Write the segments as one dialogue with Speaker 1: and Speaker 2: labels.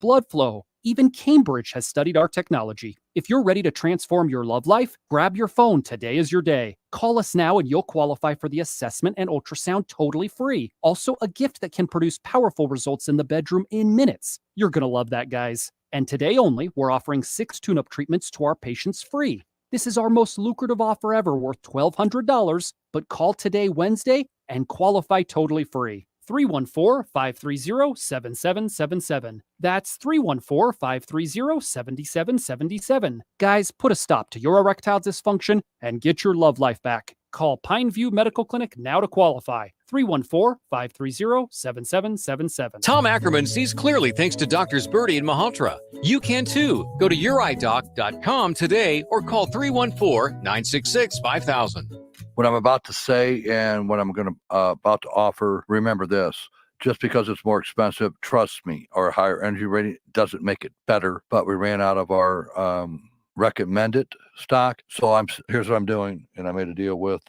Speaker 1: blood flow. Even Cambridge has studied our technology. If you're ready to transform your love life, grab your phone. Today is your day. Call us now and you'll qualify for the assessment and ultrasound totally free. Also, a gift that can produce powerful results in the bedroom in minutes. You're going to love that, guys. And today only, we're offering 6 tune-up treatments to our patients free. This is our most lucrative offer ever, worth $1,200, but call today, Wednesday, and qualify totally free. 314-530-7777. That's 314-530-7777. Guys, put a stop to your erectile dysfunction and get your love life back. Call Pineview Medical Clinic now to qualify. 314-530-7777.
Speaker 2: Tom Ackerman sees clearly thanks to Doctors Birdie and Malhotra. You can too. Go to youreyedoc.com today or call 314-966-5000.
Speaker 3: What I'm about to say and what I'm going to about to offer, remember this. Just because it's more expensive, trust me, our higher energy rating doesn't make it better, but we ran out of our recommended stock. So here's what I'm doing, and I made a deal with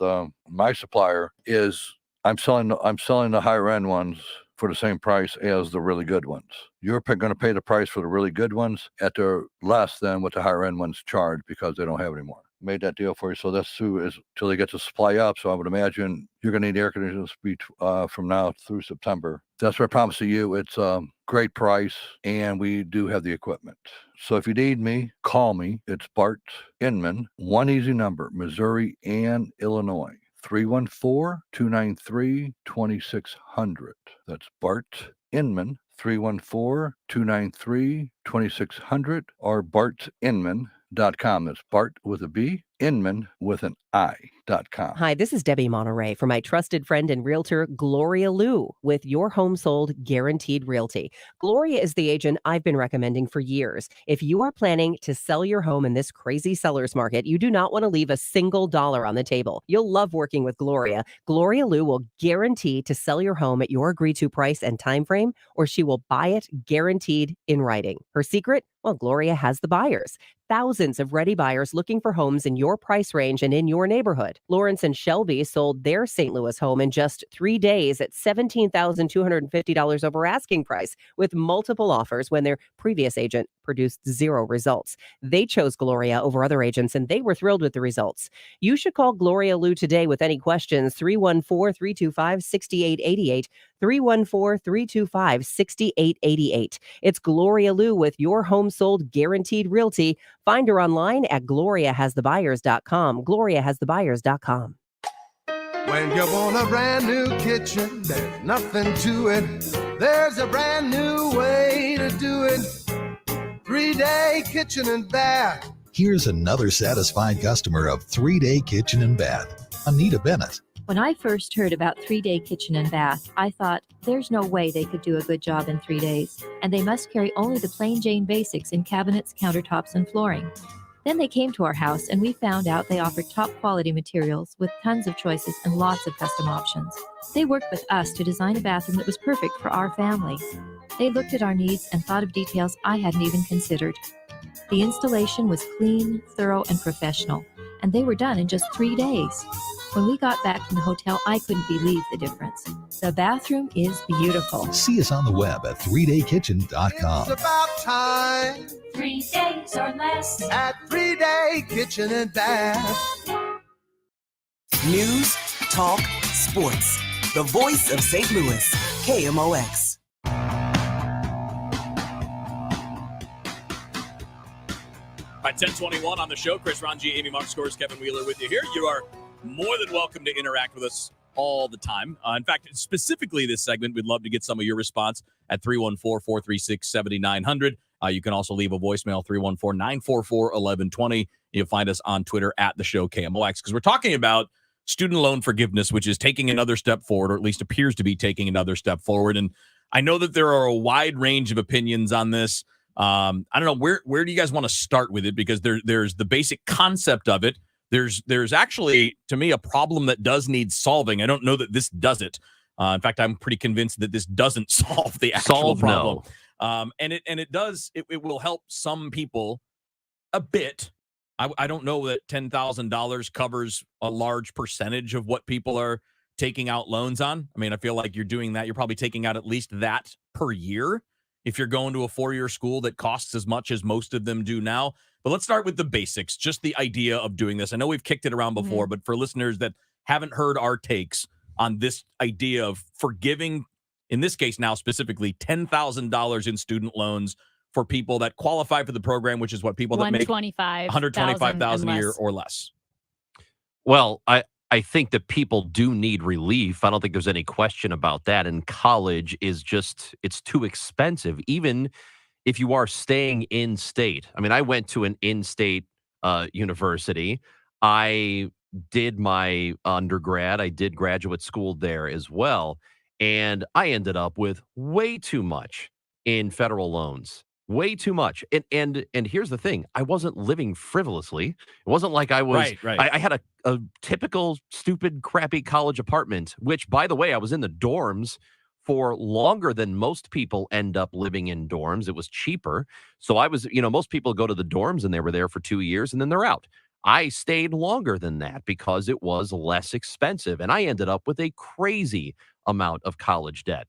Speaker 3: my supplier, is I'm selling the higher end ones for the same price as the really good ones. You're going to pay the price for the really good ones at the less than what the higher end ones charge because they don't have it anymore. Made that deal for you. So that's till they get the supply up. So I would imagine you're going to need air conditioners from now through September. That's what I promise to you. It's a great price, and we do have the equipment. So if you need me, call me. It's Bart Inman. One easy number, Missouri and Illinois. 314-293-2600. That's Bart Inman. 314-293-2600 or bartinman.com. That's Bart with a B, Inman with an I.com.
Speaker 4: Hi, this is Debbie Monterey for my trusted friend and realtor, Gloria Liu, with Your Home Sold Guaranteed Realty. Gloria is the agent I've been recommending for years. If you are planning to sell your home in this crazy seller's market, you do not want to leave a single dollar on the table. You'll love working with Gloria. Gloria Liu will guarantee to sell your home at your agreed-to price and time frame, or she will buy it guaranteed in writing. Her secret? Well, Gloria has the buyers. Thousands of ready buyers looking for homes in your price range and in your neighborhood. Lawrence and Shelby sold their St. Louis home in just 3 days at $17,250 over asking price with multiple offers when their previous agent produced 0 results. They chose Gloria over other agents and they were thrilled with the results. You should call Gloria Liu today with any questions. 314-325-6888. 314-325-6888. It's Gloria Liu with Your Home Sold Guaranteed Realty. Find her online at gloriahasthebuyers.com. gloriahasthebuyers.com.
Speaker 5: When you want a brand new kitchen, there's nothing to it. There's a brand new way to do it. 3-Day Kitchen and Bath.
Speaker 6: Here's another satisfied customer of 3-Day Kitchen and Bath, Anita Bennett.
Speaker 7: When I first heard about 3-Day Kitchen and Bath, I thought, there's no way they could do a good job in 3 days, and they must carry only the plain Jane basics in cabinets, countertops, and flooring. Then they came to our house, and we found out they offered top quality materials with tons of choices and lots of custom options. They worked with us to design a bathroom that was perfect for our family. They looked at our needs and thought of details I hadn't even considered. The installation was clean, thorough, and professional, and they were done in just 3 days. When we got back from the hotel, I couldn't believe the difference. The bathroom is beautiful.
Speaker 6: See us on the web at 3daykitchen.com.
Speaker 5: It's about time.
Speaker 8: 3 days or less
Speaker 5: at 3-Day Kitchen and Bath.
Speaker 9: News, talk, sports. The voice of St. Louis, KMOX.
Speaker 10: By 10:21 on the show, Chris Ranji, Amy Mark Scores, Kevin Wheeler with you here. You are more than welcome to interact with us all the time. In fact, specifically this segment, we'd love to get some of your response at 314-436-7900. You can also leave a voicemail, 314-944-1120. You'll find us on Twitter at the show KMOX, because we're talking about student loan forgiveness, which is taking another step forward, or at least appears to be taking another step forward. And I know that there are a wide range of opinions on this. I don't know, where do you guys want to start with it? Because there's the basic concept of it. There's actually, to me, a problem that does need solving. I don't know that this does it. In fact, I'm pretty convinced that this doesn't solve the actual problem. No. And it does. It will help some people a bit. I don't know that $10,000 covers a large percentage of what people are taking out loans on. I mean, I feel like you're doing that. You're probably taking out at least that per year. if you're going to a 4-year school that costs as much as most of them do now. But let's start with the basics, just the idea of doing this. I know we've kicked it around before, but for listeners that haven't heard our takes on this idea of forgiving, in this case now specifically, $10,000 in student loans for people that qualify for the program, which is what people that make $125,000 a year or less.
Speaker 11: Well, I think that people do need relief. I don't think there's any question about that. And college is just, it's too expensive, even if you are staying in state. I mean, I went to an in-state university. I did my undergrad. I did graduate school there as well. And I ended up with way too much in federal loans. Way too much. And here's the thing. I wasn't living frivolously. It wasn't like I was
Speaker 10: Right.
Speaker 11: I had a typical stupid, crappy college apartment, which, by the way, I was in the dorms for longer than most people end up living in dorms. It was cheaper. So I was, most people go to the dorms and they were there for 2 years and then they're out. I stayed longer than that because it was less expensive. And I ended up with a crazy amount of college debt.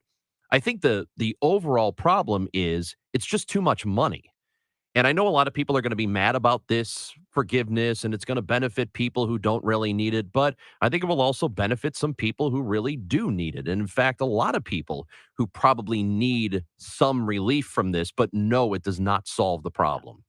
Speaker 11: I think the overall problem is it's just too much money. And I know a lot of people are going to be mad about this forgiveness and it's going to benefit people who don't really need it. But I think it will also benefit some people who really do need it. And in fact, a lot of people who probably need some relief from this, but no, it does not solve the problem.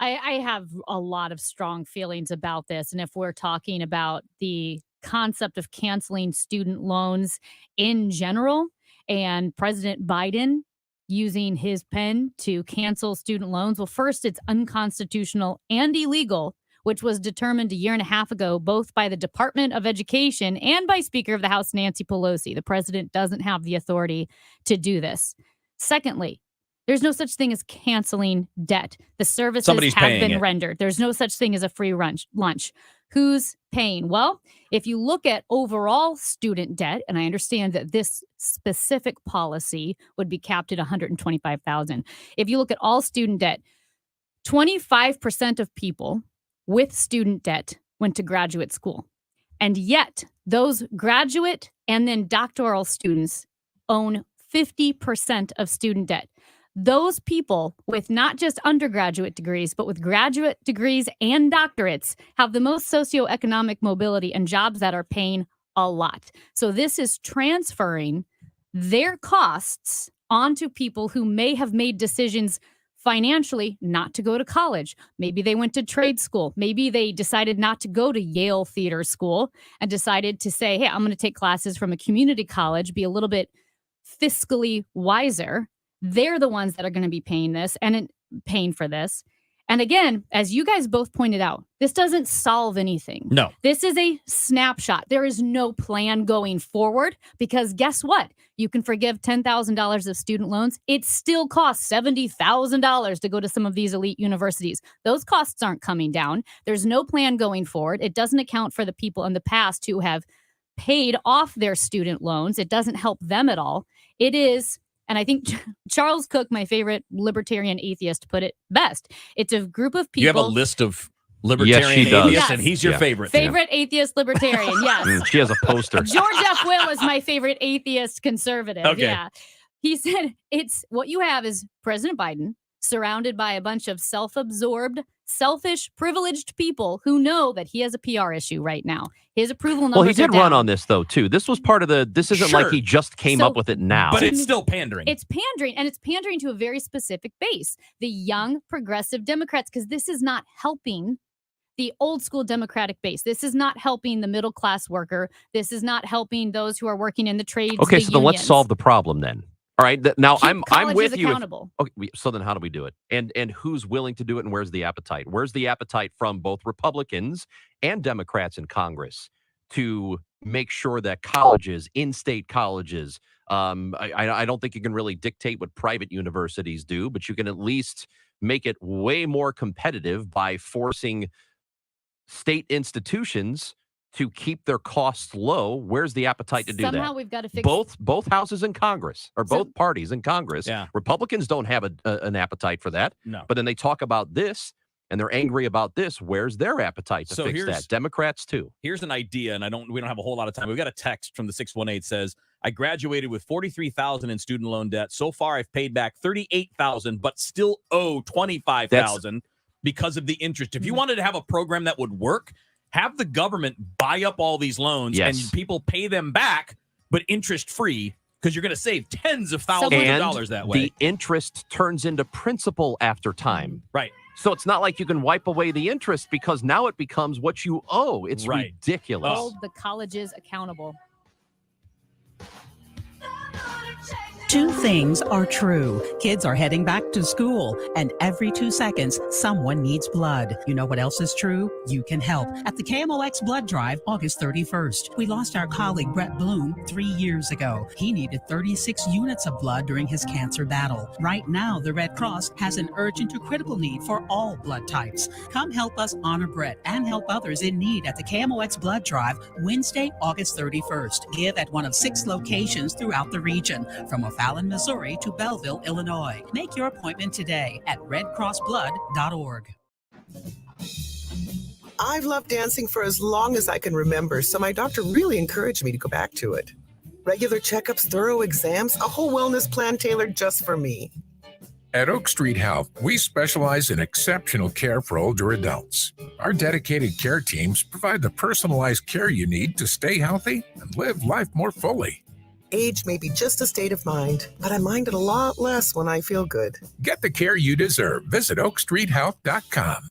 Speaker 12: I have a lot of strong feelings about this. And if we're talking about the concept of canceling student loans in general, and President Biden using his pen to cancel student loans. Well, first, it's unconstitutional and illegal, which was determined a year and a half ago, both by the Department of Education and by Speaker of the House, Nancy Pelosi. The president doesn't have the authority to do this. Secondly, there's no such thing as canceling debt. The services have been rendered. There's no such thing as a free lunch. Who's paying? Well, if you look at overall student debt, and I understand that this specific policy would be capped at $125,000. If you look at all student debt, 25% of people with student debt went to graduate school. And yet those graduate and then doctoral students own 50% of student debt. Those people with not just undergraduate degrees, but with graduate degrees and doctorates have the most socioeconomic mobility and jobs that are paying a lot. So this is transferring their costs onto people who may have made decisions financially not to go to college. Maybe they went to trade school. Maybe they decided not to go to Yale Theater School and decided to say, hey, I'm going to take classes from a community college, be a little bit fiscally wiser. They're the ones that are going to be paying this and paying for this. And again, as you guys both pointed out, this doesn't solve anything.
Speaker 10: No.
Speaker 12: This is a snapshot. There is no plan going forward because guess what? You can forgive $10,000 of student loans. It still costs $70,000 to go to some of these elite universities. Those costs aren't coming down. There's no plan going forward. It doesn't account for the people in the past who have paid off their student loans. It doesn't help them at all. It is. And I think Charles Cook, my favorite libertarian atheist, put it best. It's a group of people.
Speaker 10: You have a list of libertarian atheists, and he's your favorite.
Speaker 12: Favorite atheist libertarian, yes.
Speaker 11: She has a poster.
Speaker 12: George F. Will is my favorite atheist conservative.
Speaker 10: Okay.
Speaker 12: Yeah. He said it's what you have is President Biden surrounded by a bunch of self-absorbed, selfish, privileged people who know that he has a PR issue right now. His approval numbers.
Speaker 11: Well, he did
Speaker 12: are
Speaker 11: run
Speaker 12: down.
Speaker 11: on this, though, too. This was part of this isn't like he just came up with it now.
Speaker 10: But it's still pandering.
Speaker 12: It's pandering, and it's pandering to a very specific base, the young progressive Democrats, because this is not helping the old school Democratic base. This is not helping the middle class worker. This is not helping those who are working in the trades.
Speaker 11: Okay,
Speaker 12: the
Speaker 11: so then let's
Speaker 12: unions.
Speaker 11: solve the problem then. All right, now
Speaker 12: Keep
Speaker 11: I'm with
Speaker 12: colleges
Speaker 11: you.
Speaker 12: accountable.
Speaker 11: Okay, so then how do we do it? And who's willing to do it? And where's the appetite? Where's the appetite from both Republicans and Democrats in Congress to make sure that colleges, in-state colleges, I don't think you can really dictate what private universities do, but you can at least make it way more competitive by forcing state institutions to keep their costs low. Where's the appetite to do that?
Speaker 12: Somehow we've got to fix
Speaker 11: both houses in Congress, or both parties in Congress.
Speaker 10: Yeah.
Speaker 11: Republicans don't have an appetite for that.
Speaker 10: No.
Speaker 11: But then they talk about this. and they're angry about this. Where's their appetite to
Speaker 10: So
Speaker 11: fix that? Democrats too.
Speaker 10: Here's an idea, and we don't have a whole lot of time. We've got a text from the 618 says, I graduated with $43,000 in student loan debt. So far, I've paid back $38,000, but still owe $25,000 because of the interest. If you wanted to have a program that would work, have the government buy up all these loans and people pay them back, but interest free, because you're going to save tens of thousands of dollars that way.
Speaker 11: The interest turns into principal after time.
Speaker 10: Right.
Speaker 11: So it's not like you can wipe away the interest because now it becomes what you owe. It's ridiculous.
Speaker 12: Hold the colleges accountable.
Speaker 13: Two things are true. Kids are heading back to school, and every 2 seconds, someone needs blood. You know what else is true? You can help. At the KMOX Blood Drive, August 31st, we lost our colleague Brett Bloom 3 years ago. He needed 36 units of blood during his cancer battle. Right now, the Red Cross has an urgent to critical need for all blood types. Come help us honor Brett and help others in need at the KMOX Blood Drive, Wednesday, August 31st. Give at one of 6 locations throughout the region, from O'Fallon, Missouri to Belleville, Illinois. Make your appointment today at redcrossblood.org.
Speaker 14: I've loved dancing for as long as I can remember, so my doctor really encouraged me to go back to it. Regular checkups, thorough exams, a whole wellness plan tailored just for me.
Speaker 15: At Oak Street Health, we specialize in exceptional care for older adults. Our dedicated care teams provide the personalized care you need to stay healthy and live life more fully.
Speaker 14: Age may be just a state of mind, but I mind it a lot less when I feel good.
Speaker 15: Get the care you deserve. Visit oakstreethealth.com.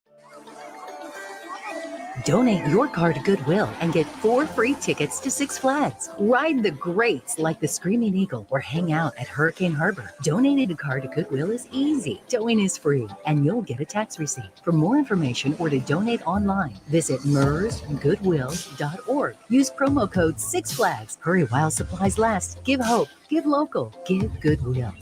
Speaker 16: Donate your car to Goodwill and get 4 free tickets to Six Flags. Ride the greats like the Screaming Eagle or hang out at Hurricane Harbor. Donating a car to Goodwill is easy. Towing is free, and you'll get a tax receipt. For more information or to donate online, visit mersgoodwill.org. Use promo code Six Flags. Hurry while supplies last. Give hope. Give local. Give Goodwill.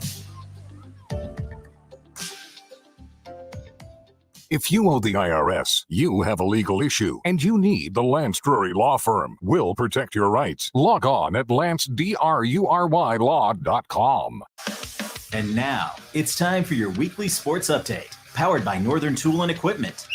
Speaker 17: If you owe the IRS, you have a legal issue, and you need the Lance Drury Law Firm. We'll protect your rights. Log on at lancedrurylaw.com.
Speaker 18: And now, it's time for your weekly sports update, powered by Northern Tool and Equipment.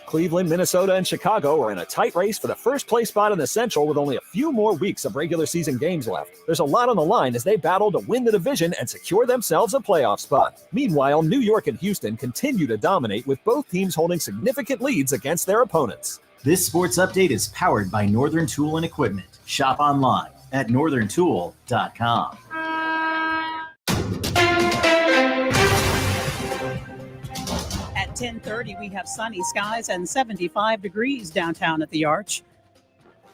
Speaker 19: Cleveland, Minnesota, and Chicago are in a tight race for the first place spot in the Central with only a few more weeks of regular season games left. There's a lot on the line as they battle to win the division and secure themselves a playoff spot. Meanwhile, New York and Houston continue to dominate with both teams holding significant leads against their opponents.
Speaker 18: This sports update is powered by Northern Tool and Equipment. Shop online at northerntool.com.
Speaker 13: At 10:30, we have sunny skies and 75 degrees downtown at the Arch.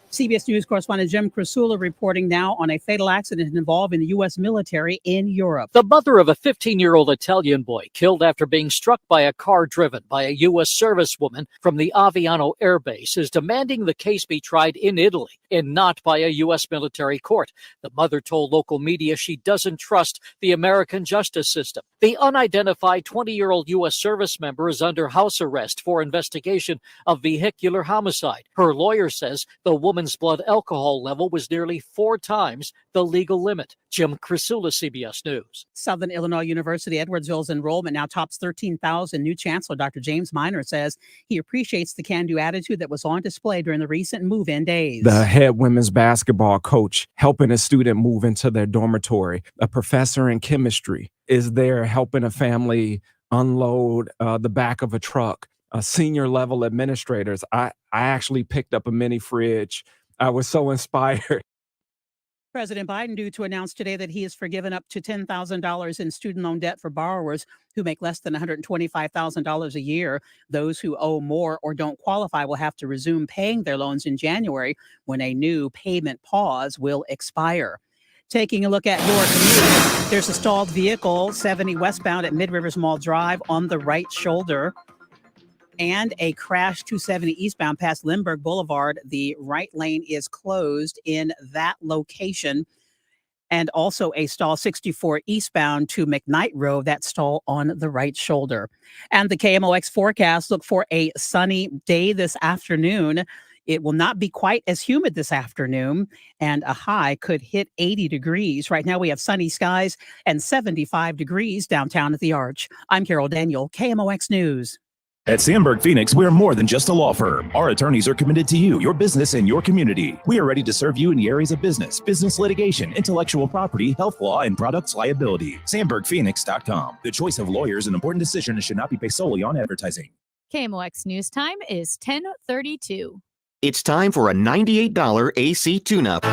Speaker 13: CBS News correspondent Jim Krasula reporting now on a fatal accident involving the U.S. military in Europe.
Speaker 20: The mother of a 15-year-old Italian boy killed after being struck by a car driven by a U.S. servicewoman from the Aviano Air Base is demanding the case be tried in Italy and not by a U.S. military court. The mother told local media she doesn't trust the American justice system. The unidentified 20-year-old U.S. service member is under house arrest for investigation of vehicular homicide. Her lawyer says the woman's blood alcohol level was nearly 4 times the legal limit. Jim Krasula, CBS News.
Speaker 13: Southern Illinois University Edwardsville's enrollment now tops 13,000. New Chancellor Dr. James Minor says he appreciates the can-do attitude that was on display during the recent move-in days.
Speaker 21: The head women's basketball coach helping a student move into their dormitory. A professor in chemistry is there helping a family unload the back of a truck. Senior level administrators. I actually picked up a mini fridge. I was so inspired.
Speaker 13: President Biden due to announce today that he has forgiven up to $10,000 in student loan debt for borrowers who make less than $125,000 a year. Those who owe more or don't qualify will have to resume paying their loans in January when a new payment pause will expire. Taking a look at your commute, there's a stalled vehicle 70 westbound at Mid-Rivers Mall Drive on the right shoulder. And a crash 270 eastbound past Lindbergh Boulevard. The right lane is closed in that location. And also a stall 64 eastbound to McKnight Road, that stall on the right shoulder. And the KMOX forecast, look for a sunny day this afternoon. It will not be quite as humid this afternoon, and a high could hit 80 degrees. Right now we have sunny skies and 75 degrees downtown at the Arch. I'm Carol Daniel, KMOX News.
Speaker 1: At Sandberg Phoenix, we're more than just a law firm. Our attorneys are committed to you, your business, and your community. We are ready to serve you in the areas of business litigation, intellectual property, health law, and products liability. SandbergPhoenix.com. The choice of lawyers is an important decision and should not be based solely on advertising.
Speaker 12: KMOX News Time is 10:32.
Speaker 22: It's time for a $98 AC tune-up.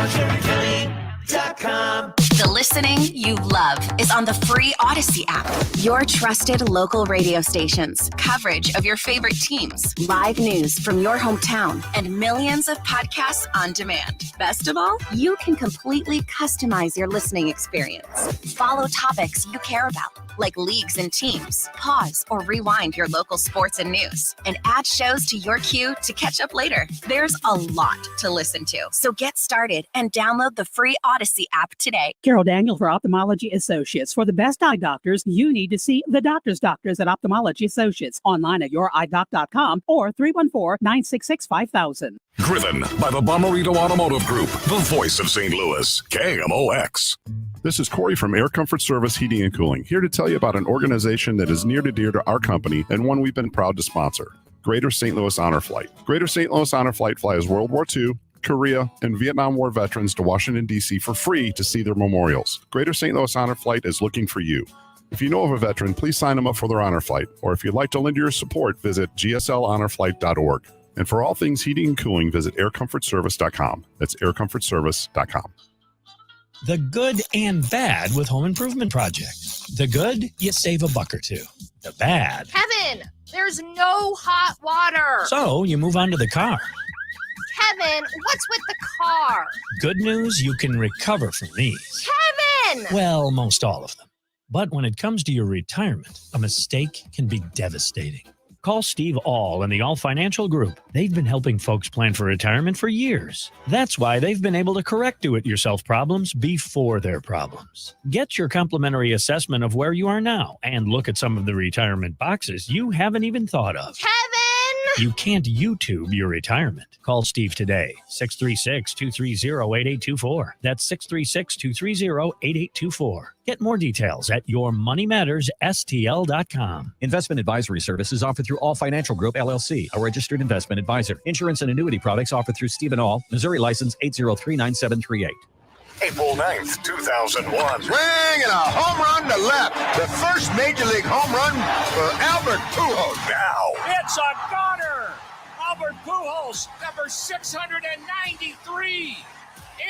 Speaker 23: The listening you love is on the free Odyssey app. Your trusted local radio stations, coverage of your favorite teams, live news from your hometown, and millions of podcasts on demand. Best of all, you can completely customize your listening experience. Follow topics you care about, like leagues and teams. Pause or rewind your local sports and news, and add shows to your queue to catch up later. There's a lot to listen to, so get started and download the free Odyssey app today.
Speaker 13: Carol Daniel for Ophthalmology Associates. For the best eye doctors, you need to see the doctors at Ophthalmology Associates. Online at youridoc.com or 314-966-5000.
Speaker 17: Driven by the Bomarito Automotive Group, the voice of St. Louis, KMOX.
Speaker 24: This is Corey from Air Comfort Service Heating and Cooling, here to tell you about an organization that is near and dear to our company and one we've been proud to sponsor, Greater St. Louis Honor Flight. Greater St. Louis Honor Flight flies World War II, Korea, and Vietnam War veterans to Washington, D.C. for free to see their memorials. Greater St. Louis Honor Flight is looking for you. If you know of a veteran, please sign them up for their honor flight, or if you'd like to lend your support, visit gslhonorflight.org. And for all things heating and cooling, visit aircomfortservice.com. That's aircomfortservice.com.
Speaker 25: The good and bad with home improvement projects. The good, you save a buck or two. The bad,
Speaker 26: Kevin, there's no hot water.
Speaker 25: so you move on to the car.
Speaker 26: Kevin, what's with the car?
Speaker 25: Good news, you can recover from these.
Speaker 26: Kevin!
Speaker 25: Well, most all of them. But when it comes to your retirement, a mistake can be devastating. Call Steve All and the All Financial Group. They've been helping folks plan for retirement for years. That's why they've been able to correct do-it-yourself problems before they're problems. Get your complimentary assessment of where you are now and look at some of the retirement boxes you haven't even thought of.
Speaker 26: Kevin!
Speaker 25: You can't YouTube your retirement. Call Steve today, 636-230-8824. That's 636-230-8824. Get more details at yourmoneymattersstl.com.
Speaker 27: Investment advisory services offered through All Financial Group, LLC, a registered investment advisor. Insurance and annuity products offered through Stephen All, Missouri license 8039738.
Speaker 17: April 9th, 2001.
Speaker 5: Swing and a home run to left. The first major league home run for Albert Pujols.
Speaker 17: Now,
Speaker 25: It's a goner! Albert Pujols, number 693,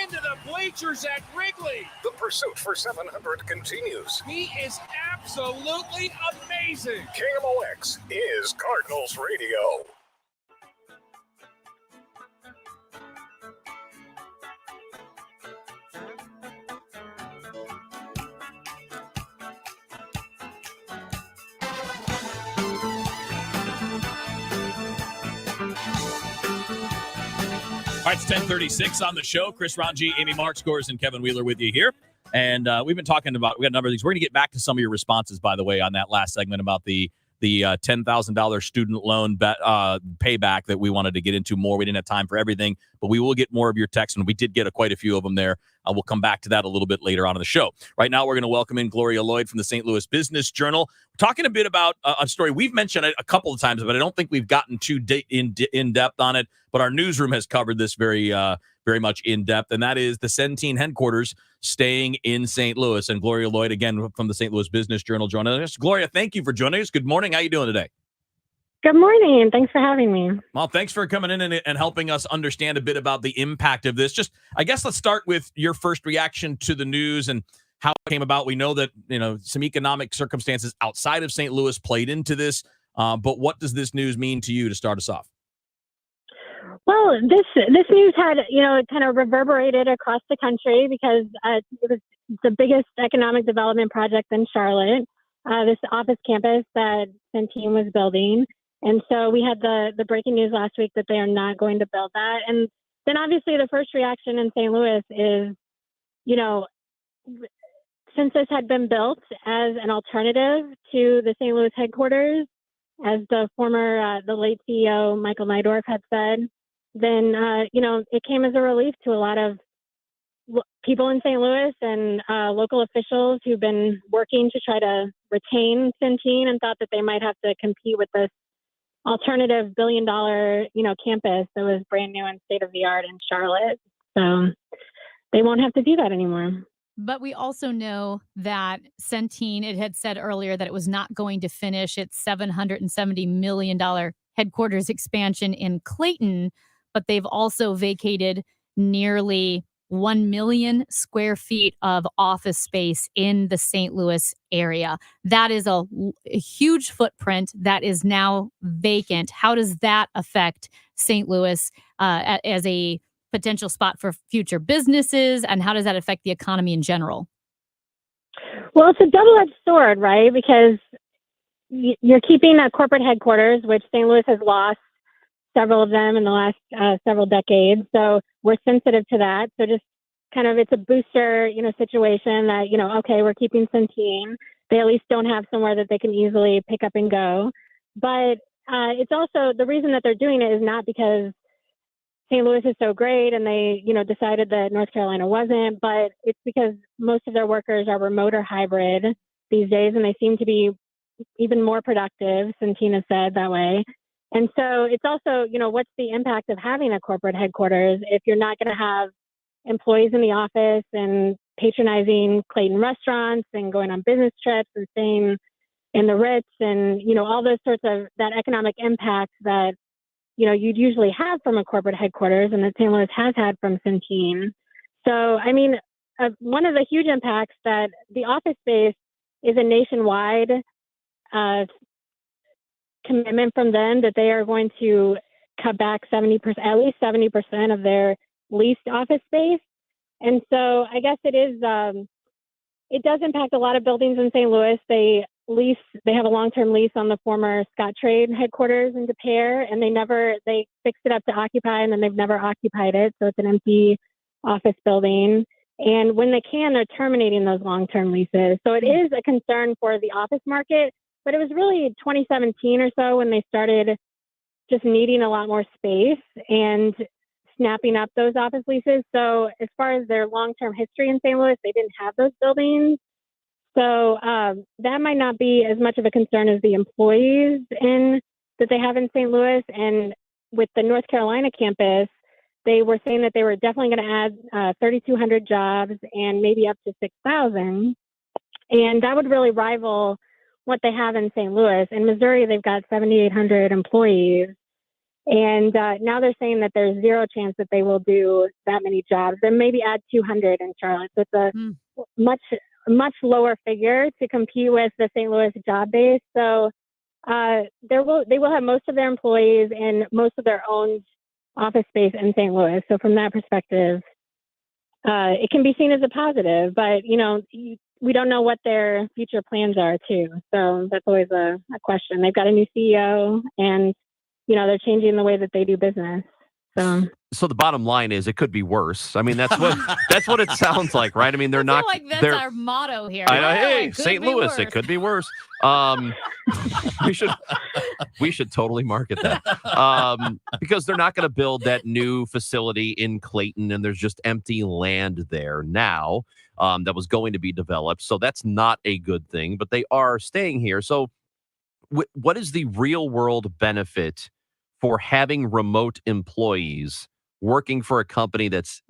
Speaker 25: into the bleachers at Wrigley.
Speaker 17: the pursuit for 700 continues.
Speaker 25: He is absolutely amazing.
Speaker 17: KMOX is Cardinals Radio.
Speaker 10: All right, it's 10:36 on the show. Chris Ranji, Amy Mark Scores, and Kevin Wheeler with you here. And we've been talking about, we got a number of these. We're going to get back to some of your responses, by the way, on that last segment about the $10,000 student loan payback that we wanted to get into more. We didn't have time for everything, but we will get more of your texts, and we did get quite a few of them there. We'll come back to that a little bit later on in the show. Right now, we're going to welcome in Gloria Lloyd from the St. Louis Business Journal. We're talking a bit about a story. We've mentioned it a couple of times, but I don't think we've gotten too in depth on it. But our newsroom has covered this very much in depth, and that is the Centene headquarters staying in St. Louis. And Gloria Lloyd, again, from the St. Louis Business Journal, joining us. Gloria, thank you for joining us. Good morning. How you doing today?
Speaker 28: Good morning. Thanks for having me.
Speaker 10: Well, thanks for coming in and helping us understand a bit about the impact of this. Just, I guess let's start with your first reaction to the news and how it came about. We know that, some economic circumstances outside of St. Louis played into this, but what does this news mean to you to start us off?
Speaker 28: Well, this news had, kind of reverberated across the country because it was the biggest economic development project in Charlotte, this office campus that Centene was building. And so we had the breaking news last week that they are not going to build that. And then obviously the first reaction in St. Louis is, since this had been built as an alternative to the St. Louis headquarters, as the late CEO, Michael Neidorff, had said, then, it came as a relief to a lot of people in St. Louis and local officials who've been working to try to retain Centene and thought that they might have to compete with this alternative billion-dollar, campus that was brand new and state-of-the-art in Charlotte. So they won't have to do that anymore.
Speaker 12: But we also know that Centene, it had said earlier that it was not going to finish its $770 million headquarters expansion in Clayton, but they've also vacated nearly 1 million square feet of office space in the St. Louis area. That is a huge footprint that is now vacant. How does that affect St. Louis as a potential spot for future businesses, and how does that affect the economy in general?
Speaker 28: Well, it's a double-edged sword, right? Because you're keeping a corporate headquarters, which St. Louis has lost several of them in the last several decades. So we're sensitive to that. So just kind of, it's a booster, situation that, okay, we're keeping Centene. They at least don't have somewhere that they can easily pick up and go. But it's also, the reason that they're doing it is not because St. Louis is so great and they, decided that North Carolina wasn't, but it's because most of their workers are remote or hybrid these days, and they seem to be even more productive, Centene has said that way. And so it's also, what's the impact of having a corporate headquarters if you're not going to have employees in the office and patronizing Clayton restaurants and going on business trips and staying in the Ritz and, all those sorts of that economic impact that you'd usually have from a corporate headquarters and that St. Louis has had from Centene. So, I mean, one of the huge impacts that the office space is a nationwide commitment from them that they are going to cut back 70%, at least 70% of their leased office space. And so I guess it does impact a lot of buildings in St. Louis. They have a long-term lease on the former Scottrade headquarters in De Pere, and they fixed it up to occupy, and then they've never occupied it. So it's an empty office building. And when they can, they're terminating those long-term leases. So it is a concern for the office market, but it was really 2017 or so when they started just needing a lot more space and snapping up those office leases. So as far as their long-term history in St. Louis, they didn't have those buildings. So that might not be as much of a concern as the employees that they have in St. Louis. And with the North Carolina campus, they were saying that they were definitely going to add 3,200 jobs and maybe up to 6,000. And that would really rival what they have in St. Louis. In Missouri, they've got 7,800 employees. And now they're saying that there's zero chance that they will do that many jobs. They maybe add 200 in Charlotte. So it's a much lower figure to compete with the St. Louis job base. So they will have most of their employees and most of their own office space in St. Louis. So from that perspective, it can be seen as a positive, but we don't know what their future plans are too. So that's always a question. They've got a new CEO and, they're changing the way that they do business.
Speaker 2: So the bottom line is it could be worse. I mean, that's what it sounds like, right? I mean, they're not.
Speaker 12: I feel like that's our motto here.
Speaker 2: Hey, St. Louis, it could be worse. We should totally market that because they're not going to build that new facility in Clayton, and there's just empty land there now that was going to be developed. So that's not a good thing. But they are staying here. So what is the real world benefit for having remote employees working for a company that's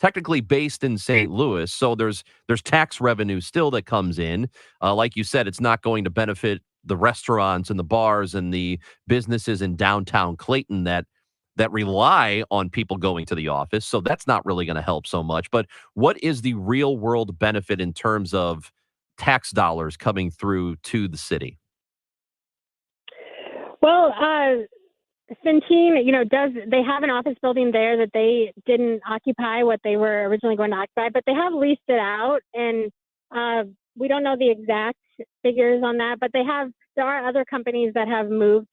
Speaker 2: technically based in St. Louis? So there's tax revenue still that comes in. Like you said, it's not going to benefit the restaurants and the bars and the businesses in downtown Clayton that rely on people going to the office. So that's not really going to help so much. But what is the real world benefit in terms of tax dollars coming through to the city?
Speaker 28: Well, Centene, they have an office building there that they didn't occupy what they were originally going to occupy, but they have leased it out, and we don't know the exact figures on that, but there are other companies that have moved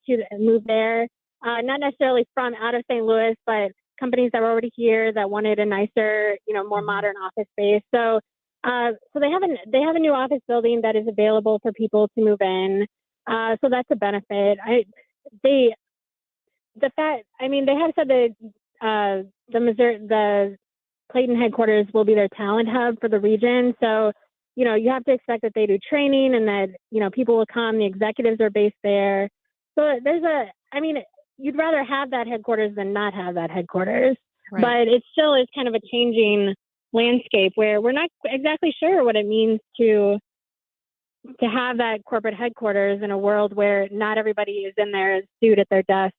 Speaker 28: there, not necessarily from out of St. Louis, but companies that were already here that wanted a nicer, more modern office space. So they have a new office building that is available for people to move in. So that's a benefit. They have said that the Clayton headquarters will be their talent hub for the region. So, you have to expect that they do training and that, people will come, the executives are based there. So I mean, you'd rather have that headquarters than not have that headquarters.
Speaker 12: Right.
Speaker 28: But it still is kind of a changing landscape where we're not exactly sure what it means to have that corporate headquarters in a world where not everybody is in their suit at their desk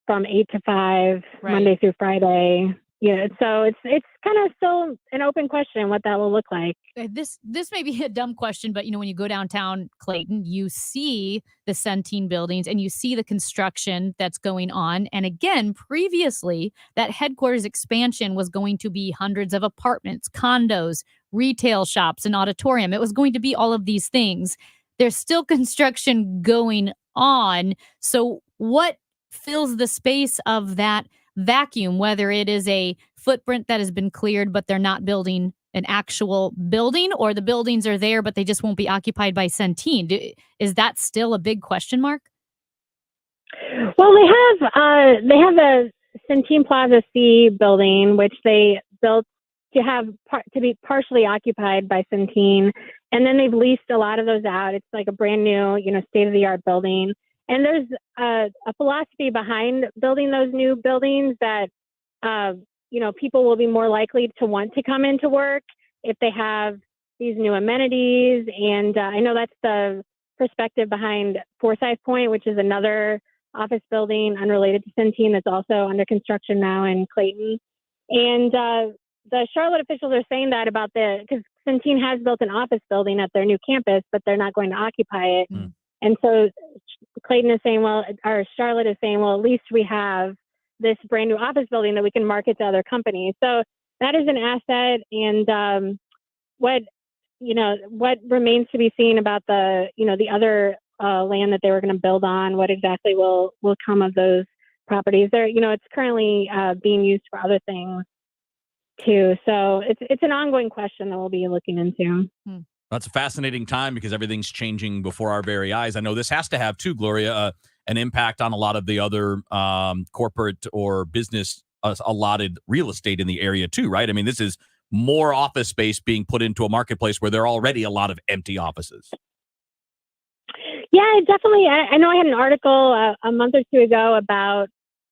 Speaker 28: from 8 to 5,
Speaker 12: Right.
Speaker 28: Monday through Friday. So it's kind of still an open question what that will look like.
Speaker 12: This may be a dumb question, but when you go downtown Clayton, you see the Centene buildings and you see the construction that's going on. And again, previously, that headquarters expansion was going to be hundreds of apartments, condos, retail shops, and auditorium. It was going to be all of these things. There's still construction going on. So what fills the space of that vacuum, whether it is a footprint that has been cleared, but they're not building an actual building, or the buildings are there, but they just won't be occupied by Centene? Is that still a big question mark?
Speaker 28: Well, they have the Centene Plaza C building, which they built to be partially occupied by Centene, and then they've leased a lot of those out. It's like a brand new, state-of-the-art building. And there's a philosophy behind building those new buildings that, people will be more likely to want to come into work if they have these new amenities. And I know that's the perspective behind Forsyth Point, which is another office building unrelated to Centene that's also under construction now in Clayton. And the Charlotte officials are saying that because Centene has built an office building at their new campus, but they're not going to occupy it.
Speaker 10: Mm.
Speaker 28: And so Clayton is saying, or Charlotte is saying, at least we have this brand new office building that we can market to other companies. So that is an asset. And what remains to be seen about the other land that they were going to build on, what exactly will come of those properties. It's currently being used for other things too. So it's an ongoing question that we'll be looking into.
Speaker 10: That's a fascinating time because everything's changing before our very eyes. I know this has to have, too, Gloria, an impact on a lot of the other corporate or business allotted real estate in the area, too, right? I mean, this is more office space being put into a marketplace where there are already a lot of empty offices.
Speaker 28: Yeah, definitely. I know I had an article a month or two ago about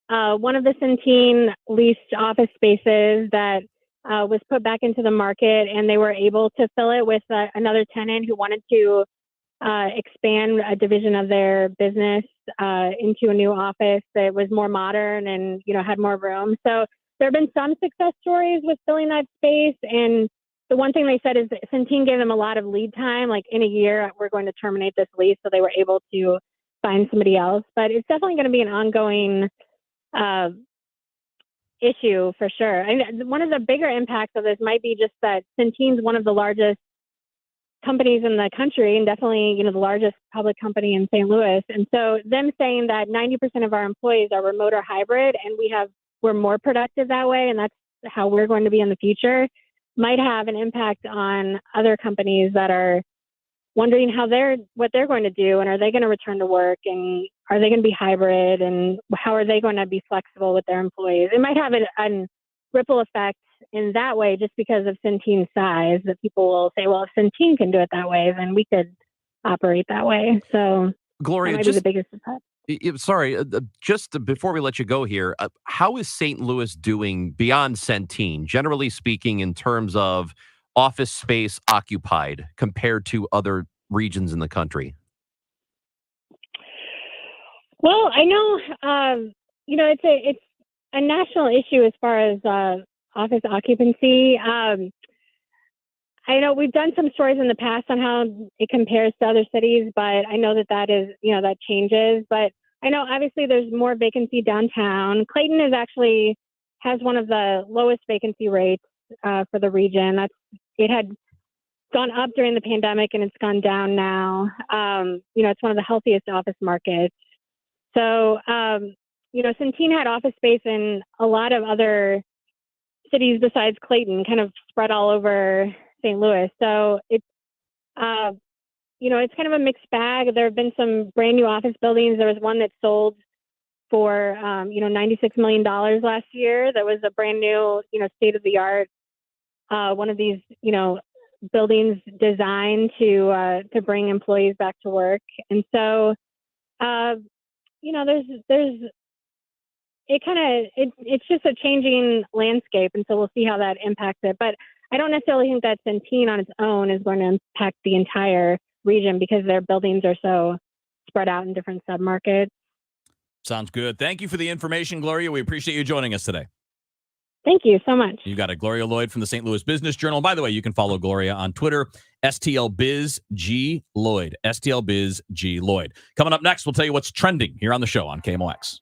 Speaker 28: one of the Centene leased office spaces that was put back into the market, and they were able to fill it with another tenant who wanted to expand a division of their business into a new office that was more modern and had more room. So there have been some success stories with filling that space, and the one thing they said is that Centene gave them a lot of lead time, like in a year we're going to terminate this lease, so they were able to find somebody else. But it's definitely going to be an ongoing issue for sure. And one of the bigger impacts of this might be just that Centene's one of the largest companies in the country, and definitely, the largest public company in St. Louis. And so them saying that 90% of our employees are remote or hybrid, and we're more productive that way, and that's how we're going to be in the future, might have an impact on other companies that are wondering what they're going to do, and are they going to return to work, and are they going to be hybrid, and how are they going to be flexible with their employees? It might have a ripple effect in that way, just because of Centene's size, that people will say, well, if Centene can do it that way, then we could operate that way. So
Speaker 2: Gloria,
Speaker 28: that might be the biggest effect.
Speaker 2: Sorry, just before we let you go here, how is St. Louis doing beyond Centene, generally speaking, in terms of office space occupied compared to other regions in the country?
Speaker 28: Well, I know, it's a national issue as far as office occupancy. I know we've done some stories in the past on how it compares to other cities, but I know that is, that changes. But I know obviously there's more vacancy downtown. Clayton has one of the lowest vacancy rates for the region. It had gone up during the pandemic and it's gone down now. It's one of the healthiest office markets. So, Centene had office space in a lot of other cities besides Clayton, kind of spread all over St. Louis. So it's kind of a mixed bag. There have been some brand new office buildings. There was one that sold for, $96 million last year. That was a brand new, state of the art, one of these, buildings designed to bring employees back to work. And so, it's just a changing landscape, and so we'll see how that impacts it. But I don't necessarily think that Centene on its own is going to impact the entire region because their buildings are so spread out in different submarkets.
Speaker 10: Sounds good. Thank you for the information, Gloria. We appreciate you joining us today.
Speaker 28: Thank you so much.
Speaker 10: You got it. Gloria Lloyd from the St. Louis Business Journal. By the way, you can follow Gloria on Twitter, STLBizG Lloyd. STLBizG Lloyd. Coming up next, we'll tell you what's trending here on the show on KMOX.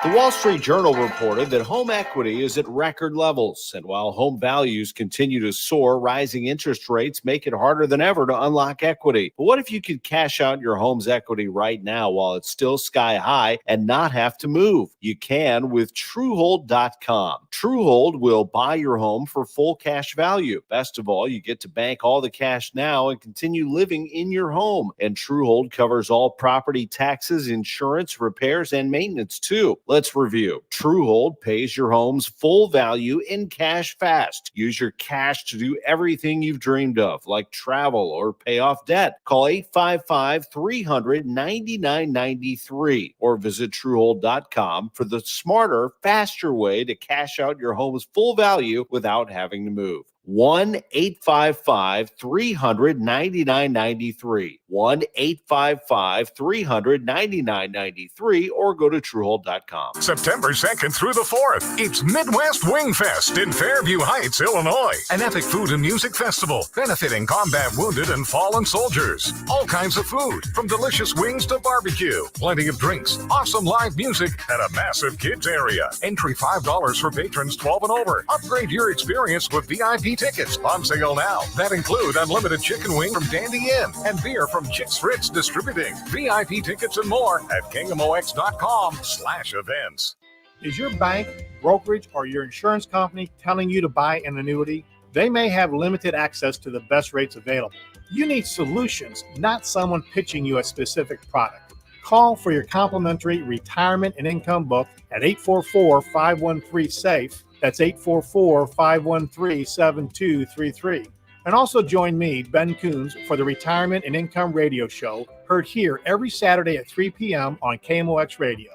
Speaker 3: The Wall Street Journal reported that home equity is at record levels. And while home values continue to soar, rising interest rates make it harder than ever to unlock equity. But what if you could cash out your home's equity right now while it's still sky high and not have to move? You can with Truehold.com. Truehold will buy your home for full cash value. Best of all, you get to bank all the cash now and continue living in your home. And Truehold covers all property taxes, insurance, repairs, and maintenance too. Let's review. Truehold pays your home's full value in cash fast. Use your cash to do everything you've dreamed of, like travel or pay off debt. Call 855-300-9993 or visit Truehold.com for the smarter, faster way to cash out your home's full value without having to move. 1-855-300-9993. 1-855-300-9993 or go to Truehold.com.
Speaker 17: September 2nd through the 4th, it's Midwest Wing Fest in Fairview Heights, Illinois. An epic food and music festival benefiting combat wounded and fallen soldiers. All kinds of food, from delicious wings to barbecue. Plenty of drinks, awesome live music, and a massive kids area. Entry $5 for patrons 12 and over. Upgrade your experience with VIP tickets on sale now. That include unlimited chicken wing from Dandy Inn and beer from Chicks Fritz Distributing. VIP tickets and more at KMOX.com/events.
Speaker 4: Is your bank, brokerage, or your insurance company telling you to buy an annuity? They may have limited access to the best rates available. You need solutions, not someone pitching you a specific product. Call for your complimentary retirement and income book at 844-513-SAFE. That's 844-513-7233. And also join me, Ben Coons, for the Retirement and Income Radio Show, heard here every Saturday at 3 p.m. on KMOX Radio.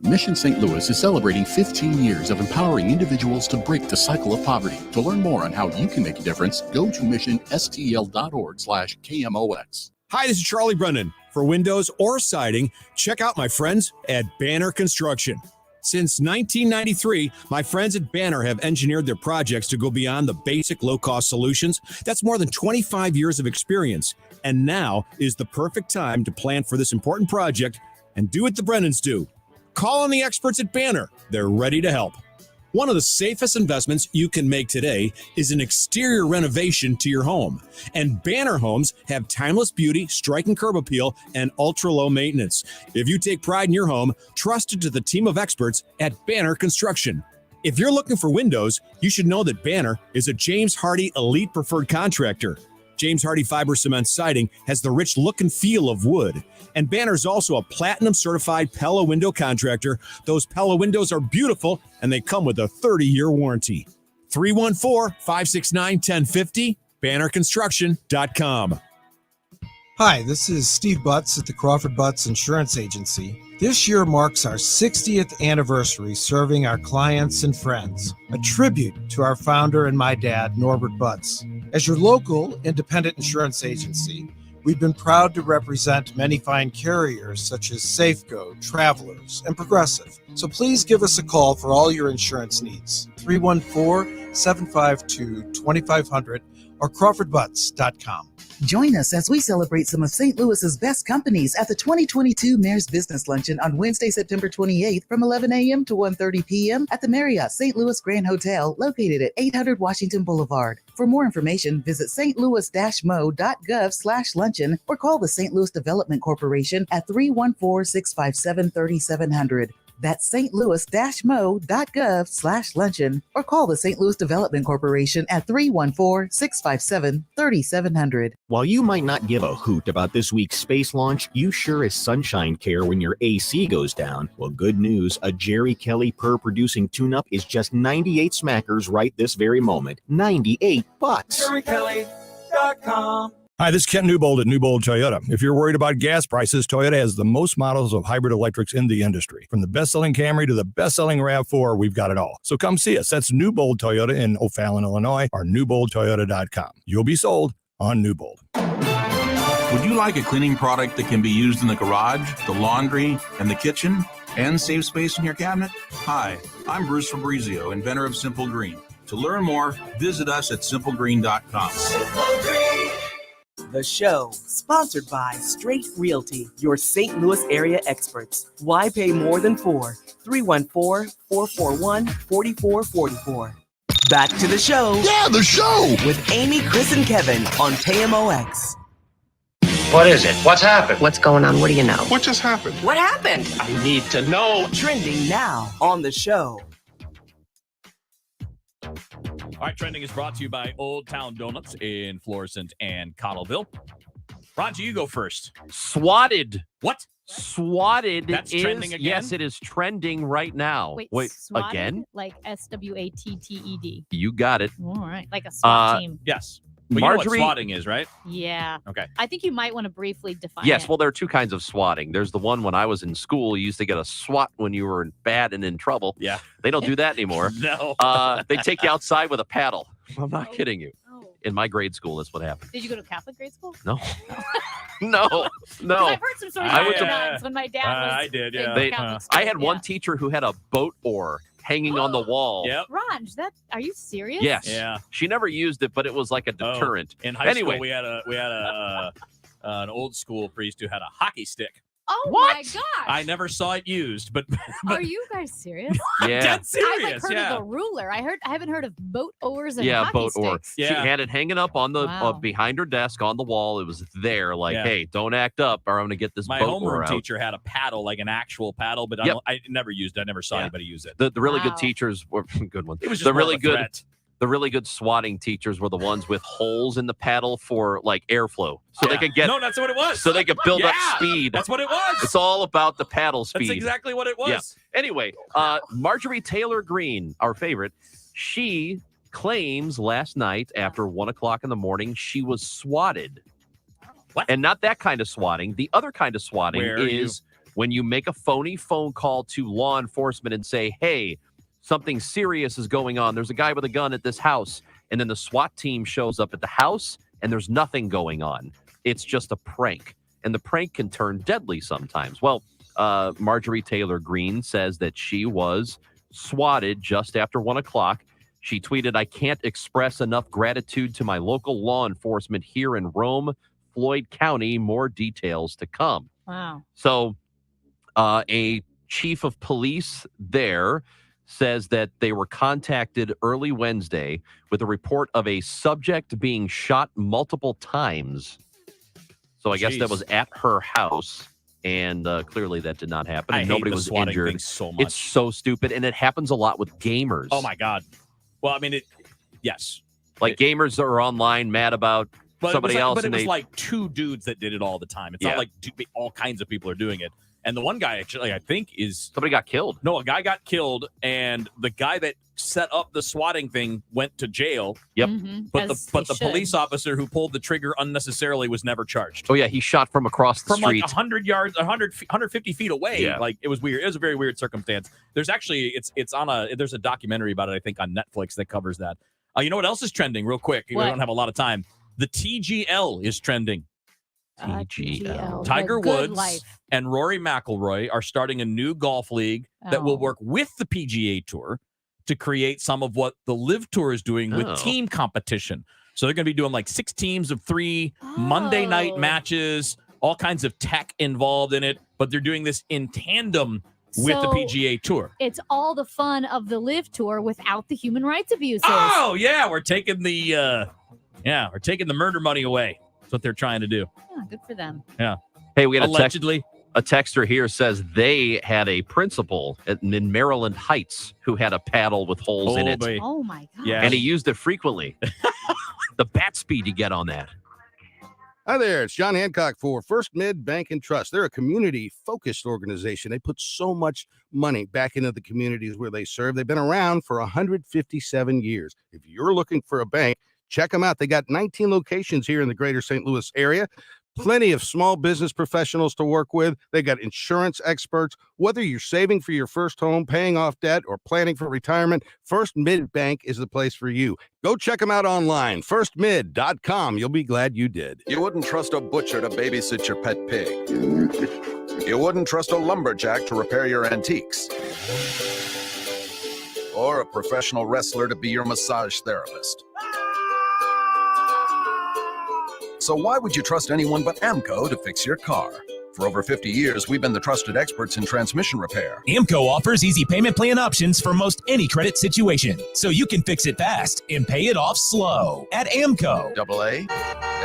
Speaker 6: Mission St. Louis is celebrating 15 years of empowering individuals to break the cycle of poverty. To learn more on how you can make a difference, go to missionstl.org/KMOX.
Speaker 7: Hi, this is Charlie Brennan. For windows or siding, check out my friends at Banner Construction. Since 1993, my friends at Banner have engineered their projects to go beyond the basic low-cost solutions. That's more than 25 years of experience. And now is the perfect time to plan for this important project and do what the Brennans do. Call on the experts at Banner. They're ready to help. One of the safest investments you can make today is an exterior renovation to your home. And Banner Homes have timeless beauty, striking curb appeal, and ultra-low maintenance. If you take pride in your home, trust it to the team of experts at Banner Construction. If you're looking for windows, you should know that Banner is a James Hardie Elite Preferred Contractor. James Hardie Fiber Cement Siding has the rich look and feel of wood. And Banner is also a platinum certified Pella window contractor. Those Pella windows are beautiful and they come with a 30-year warranty. 314-569-1050, bannerconstruction.com.
Speaker 8: Hi, this is Steve Butts at the Crawford Butts Insurance Agency. This year marks our 60th anniversary serving our clients and friends, a tribute to our founder and my dad, Norbert Butts. As your local independent insurance agency, we've been proud to represent many fine carriers such as Safeco, Travelers, and Progressive. So please give us a call for all your insurance needs. 314-752-2500 or crawfordbutts.com.
Speaker 9: Join us as we celebrate some of St. Louis's best companies at the 2022 Mayor's Business Luncheon on Wednesday, September 28th from 11 a.m. to 1:30 p.m. at the Marriott St. Louis Grand Hotel located at 800 Washington Boulevard. For more information, visit stlouis-mo.gov/luncheon or call the St. Louis Development Corporation at 314-657-3700. That's stlouis-mo.gov/luncheon or call the St. Louis Development Corporation at 314-657-3700.
Speaker 22: While you might not give a hoot about this week's space launch, you sure as sunshine care when your AC goes down. Well, good news, a Jerry Kelly purr-producing tune-up is just 98 smackers right this very moment. $98.
Speaker 11: JerryKelly.com Hi, this is Ken Newbold at Newbold Toyota. If you're worried about gas prices, Toyota has the most models of hybrid electrics in the industry. From the best-selling Camry to the best-selling RAV4, we've got it all. So come see us. That's Newbold Toyota in O'Fallon, Illinois, or newboldtoyota.com. You'll be sold on Newbold.
Speaker 14: Would you like a cleaning product that can be used in the garage, the laundry, and the kitchen, and save space in your cabinet? Hi, I'm Bruce Fabrizio, inventor of Simple Green. To learn more, visit us at simplegreen.com.
Speaker 15: Simple Green. The show, sponsored by Straight Realty, your St. Louis area experts. Why pay more than 314-441-4444. Back to the show.
Speaker 16: Yeah, the show!
Speaker 15: With Amy, Chris, and Kevin on KMOX.
Speaker 18: What is it? What's happened?
Speaker 15: What's going on? What do you know?
Speaker 16: What just happened?
Speaker 15: What happened?
Speaker 18: I need to know.
Speaker 15: Trending now on the show.
Speaker 10: All right, trending is brought to you by Old Town Donuts in Florissant and Cottleville. Roger, you go first.
Speaker 2: Swatted.
Speaker 10: What?
Speaker 2: Swatted.
Speaker 10: That's trending again?
Speaker 2: Yes, it is trending right now.
Speaker 12: Wait, swatted?
Speaker 2: Again?
Speaker 12: Like SWATTED.
Speaker 2: You got it.
Speaker 12: All right, like a SWAT team.
Speaker 10: Yes. But you know what
Speaker 2: Marjorie-
Speaker 10: swatting is, right?
Speaker 12: Yeah.
Speaker 10: Okay.
Speaker 12: I think you might want to briefly define
Speaker 2: Yes,
Speaker 12: it.
Speaker 2: well, there are two kinds of swatting. There's the one when I was in school, you used to get a SWAT when you were bad and in trouble.
Speaker 10: Yeah.
Speaker 2: They don't do that anymore.
Speaker 10: No.
Speaker 2: They take you outside with a paddle. I'm not kidding you. In my grade school, that's what happened.
Speaker 12: Did you go to Catholic grade school?
Speaker 2: No. No.
Speaker 12: 'Cause
Speaker 2: No.
Speaker 12: I've heard some stories
Speaker 2: I
Speaker 12: about
Speaker 2: went to-
Speaker 12: nuns when my dad was.
Speaker 10: I did,
Speaker 12: in
Speaker 10: yeah.
Speaker 12: Catholic school.
Speaker 2: I had one teacher who had a boat oar hanging on the wall.
Speaker 10: Yep.
Speaker 12: Raj, are you serious?
Speaker 2: Yes.
Speaker 10: Yeah.
Speaker 2: She never used it, but it was like a deterrent.
Speaker 10: In high
Speaker 2: anyway,
Speaker 10: school, we had an old school priest who had a hockey stick.
Speaker 12: Oh
Speaker 2: What?
Speaker 12: my gosh.
Speaker 10: I never saw it used, but
Speaker 12: Are you guys serious?
Speaker 2: Yeah.
Speaker 10: dead
Speaker 12: I've
Speaker 10: serious.
Speaker 12: heard
Speaker 10: Yeah.
Speaker 12: of the ruler. I haven't heard of boat oars and
Speaker 2: yeah,
Speaker 12: hockey
Speaker 2: boat oar.
Speaker 12: sticks.
Speaker 2: She
Speaker 10: Yeah.
Speaker 2: had it hanging up on the
Speaker 12: Wow.
Speaker 2: behind her desk on the wall. It was there, like,
Speaker 10: Yeah.
Speaker 2: hey, don't act up, or I'm gonna get this
Speaker 10: My
Speaker 2: boat oar
Speaker 10: homeroom
Speaker 2: out.
Speaker 10: teacher had a paddle, like an actual paddle, but
Speaker 2: Yep.
Speaker 10: I never used it. I never saw
Speaker 2: Yeah.
Speaker 10: anybody use it.
Speaker 2: The really
Speaker 12: Wow.
Speaker 2: good teachers were good ones.
Speaker 10: It was just
Speaker 2: the
Speaker 10: more of
Speaker 2: really
Speaker 10: a
Speaker 2: good.
Speaker 10: threat.
Speaker 2: The really good swatting teachers were the ones with holes in the paddle for like airflow, so they
Speaker 10: Yeah.
Speaker 2: could get.
Speaker 10: No, that's what it was.
Speaker 2: So they could build up
Speaker 10: Yeah,
Speaker 2: speed.
Speaker 10: That's what it was.
Speaker 2: It's all about the paddle speed.
Speaker 10: That's exactly what it was.
Speaker 2: Yeah. Anyway, Marjorie Taylor Greene, our favorite, she claims last night after 1 o'clock in the morning she was swatted.
Speaker 10: What?
Speaker 2: And not that kind of swatting. The other kind of swatting
Speaker 10: Where are
Speaker 2: is when you make a phony phone call to law enforcement and say, hey, something serious is going on. There's a guy with a gun at this house. And then the SWAT team shows up at the house and there's nothing going on. It's just a prank. And the prank can turn deadly sometimes. Well, Marjorie Taylor Greene says that she was swatted just after 1 o'clock. She tweeted, I can't express enough gratitude to my local law enforcement here in Rome, Floyd County. More details to come.
Speaker 12: Wow.
Speaker 2: So a chief of police there says that they were contacted early Wednesday with a report of a subject being shot multiple times. So I guess that
Speaker 10: Jeez.
Speaker 2: was at her house, and clearly that did not happen.
Speaker 10: I
Speaker 2: And
Speaker 10: hate
Speaker 2: nobody
Speaker 10: the
Speaker 2: was
Speaker 10: swatting
Speaker 2: injured.
Speaker 10: thing so much.
Speaker 2: It's so stupid, and it happens a lot with gamers.
Speaker 10: Oh my God. Well, I mean, yes.
Speaker 2: Like gamers that are online mad about
Speaker 10: But
Speaker 2: somebody
Speaker 10: it was like,
Speaker 2: else,
Speaker 10: But it
Speaker 2: and
Speaker 10: was
Speaker 2: they
Speaker 10: like two dudes that did it all the time. It's
Speaker 2: Yeah.
Speaker 10: not like all kinds of people are doing it. And the one guy actually, I think, is
Speaker 2: somebody got killed.
Speaker 10: No, a guy got killed, and the guy that set up the swatting thing went to jail.
Speaker 2: Yep.
Speaker 10: But the police officer who pulled the trigger unnecessarily was never charged.
Speaker 2: Oh yeah, he shot from across the
Speaker 10: From
Speaker 2: street.
Speaker 10: like 100 yards, 150 feet away.
Speaker 2: Yeah.
Speaker 10: Like it was weird. It was a very weird circumstance. There's actually there's a documentary about it, I think, on Netflix that covers that. You know what else is trending real quick?
Speaker 12: What?
Speaker 10: We don't have a lot of time. The TGL is trending.
Speaker 12: TGL.
Speaker 10: Tiger
Speaker 12: The Good
Speaker 10: Woods
Speaker 12: Life.
Speaker 10: and Rory McIlroy are starting a new golf league that will
Speaker 12: Oh.
Speaker 10: work with the PGA Tour to create some of what the Live Tour is doing with
Speaker 2: Oh.
Speaker 10: team competition. So they're going to be doing like 6 teams of 3 Monday night
Speaker 12: Oh.
Speaker 10: matches, all kinds of tech involved in it, but they're doing this in tandem with the
Speaker 12: So-
Speaker 10: PGA Tour.
Speaker 12: It's all the fun of the Live Tour without the human rights abuses.
Speaker 10: Oh, yeah, we're taking the murder money away. That's what they're trying to do.
Speaker 12: Yeah, good for them.
Speaker 10: Yeah.
Speaker 2: Hey, we got
Speaker 10: Allegedly.
Speaker 2: a texter here says they had a principal in Maryland Heights who had a paddle with holes in
Speaker 10: Oh,
Speaker 2: it.
Speaker 10: boy.
Speaker 12: Oh my God.
Speaker 10: Yeah.
Speaker 2: And he used it frequently. The bat speed you get on that.
Speaker 19: Hi there, it's John Hancock for First Mid Bank and Trust. They're a community-focused organization. They put so much money back into the communities where they serve. They've been around for 157 years. If you're looking for a bank, Check them out. They got 19 locations here in the greater St. Louis area. Plenty of small business professionals to work with. They got insurance experts. Whether you're saving for your first home, paying off debt, or planning for retirement, First Mid Bank is the place for you. Go check them out online, firstmid.com. You'll be glad you did.
Speaker 1: You wouldn't trust a butcher to babysit your pet pig. You wouldn't trust a lumberjack to repair your antiques. Or a professional wrestler to be your massage therapist. So why would you trust anyone but AMCO to fix your car? For over 50 years, we've been the trusted experts in transmission repair.
Speaker 13: AMCO offers easy payment plan options for most any credit situation, so you can fix it fast and pay it off slow at AMCO.
Speaker 1: AA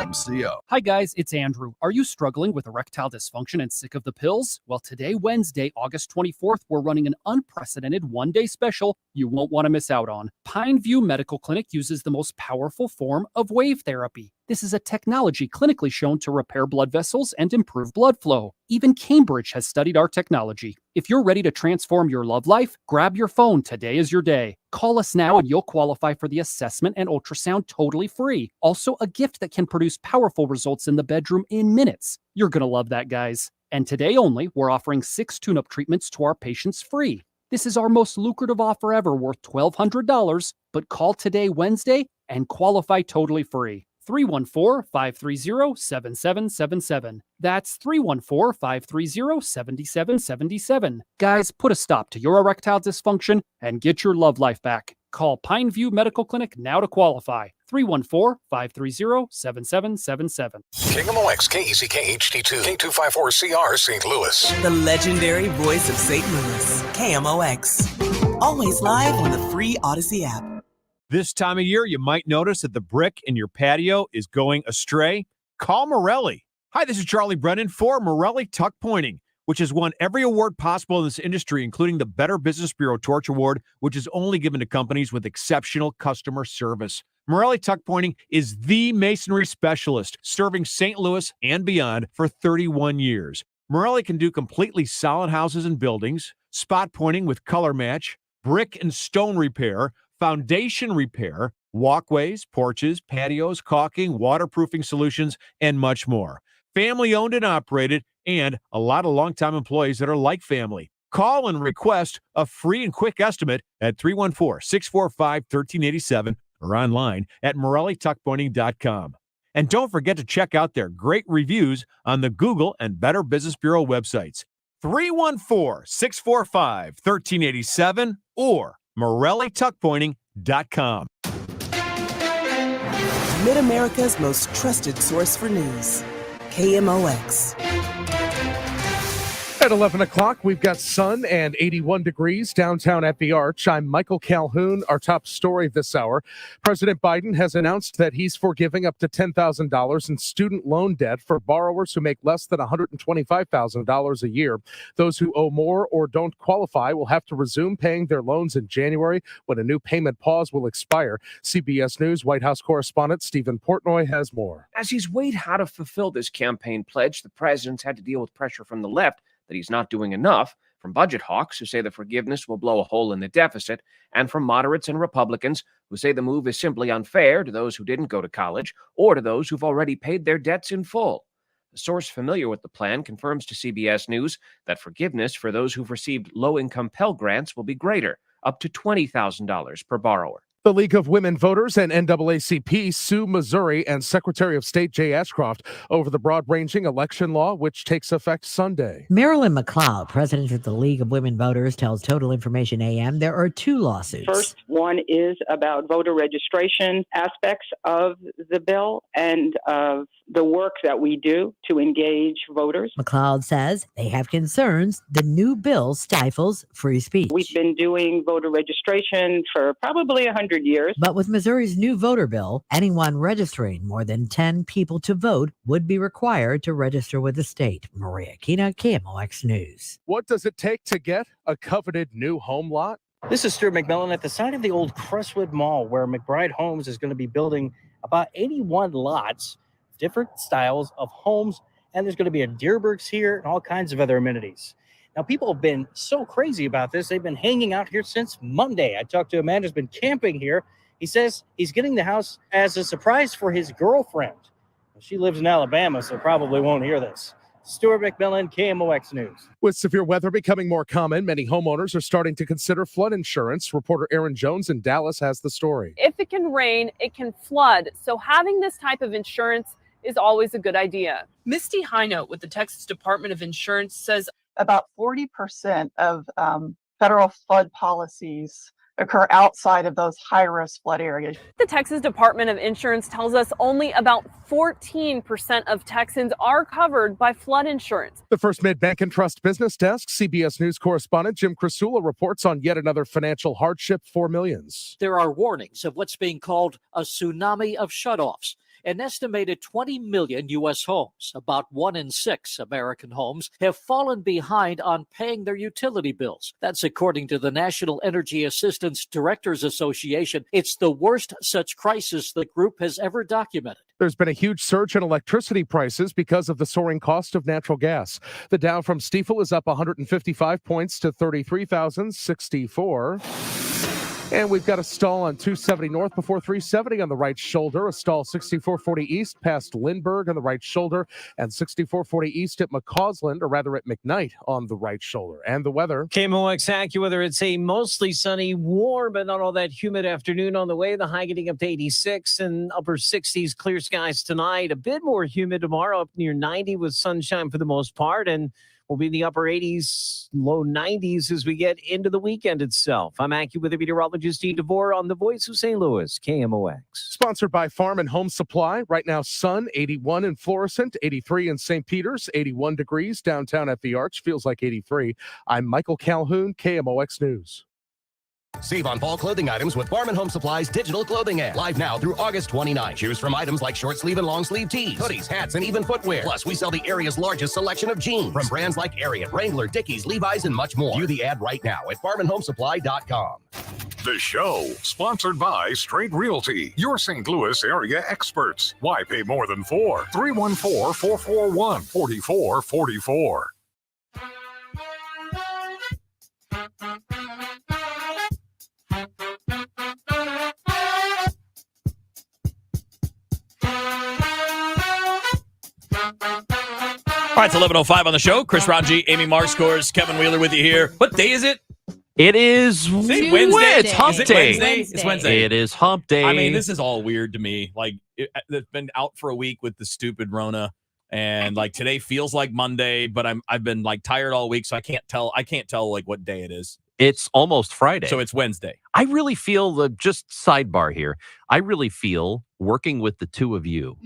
Speaker 1: MCO.
Speaker 16: Hi guys, it's Andrew. Are you struggling with erectile dysfunction and sick of the pills? Well, today, Wednesday, August 24th, we're running an unprecedented one-day special you won't want to miss out on. Pineview Medical Clinic uses the most powerful form of wave therapy. This is a technology clinically shown to repair blood vessels and improve blood flow. Even Cambridge has studied our technology. If you're ready to transform your love life, grab your phone. Today is your day. Call us now and you'll qualify for the assessment and ultrasound totally free. Also, a gift that can produce powerful results in the bedroom in minutes. You're going to love that, guys. And today only, we're offering 6 tune-up treatments to our patients free. This is our most lucrative offer ever, worth $1,200. But call today, Wednesday, and qualify totally free. 314-530-7777. That's 314-530-7777. Guys, put a stop to your erectile dysfunction and get your love life back. Call Pineview Medical Clinic now to qualify. 314-530-7777.
Speaker 17: KMOX, KECK HD2, K254CR St. Louis.
Speaker 15: The legendary voice of St. Louis, KMOX. Always live on the free Odyssey app.
Speaker 7: This time of year, you might notice that the brick in your patio is going astray. Call Morelli. Hi, this is Charlie Brennan for Morelli Tuck Pointing, which has won every award possible in this industry, including the Better Business Bureau Torch Award, which is only given to companies with exceptional customer service. Morelli Tuck Pointing is the masonry specialist, serving St. Louis and beyond for 31 years. Morelli can do completely solid houses and buildings, spot pointing with color match, brick and stone repair, foundation repair, walkways, porches, patios, caulking, waterproofing solutions, and much more. Family owned and operated, and a lot of longtime employees that are like family. Call and request a free and quick estimate at 314-645-1387 or online at MorelliTuckPointing.com. And don't forget to check out their great reviews on the Google and Better Business Bureau websites. 314-645-1387 or MorelliTuckPointing.com.
Speaker 15: Mid-America's most trusted source for news. KMOX.
Speaker 20: At 11 o'clock, we've got sun and 81 degrees downtown at the Arch. I'm Michael Calhoun. Our top story this hour. President Biden has announced that he's forgiving up to $10,000 in student loan debt for borrowers who make less than $125,000 a year. Those who owe more or don't qualify will have to resume paying their loans in January when a new payment pause will expire. CBS News White House correspondent Stephen Portnoy has more.
Speaker 21: As he's weighed how to fulfill this campaign pledge, the president's had to deal with pressure from the left that he's not doing enough, from budget hawks who say the forgiveness will blow a hole in the deficit, and from moderates and Republicans who say the move is simply unfair to those who didn't go to college or to those who've already paid their debts in full. A source familiar with the plan confirms to CBS News that forgiveness for those who've received low-income Pell Grants will be greater, up to $20,000 per borrower.
Speaker 20: The League of Women Voters and NAACP sue Missouri and Secretary of State Jay Ashcroft over the broad-ranging election law, which takes effect Sunday.
Speaker 23: Marilyn McLeod, president of the League of Women Voters, tells Total Information AM there are 2 lawsuits.
Speaker 24: First one is about voter registration aspects of the bill and of the work that we do to engage voters.
Speaker 23: McLeod says they have concerns the new bill stifles free speech.
Speaker 24: We've been doing voter registration for probably 100 years.
Speaker 23: But with Missouri's new voter bill, anyone registering more than 10 people to vote would be required to register with the state. Maria Kina, KMOX News.
Speaker 20: What does it take to get a coveted new home lot?
Speaker 26: This is Stuart McMillan at the site of the old Crestwood Mall, where McBride Homes is going to be building about 81 lots, different styles of homes, and there's going to be a Deerbergs here and all kinds of other amenities. Now, people have been so crazy about this. They've been hanging out here since Monday. I talked to a man who's been camping here. He says he's getting the house as a surprise for his girlfriend. She lives in Alabama, so probably won't hear this. Stuart McMillan, KMOX News.
Speaker 20: With severe weather becoming more common, many homeowners are starting to consider flood insurance. Reporter Aaron Jones in Dallas has the story.
Speaker 3: If it can rain, it can flood. So having this type of insurance is always a good idea.
Speaker 4: Misty Highnote with the Texas Department of Insurance says
Speaker 5: about 40% of federal flood policies occur outside of those high-risk flood areas.
Speaker 3: The Texas Department of Insurance tells us only about 14% of Texans are covered by flood insurance.
Speaker 20: The First Mid-Bank and Trust Business Desk, CBS News correspondent Jim Krasula reports on yet another financial hardship for millions.
Speaker 6: There are warnings of what's being called a tsunami of shutoffs. An estimated 20 million U.S. homes, about 1 in 6 American homes, have fallen behind on paying their utility bills. That's according to the National Energy Assistance Directors Association. It's the worst such crisis the group has ever documented.
Speaker 20: There's been a huge surge in electricity prices because of the soaring cost of natural gas. The Dow from Stifel is up 155 points to 33,064. And we've got a stall on 270 north before 370 on the right shoulder. A stall 6440 east past Lindbergh on the right shoulder. And 6440 east at McCausland, or rather at McKnight on the right shoulder. And the weather.
Speaker 8: KMOX AccuWeather. It's a mostly sunny, warm, but not all that humid afternoon on the way. The high getting up to 86 and upper 60s. Clear skies tonight. A bit more humid tomorrow, up near 90 with sunshine for the most part. And we'll be in the upper 80s, low 90s as we get into the weekend itself. I'm AccuWeather meteorologist Dean DeVore on the Voice of St. Louis, KMOX.
Speaker 20: Sponsored by Farm and Home Supply. Right now, sun, 81 in Florissant, 83 in St. Peters, 81 degrees downtown at the Arch. Feels like 83. I'm Michael Calhoun, KMOX News.
Speaker 25: Save on fall clothing items with Farm and Home Supply's digital clothing ad. Live now through August 29. Choose from items like short sleeve and long sleeve tees, hoodies, hats, and even footwear. Plus, we sell the area's largest selection of jeans from brands like Ariat, Wrangler, Dickies, Levi's, and much more. View the ad right now at farmandhomesupply.com.
Speaker 17: The show, sponsored by Straight Realty, your St. Louis area experts. Why pay more than 4? 314-441-4444.
Speaker 10: All right, it's 11:05 on the show. Chris Ranji, Amy Marscores, Kevin Wheeler with you here. What day is it?
Speaker 2: It is
Speaker 10: Wednesday.
Speaker 2: It's hump
Speaker 10: Is it
Speaker 2: day.
Speaker 10: Wednesday? It's Wednesday.
Speaker 2: It is hump day.
Speaker 10: I mean, this is all weird to me. Like, it's been out for a week with the stupid Rona, and like today feels like Monday, but I've been like tired all week, so I can't tell like what day it is.
Speaker 2: It's almost Friday.
Speaker 10: So it's Wednesday.
Speaker 2: I really feel just sidebar here. I really feel working with the two of you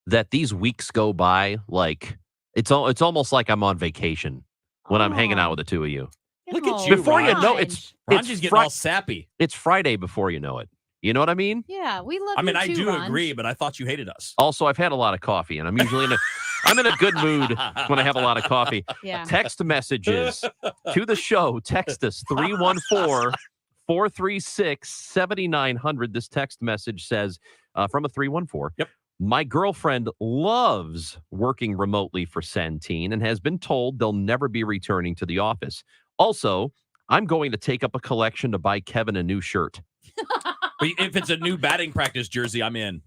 Speaker 2: that these weeks go by like it's almost like I'm on vacation when I'm hanging out with the two of you.
Speaker 10: Look at you.
Speaker 2: Before you know it's
Speaker 10: Ranji's getting all sappy.
Speaker 2: It's Friday before you know it. You know what I mean?
Speaker 12: Yeah, we love
Speaker 10: I mean,
Speaker 12: you
Speaker 10: I
Speaker 12: too,
Speaker 10: do
Speaker 12: Ron.
Speaker 10: agree, but I thought you hated us.
Speaker 2: Also, I've had a lot of coffee, and I'm usually I'm in a good mood when I have a lot of coffee.
Speaker 12: Yeah.
Speaker 2: Text messages to the show. Text us 314-436-7900. This text message says from a 314.
Speaker 10: Yep.
Speaker 2: My girlfriend loves working remotely for Centene and has been told they'll never be returning to the office. Also, I'm going to take up a collection to buy Kevin a new shirt.
Speaker 10: But if it's a new batting practice jersey, I'm in.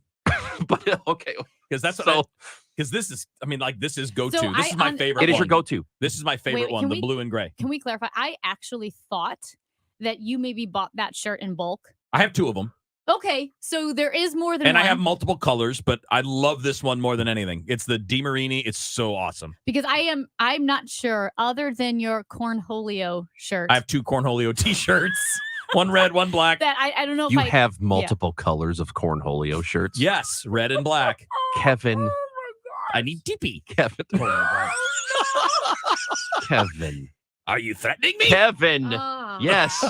Speaker 2: But okay,
Speaker 10: because that's what because this is. I mean, like this is go-to.
Speaker 12: So
Speaker 10: this is my favorite.
Speaker 2: It is
Speaker 10: one.
Speaker 2: your go-to.
Speaker 10: This is my favorite one,
Speaker 12: can
Speaker 10: the
Speaker 12: we-
Speaker 10: blue and gray.
Speaker 12: Can we clarify? I actually thought that you maybe bought that shirt in bulk.
Speaker 10: I have 2 of them,
Speaker 12: Okay, so there is more than
Speaker 10: and
Speaker 12: one.
Speaker 10: I have multiple colors, but I love this one more than anything. It's the DiMarini. It's so awesome.
Speaker 12: Because I'm not sure, other than your Cornholio shirt.
Speaker 10: I have 2 Cornholio T-shirts, one red, one black.
Speaker 12: that I don't know if
Speaker 2: You
Speaker 12: I
Speaker 2: have multiple colors of Cornholio shirts.
Speaker 10: Yes, red and black.
Speaker 2: Kevin.
Speaker 10: I need Dippy.
Speaker 2: Kevin. Kevin.
Speaker 10: Are you threatening me?
Speaker 2: Kevin.
Speaker 12: Ah.
Speaker 2: Yes.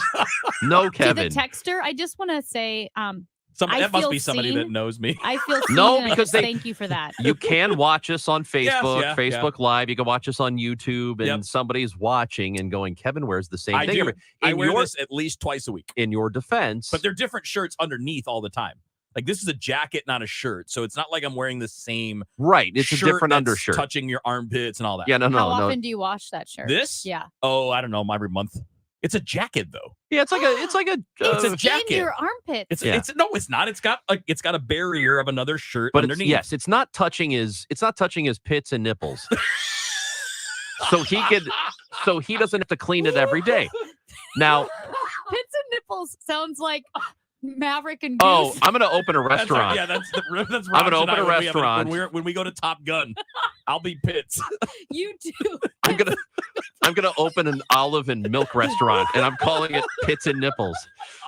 Speaker 2: No, Kevin.
Speaker 12: To the texter, I just want to say, I
Speaker 10: That must
Speaker 12: feel
Speaker 10: be somebody
Speaker 12: seen.
Speaker 10: that knows me.
Speaker 12: I feel seen,
Speaker 2: No,
Speaker 12: and I
Speaker 2: because
Speaker 12: just thank you for that.
Speaker 2: You can watch us on Facebook,
Speaker 10: yeah,
Speaker 2: Facebook Live. You can watch us on YouTube, and somebody's watching and going, Kevin wears the same
Speaker 10: I
Speaker 2: thing.
Speaker 10: do. I
Speaker 2: In
Speaker 10: wear
Speaker 2: your,
Speaker 10: this at least twice a week.
Speaker 2: in your defense,
Speaker 10: But they're different shirts underneath all the time. Like this is a jacket, not a shirt. So it's not like I'm wearing the same
Speaker 2: right. It's a
Speaker 10: shirt
Speaker 2: different
Speaker 10: that's
Speaker 2: undershirt.
Speaker 10: touching your armpits and all that.
Speaker 2: Yeah, no,
Speaker 12: How often do you wash that shirt?
Speaker 10: This?
Speaker 12: Yeah.
Speaker 10: Oh, I don't know, every month. It's a jacket though.
Speaker 2: Yeah, it's like a
Speaker 10: It's a jacket.
Speaker 12: In your armpit.
Speaker 10: It's
Speaker 2: Yeah.
Speaker 10: it's no, it's not. It's got a barrier of another shirt
Speaker 2: But
Speaker 10: underneath.
Speaker 2: it's not touching his pits and nipples. so he doesn't have to clean it every day. Now,
Speaker 12: Pits and nipples sounds like Maverick and
Speaker 2: oh,
Speaker 12: Goose.
Speaker 2: I'm gonna open a
Speaker 10: That's right.
Speaker 2: restaurant.
Speaker 10: Yeah, that's
Speaker 2: I'm gonna
Speaker 10: Raj and
Speaker 2: open
Speaker 10: I
Speaker 2: a
Speaker 10: when we have
Speaker 2: restaurant.
Speaker 10: when we go to Top Gun. I'll be Pitts.
Speaker 12: You do.
Speaker 2: I'm gonna open an olive and milk restaurant, and I'm calling it Pits and Nipples.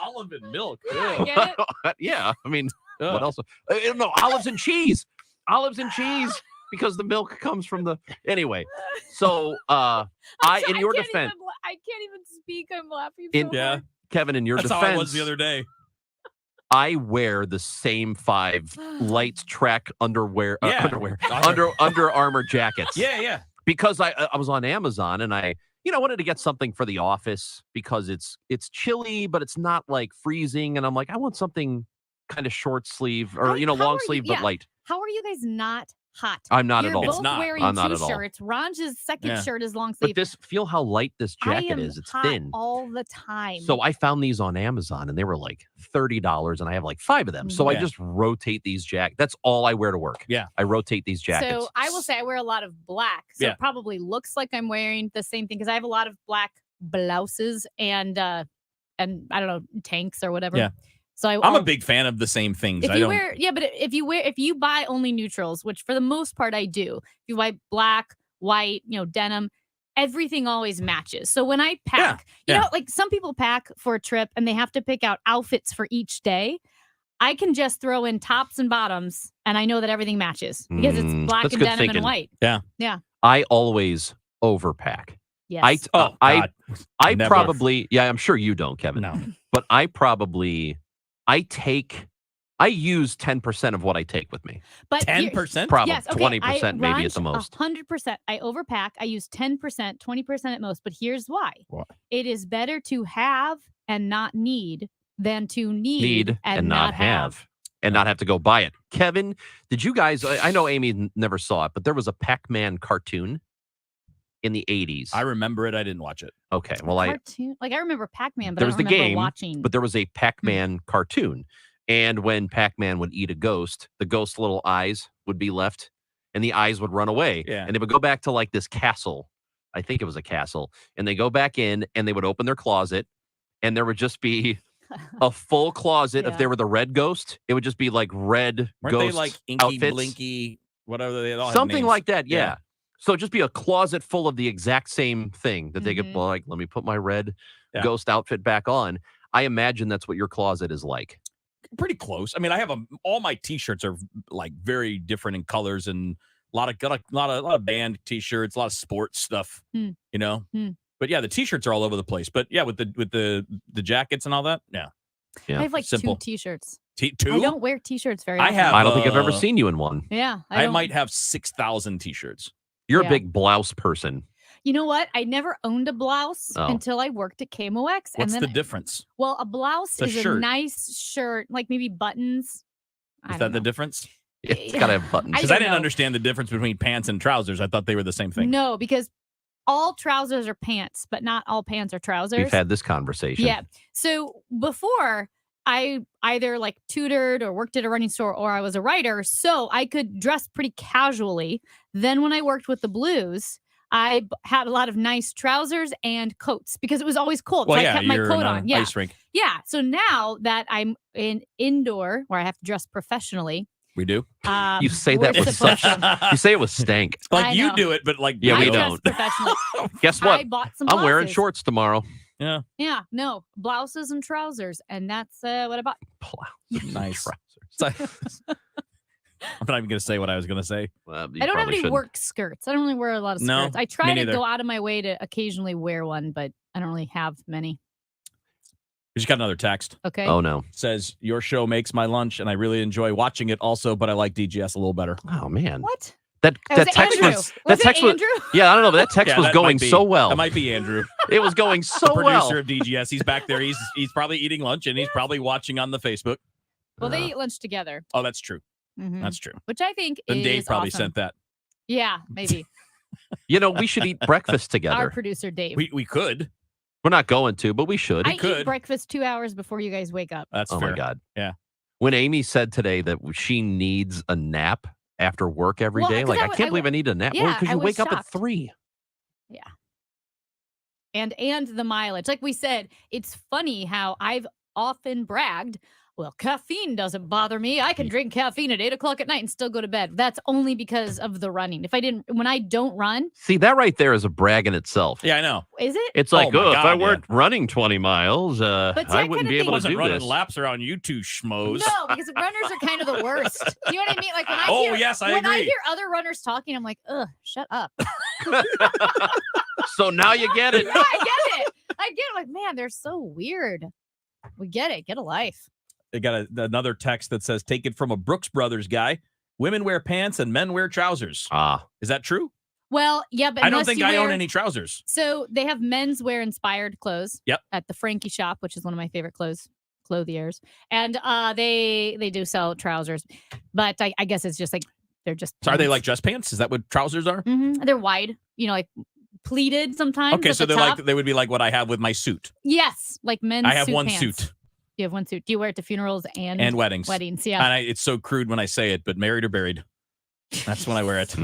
Speaker 10: Olive and milk.
Speaker 12: Get it?
Speaker 2: Yeah, I mean, what else? No, olives and cheese. Olives and cheese, because the milk comes from the. Anyway, so in your
Speaker 12: I can't
Speaker 2: defense,
Speaker 12: even speak. I'm laughing.
Speaker 2: in
Speaker 12: so hard.
Speaker 2: Kevin, in your
Speaker 10: That's
Speaker 2: defense,
Speaker 10: how I was the other day.
Speaker 2: I wear the same 5 light track underwear,
Speaker 10: Yeah.
Speaker 2: Under Armour jackets.
Speaker 10: Yeah.
Speaker 2: Because I was on Amazon and I wanted to get something for the office because it's chilly, but it's not like freezing. And I'm like, I want something kind of short sleeve or, long sleeve, but light.
Speaker 12: How are you guys not hot?
Speaker 2: I'm not
Speaker 12: You're
Speaker 2: at all.
Speaker 12: both
Speaker 2: It's not.
Speaker 12: wearing
Speaker 2: I'm not
Speaker 12: 2
Speaker 2: at all.
Speaker 12: shirts. Ranj's second
Speaker 2: Yeah.
Speaker 12: shirt is long sleeve.
Speaker 2: But feel how light this
Speaker 12: I
Speaker 2: jacket
Speaker 12: am
Speaker 2: is. It's
Speaker 12: hot
Speaker 2: thin.
Speaker 12: all the time.
Speaker 2: So I found these on Amazon and they were like $30 and I have like 5 of them. So I
Speaker 12: Yeah.
Speaker 2: just rotate these jackets. That's all I wear to work.
Speaker 10: Yeah.
Speaker 2: I rotate these jackets.
Speaker 12: So I will say I wear a lot of black. So
Speaker 2: Yeah.
Speaker 12: it probably looks like I'm wearing the same thing because I have a lot of black blouses and I don't know, tanks or whatever.
Speaker 10: Yeah.
Speaker 12: So
Speaker 10: I'm a big fan of the same things.
Speaker 12: If
Speaker 10: I
Speaker 12: you
Speaker 10: don't.
Speaker 12: wear, yeah, but if you buy only neutrals, which for the most part I do, if you buy black, white, denim, everything always matches. So when I pack, you know, like some people pack for a trip and they have to pick out outfits for each day. I can just throw in tops and bottoms and I know that everything matches because it's black
Speaker 2: that's
Speaker 12: and
Speaker 2: good
Speaker 12: denim
Speaker 2: thinking.
Speaker 12: and white.
Speaker 10: Yeah.
Speaker 12: Yeah.
Speaker 2: I always overpack.
Speaker 12: Yes.
Speaker 2: I
Speaker 10: Never.
Speaker 2: probably, I'm sure you don't, Kevin.
Speaker 10: No.
Speaker 2: But I use 10% of what I take with me.
Speaker 12: But
Speaker 10: 10%?
Speaker 2: Probably
Speaker 12: yes, okay,
Speaker 2: 20% maybe at the most.
Speaker 12: 100%. I overpack. I use 10%, 20% at most. But here's why.
Speaker 10: What?
Speaker 12: It is better to have and not need than to need,
Speaker 2: and not have. And not have to go buy it. Kevin, did you guys, I know Amy never saw it, but there was a Pac-Man cartoon in the 80s.
Speaker 10: I remember it. I didn't watch it.
Speaker 2: Okay. Well,
Speaker 12: Cartoon. Like I remember Pac-Man, but
Speaker 2: there
Speaker 12: I
Speaker 2: was
Speaker 12: don't
Speaker 2: the
Speaker 12: remember
Speaker 2: game,
Speaker 12: watching.
Speaker 2: but there was a Pac-Man cartoon. And when Pac-Man would eat a ghost, the ghost's little eyes would be left and the eyes would run away.
Speaker 10: Yeah.
Speaker 2: And they would go back to like this castle. I think it was a castle. And they go back in and they would open their closet and there would just be a full closet.
Speaker 12: Yeah.
Speaker 2: If they were the red ghost, it would just be like red
Speaker 10: Weren't
Speaker 2: ghost
Speaker 10: they like Inky,
Speaker 2: outfits.
Speaker 10: Blinky, whatever they all have
Speaker 2: Something
Speaker 10: names.
Speaker 2: like that. Yeah. So it'd just be a closet full of the exact same thing that they could like, let me put my red ghost outfit back on. I imagine that's what your closet is like.
Speaker 10: Pretty close. I mean, I have all my T-shirts are like very different in colors and a lot of band T-shirts, a lot of sports stuff. You know, but yeah, the T-shirts are all over the place. But yeah, with the jackets and all that, yeah.
Speaker 12: I have like
Speaker 10: simple.
Speaker 12: 2 T-shirts.
Speaker 10: Two?
Speaker 12: I don't wear T-shirts very
Speaker 10: I
Speaker 12: often.
Speaker 10: have.
Speaker 2: I don't think I've ever seen you in one.
Speaker 12: Yeah.
Speaker 10: I
Speaker 12: don't-
Speaker 10: might have 6,000 T-shirts.
Speaker 2: You're
Speaker 12: Yeah.
Speaker 2: a big blouse person.
Speaker 12: You know what? I never owned a blouse
Speaker 2: Oh.
Speaker 12: until I worked at KMOX. And
Speaker 10: What's
Speaker 12: then
Speaker 10: the difference?
Speaker 12: Well, a blouse
Speaker 10: It's a
Speaker 12: is
Speaker 10: shirt.
Speaker 12: a nice shirt, like maybe buttons.
Speaker 10: Is that the difference?
Speaker 2: It's got to have buttons.
Speaker 10: Because I
Speaker 12: don't
Speaker 10: didn't
Speaker 12: know.
Speaker 10: understand the difference between pants and trousers. I thought they were the same thing.
Speaker 12: No, because all trousers are pants, but not all pants are trousers.
Speaker 2: We've had this conversation.
Speaker 12: Yeah. So before I either like tutored or worked at a running store or I was a writer, so I could dress pretty casually. Then when I worked with the Blues, I had a lot of nice trousers and coats because it was always cold.
Speaker 10: Well,
Speaker 12: so
Speaker 10: yeah,
Speaker 12: I kept my
Speaker 10: you're
Speaker 12: coat
Speaker 10: in
Speaker 12: on.
Speaker 10: an
Speaker 12: Yeah.
Speaker 10: ice rink.
Speaker 12: Yeah. So now that I'm in indoor where I have to dress professionally,
Speaker 10: We do.
Speaker 2: You say that
Speaker 12: we're
Speaker 2: with such.
Speaker 12: supposed to.
Speaker 2: You say it with stank.
Speaker 10: Like
Speaker 12: I
Speaker 10: you
Speaker 12: know.
Speaker 10: do it, but like
Speaker 2: Yeah,
Speaker 12: I
Speaker 2: we
Speaker 12: dress
Speaker 2: don't.
Speaker 12: professionally.
Speaker 2: Guess what?
Speaker 12: I bought some
Speaker 2: I'm wearing
Speaker 12: blouses.
Speaker 2: shorts tomorrow.
Speaker 10: Yeah.
Speaker 12: Yeah, no, blouses and trousers. And that's what I bought.
Speaker 10: Nice. I'm not even going to say what I was going to say.
Speaker 2: Well,
Speaker 12: I don't have any work skirts. I don't really wear a lot of
Speaker 10: No,
Speaker 12: skirts. I try
Speaker 10: me
Speaker 12: to
Speaker 10: neither.
Speaker 12: go out of my way to occasionally wear one, but I don't really have many.
Speaker 10: We just got another text.
Speaker 12: Okay.
Speaker 2: Oh no.
Speaker 10: Says your show makes my lunch, and I really enjoy watching it. Also, but I like DGS a little better.
Speaker 2: Oh man.
Speaker 12: What?
Speaker 2: That
Speaker 12: Was it
Speaker 2: text
Speaker 12: Andrew?
Speaker 2: was
Speaker 12: Was
Speaker 2: that
Speaker 12: it
Speaker 2: text
Speaker 12: Andrew?
Speaker 2: was yeah, I don't know, but that text
Speaker 10: Yeah,
Speaker 2: was
Speaker 10: that
Speaker 2: going
Speaker 10: might be-
Speaker 2: so well.
Speaker 10: That might be Andrew,
Speaker 2: It was going so
Speaker 10: the producer
Speaker 2: well.
Speaker 10: of DGS. He's back there. He's probably eating lunch, and he's probably watching on the Facebook.
Speaker 12: Well, they eat lunch together.
Speaker 10: Oh, that's true.
Speaker 12: Mhm.
Speaker 10: That's true.
Speaker 12: Which I think
Speaker 10: Then
Speaker 12: is
Speaker 10: Dave probably
Speaker 12: awesome.
Speaker 10: sent that.
Speaker 12: Yeah, maybe.
Speaker 2: You know, we should eat breakfast
Speaker 12: Our
Speaker 2: together.
Speaker 12: producer, Dave.
Speaker 10: We could.
Speaker 2: We're not going to, but we should.
Speaker 12: I eat breakfast 2 hours before you guys wake up.
Speaker 10: That's
Speaker 2: oh
Speaker 10: fair.
Speaker 2: my God.
Speaker 10: Yeah.
Speaker 2: When Amy said today that she needs a nap after work every day, like, I can't believe I need a nap.
Speaker 12: Yeah,
Speaker 2: Because
Speaker 12: I
Speaker 2: you
Speaker 12: was
Speaker 2: wake up at
Speaker 12: shocked.
Speaker 2: 3.
Speaker 12: Yeah. And the mileage. Like we said, it's funny how I've often bragged, well, caffeine doesn't bother me. I can drink caffeine at 8 o'clock at night and still go to bed. That's only because of the running. When I don't run.
Speaker 2: See, that right there is a brag in itself.
Speaker 10: Yeah, I know.
Speaker 12: Is it?
Speaker 2: It's like,
Speaker 10: my
Speaker 2: if I
Speaker 10: God,
Speaker 2: weren't running 20 miles,
Speaker 12: see,
Speaker 2: I wouldn't be able to
Speaker 10: wasn't
Speaker 2: do
Speaker 10: running
Speaker 2: this.
Speaker 10: laps around you two schmoes.
Speaker 12: No, because runners are kind of the worst. You know what I mean? Like when I
Speaker 10: Oh,
Speaker 12: hear,
Speaker 10: yes, I
Speaker 12: when I
Speaker 10: agree.
Speaker 12: hear other runners talking, I'm like, ugh, shut up.
Speaker 2: So now you get it.
Speaker 12: No, I get it. I get it. Like, man, they're so weird. We get it. Get a life.
Speaker 10: They got another text that says, take it from a Brooks Brothers guy. Women wear pants and men wear trousers. Is that true?
Speaker 12: Well, yeah, but
Speaker 10: I don't
Speaker 12: unless
Speaker 10: think
Speaker 12: you
Speaker 10: I own
Speaker 12: wear-
Speaker 10: any trousers.
Speaker 12: So they have menswear inspired clothes.
Speaker 10: Yep.
Speaker 12: At the Frankie shop, which is one of my favorite clothiers, and they do sell trousers, but I guess it's just like they're just.
Speaker 10: So are they
Speaker 12: pants.
Speaker 10: like dress pants? Is that what trousers are?
Speaker 12: Mhm. They're wide, like pleated sometimes.
Speaker 10: Okay,
Speaker 12: at
Speaker 10: so
Speaker 12: the
Speaker 10: they're
Speaker 12: top.
Speaker 10: like they would be like what I have with my suit.
Speaker 12: Yes, like men's.
Speaker 10: I have
Speaker 12: suit
Speaker 10: one
Speaker 12: pants.
Speaker 10: suit.
Speaker 12: You have one suit. Do you wear it to funerals and
Speaker 10: Weddings.
Speaker 12: Weddings, yeah.
Speaker 10: And it's so crude when I say it, but married or buried. That's when I wear it.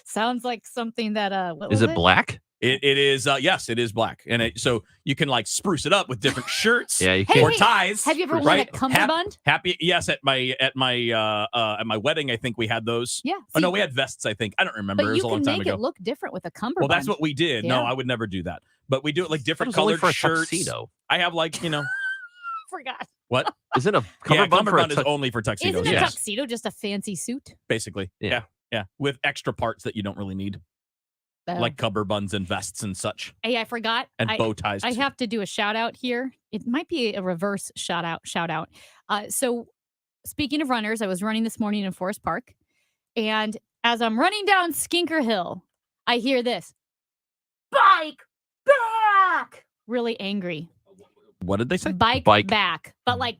Speaker 12: Sounds like something that what
Speaker 2: Is
Speaker 12: was
Speaker 2: it black?
Speaker 10: It is yes, it is black, and so you can like spruce it up with different shirts,
Speaker 2: Yeah, you
Speaker 12: Hey,
Speaker 10: or
Speaker 12: hey,
Speaker 10: ties.
Speaker 12: have you ever worn a
Speaker 10: right?
Speaker 12: cummerbund?
Speaker 10: Happy, yes. At my wedding, I think we had those.
Speaker 12: Yeah,
Speaker 10: Oh no,
Speaker 12: see-
Speaker 10: we had vests. I think I don't remember.
Speaker 12: But
Speaker 10: It was
Speaker 12: you
Speaker 10: a long
Speaker 12: can
Speaker 10: time
Speaker 12: make
Speaker 10: ago.
Speaker 12: it look different with a cummerbund.
Speaker 10: Well, that's what we did. No,
Speaker 12: Yeah.
Speaker 10: I would never do that. But we do it like different
Speaker 2: was only
Speaker 10: colored
Speaker 2: for a
Speaker 10: shirts.
Speaker 2: tuxedo.
Speaker 10: I have like
Speaker 12: Forgot.
Speaker 10: what?
Speaker 2: Isn't a
Speaker 10: Yeah,
Speaker 2: cummerbund for a
Speaker 10: cummerbund is
Speaker 2: tux-
Speaker 10: only for tuxedos.
Speaker 12: Isn't a
Speaker 10: yes,
Speaker 12: tuxedo just a fancy suit?
Speaker 10: basically.
Speaker 2: Yeah.
Speaker 10: Yeah, with extra parts that you don't really need,
Speaker 12: Oh.
Speaker 10: like cummerbunds and vests and such.
Speaker 12: Hey, I forgot.
Speaker 10: And bow ties,
Speaker 12: I
Speaker 10: too.
Speaker 12: have to do a shout out here. It might be a reverse shout out. So speaking of runners, I was running this morning in Forest Park, and as I'm running down Skinker Hill, I hear this bike back. Really angry.
Speaker 2: What did they say?
Speaker 12: Bike back, but like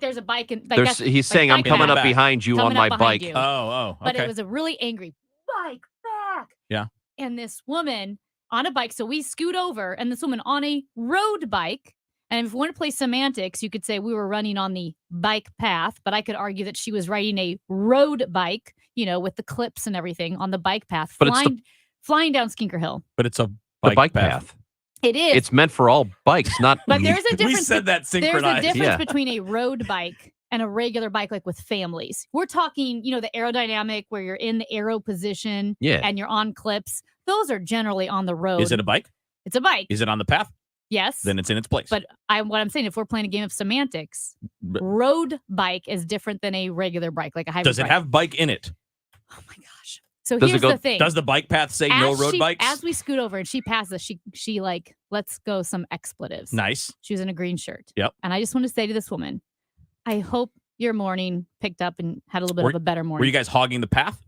Speaker 12: there's a bike and like
Speaker 2: There's,
Speaker 12: that's-
Speaker 2: he's
Speaker 12: like
Speaker 2: saying, I'm
Speaker 12: bike
Speaker 2: coming
Speaker 12: back.
Speaker 2: up behind you on
Speaker 12: Coming
Speaker 2: my
Speaker 12: up behind
Speaker 2: bike.
Speaker 12: you.
Speaker 10: Oh,
Speaker 12: But
Speaker 10: okay.
Speaker 12: it was a really angry bike back.
Speaker 10: Yeah.
Speaker 12: And this woman on a bike. So we scoot over, and this woman on a road bike. And if you want to play semantics, you could say we were running on the bike path, but I could argue that she was riding a road bike, with the clips and everything on the bike path,
Speaker 2: But it's
Speaker 12: flying down Skinker Hill.
Speaker 10: But it's a
Speaker 2: The bike path.
Speaker 12: It is.
Speaker 2: It's meant for all bikes, not.
Speaker 12: But there's a difference.
Speaker 10: We said that
Speaker 12: There's a
Speaker 10: synchronized.
Speaker 12: difference
Speaker 2: Yeah.
Speaker 12: between a road bike and a regular bike, like with families. We're talking, the aerodynamic where you're in the aero position
Speaker 10: Yeah.
Speaker 12: and you're on clips. Those are generally on the road.
Speaker 10: Is it a bike?
Speaker 12: It's a bike.
Speaker 10: Is it on the path?
Speaker 12: Yes.
Speaker 10: Then it's in its place.
Speaker 12: But what I'm saying, if we're playing a game of semantics,
Speaker 10: But-
Speaker 12: road bike is different than a regular bike, like a hybrid
Speaker 10: Does it
Speaker 12: bike.
Speaker 10: have bike in it?
Speaker 12: So
Speaker 10: Does
Speaker 12: here's
Speaker 10: it go,
Speaker 12: the thing.
Speaker 10: Does the bike path say no
Speaker 12: As
Speaker 10: road
Speaker 12: she-
Speaker 10: bikes?
Speaker 12: As we scoot over and she passes, she like, let's go some expletives.
Speaker 10: Nice.
Speaker 12: She was in a green shirt.
Speaker 10: Yep.
Speaker 12: And I just want to say to this woman, I hope your morning picked up and had a little bit of a better morning.
Speaker 10: Were you guys hogging the path?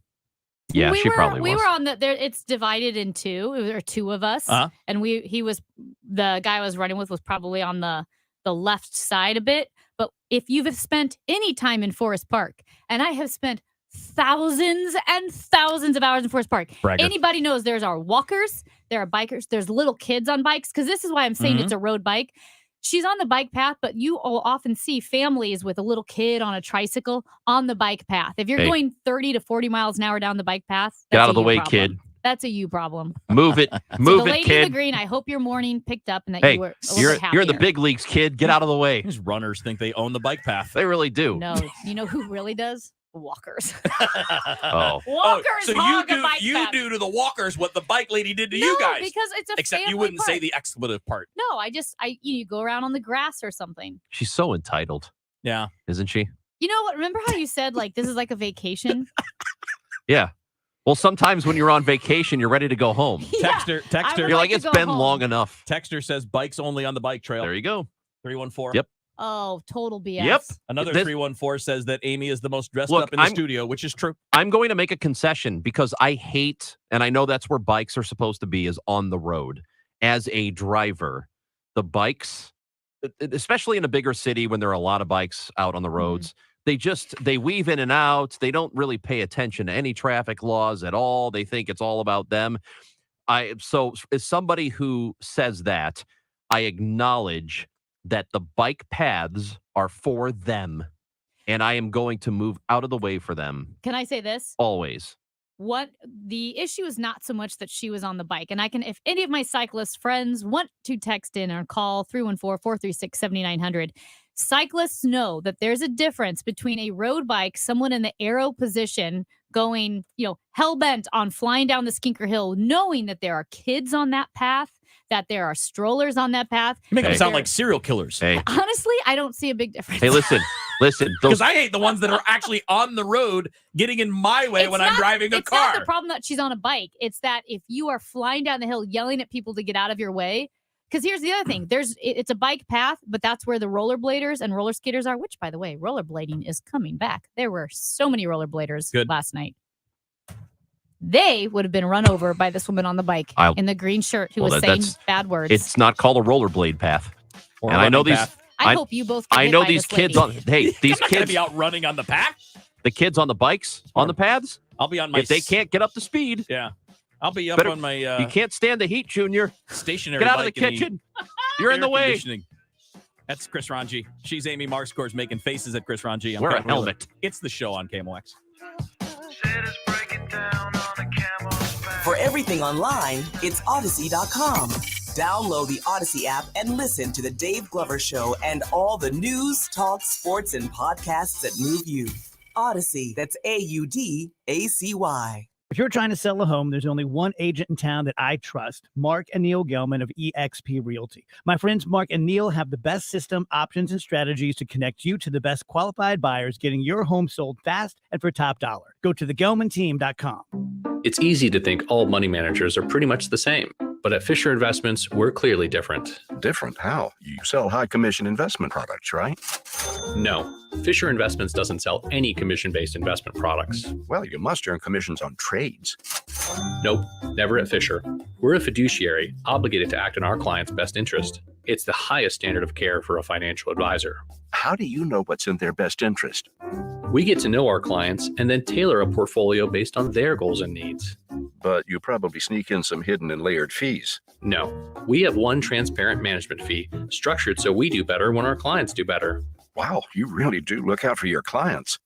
Speaker 2: Yeah,
Speaker 12: we
Speaker 2: she
Speaker 12: were,
Speaker 2: probably
Speaker 12: we
Speaker 2: was.
Speaker 12: were on the there. It's divided in two. There were two of us,
Speaker 10: Uh-huh.
Speaker 12: and the guy I was running with was probably on the left side a bit. But if you've spent any time in Forest Park, and I have spent thousands and thousands of hours in Forest Park,
Speaker 10: Bragger.
Speaker 12: anybody knows there's our walkers, there are bikers, there's little kids on bikes. Because this is why I'm saying
Speaker 10: Mhm.
Speaker 12: it's a road bike. She's on the bike path, but you will often see families with a little kid on a tricycle on the bike path. If you're
Speaker 2: Hey.
Speaker 12: going 30 to 40 miles an hour down the bike path,
Speaker 2: Get
Speaker 12: that's
Speaker 2: out
Speaker 12: a
Speaker 2: of the
Speaker 12: you
Speaker 2: way,
Speaker 12: problem.
Speaker 2: kid.
Speaker 12: That's a you problem.
Speaker 2: Move it.
Speaker 12: So
Speaker 2: Move
Speaker 12: the
Speaker 2: it,
Speaker 12: lady in the
Speaker 2: kid.
Speaker 12: green, I hope your morning picked up and that
Speaker 2: Hey,
Speaker 12: you were a little
Speaker 2: you're
Speaker 12: bit
Speaker 2: you're in the
Speaker 12: happier.
Speaker 2: big leagues, kid. Get out of the way.
Speaker 10: These runners think they own the bike path.
Speaker 2: They really do.
Speaker 12: No, you know who really does? Walkers.
Speaker 2: Oh.
Speaker 12: Walkers
Speaker 10: so
Speaker 12: hog a bike
Speaker 10: you
Speaker 12: path.
Speaker 10: do to the walkers what the bike lady did to
Speaker 12: No,
Speaker 10: you guys.
Speaker 12: because it's a
Speaker 10: Except you
Speaker 12: family
Speaker 10: wouldn't say
Speaker 12: park.
Speaker 10: the expletive part.
Speaker 12: No, you go around on the grass or something.
Speaker 2: She's so entitled,
Speaker 10: Yeah.
Speaker 2: isn't she?
Speaker 12: You know what? Remember how you said like this is like a vacation?
Speaker 2: Yeah. Well, sometimes when you're on vacation, you're ready to go home.
Speaker 10: Texter,
Speaker 2: You're like, it's been long enough.
Speaker 10: Texter says bikes only on the bike trail.
Speaker 2: There you go.
Speaker 10: 314.
Speaker 2: Yep.
Speaker 12: Oh, total BS.
Speaker 2: Yep.
Speaker 10: Another
Speaker 2: This-
Speaker 10: 314 says that Amy is the most dressed
Speaker 2: Look,
Speaker 10: up in the
Speaker 2: I'm-
Speaker 10: studio, which is true.
Speaker 2: I'm going to make a concession because I hate, and I know that's where bikes are supposed to be, is on the road. As a driver, the bikes, especially in a bigger city when there are a lot of bikes out on the roads, they weave in and out. They don't really pay attention to any traffic laws at all. They think it's all about them. So as somebody who says that, I acknowledge that the bike paths are for them, and I am going to move out of the way for them.
Speaker 12: Can I say this?
Speaker 2: Always.
Speaker 12: What the issue is not so much that she was on the bike. And I can, if any of my cyclist friends want to text in or call 314-436-7900, cyclists know that there's a difference between a road bike, someone in the arrow position going, hell-bent on flying down the Skinker Hill, knowing that there are kids on that path, that there are strollers on that path.
Speaker 10: You make them sound like serial killers.
Speaker 2: Hey,
Speaker 12: Honestly, I don't see a big difference.
Speaker 2: hey, listen.
Speaker 10: Because I hate the ones that are actually on the road getting in my way when I'm driving a
Speaker 12: It's
Speaker 10: car.
Speaker 12: not the problem that she's on a bike. It's that if you are flying down the hill yelling at people to get out of your way, because here's the other thing. It's a bike path, but that's where the rollerbladers and roller skaters are, which, by the way, rollerblading is coming back. There were so many rollerbladers last night. They would have been run over by this woman on the bike in the green shirt who was saying bad words.
Speaker 2: It's not called a rollerblade path.
Speaker 10: Or
Speaker 2: and
Speaker 10: a
Speaker 2: I know
Speaker 10: running
Speaker 2: these.
Speaker 10: path.
Speaker 12: I hope you both get
Speaker 2: I
Speaker 12: hit
Speaker 2: know
Speaker 12: by
Speaker 2: these
Speaker 12: this
Speaker 2: kids
Speaker 12: lady.
Speaker 2: on. Hey, these
Speaker 10: I'm not gonna
Speaker 2: kids
Speaker 10: be out running on the path.
Speaker 2: The kids on the bikes on the paths.
Speaker 10: I'll be on my.
Speaker 2: If they can't get up to speed,
Speaker 10: yeah, I'll be up
Speaker 2: better-
Speaker 10: on my.
Speaker 2: you can't stand the heat, Junior.
Speaker 10: Stationary.
Speaker 2: Get out of the
Speaker 10: bike in
Speaker 2: kitchen. You're in the
Speaker 10: air
Speaker 2: way.
Speaker 10: conditioning. That's Chris Ranji. She's Amy Markscore's making faces at Chris Ranji. I'm
Speaker 2: Wear a
Speaker 10: Kevin Wheeler.
Speaker 2: helmet.
Speaker 10: It's the show on KMOX.
Speaker 15: For everything online, it's Odyssey.com. Download the Odyssey app and listen to The Dave Glover Show and all the news, talk, sports, and podcasts that move you. Odyssey, that's AUDACY.
Speaker 9: If you're trying to sell a home, there's only one agent in town that I trust, Mark and Neil Gelman of eXp Realty. My friends Mark and Neil have the best system, options, and strategies to connect you to the best qualified buyers, getting your home sold fast and for top dollar. Go to thegelmanteam.com.
Speaker 11: It's easy to think all money managers are pretty much the same, but at Fisher Investments, we're clearly different.
Speaker 14: Different? How? You sell high commission investment products, right?
Speaker 11: No, Fisher Investments doesn't sell any commission-based investment products.
Speaker 14: Well, you must earn commissions on trades.
Speaker 11: Nope, never at Fisher. We're a fiduciary obligated to act in our client's best interest. It's the highest standard of care for a financial advisor.
Speaker 14: How do you know what's in their best interest?
Speaker 11: We get to know our clients and then tailor a portfolio based on their goals and needs.
Speaker 14: But you probably sneak in some hidden and layered fees.
Speaker 11: No, we have one transparent management fee structured so we do better when our clients do better.
Speaker 14: Wow, you really do look out for your clients.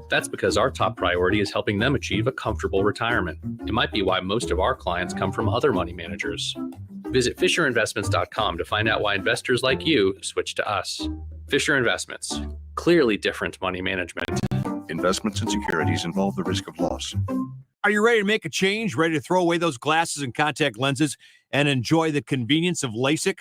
Speaker 11: That's because our top priority is helping them achieve a comfortable retirement. It might be why most of our clients come from other money managers. Visit FisherInvestments.com to find out why investors like you switch to us. Fisher Investments, clearly different money management.
Speaker 14: Investments and securities involve the risk of loss.
Speaker 7: Are you ready to make a change? Ready to throw away those glasses and contact lenses and enjoy the convenience of LASIK?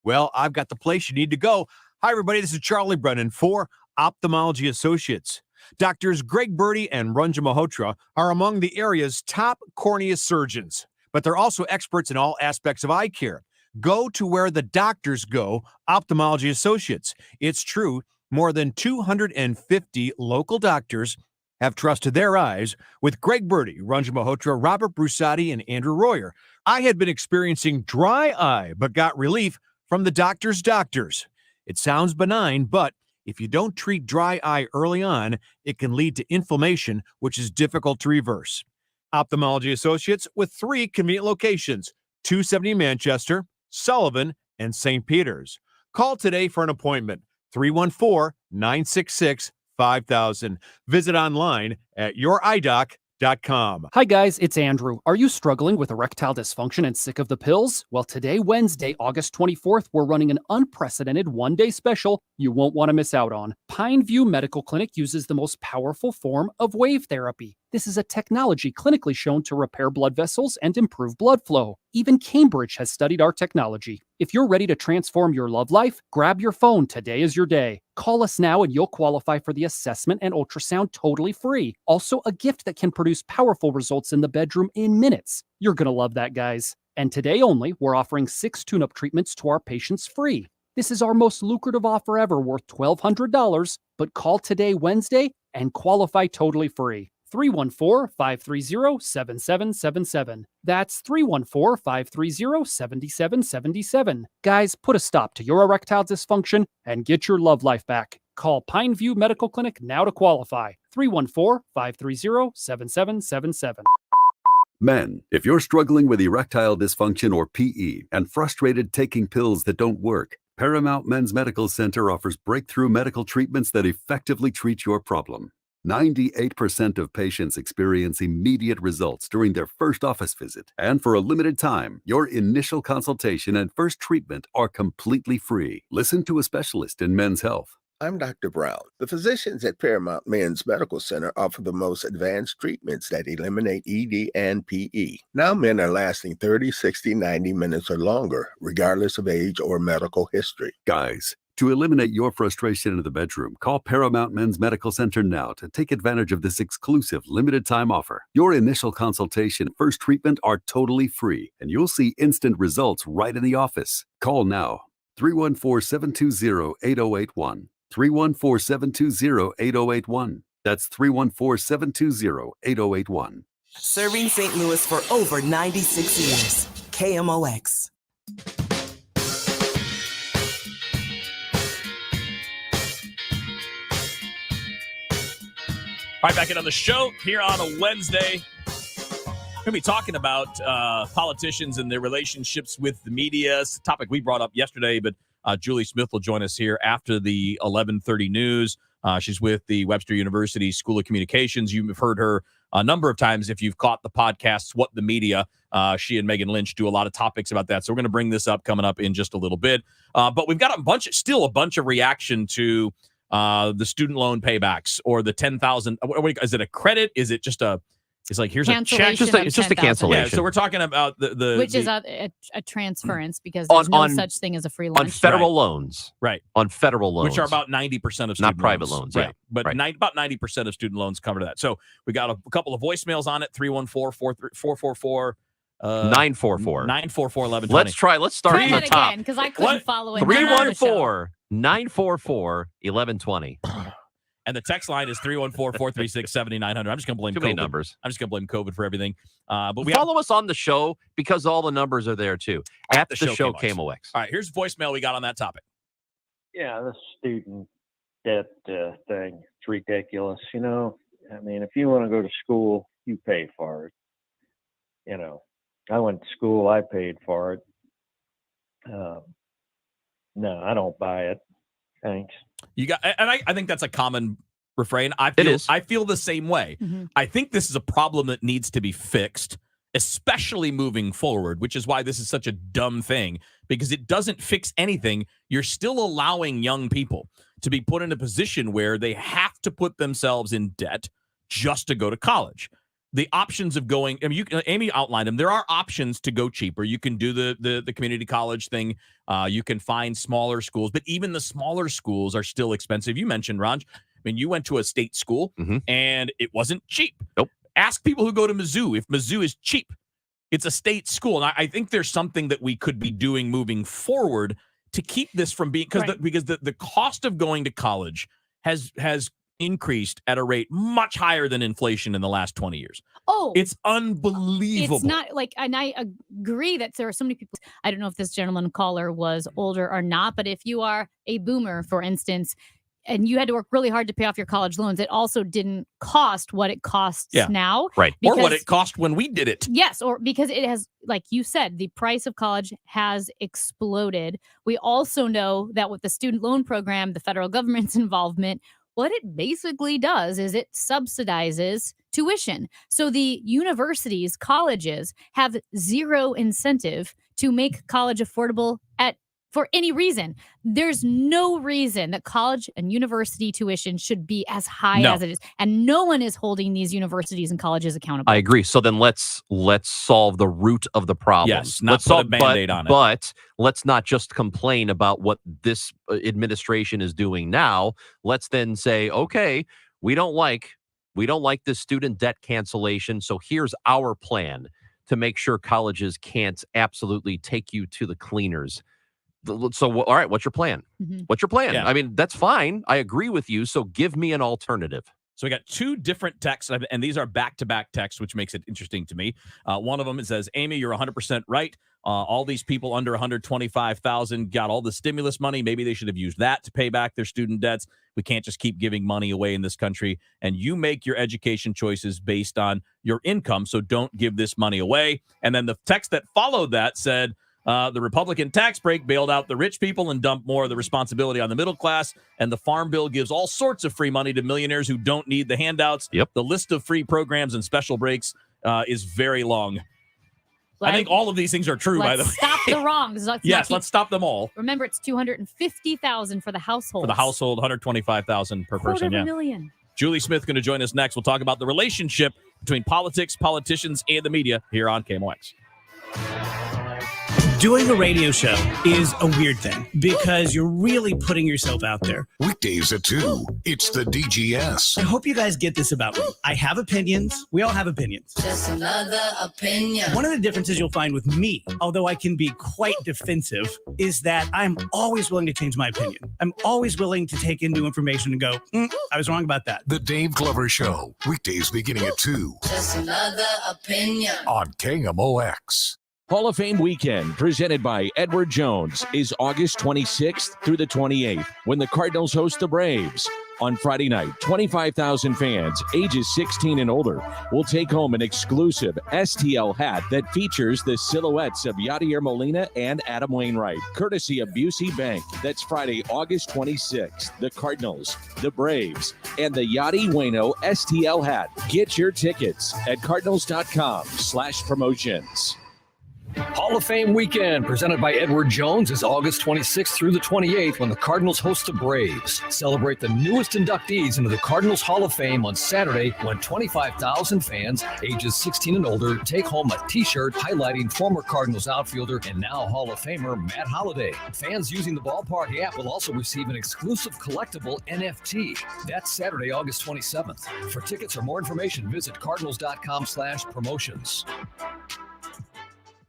Speaker 7: Well, I've got the place you need to go. Hi, everybody. This is Charlie Brennan for Ophthalmology Associates. Doctors Greg Birdie and Ranjan Malhotra are among the area's top cornea surgeons, but they're also experts in all aspects of eye care. Go to where the doctors go, Ophthalmology Associates. It's true, more than 250 local doctors have trusted their eyes with Greg Birdie, Ranjan Malhotra, Robert Brusati, and Andrew Royer. I had been experiencing dry eye, but got relief from the doctor's doctors. It sounds benign, but if you don't treat dry eye early on, it can lead to inflammation, which is difficult to reverse. Ophthalmology Associates with 3 convenient locations, 270 Manchester, Sullivan, and St. Peter's. Call today for an appointment, 314-966-5000. Visit online at youridoc.com.
Speaker 16: Hi guys, it's Andrew. Are you struggling with erectile dysfunction and sick of the pills? Well, today, Wednesday, August 24th, we're running an unprecedented one-day special you won't want to miss out on. Pineview Medical Clinic uses the most powerful form of wave therapy. This is a technology clinically shown to repair blood vessels and improve blood flow. Even Cambridge has studied our technology. If you're ready to transform your love life, grab your phone. Today is your day. Call us now and you'll qualify for the assessment and ultrasound totally free. Also, a gift that can produce powerful results in the bedroom in minutes. You're going to love that, guys. And today only, we're offering 6 tune-up treatments to our patients free. This is our most lucrative offer ever, worth $1,200, but call today, Wednesday, and qualify totally free. 314-530-7777. That's 314-530-7777. Guys, put a stop to your erectile dysfunction and get your love life back. Call Pineview Medical Clinic now to qualify. 314-530-7777.
Speaker 1: Men, if you're struggling with erectile dysfunction or PE and frustrated taking pills that don't work, Paramount Men's Medical Center offers breakthrough medical treatments that effectively treat your problem. 98% of patients experience immediate results during their first office visit. And for a limited time, your initial consultation and first treatment are completely free. Listen to a specialist in men's health.
Speaker 13: I'm Dr. Brown. The physicians at Paramount Men's Medical Center offer the most advanced treatments that eliminate ED and PE. Now men are lasting 30, 60, 90 minutes or longer, regardless of age or medical history.
Speaker 1: Guys, to eliminate your frustration in the bedroom, call Paramount Men's Medical Center now to take advantage of this exclusive limited-time offer. Your initial consultation and first treatment are totally free, and you'll see instant results right in the office. Call now, 314-720-8081. 314-720-8081. That's 314-720-8081.
Speaker 15: Serving St. Louis for over 96 years. KMOX.
Speaker 10: All right, back in on the show here on a Wednesday. We're going to be talking about politicians and their relationships with the media. It's a topic we brought up yesterday, but Julie Smith will join us here after the 11:30 news. She's with the Webster University School of Communications. You've heard her a number of times if you've caught the podcasts, What the Media. She and Megan Lynch do a lot of topics about that. So we're going to bring this up coming up in just a little bit. But we've got a bunch of reaction to the student loan paybacks or the 10,000. Is it a credit? Is it just a? It's like here's a check.
Speaker 2: It's just a cancellation.
Speaker 10: Yeah, so we're talking about the
Speaker 12: which is a transference because there's no such thing as a free lunch.
Speaker 2: On federal loans.
Speaker 10: Right.
Speaker 2: On federal loans.
Speaker 10: Which are about 90% of student
Speaker 2: Not private loans.
Speaker 10: Right.
Speaker 2: Yeah.
Speaker 10: But
Speaker 2: right.
Speaker 10: About 90% of student loans cover that. So we got a couple of voicemails on it, 314-444.
Speaker 2: 944.
Speaker 10: 944-1120.
Speaker 2: Let's start
Speaker 12: Try
Speaker 2: from the
Speaker 12: that
Speaker 2: top.
Speaker 12: again because I couldn't follow it.
Speaker 2: 314-944-1120.
Speaker 10: And the text line is 314-436-7900. I'm just going to blame
Speaker 2: Too
Speaker 10: COVID.
Speaker 2: many numbers.
Speaker 10: I'm just going to blame COVID for everything. But we
Speaker 2: follow us on the show because all the numbers are there too. At the show KMOX.
Speaker 10: All right, here's voicemail we got on that topic.
Speaker 18: Yeah, the student debt thing, it's ridiculous. You know, I mean, if you want to go to school, you pay for it. You know, I went to school, I paid for it. No, I don't buy it. Thanks.
Speaker 10: You got, and I think that's a common refrain. I feel the same way.
Speaker 12: Mm-hmm.
Speaker 10: I think this is a problem that needs to be fixed, especially moving forward, which is why this is such a dumb thing, because it doesn't fix anything. You're still allowing young people to be put in a position where they have to put themselves in debt just to go to college. The options of going, I mean, Amy outlined them. There are options to go cheaper. You can do the community college thing. You can find smaller schools, but even the smaller schools are still expensive. You mentioned, Ranj, I mean, you went to a state school and it wasn't cheap.
Speaker 2: Nope.
Speaker 10: Ask people who go to Mizzou if Mizzou is cheap. It's a state school. And I think there's something that we could be doing moving forward to keep this from being, because the cost of going to college has increased at a rate much higher than inflation in the last 20 years.
Speaker 12: Oh,
Speaker 10: it's unbelievable.
Speaker 12: It's not like, and I agree that there are so many people. I don't know if this gentleman caller was older or not, but if you are a boomer, for instance, and you had to work really hard to pay off your college loans, it also didn't cost what it costs now.
Speaker 10: Right. Or what it cost when we did it.
Speaker 12: Yes. Or because it has, like you said, the price of college has exploded. We also know that with the student loan program, the federal government's involvement, what it basically does is it subsidizes tuition. So the universities, colleges have zero incentive to make college affordable for any reason. There's no reason that college and university tuition should be as high as it is. And no one is holding these universities and colleges accountable.
Speaker 2: I agree. So then let's solve the root of the problem.
Speaker 10: Yes, not put a Band-Aid on it.
Speaker 2: But let's not just complain about what this administration is doing now. Let's then say, okay, we don't like this student debt cancellation. So here's our plan to make sure colleges can't absolutely take you to the cleaners. So, all right, what's your plan?
Speaker 12: Mm-hmm.
Speaker 2: What's your plan?
Speaker 10: Yeah.
Speaker 2: I mean, that's fine. I agree with you. So give me an alternative.
Speaker 10: So we got two different texts, and these are back-to-back texts, which makes it interesting to me. One of them, it says, Amy, you're 100% right. All these people under 125,000 got all the stimulus money. Maybe they should have used that to pay back their student debts. We can't just keep giving money away in this country. And you make your education choices based on your income, so don't give this money away. And then the text that followed that said, the Republican tax break bailed out the rich people and dumped more of the responsibility on the middle class. And the Farm Bill gives all sorts of free money to millionaires who don't need the handouts.
Speaker 2: Yep.
Speaker 10: The list of free programs and special breaks is very long. I think all of these things are true, by the way.
Speaker 12: Stop the wrongs.
Speaker 10: Let's stop them all.
Speaker 12: Remember, it's $250,000 for the household.
Speaker 10: For the household, $125,000 per person. Yeah.
Speaker 12: $250,000.
Speaker 10: Julie Smith going to join us next. We'll talk about the relationship between politics, politicians, and the media here on KMOX.
Speaker 9: Doing a radio show is a weird thing because you're really putting yourself out there.
Speaker 17: Weekdays at 2, it's the DGS.
Speaker 9: I hope you guys get this about me. I have opinions. We all have opinions.
Speaker 19: Just another opinion.
Speaker 9: One of the differences you'll find with me, although I can be quite defensive, is that I'm always willing to change my opinion. I'm always willing to take in new information and go, I was wrong about that.
Speaker 17: The Dave Glover Show, weekdays beginning at 2
Speaker 19: Just another opinion.
Speaker 17: on KMOX.
Speaker 21: Hall of Fame weekend, presented by Edward Jones, is August 26th through the 28th when the Cardinals host the Braves. On Friday night, 25,000 fans ages 16 and older will take home an exclusive STL hat that features the silhouettes of Yadier Molina and Adam Wainwright, courtesy of Busey Bank. That's Friday, August 26th. The Cardinals, the Braves, and the Yadi Waino STL hat. Get your tickets at cardinals.com/promotions.
Speaker 22: Hall of Fame weekend presented by Edward Jones is August 26th through the 28th when the Cardinals host the Braves. Celebrate the newest inductees into the Cardinals Hall of Fame on Saturday when 25,000 fans ages 16 and older take home a t-shirt highlighting former Cardinals outfielder and now Hall of Famer Matt Holliday. Fans using the Ballpark app will also receive an exclusive collectible NFT. That's Saturday, August 27th. For tickets or more information, visit cardinals.com/promotions.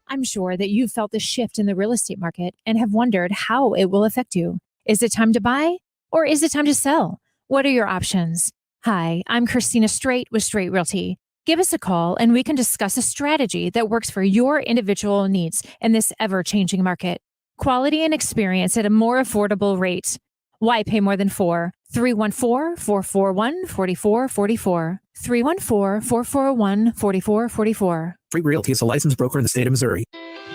Speaker 23: I'm sure that you've felt the shift in the real estate market and have wondered how it will affect you. Is it time to buy or is it time to sell? What are your options? Hi, I'm Christina Straight with Straight Realty. Give us a call and we can discuss a strategy that works for your individual needs in this ever-changing market. Quality and experience at a more affordable rate. Why pay more than $4? 314-441-4444. 314-441-4444.
Speaker 24: Straight Realty is a licensed broker in the state of Missouri.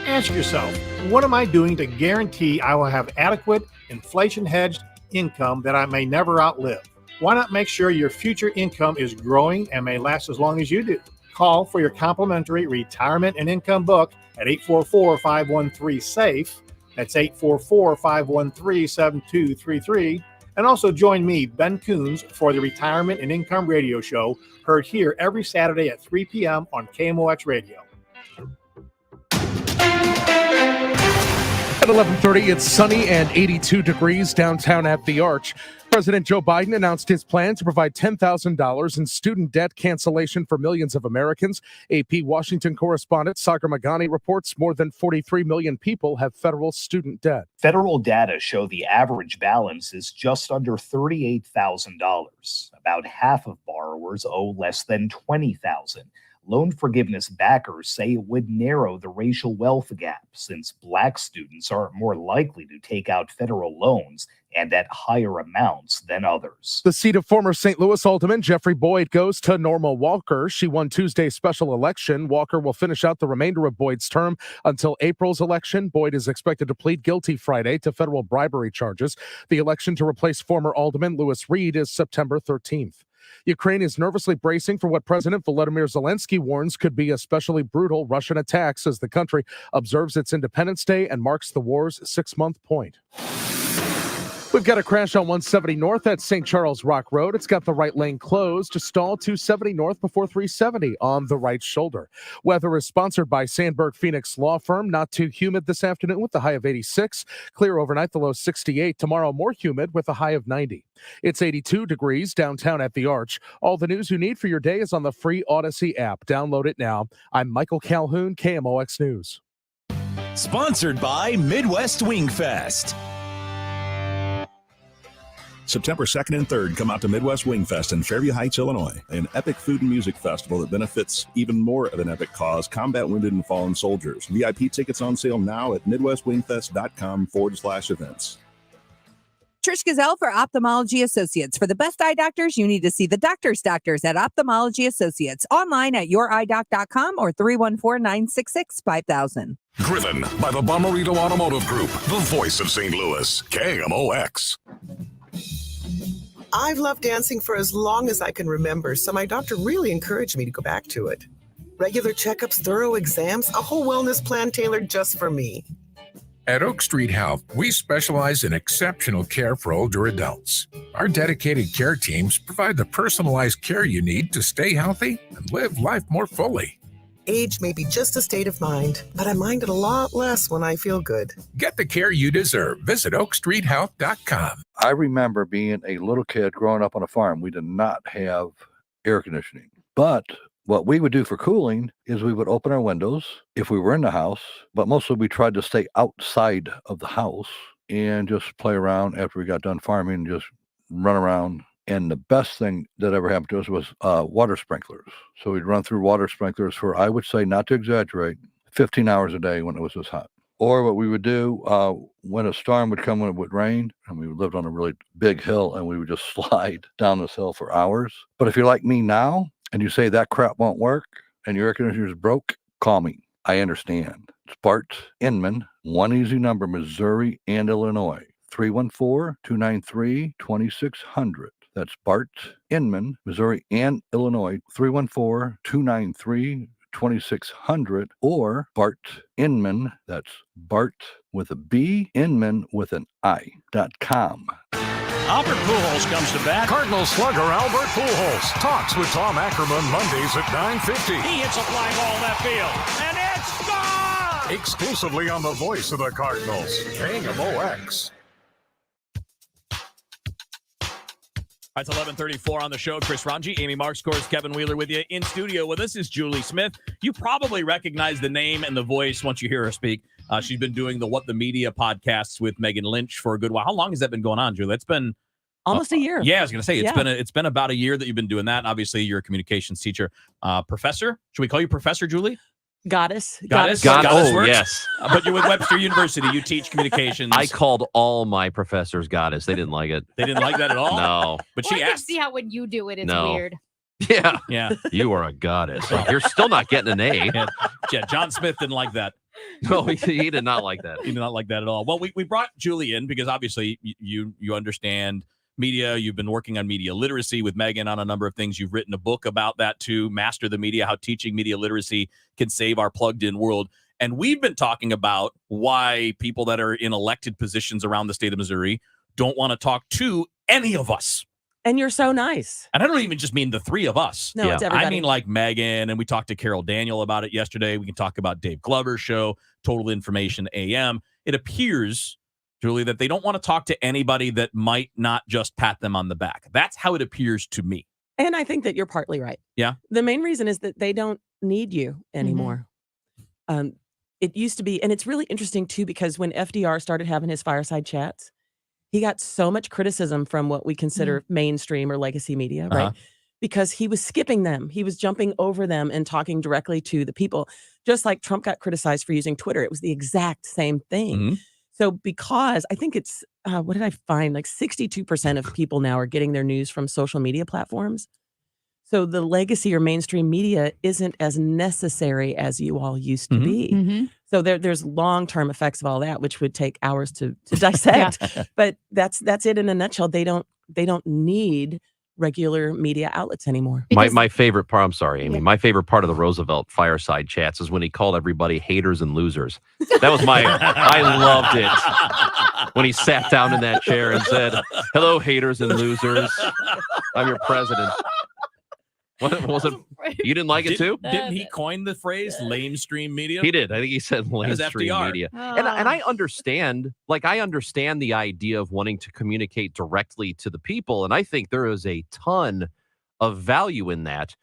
Speaker 26: Ask yourself, what am I doing to guarantee I will have adequate inflation-hedged income that I may never outlive? Why not make sure your future income is growing and may last as long as you do? Call for your complimentary retirement and income book at 844-513-SAFE. That's 844-513-7233. And also join me, Ben Coons, for the Retirement and Income Radio Show, heard here every Saturday at 3 p.m. on KMOX Radio.
Speaker 20: At 11:30, it's sunny and 82 degrees downtown at the Arch. President Joe Biden announced his plan to provide $10,000 in student debt cancellation for millions of Americans. AP Washington correspondent Sagar Magani reports more than 43 million people have federal student debt.
Speaker 27: Federal data show the average balance is just under $38,000. About half of borrowers owe less than $20,000. Loan forgiveness backers say it would narrow the racial wealth gap since Black students are more likely to take out federal loans and at higher amounts than others.
Speaker 20: The seat of former St. Louis Alderman Jeffrey Boyd goes to Norma Walker. She won Tuesday's special election. Walker will finish out the remainder of Boyd's term until April's election. Boyd is expected to plead guilty Friday to federal bribery charges. The election to replace former Alderman Louis Reed is September 13th. Ukraine is nervously bracing for what President Volodymyr Zelensky warns could be especially brutal Russian attacks as the country observes its Independence Day and marks the war's 6-month point. We've got a crash on 170 North at St. Charles Rock Road. It's got the right lane closed to stall 270 North before 370 on the right shoulder. Weather is sponsored by Sandberg Phoenix Law Firm. Not too humid this afternoon with the high of 86. Clear overnight, the low 68. Tomorrow, more humid with a high of 90. It's 82 degrees downtown at the Arch. All the news you need for your day is on the free Odyssey app. Download it now. I'm Michael Calhoun, KMOX News.
Speaker 28: Sponsored by Midwest Wing Fest.
Speaker 14: September 2nd and 3rd, come out to Midwest Wing Fest in Fairview Heights, Illinois, an epic food and music festival that benefits even more of an epic cause, combat wounded and fallen soldiers. VIP tickets on sale now at midwestwingfest.com/events.
Speaker 3: Trish Gazelle for Ophthalmology Associates. For the best eye doctors, you need to see the doctors at Ophthalmology Associates. Online at youridoc.com or 314-966-5000.
Speaker 17: Driven by the Bomarito Automotive Group, the voice of St. Louis, KMOX.
Speaker 4: I've loved dancing for as long as I can remember, so my doctor really encouraged me to go back to it. Regular checkups, thorough exams, a whole wellness plan tailored just for me.
Speaker 5: At Oak Street Health, we specialize in exceptional care for older adults. Our dedicated care teams provide the personalized care you need to stay healthy and live life more fully.
Speaker 4: Age may be just a state of mind, but I mind it a lot less when I feel good.
Speaker 5: Get the care you deserve. Visit oakstreethealth.com.
Speaker 6: I remember being a little kid growing up on a farm. We did not have air conditioning, but what we would do for cooling is we would open our windows if we were in the house, but mostly we tried to stay outside of the house and just play around after we got done farming and just run around. And the best thing that ever happened to us was water sprinklers. So we'd run through water sprinklers for, I would say, not to exaggerate, 15 hours a day when it was this hot. Or what we would do when a storm would come, when it would rain, and we lived on a really big hill, and we would just slide down this hill for hours. But if you're like me now, and you say that crap won't work and your air conditioner is broke, call me. I understand. It's Bart Inman, one easy number, Missouri and Illinois, 314-293-2600. That's Bart Inman, Missouri and Illinois, 314-293-2600, or Bart Inman, that's Bart with a B, Inman with an I.com.
Speaker 8: Albert Pujols comes to bat.
Speaker 17: Cardinals slugger Albert Pujols talks with Tom Ackerman Mondays at 9:50.
Speaker 8: He hits a fly ball left field, and it's gone!
Speaker 17: Exclusively on the voice of the Cardinals, KMOX.
Speaker 10: It's 11:34 on the show. Chris Ranji, Amy Marks, scores Kevin Wheeler with you. In studio with us is Julie Smith. You probably recognize the name and the voice once you hear her speak. She's been doing the What the Media podcasts with Megan Lynch for a good while. How long has that been going on, Julie? It's been
Speaker 11: almost a year.
Speaker 10: Yeah, I was going to say it's been about a year that you've been doing that. Obviously, you're a communications teacher, professor. Should we call you Professor Julie?
Speaker 11: Goddess.
Speaker 10: Goddess
Speaker 2: Oh,
Speaker 10: works.
Speaker 2: yes.
Speaker 10: But you're with Webster University. You teach communications.
Speaker 2: I called all my professors goddess. They didn't like it.
Speaker 10: They didn't like that at all?
Speaker 2: No.
Speaker 10: But
Speaker 12: Well,
Speaker 10: she
Speaker 12: I can
Speaker 10: asked.
Speaker 12: see how when you do it, it's
Speaker 2: No.
Speaker 12: weird.
Speaker 2: Yeah.
Speaker 10: Yeah.
Speaker 2: You are a goddess. You're still not getting an A.
Speaker 10: Yeah, John Smith didn't like that.
Speaker 2: No, he did not like that.
Speaker 10: He did not like that at all. Well, we brought Julie in because obviously you understand media. You've been working on media literacy with Megan on a number of things. You've written a book about that too, Master the Media, how teaching media literacy can save our plugged-in world. And we've been talking about why people that are in elected positions around the state of Missouri don't want to talk to any of us.
Speaker 11: And you're so nice.
Speaker 10: And I don't even just mean the three of us.
Speaker 11: No, it's everybody.
Speaker 10: I mean like Megan, and we talked to Carol Daniel about it yesterday. We can talk about Dave Glover's show, Total Information AM. It appears, Julie, that they don't want to talk to anybody that might not just pat them on the back. That's how it appears to me.
Speaker 11: And I think that you're partly right.
Speaker 10: Yeah.
Speaker 11: The main reason is that they don't need you anymore. It used to be, and it's really interesting too, because when FDR started having his fireside chats, he got so much criticism from what we consider mainstream or legacy media, right? Because he was skipping them. He was jumping over them and talking directly to the people. Just like Trump got criticized for using Twitter. It was the exact same thing. So because I think it's, what did I find? Like 62% of people now are getting their news from social media platforms. So the legacy or mainstream media isn't as necessary as you all used to be. So there's long-term effects of all that, which would take hours to dissect. But that's it in a nutshell. They don't need regular media outlets anymore.
Speaker 2: My favorite part, I'm sorry, Amy, my favorite part of the Roosevelt fireside chats is when he called everybody haters and losers. That was I loved it. When he sat down in that chair and said, hello, haters and losers. I'm your president. What was it? You didn't like it too?
Speaker 10: Didn't he coin the phrase lamestream media?
Speaker 2: He did. I think he said
Speaker 10: That was
Speaker 2: lamestream
Speaker 10: FDR.
Speaker 2: media. And I understand, I understand the idea of wanting to communicate directly to the people. And I think there is a ton of value in that.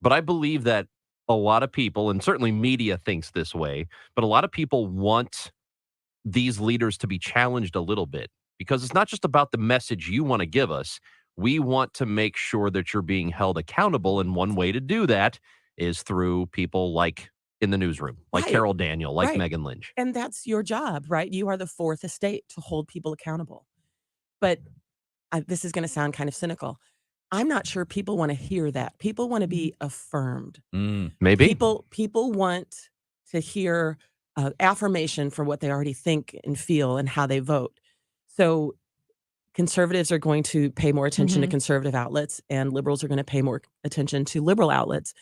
Speaker 2: But I believe that a lot of people, and certainly media thinks this way, but a lot of people want these leaders to be challenged a little bit. because it's not just about the message you want to give us. We want to make sure that you're being held accountable. And one way to do that is through people like in the newsroom, like
Speaker 11: Right.
Speaker 2: Carol Daniel, like
Speaker 11: Right.
Speaker 2: Megan Lynch.
Speaker 11: And that's your job, right? You are the fourth estate to hold people accountable. But this is going to sound kind of cynical. I'm not sure people want to hear that. People want to be affirmed.
Speaker 2: Maybe.
Speaker 11: People want to hear affirmation for what they already think and feel and how they vote. So conservatives are going to pay more attention to conservative outlets, and liberals are going to pay more attention to liberal outlets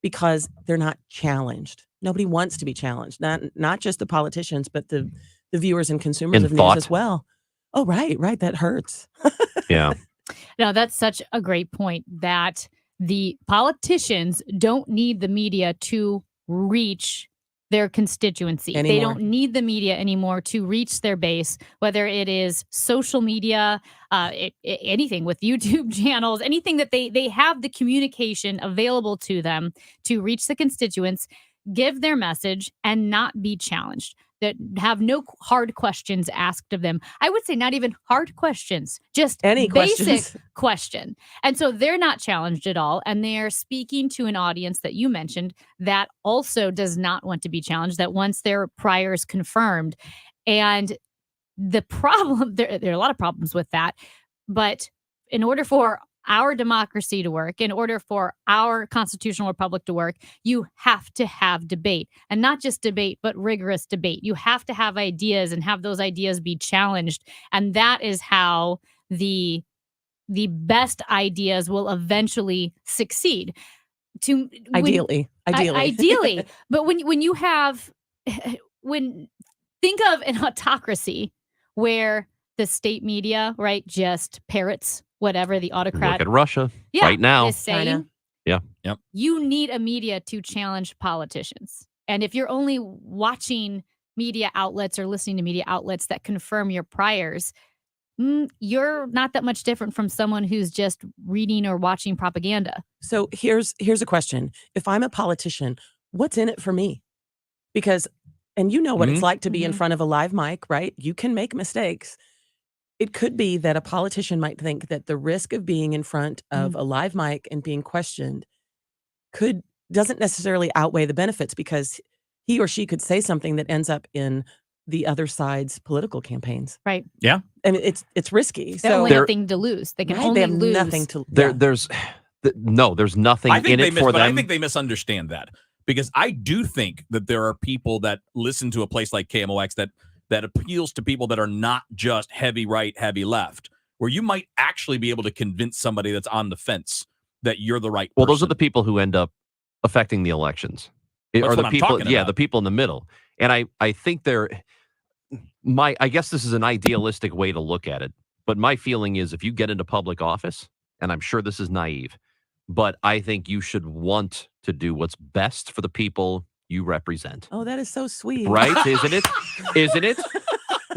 Speaker 11: because they're not challenged. Nobody wants to be challenged. Not just the politicians, but the viewers and consumers
Speaker 2: In
Speaker 11: of
Speaker 2: thought.
Speaker 11: news as well. Oh, right. That hurts.
Speaker 2: Yeah.
Speaker 12: No, that's such a great point that the politicians don't need the media to reach their constituency. They
Speaker 11: Anymore.
Speaker 12: don't need the media anymore to reach their base, whether it is social media, anything with YouTube channels, anything that they have the communication available to them to reach the constituents, give their message, and not be challenged. That have no hard questions asked of them. I would say not even hard questions, just
Speaker 11: Any
Speaker 12: basic
Speaker 11: questions.
Speaker 12: question. And so they're not challenged at all. And they're speaking to an audience that you mentioned that also does not want to be challenged, that wants their priors confirmed. And the problem, there are a lot of problems with that. But in order for our democracy to work, in order for our constitutional republic to work, you have to have debate, and not just debate, but rigorous debate. You have to have ideas and have those ideas be challenged. And that is how the best ideas will eventually succeed. Ideally. But when you have, think of an autocracy where the state media, right, just parrots whatever the autocrat.
Speaker 2: Look at Russia right now.
Speaker 12: Is saying.
Speaker 2: Yeah.
Speaker 10: Yep.
Speaker 12: You need a media to challenge politicians. And if you're only watching media outlets or listening to media outlets that confirm your priors, you're not that much different from someone who's just reading or watching propaganda.
Speaker 11: So here's a question. If I'm a politician, what's in it for me? Because, and you know what it's like to be in front of a live mic, right? You can make mistakes. It could be that a politician might think that the risk of being in front of a live mic and being questioned doesn't necessarily outweigh the benefits, because he or she could say something that ends up in the other side's political campaigns.
Speaker 12: Right.
Speaker 10: Yeah.
Speaker 11: I mean, it's risky.
Speaker 12: They only have nothing to lose. They can only
Speaker 11: have
Speaker 12: lose.
Speaker 11: nothing to
Speaker 2: There's nothing in it for them.
Speaker 10: I think they misunderstand that, because I do think that there are people that listen to a place like KMOX that appeals to people that are not just heavy right, heavy left, where you might actually be able to convince somebody that's on the fence that you're the right person.
Speaker 2: Well, those are the people who end up affecting the elections.
Speaker 10: That's
Speaker 2: Or
Speaker 10: what
Speaker 2: the
Speaker 10: I'm
Speaker 2: people,
Speaker 10: talking about.
Speaker 2: the people in the middle. And I think I guess this is an idealistic way to look at it, but my feeling is if you get into public office, and I'm sure this is naive, but I think you should want to do what's best for the people you represent.
Speaker 11: Oh, that is so sweet.
Speaker 2: Right? Isn't it? Isn't it?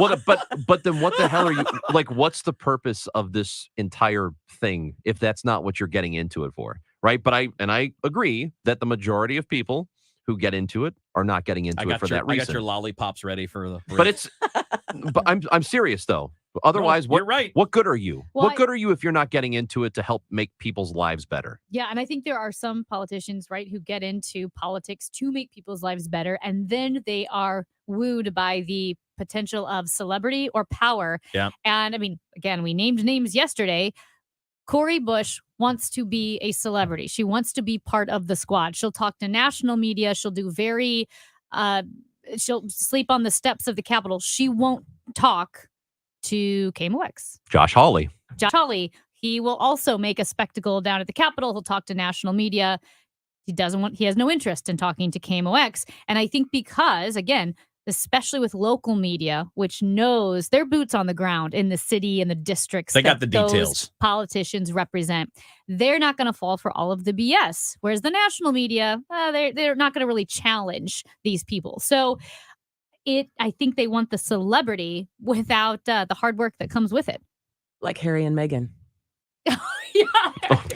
Speaker 2: Well, but then what the hell are you, like, what's the purpose of this entire thing if that's not what you're getting into it for? Right? But I agree that the majority of people who get into it are not getting into it for that reason.
Speaker 10: I got your lollipops ready for the.
Speaker 2: But I'm serious though. Otherwise,
Speaker 10: you're right.
Speaker 2: What good are you?
Speaker 12: Well,
Speaker 2: What good are you if you're not getting into it to help make people's lives better?
Speaker 12: Yeah, and I think there are some politicians, right, who get into politics to make people's lives better, and then they are wooed by the potential of celebrity or power.
Speaker 10: Yeah.
Speaker 12: And I mean, again, we named names yesterday. Cori Bush wants to be a celebrity. She wants to be part of the squad. She'll talk to national media. She'll do she'll sleep on the steps of the Capitol. She won't talk to KMOX.
Speaker 2: Josh Hawley.
Speaker 12: He will also make a spectacle down at the Capitol. He'll talk to national media. He has no interest in talking to KMOX. And I think because, again, especially with local media, which knows their boots on the ground in the city and the districts
Speaker 10: They got
Speaker 12: that
Speaker 10: the
Speaker 12: those
Speaker 10: details.
Speaker 12: politicians represent, they're not going to fall for all of the BS. Whereas the national media, they're not going to really challenge these people. So I think they want the celebrity without the hard work that comes with it.
Speaker 11: Like Harry and Meghan.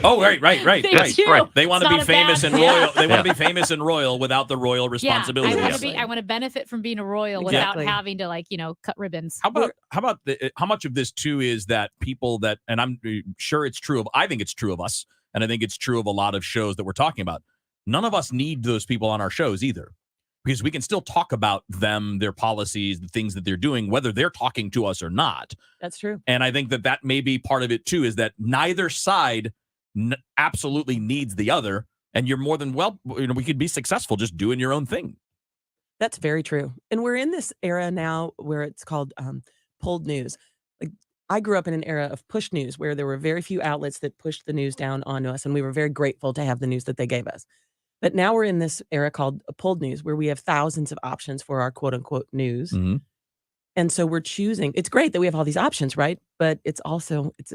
Speaker 10: Oh, right.
Speaker 12: They do.
Speaker 10: Right. They want to
Speaker 12: It's
Speaker 10: be
Speaker 12: not a
Speaker 10: famous
Speaker 12: bad
Speaker 10: and royal.
Speaker 12: thing.
Speaker 10: They want to be famous and royal without the royal responsibility.
Speaker 12: Yeah, I want to benefit from being a royal without having to cut ribbons.
Speaker 10: How about how much of this too is that people that, and I'm sure it's true of, I think it's true of us, and I think it's true of a lot of shows that we're talking about. None of us need those people on our shows either, because we can still talk about them, their policies, the things that they're doing, whether they're talking to us or not.
Speaker 11: That's true.
Speaker 10: And I think that may be part of it too, is that neither side absolutely needs the other, and you're more than we could be successful just doing your own thing.
Speaker 11: That's very true. And we're in this era now where it's called pulled news. Like, I grew up in an era of push news where there were very few outlets that pushed the news down onto us, and we were very grateful to have the news that they gave us. But now we're in this era called pulled news, where we have thousands of options for our quote unquote news.
Speaker 10: Mm-hmm.
Speaker 11: And so we're choosing. It's great that we have all these options, right? But it's also it's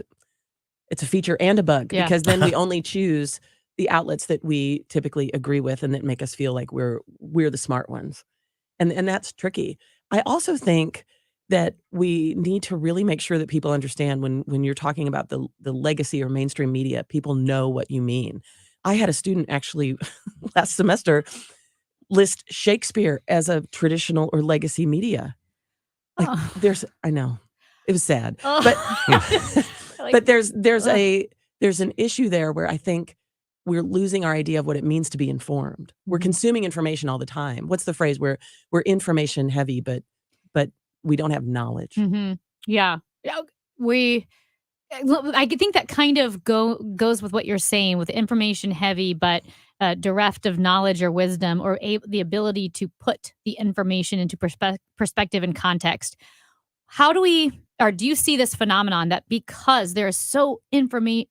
Speaker 11: a feature and a bug, because then we only choose the outlets that we typically agree with and that make us feel like we're the smart ones. And that's tricky. I also think that we need to really make sure that people understand when you're talking about the legacy or mainstream media, people know what you mean. I had a student actually last semester list Shakespeare as a traditional or legacy media. I know it was sad, but there's an issue there where I think we're losing our idea of what it means to be informed. We're consuming information all the time. What's the phrase where we're information heavy, but we don't have knowledge.
Speaker 12: Mm-hmm. Yeah. I think that kind of goes with what you're saying, with information heavy, but bereft of knowledge or wisdom, or the ability to put the information into perspective and context. Do you see this phenomenon that because there is so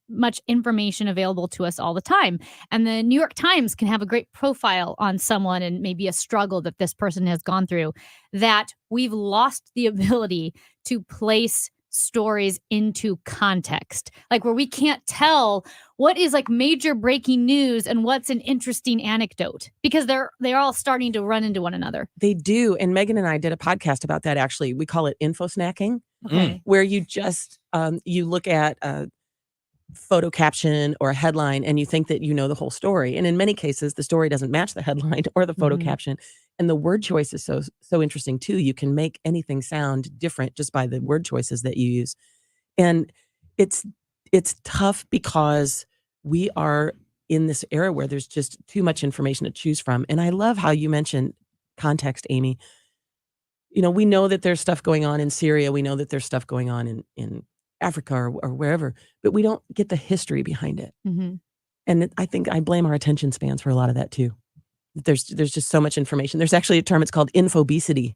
Speaker 12: much information available to us all the time, and the New York Times can have a great profile on someone and maybe a struggle that this person has gone through, that we've lost the ability to place stories into context, like where we can't tell what is like major breaking news and what's an interesting anecdote, because they're all starting to run into one another.
Speaker 11: They do. And Megan and I did a podcast about that. Actually, we call it info snacking, where you just you look at a photo caption or a headline and you think that you know the whole story, and in many cases the story doesn't match the headline or the photo caption. And the word choice is so interesting too. You can make anything sound different just by the word choices that you use. And it's tough because we are in this era where there's just too much information to choose from. And I love how you mentioned context, Amy. You know, we know that there's stuff going on in Syria. We know that there's stuff going on in Africa or wherever, but we don't get the history behind it.
Speaker 12: Mm-hmm.
Speaker 11: And I think I blame our attention spans for a lot of that too. There's just so much information. There's actually a term, it's called infobesity.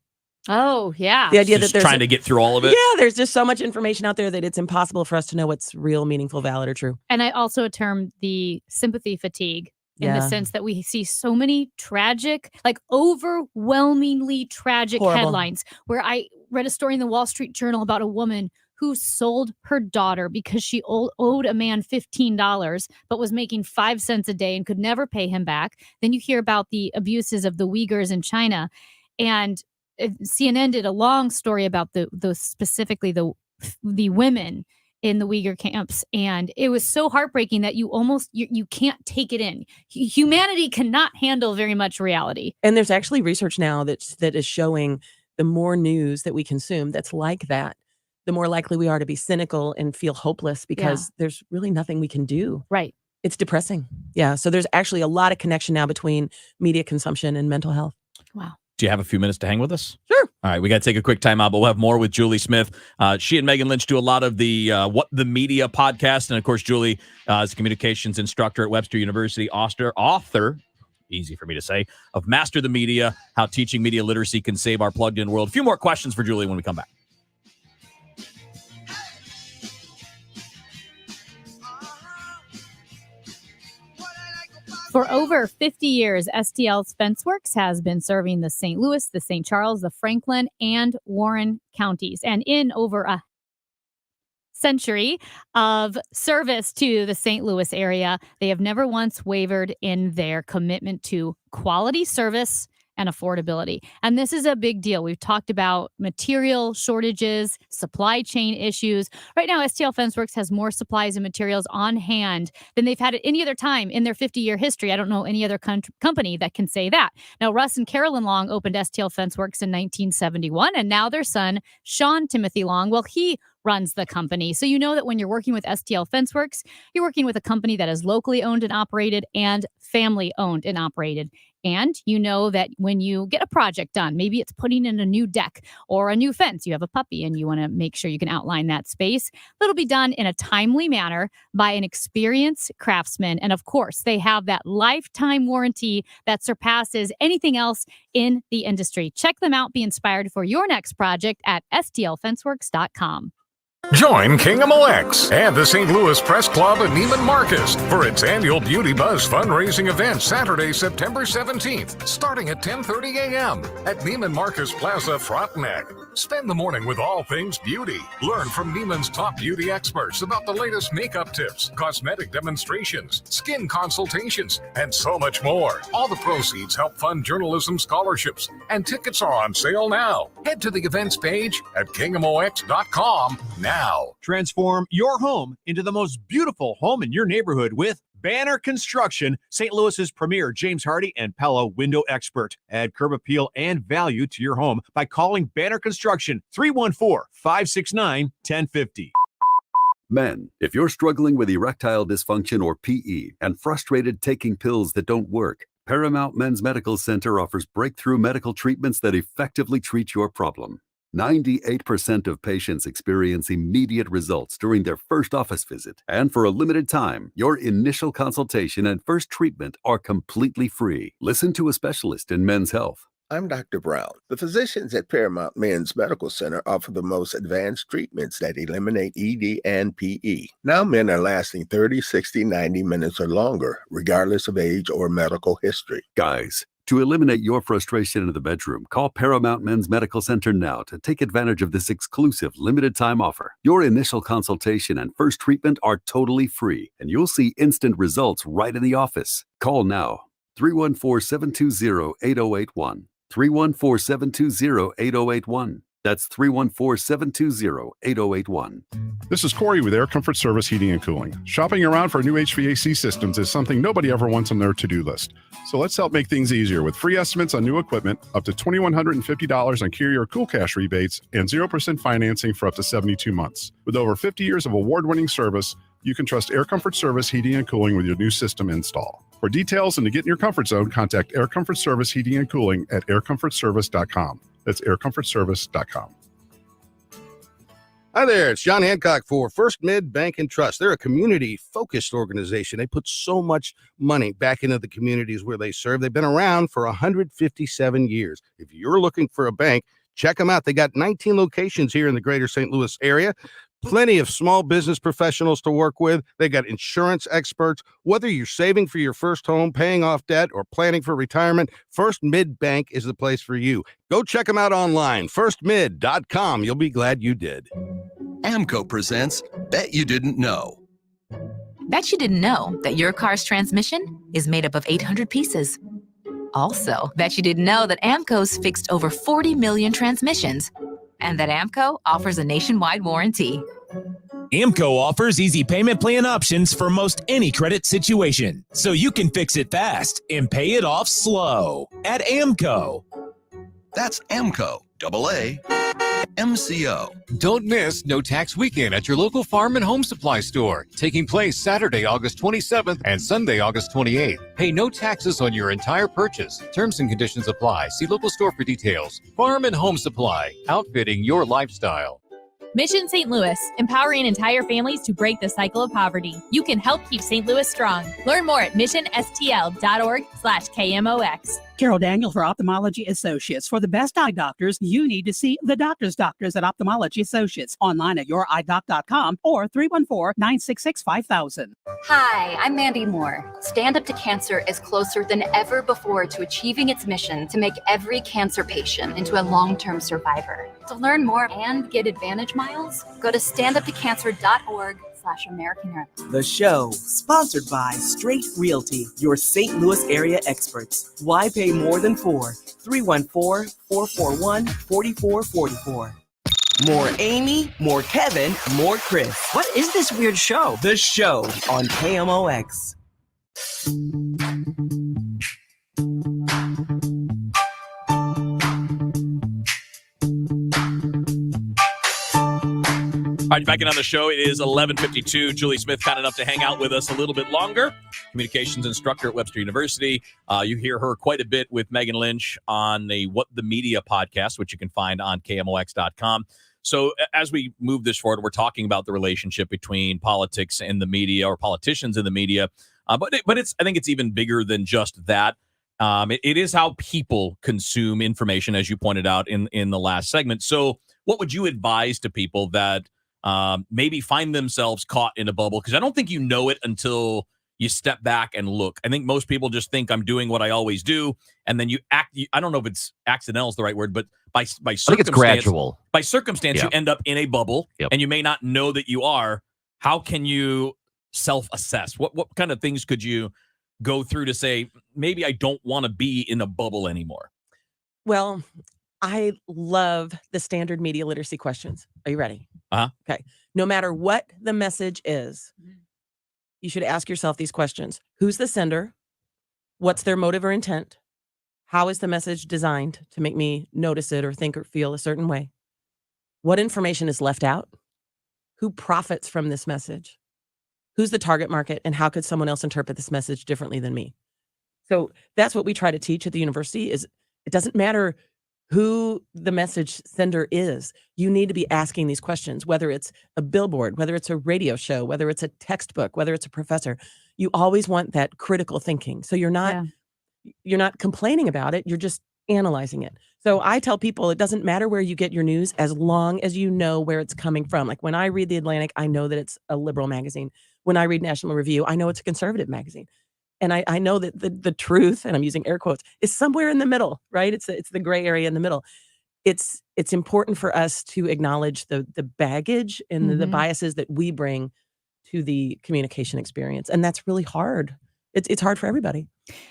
Speaker 12: Oh, yeah.
Speaker 11: The idea
Speaker 10: Just
Speaker 11: that there's
Speaker 10: trying to get through all of it.
Speaker 11: Yeah, there's just so much information out there that it's impossible for us to know what's real, meaningful, valid, or true.
Speaker 12: And I also term the sympathy fatigue, in the sense that we see so many tragic, like overwhelmingly tragic headlines, where I read a story in the Wall Street Journal about a woman who sold her daughter because she owed a man $15, but was making 5 cents a day and could never pay him back. Then you hear about the abuses of the Uyghurs in China. And CNN did a long story about those specifically the women in the Uyghur camps. And it was so heartbreaking that you can't take it in. Humanity cannot handle very much reality.
Speaker 11: And there's actually research now that is showing the more news that we consume that's like that, the more likely we are to be cynical and feel hopeless, because there's really nothing we can do.
Speaker 12: Right.
Speaker 11: It's depressing. Yeah. So there's actually a lot of connection now between media consumption and mental health.
Speaker 12: Wow.
Speaker 10: Do you have a few minutes to hang with us?
Speaker 11: Sure.
Speaker 10: All right, we got to take a quick time out, but we'll have more with Julie Smith. She and Megan Lynch do a lot of the What the Media podcast. And of course, Julie is a communications instructor at Webster University, author, easy for me to say, of Master the Media, How Teaching Media Literacy Can Save Our Plugged In World. A few more questions for Julie when we come back.
Speaker 12: For over 50 years, STL Spenceworks has been serving the St. Louis, the St. Charles, the Franklin, and Warren counties. And in over a century of service to the St. Louis area, they have never once wavered in their commitment to quality service and affordability. And this is a big deal. We've talked about material shortages, supply chain issues. Right now, STL FenceWorks has more supplies and materials on hand than they've had at any other time in their 50-year history. I don't know any other company that can say that. Now, Russ and Carolyn Long opened STL FenceWorks in 1971, and now their son, Sean Timothy Long, well, he runs the company. So you know that when you're working with STL FenceWorks, you're working with a company that is locally owned and operated and family owned and operated. And you know that when you get a project done, maybe it's putting in a new deck or a new fence, you have a puppy and you want to make sure you can outline that space. It'll be done in a timely manner by an experienced craftsman. And of course, they have that lifetime warranty that surpasses anything else in the industry. Check them out. Be inspired for your next project at stlfenceworks.com.
Speaker 17: Join KMOX and the St. Louis Press Club at Neiman Marcus for its annual Beauty Buzz fundraising event Saturday, September 17th, starting at 10:30 a.m. at Neiman Marcus Plaza, Frontenac. Spend the morning with all things beauty. Learn from Neiman's top beauty experts about the latest makeup tips, cosmetic demonstrations, skin consultations, and so much more. All the proceeds help fund journalism scholarships, and tickets are on sale now. Head to the events page at KMOX.com now.
Speaker 1: Transform your home into the most beautiful home in your neighborhood with Banner Construction, St. Louis's premier James Hardy and Pella window expert. Add curb appeal and value to your home by calling Banner Construction 314-569-1050.
Speaker 7: Men, if you're struggling with erectile dysfunction or PE and frustrated taking pills that don't work, Paramount Men's Medical Center offers breakthrough medical treatments that effectively treat your problem. 98% of patients experience immediate results during their first office visit. And for a limited time, your initial consultation and first treatment are completely free. Listen to a specialist in men's health.
Speaker 13: I'm Dr. Brown. The physicians at Paramount Men's Medical Center offer the most advanced treatments that eliminate ED and PE. Now men are lasting 30, 60, 90 minutes or longer, regardless of age or medical history.
Speaker 7: Guys, to eliminate your frustration in the bedroom, call Paramount Men's Medical Center now to take advantage of this exclusive limited-time offer. Your initial consultation and first treatment are totally free, and you'll see instant results right in the office. Call now, 314-720-8081. 314-720-8081. That's 314-720-8081.
Speaker 15: This is Corey with Air Comfort Service Heating and Cooling. Shopping around for new HVAC systems is something nobody ever wants on their to-do list. So let's help make things easier with free estimates on new equipment, up to $2,150 on Carrier Cool Cash rebates, and 0% financing for up to 72 months. With over 50 years of award-winning service, you can trust Air Comfort Service Heating and Cooling with your new system install. For details and to get in your comfort zone, contact Air Comfort Service Heating and Cooling at aircomfortservice.com. That's aircomfortservice.com.
Speaker 16: Hi there, it's John Hancock for First Mid Bank and Trust. They're a community-focused organization. They put so much money back into the communities where they serve. They've been around for 157 years. If you're looking for a bank, check them out. They got 19 locations here in the greater St. Louis area. Plenty of small business professionals to work with. They got insurance experts. Whether you're saving for your first home, paying off debt, or planning for retirement, First Mid Bank is the place for you. Go check them out online, firstmid.com. You'll be glad you did.
Speaker 18: AMCO presents Bet You Didn't Know.
Speaker 25: Bet you didn't know that your car's transmission is made up of 800 pieces. Also, bet you didn't know that AMCO's fixed over 40 million transmissions, and that AMCO offers a nationwide warranty.
Speaker 28: AMCO offers easy payment plan options for most any credit situation, so you can fix it fast and pay it off slow at AMCO.
Speaker 18: That's AMCO, AA, MCO.
Speaker 29: Don't miss No Tax Weekend at your local farm and home supply store, taking place Saturday, August 27th and Sunday, August 28th. Pay no taxes on your entire purchase. Terms and conditions apply. See local store for details. Farm and Home Supply, outfitting your lifestyle.
Speaker 30: Mission St. Louis, empowering entire families to break the cycle of poverty. You can help keep St. Louis strong. Learn more at missionstl.org/KMOX.
Speaker 31: Carol Daniel for Ophthalmology Associates. For the best eye doctors, you need to see the doctors at Ophthalmology Associates. Online at youridoc.com or 314-966-5000.
Speaker 32: Hi, I'm Mandy Moore. Stand Up to Cancer is closer than ever before to achieving its mission to make every cancer patient into a long-term survivor. To learn more and get Advantage Miles, go to standuptocancer.org /American.
Speaker 3: The show, sponsored by Straight Realty, your St. Louis area experts. Why pay more than 314-441-4444. More Amy, more Kevin, more Chris. What is this weird show? The Show on KMOX.
Speaker 10: All right, back in on the show. It is 11:52. Julie Smith, kind enough to hang out with us a little bit longer. Communications instructor at Webster University. You hear her quite a bit with Megan Lynch on the What the Media podcast, which you can find on KMOX.com. So as we move this forward, we're talking about the relationship between politics and the media, or politicians and the media. But I think it's even bigger than just that. It is how people consume information, as you pointed out in the last segment. So what would you advise to people that maybe find themselves caught in a bubble? Because I don't think you know it until you step back and look. I think most people just think I'm doing what I always do, and then you act. I don't know if it's accidental is the right word, but by circumstance,
Speaker 2: I think it's gradual.
Speaker 10: By circumstance,
Speaker 2: Yeah.
Speaker 10: you end up in a bubble, and you may not know that you are. How can you self-assess? What kind of things could you go through to say, maybe I don't want to be in a bubble anymore?
Speaker 11: Well, I love the standard media literacy questions. Are you ready?
Speaker 10: Uh-huh.
Speaker 11: Okay. No matter what the message is, you should ask yourself these questions. Who's the sender? What's their motive or intent? How is the message designed to make me notice it or think or feel a certain way? What information is left out? Who profits from this message? Who's the target market, and how could someone else interpret this message differently than me? So that's what we try to teach at the university. Is it doesn't matter who the message sender is. You need to be asking these questions, whether it's a billboard, whether it's a radio show, whether it's a textbook, whether it's a professor. You always want that critical thinking. So you're not complaining about it. You're just analyzing it. So I tell people it doesn't matter where you get your news as long as you know where it's coming from. Like when I read The Atlantic, I know that it's a liberal magazine. When I read National Review, I know it's a conservative magazine. And I know that the truth, and I'm using air quotes, is somewhere in the middle, right? It's the gray area in the middle. It's important for us to acknowledge the baggage and the biases that we bring to the communication experience. And that's really hard. It's hard for everybody.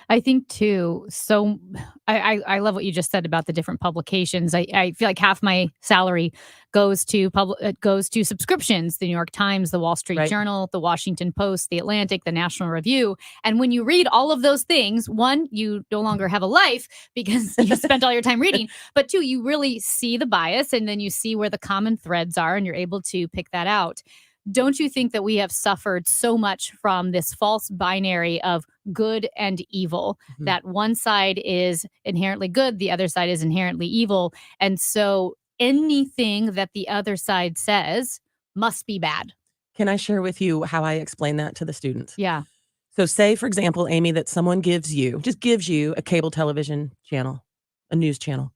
Speaker 12: I think too. So I love what you just said about the different publications. I feel like half my salary goes to subscriptions: the New York Times, the Wall Street Journal, the Washington Post, the Atlantic, the National Review. And when you read all of those things, one, you no longer have a life because you spent all your time reading. But two, you really see the bias, and then you see where the common threads are, and you're able to pick that out. Don't you think that we have suffered so much from this false binary of good and evil, that one side is inherently good, the other side is inherently evil? And so anything that the other side says must be bad.
Speaker 11: Can I share with you how I explain that to the students?
Speaker 12: Yeah.
Speaker 11: So say, for example, Amy, that someone gives you a cable television channel, a news channel.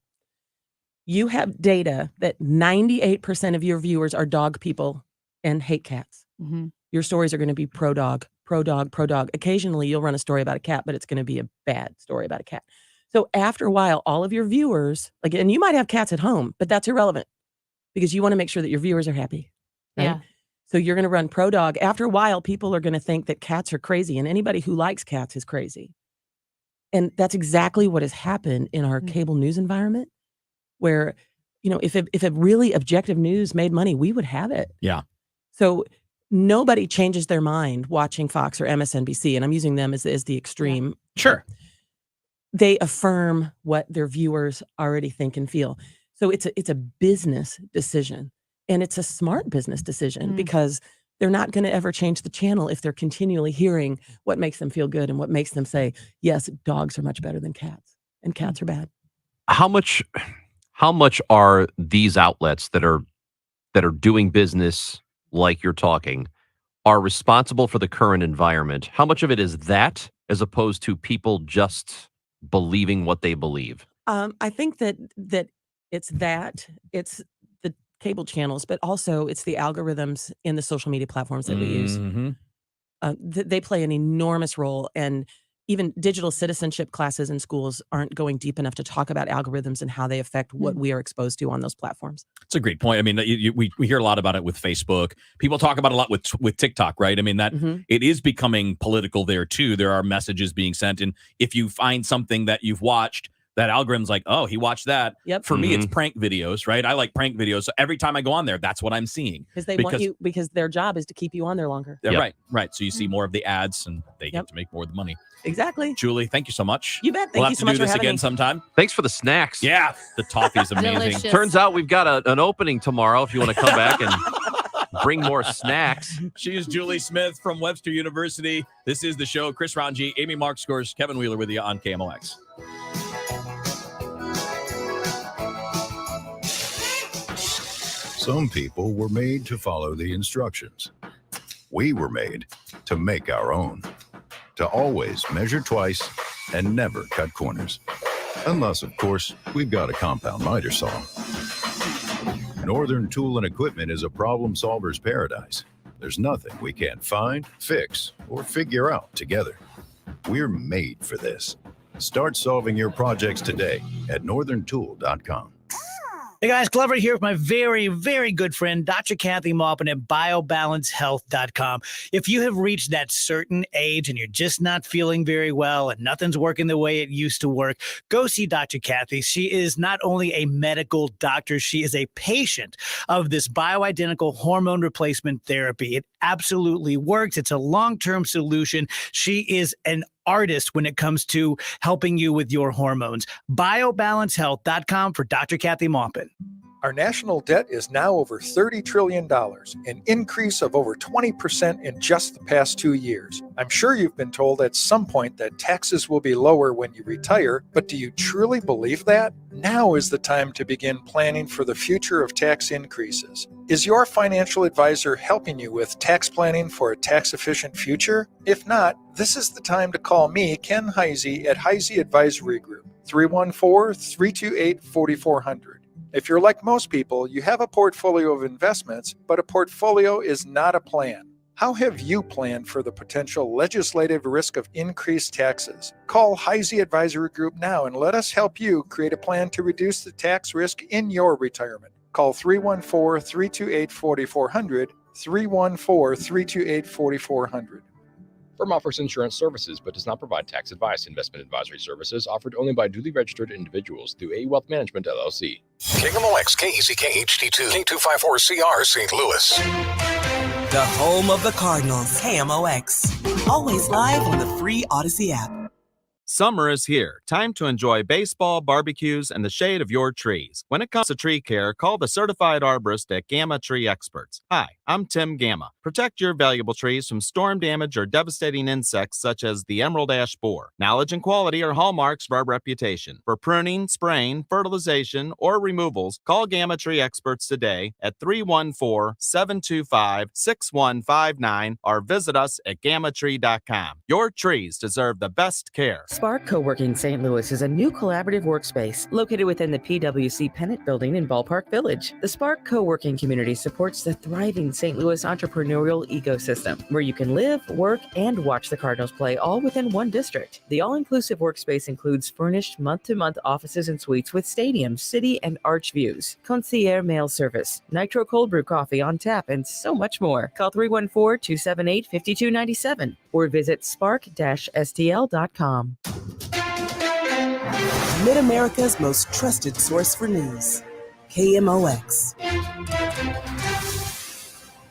Speaker 11: You have data that 98% of your viewers are dog people and hate cats. Your stories are going to be pro dog, pro dog, pro dog. Occasionally you'll run a story about a cat, but it's going to be a bad story about a cat. So after a while, all of your viewers, and you might have cats at home, but that's irrelevant because you want to make sure that your viewers are happy. Right?
Speaker 12: Yeah.
Speaker 11: So you're going to run pro dog. After a while, people are going to think that cats are crazy, and anybody who likes cats is crazy. And that's exactly what has happened in our cable news environment, where, if a really objective news made money, we would have it.
Speaker 10: Yeah.
Speaker 11: So nobody changes their mind watching Fox or MSNBC, and I'm using them as the extreme.
Speaker 10: Sure.
Speaker 11: They affirm what their viewers already think and feel. So it's a business decision, and it's a smart business decision because they're not going to ever change the channel if they're continually hearing what makes them feel good and what makes them say, yes, dogs are much better than cats, and cats are bad.
Speaker 2: How much are these outlets that are doing business like you're talking are responsible for the current environment? How much of it is that as opposed to people just believing what they believe?
Speaker 11: I think that it's the cable channels, but also it's the algorithms in the social media platforms that we use. They play an enormous role. And even digital citizenship classes in schools aren't going deep enough to talk about algorithms and how they affect what we are exposed to on those platforms.
Speaker 10: It's a great point. I mean, we hear a lot about it with Facebook. People talk about it a lot with TikTok, right? I mean, that it is becoming political there too. There are messages being sent. And if you find something that you've watched, that algorithm's like, oh, he watched that.
Speaker 11: Yep.
Speaker 10: For me, it's prank videos, right? I like prank videos. So every time I go on there, that's what I'm seeing.
Speaker 11: Because they want you, because their job is to keep you on there longer.
Speaker 10: Yeah, right. So you see more of the ads and they get to make more of the money.
Speaker 11: Exactly.
Speaker 10: Julie, thank you so much.
Speaker 11: You bet. Thank
Speaker 10: We'll
Speaker 11: you
Speaker 10: have
Speaker 11: so
Speaker 10: to
Speaker 11: much
Speaker 10: do
Speaker 11: for
Speaker 10: this
Speaker 11: having
Speaker 10: again
Speaker 11: me.
Speaker 10: sometime.
Speaker 2: Thanks for the snacks.
Speaker 10: Yeah, the toffee's amazing.
Speaker 12: Delicious.
Speaker 2: Turns out we've got an opening tomorrow if you want to come back and bring more snacks.
Speaker 10: She is Julie Smith from Webster University. This is the show. Chris Ranji, Amy Markscores, Kevin Wheeler with you on KMOX.
Speaker 17: Some people were made to follow the instructions. We were made to make our own, to always measure twice and never cut corners. Unless, of course, we've got a compound miter saw. Northern Tool and Equipment is a problem solver's paradise. There's nothing we can't find, fix, or figure out together. We're made for this. Start solving your projects today at northerntool.com.
Speaker 4: Hey guys, Glover here with my very, very good friend, Dr. Kathy Maupin at BioBalanceHealth.com. If you have reached that certain age and you're just not feeling very well and nothing's working the way it used to work, go see Dr. Kathy. She is not only a medical doctor, she is a patient of this bioidentical hormone replacement therapy. It absolutely works. It's a long-term solution. She is an artist when it comes to helping you with your hormones. BioBalanceHealth.com for Dr. Kathy Maupin.
Speaker 5: Our national debt is now over $30 trillion, an increase of over 20% in just the past 2 years. I'm sure you've been told at some point that taxes will be lower when you retire, but do you truly believe that? Now is the time to begin planning for the future of tax increases. Is your financial advisor helping you with tax planning for a tax-efficient future? If not, this is the time to call me, Ken Heisey, at Heisey Advisory Group, 314-328-4400. If you're like most people, you have a portfolio of investments, but a portfolio is not a plan. How have you planned for the potential legislative risk of increased taxes? Call Heisey Advisory Group now and let us help you create a plan to reduce the tax risk in your retirement. Call 314-328-4400, 314-328-4400.
Speaker 9: Firm offers insurance services but does not provide tax advice. Investment advisory services offered only by duly registered individuals through A Wealth Management, LLC.
Speaker 17: KMOX, KEZK, HD2, K254CR, St. Louis.
Speaker 3: The home of the Cardinals, KMOX. Always live on the free Odyssey app.
Speaker 14: Summer is here. Time to enjoy baseball, barbecues, and the shade of your trees. When it comes to tree care, call the certified arborist at Gamma Tree Experts. Hi, I'm Tim Gamma. Protect your valuable trees from storm damage or devastating insects such as the emerald ash borer. Knowledge and quality are hallmarks of our reputation. For pruning, spraying, fertilization, or removals, call Gamma Tree Experts today at 314-725-6159 or visit us at gammatree.com. Your trees deserve the best care.
Speaker 19: Spark Co-working St. Louis is a new collaborative workspace located within the PwC Pennant Building in Ballpark Village. The Spark Co-working community supports the thriving St. Louis entrepreneurial ecosystem, where you can live, work, and watch the Cardinals play all within one district. The all-inclusive workspace includes furnished month-to-month offices and suites with stadiums, city, and arch views, concierge mail service, nitro cold brew coffee on tap, and so much more. Call 314-278-5297 or visit spark-stl.com.
Speaker 3: Mid-America's most trusted source for news. KMOX.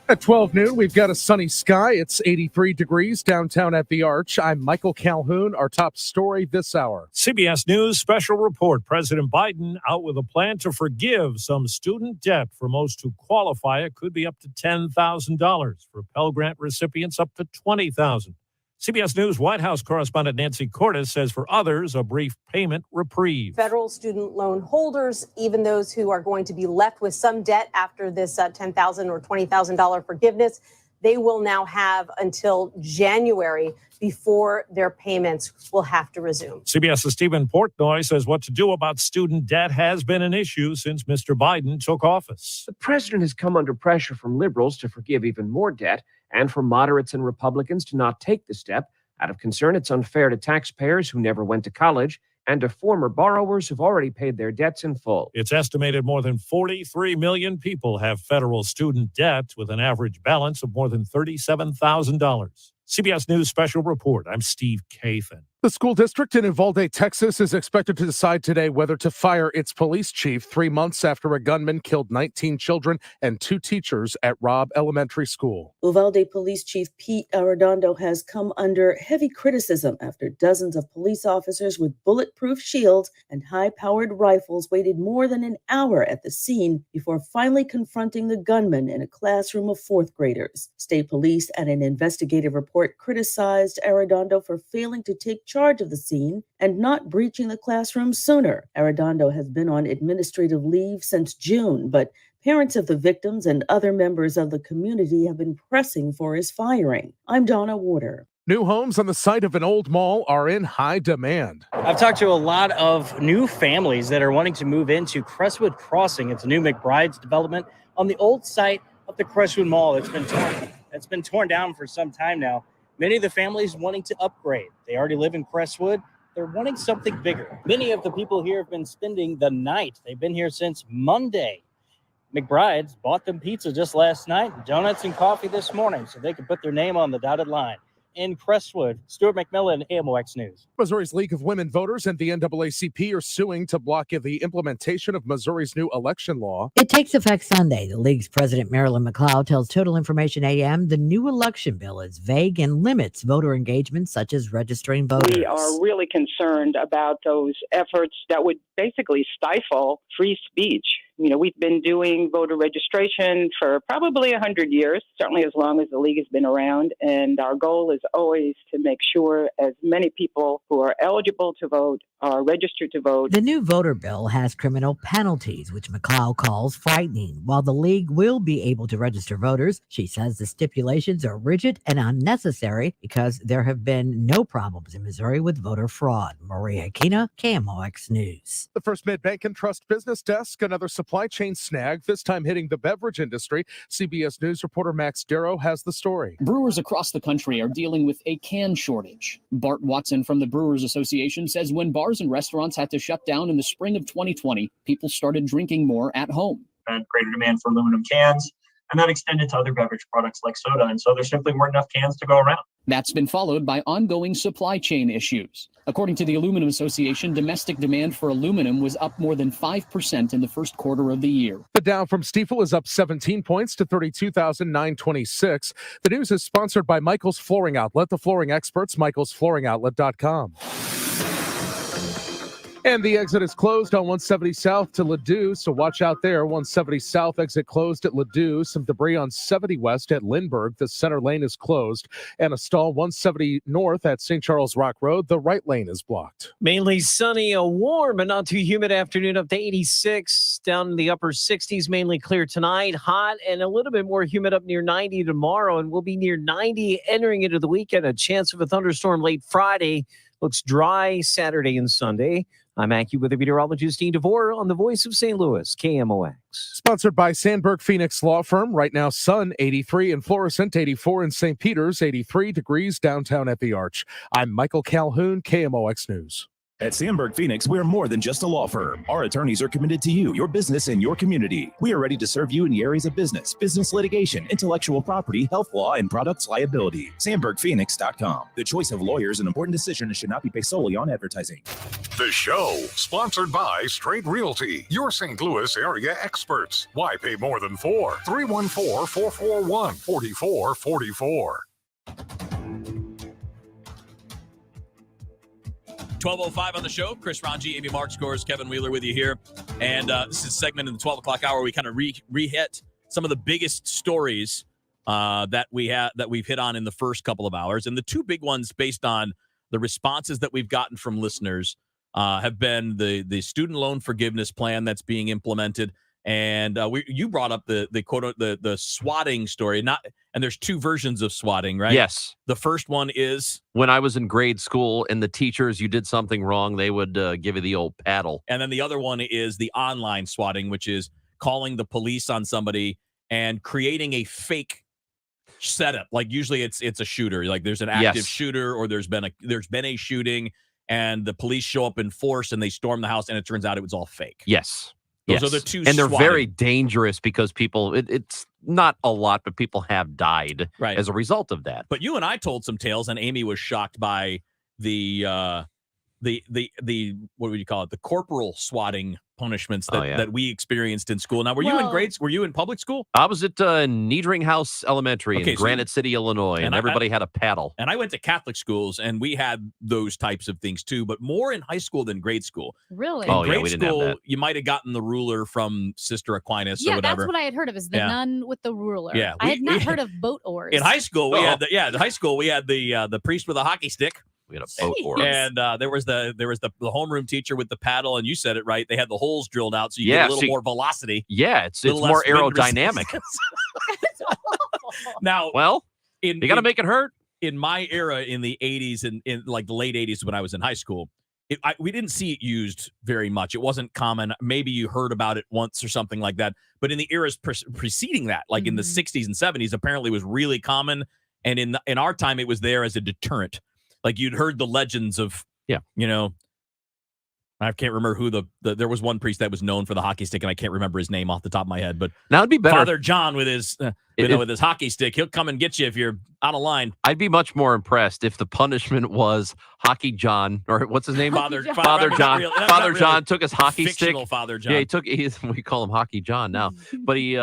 Speaker 20: At 12 noon, we've got a sunny sky. It's 83 degrees downtown at the Arch. I'm Michael Calhoun. Our top story this hour.
Speaker 8: CBS News special report. President Biden out with a plan to forgive some student debt. For most who qualify, it could be up to $10,000. For Pell Grant recipients, up to $20,000. CBS News White House correspondent Nancy Cordes says for others, a brief payment reprieve.
Speaker 21: Federal student loan holders, even those who are going to be left with some debt after this $10,000 or $20,000 forgiveness, they will now have until January before their payments will have to resume.
Speaker 8: CBS's Stephen Portnoy says what to do about student debt has been an issue since Mr. Biden took office.
Speaker 22: The president has come under pressure from liberals to forgive even more debt and from moderates and Republicans to not take the step
Speaker 1: Out of concern it's unfair to taxpayers who never went to college and to former borrowers who've already paid their debts in full.
Speaker 8: It's estimated more than 43 million people have federal student debt with an average balance of more than $37,000. CBS News Special Report. I'm Steve Kathan.
Speaker 20: The school district in Uvalde, Texas, is expected to decide today whether to fire its police chief 3 months after a gunman killed 19 children and 2 teachers at Robb Elementary School.
Speaker 6: Uvalde Police Chief Pete Arredondo has come under heavy criticism after dozens of police officers with bulletproof shields and high-powered rifles waited more than an hour at the scene before finally confronting the gunman in a classroom of 4th graders. State police and an investigative report criticized Arredondo for failing to take charge of the scene and not breaching the classroom sooner. Arredondo has been on administrative leave since June, but parents of the victims and other members of the community have been pressing for his firing. I'm Donna Warder.
Speaker 20: New homes on the site of an old mall are in high demand.
Speaker 7: I've talked to a lot of new families that are wanting to move into Crestwood Crossing. It's a new McBride's development on the old site of the Crestwood Mall. It's been torn down for some time now. Many of the families wanting to upgrade. They already live in Crestwood. They're wanting something bigger. Many of the people here have been spending the night. They've been here since Monday. McBride's bought them pizza just last night, donuts and coffee this morning so they could put their name on the dotted line. In Crestwood, Stuart McMillan, AMOX News.
Speaker 20: Missouri's League of Women Voters and the NAACP are suing to block the implementation of Missouri's new election law.
Speaker 13: It takes effect Sunday. The league's president, Marilyn McLeod, tells Total Information AM the new election bill is vague and limits voter engagement, such as registering voters.
Speaker 15: We are really concerned about those efforts that would basically stifle free speech. You know, we've been doing voter registration for probably 100 years, certainly as long as the league has been around. And our goal is always to make sure as many people who are eligible to vote are registered to vote.
Speaker 13: The new voter bill has criminal penalties, which McLeod calls frightening. While the league will be able to register voters, she says the stipulations are rigid and unnecessary because there have been no problems in Missouri with voter fraud. Maria Aquina, KMOX News.
Speaker 20: The First Mid-Bank and Trust Business Desk, another supply chain snag, this time hitting the beverage industry. CBS News reporter Max Darrow has the story.
Speaker 16: Brewers across the country are dealing with a can shortage. Bart Watson from the Brewers Association says when bars and restaurants had to shut down in the spring of 2020, people started drinking more at home.
Speaker 22: And greater demand for aluminum cans, and that extended to other beverage products like soda. And so there simply weren't enough cans to go around.
Speaker 16: That's been followed by ongoing supply chain issues. According to the Aluminum Association, domestic demand for aluminum was up more than 5% in the first quarter of the year.
Speaker 20: The Dow from Stifel is up 17 points to 32,926. The news is sponsored by Michael's Flooring Outlet, the flooring experts, michaelsflooringoutlet.com. And the exit is closed on 170 South to Ladue, so watch out there. 170 South exit closed at Ladue. Some debris on 70 West at Lindbergh. The center lane is closed. And a stall 170 North at St. Charles Rock Road. The right lane is blocked.
Speaker 23: Mainly sunny, a warm but not too humid afternoon up to 86. Down in the upper 60s, mainly clear tonight. Hot and a little bit more humid up near 90 tomorrow. And we'll be near 90 entering into the weekend. A chance of a thunderstorm late Friday. Looks dry Saturday and Sunday. I'm AccuWeather meteorologist Dean DeVore on the Voice of St. Louis, KMOX.
Speaker 20: Sponsored by Sandberg Phoenix Law Firm. Right now, sun 83 in Florissant, 84 in St. Peters, 83 degrees downtown at the Arch. I'm Michael Calhoun, KMOX News.
Speaker 28: At Sandberg Phoenix, we're more than just a law firm. Our attorneys are committed to you, your business, and your community. We are ready to serve you in the areas of business litigation, intellectual property, health law, and products liability. SandbergPhoenix.com. The choice of lawyers, an important decision and should not be based solely on advertising.
Speaker 17: The show, sponsored by Straight Realty, your St. Louis area experts. Why pay more than $4? 314-441-4444.
Speaker 10: 12:05 on the show. Chris Ranji, Amy Mark scores, Kevin Wheeler with you here. And this is a segment in the 12 o'clock hour. We kind of re-hit some of the biggest stories that we've hit on in the first couple of hours. And the two big ones based on the responses that we've gotten from listeners have been the student loan forgiveness plan that's being implemented. And you brought up the swatting story, and there's two versions of swatting, right?
Speaker 2: Yes.
Speaker 10: The first one is
Speaker 2: when I was in grade school and the teachers, you did something wrong, they would give you the old paddle.
Speaker 10: And then the other one is the online swatting, which is calling the police on somebody and creating a fake setup. Like usually it's a shooter. Like there's an active shooter, or there's been a shooting, and the police show up in force and they storm the house, and it turns out it was all fake.
Speaker 2: Yes.
Speaker 10: Those are the two,
Speaker 2: and they're
Speaker 10: swatting.
Speaker 2: very dangerous because people. It's not a lot, but people have died as a result of that.
Speaker 10: But you and I told some tales, and Amy was shocked by the what would you call it? The corporal swatting punishments that we experienced in school. Now, were you in grades? Were you in public school?
Speaker 2: I was at Niedring House Elementary in Granite City, Illinois, and everybody had a paddle.
Speaker 10: And I went to Catholic schools, and we had those types of things too, but more in high school than grade school.
Speaker 4: Really?
Speaker 10: In grade
Speaker 2: we didn't have
Speaker 10: school,
Speaker 2: that.
Speaker 10: you might have gotten the ruler from Sister Aquinas or
Speaker 4: Yeah,
Speaker 10: whatever.
Speaker 4: that's what I had heard of, is the nun with the ruler.
Speaker 10: Yeah,
Speaker 4: I had not heard of boat oars.
Speaker 10: In high school, we had the priest with a hockey stick.
Speaker 2: We had a boat oar.
Speaker 10: And there was the homeroom teacher with the paddle, and you said it right. They had the holes drilled out so you get a little more velocity.
Speaker 2: Yeah, it's
Speaker 10: little
Speaker 2: more
Speaker 10: less wind
Speaker 2: aerodynamic.
Speaker 10: Now,
Speaker 2: you got to make it hurt.
Speaker 10: In my era, in the 80s and in like the late 80s when I was in high school, we didn't see it used very much. It wasn't common. Maybe you heard about it once or something like that. But in the eras preceding that, like in the 60s and 70s, apparently it was really common. And in our time, it was there as a deterrent. Like you'd heard the legends of, I can't remember who there was one priest that was known for the hockey stick, and I can't remember his name off the top of my head. But
Speaker 2: now it'd be better.
Speaker 10: Father John with his with his hockey stick, he'll come and get you if you're out of line.
Speaker 2: I'd be much more impressed if the punishment was Hockey John, or what's his name?
Speaker 10: Father John.
Speaker 2: Father John took his hockey stick.
Speaker 10: Fictional Father John.
Speaker 2: Yeah, we call him Hockey John now, but he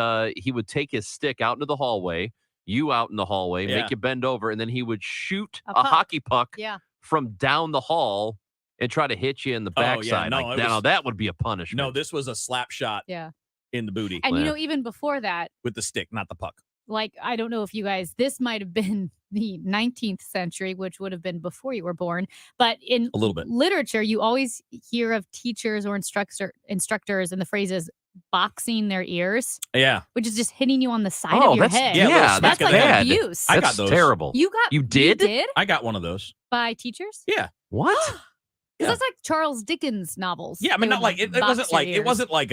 Speaker 2: would take his stick out into the hallway, you out in the hallway, make you bend over, and then he would shoot a hockey puck from down the hall and try to hit you in the backside. Now that would be a punishment.
Speaker 10: No, this was a slap shot in the booty.
Speaker 4: And even before that,
Speaker 10: with the stick, not the puck.
Speaker 4: Like, I don't know if you guys, this might have been the 19th century, which would have been before you were born. But in
Speaker 10: a little bit
Speaker 4: literature, you always hear of teachers or instructors and the phrases boxing their ears.
Speaker 10: Yeah.
Speaker 4: Which is just hitting you on the side of your head.
Speaker 10: Yeah,
Speaker 4: that's like
Speaker 10: bad.
Speaker 4: abuse.
Speaker 10: I got those.
Speaker 2: Terrible.
Speaker 4: You did?
Speaker 10: I got one of those.
Speaker 4: By teachers?
Speaker 10: Yeah.
Speaker 2: What?
Speaker 4: Because that's like Charles Dickens novels.
Speaker 10: Yeah, I mean, not like it wasn't like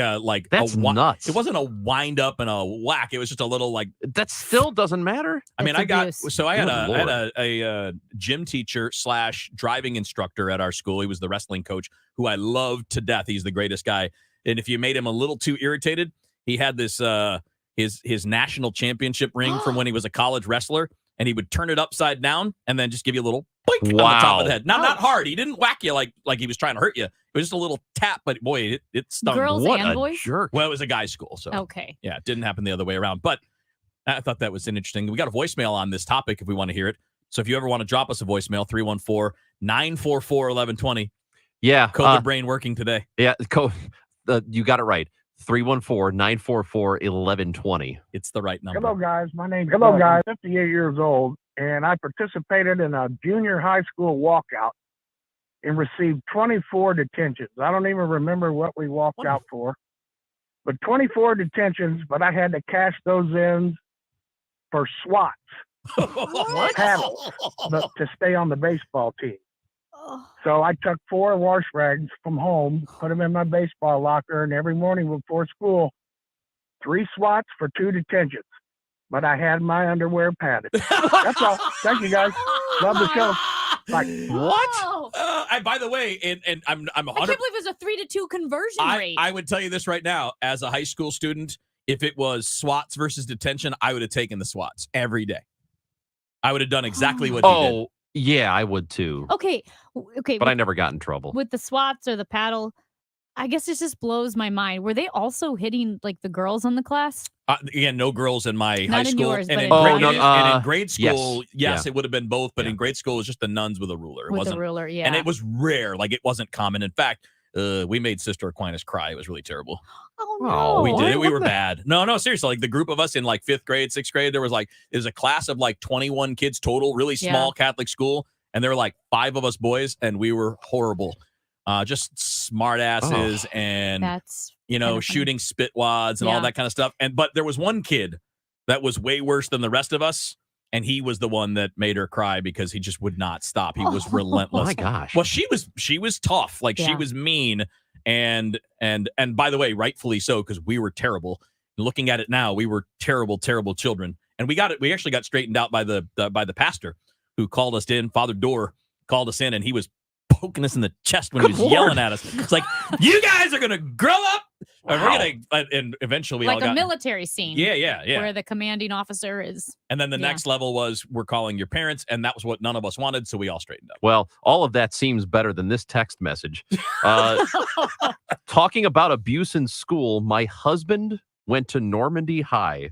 Speaker 2: that's
Speaker 10: nuts. It wasn't a wind up and a whack. It was just a little like
Speaker 2: that. Still doesn't matter.
Speaker 10: I mean,
Speaker 2: It's
Speaker 10: I had
Speaker 2: abuse.
Speaker 10: a gym teacher / driving instructor at our school. He was the wrestling coach who I loved to death. He's the greatest guy. And if you made him a little too irritated, he had this his national championship ring from when he was a college wrestler, and he would turn it upside down and then just give you a little boink on the top of the head. Not hard. He didn't whack you like he was trying to hurt you. It was just a little tap, but boy, it stung.
Speaker 4: Girls
Speaker 10: What
Speaker 4: and
Speaker 10: a
Speaker 4: boys?
Speaker 10: jerk. Well, it was a guy's school, so
Speaker 4: Okay.
Speaker 10: yeah, it didn't happen the other way around. But I thought that was interesting. We got a voicemail on this topic if we want to hear it. So if you ever want to drop us a voicemail, 314-944-1120.
Speaker 2: Yeah.
Speaker 10: COVID brain working today.
Speaker 2: Yeah. You got it right. 314-944-1120.
Speaker 10: It's the right number.
Speaker 11: Hello, guys. My name's Doug. I'm 58 years old, and I participated in a junior high school walkout and received 24 detentions. I don't even remember what we walked out for, but 24 detentions, but I had to cash those in for SWATs, paddles, to stay on the baseball team. So I took 4 wash rags from home, put them in my baseball locker, and every morning before school, 3 SWATs for 2 detentions. But I had my underwear padded. That's all. Thank you, guys. Love the show. Bye.
Speaker 10: What? By the way, and I'm 100.
Speaker 4: I can't believe it was a 3-2 conversion rate.
Speaker 10: I would tell you this right now, as a high school student, if it was SWATs versus detention, I would have taken the SWATs every day. I would have done exactly what you did.
Speaker 2: Yeah, I would too.
Speaker 4: Okay.
Speaker 2: But I never got in trouble.
Speaker 4: With the SWATs or the paddle, I guess it just blows my mind. Were they also hitting like the girls in the class?
Speaker 10: Again, no girls in my
Speaker 4: Not
Speaker 10: high
Speaker 4: in
Speaker 10: school.
Speaker 4: yours,
Speaker 10: And
Speaker 4: but
Speaker 10: in
Speaker 4: in
Speaker 10: grade school,
Speaker 2: yes.
Speaker 10: it would have been both. But in grade school, it was just the nuns with a ruler. It
Speaker 4: With
Speaker 10: wasn't
Speaker 4: a ruler, yeah.
Speaker 10: And it was rare. Like, it wasn't common. In fact, we made Sister Aquinas cry. It was really terrible.
Speaker 4: Oh, no.
Speaker 10: We did it. We were bad. No, seriously. Like, the group of us in like 5th grade, 6th grade, there was a class of like 21 kids total, really small Catholic school. And there were like 5 of us boys, and we were horrible. Just smart asses and,
Speaker 4: That's
Speaker 10: shooting spit wads and all that kind of stuff. But there was one kid that was way worse than the rest of us. And he was the one that made her cry because he just would not stop. He was relentless.
Speaker 2: Oh my gosh.
Speaker 10: Well, she was tough. Like, she was mean. And by the way, rightfully so, because we were terrible. Looking at it now, we were terrible, terrible children. And we actually got straightened out by the pastor who called us in. Father Dorr called us in, and he was poking us in the chest when he was yelling at us. It's like, you guys are going to grow up. And we're gonna, and eventually we
Speaker 4: like
Speaker 10: all got
Speaker 4: a military scene.
Speaker 10: Yeah.
Speaker 4: Where the commanding officer is.
Speaker 10: And then the next level was we're calling your parents, and that was what none of us wanted, so we all straightened up.
Speaker 2: Well, all of that seems better than this text message. Talking about abuse in school, my husband went to Normandy High,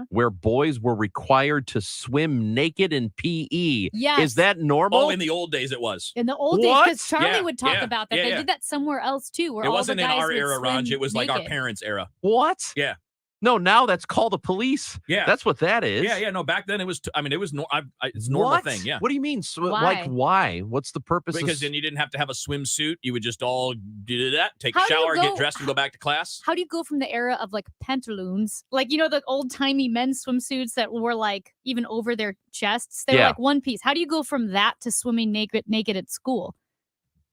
Speaker 2: where boys were required to swim naked in PE.
Speaker 4: Yes.
Speaker 2: Is that normal?
Speaker 10: Oh, in the old days it was.
Speaker 4: In the old days, because Charlie
Speaker 10: Yeah,
Speaker 4: would talk
Speaker 10: yeah,
Speaker 4: about that.
Speaker 10: yeah,
Speaker 4: They
Speaker 10: yeah.
Speaker 4: did that somewhere else too. Where
Speaker 10: It
Speaker 4: all
Speaker 10: wasn't
Speaker 4: the
Speaker 10: in
Speaker 4: guys
Speaker 10: our
Speaker 4: would
Speaker 10: era, Raj.
Speaker 4: swim
Speaker 10: It was like our
Speaker 4: naked.
Speaker 10: parents' era.
Speaker 2: What?
Speaker 10: Yeah.
Speaker 2: No, now that's called the police.
Speaker 10: Yeah.
Speaker 2: That's what that is.
Speaker 10: Yeah. No, back then it was. It's a normal
Speaker 2: What?
Speaker 10: thing. Yeah.
Speaker 2: What do you mean?
Speaker 4: Why?
Speaker 2: Like, why? What's the purpose?
Speaker 10: Because then you didn't have to have a swimsuit. You would just all do that, take
Speaker 4: How
Speaker 10: a
Speaker 4: do you
Speaker 10: shower,
Speaker 4: go-
Speaker 10: get dressed, and go back to class.
Speaker 4: How do you go from the era of like pantaloons, like, the old timey men's swimsuits that were like even over their chests? They were
Speaker 2: Yeah.
Speaker 4: like one piece. How do you go from that to swimming naked at school?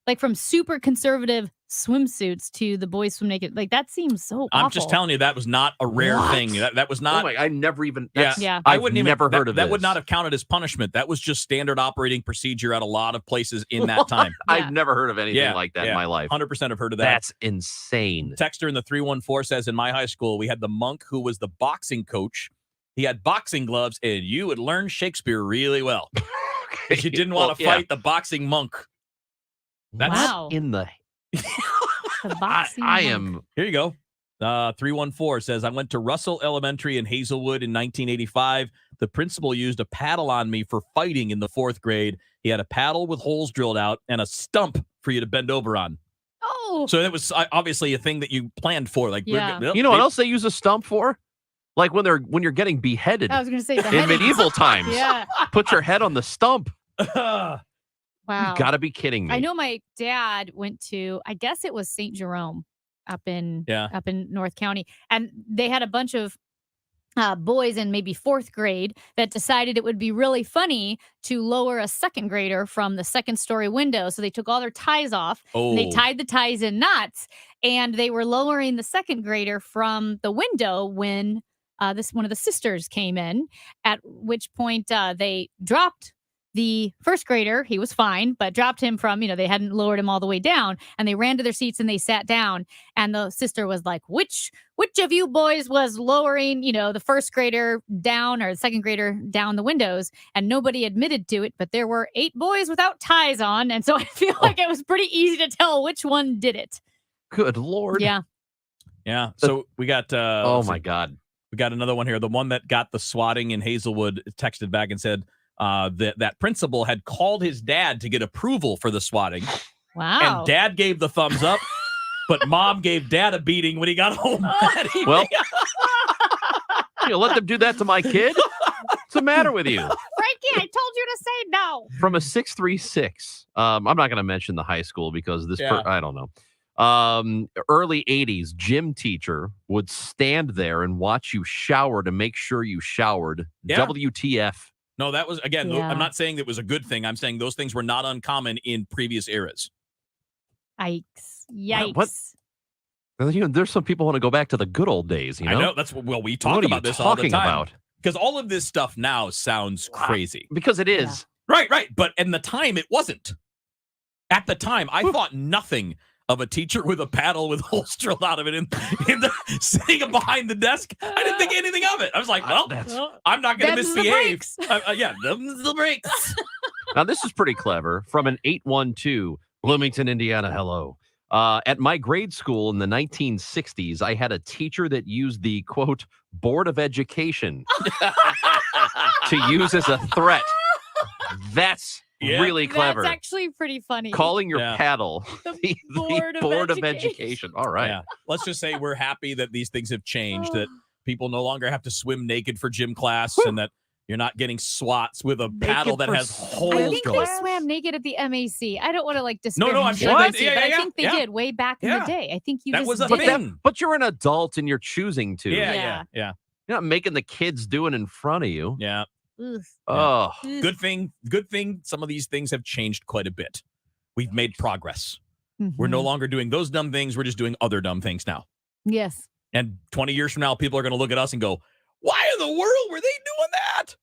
Speaker 4: Like from super conservative swimsuits to the boys swim naked. Like that seems so
Speaker 10: I'm
Speaker 4: awful.
Speaker 10: just telling you that was not a rare
Speaker 2: What?
Speaker 10: thing. That was not.
Speaker 2: Oh my, I never even.
Speaker 10: Yeah,
Speaker 2: that's-
Speaker 4: Yeah.
Speaker 10: I
Speaker 2: I've
Speaker 10: wouldn't even
Speaker 2: never
Speaker 10: that,
Speaker 2: heard of
Speaker 10: that.
Speaker 2: this.
Speaker 10: Would not have counted as punishment. That was just standard operating procedure at a lot of places in that time.
Speaker 2: I've never heard of anything like that in my life.
Speaker 10: 100% have heard of that.
Speaker 2: That's insane.
Speaker 10: Texter in the 314 says, in my high school, we had the monk who was the boxing coach. He had boxing gloves, and you would learn Shakespeare really well. Because you didn't want to
Speaker 2: Well, yeah.
Speaker 10: fight the boxing monk. That's
Speaker 4: Wow.
Speaker 2: In the
Speaker 4: The boxing
Speaker 2: I
Speaker 4: monk.
Speaker 2: am.
Speaker 10: Here you go. 314 says, I went to Russell Elementary in Hazelwood in 1985. The principal used a paddle on me for fighting in the 4th grade. He had a paddle with holes drilled out and a stump for you to bend over on.
Speaker 4: Oh.
Speaker 10: So that was obviously a thing that you planned for. Like,
Speaker 4: Yeah.
Speaker 2: You know what else they use a stump for? Like when you're getting beheaded
Speaker 4: I was going to say
Speaker 2: in
Speaker 4: beheadings.
Speaker 2: medieval times.
Speaker 4: Yeah.
Speaker 2: Put your head on the stump.
Speaker 4: Wow.
Speaker 2: You got to be kidding me.
Speaker 4: I know my dad went to, I guess it was St. Jerome up in North County, and they had a bunch of boys in maybe 4th grade that decided it would be really funny to lower a 2nd grader from the 2nd story window. So they took all their ties off and they
Speaker 10: Oh.
Speaker 4: tied the ties in knots, and they were lowering the 2nd grader from the window when one of the sisters came in, at which point they dropped the 1st grader. He was fine, but dropped him from, they hadn't lowered him all the way down, and they ran to their seats and they sat down, and the sister was like, which of you boys was lowering, the 1st grader down or the 2nd grader down the windows? And nobody admitted to it, but there were 8 boys without ties on. And so I feel like it was pretty easy to tell which one did it.
Speaker 2: Good Lord.
Speaker 4: Yeah.
Speaker 10: Yeah. So we got.
Speaker 2: Oh my God.
Speaker 10: We got another one here. The one that got the swatting in Hazelwood texted back and said that principal had called his dad to get approval for the swatting.
Speaker 4: Wow.
Speaker 10: And dad gave the thumbs up, but mom gave dad a beating when he got home. that evening.
Speaker 2: Well, let them do that to my kid? What's the matter with you?
Speaker 4: Frankie, I told you to say no.
Speaker 2: From a 636. I'm not going to mention the high school because
Speaker 10: Yeah.
Speaker 2: I don't know. Early 80s gym teacher would stand there and watch you shower to make sure you showered.
Speaker 10: Yeah.
Speaker 2: WTF.
Speaker 10: No, that was, again,
Speaker 4: Yeah.
Speaker 10: I'm not saying that was a good thing. I'm saying those things were not uncommon in previous eras.
Speaker 4: Yikes. Yikes.
Speaker 2: What? There's some people want to go back to the good old days.
Speaker 10: I know. That's what we talk
Speaker 2: What are you
Speaker 10: about this all the
Speaker 2: talking
Speaker 10: time.
Speaker 2: about?
Speaker 10: Because all of this stuff now sounds crazy.
Speaker 2: Because it is.
Speaker 10: Right. But in the time, it wasn't. At the time, I thought nothing of a teacher with a paddle with holes drilled out of it in sitting behind the desk. I didn't think anything of it. I was like, well, I'm not going to
Speaker 4: Them's the
Speaker 10: misbehave.
Speaker 4: breaks.
Speaker 10: Yeah, them's the breaks.
Speaker 2: Now, this is pretty clever. From an 812, Bloomington, Indiana. Hello. At my grade school in the 1960s, I had a teacher that used the, quote, Board of Education to use as a threat. That's really clever.
Speaker 4: That's actually pretty funny.
Speaker 2: Calling your paddle the
Speaker 4: Board of
Speaker 2: of Education. All right.
Speaker 10: Yeah. Let's just say we're happy that these things have changed, that people no longer have to swim naked for gym class and that you're not getting swats with a paddle that has holes
Speaker 4: I think
Speaker 10: drilled.
Speaker 4: they swam naked at the MAC. I don't want to
Speaker 10: No,
Speaker 4: disparage
Speaker 10: I'm
Speaker 4: the
Speaker 10: sure
Speaker 4: MAC,
Speaker 10: they- yeah,
Speaker 4: but I
Speaker 10: yeah,
Speaker 4: think they
Speaker 10: yeah.
Speaker 4: did way back in the day. I think you
Speaker 10: That
Speaker 4: just
Speaker 10: was a
Speaker 4: did
Speaker 10: thing.
Speaker 2: But you're an adult and you're choosing to.
Speaker 10: Yeah.
Speaker 2: You're not making the kids do it in front of you.
Speaker 10: Yeah.
Speaker 4: Ugh.
Speaker 2: Oh.
Speaker 10: Good thing. Some of these things have changed quite a bit. We've made progress. We're no longer doing those dumb things. We're just doing other dumb things now.
Speaker 4: Yes.
Speaker 10: And 20 years from now, people are going to look at us and go, Why in the world were they doing that?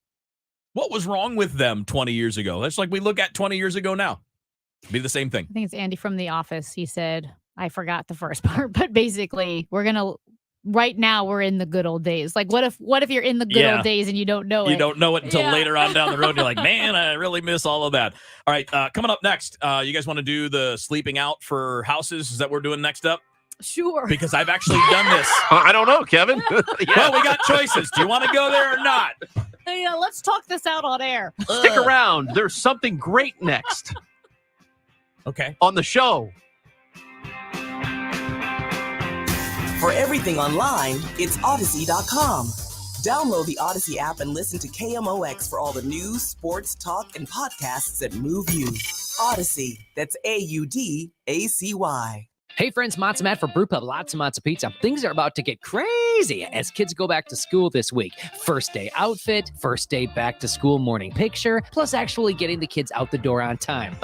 Speaker 10: What was wrong with them 20 years ago? That's like we look at 20 years ago now. Be the same thing.
Speaker 4: I think it's Andy from The Office. He said, I forgot the first part, but basically right now we're in the good old days. Like what if you're in the good old days and you don't know it?
Speaker 10: You don't know it until later on down the road. You're like, man, I really miss all of that. All right, coming up next, you guys want to do the sleeping out for houses? Is that what we're doing next up?
Speaker 4: Sure.
Speaker 10: Because I've actually done this.
Speaker 2: I don't know, Kevin.
Speaker 10: Well, we got choices. Do you want to go there or not?
Speaker 4: Hey, let's talk this out on air.
Speaker 2: Stick around. There's something great next.
Speaker 10: Okay.
Speaker 2: On the show.
Speaker 3: For everything online, it's Odyssey.com. Download the Odyssey app and listen to KMOX for all the news, sports, talk, and podcasts that move you. Odyssey, that's AUDACY.
Speaker 5: Hey friends, Matzo Matt for Brewpub Lots of Matzo Pizza. Things are about to get crazy as kids go back to school this week. First day outfit, first day back to school morning picture, plus actually getting the kids out the door on time.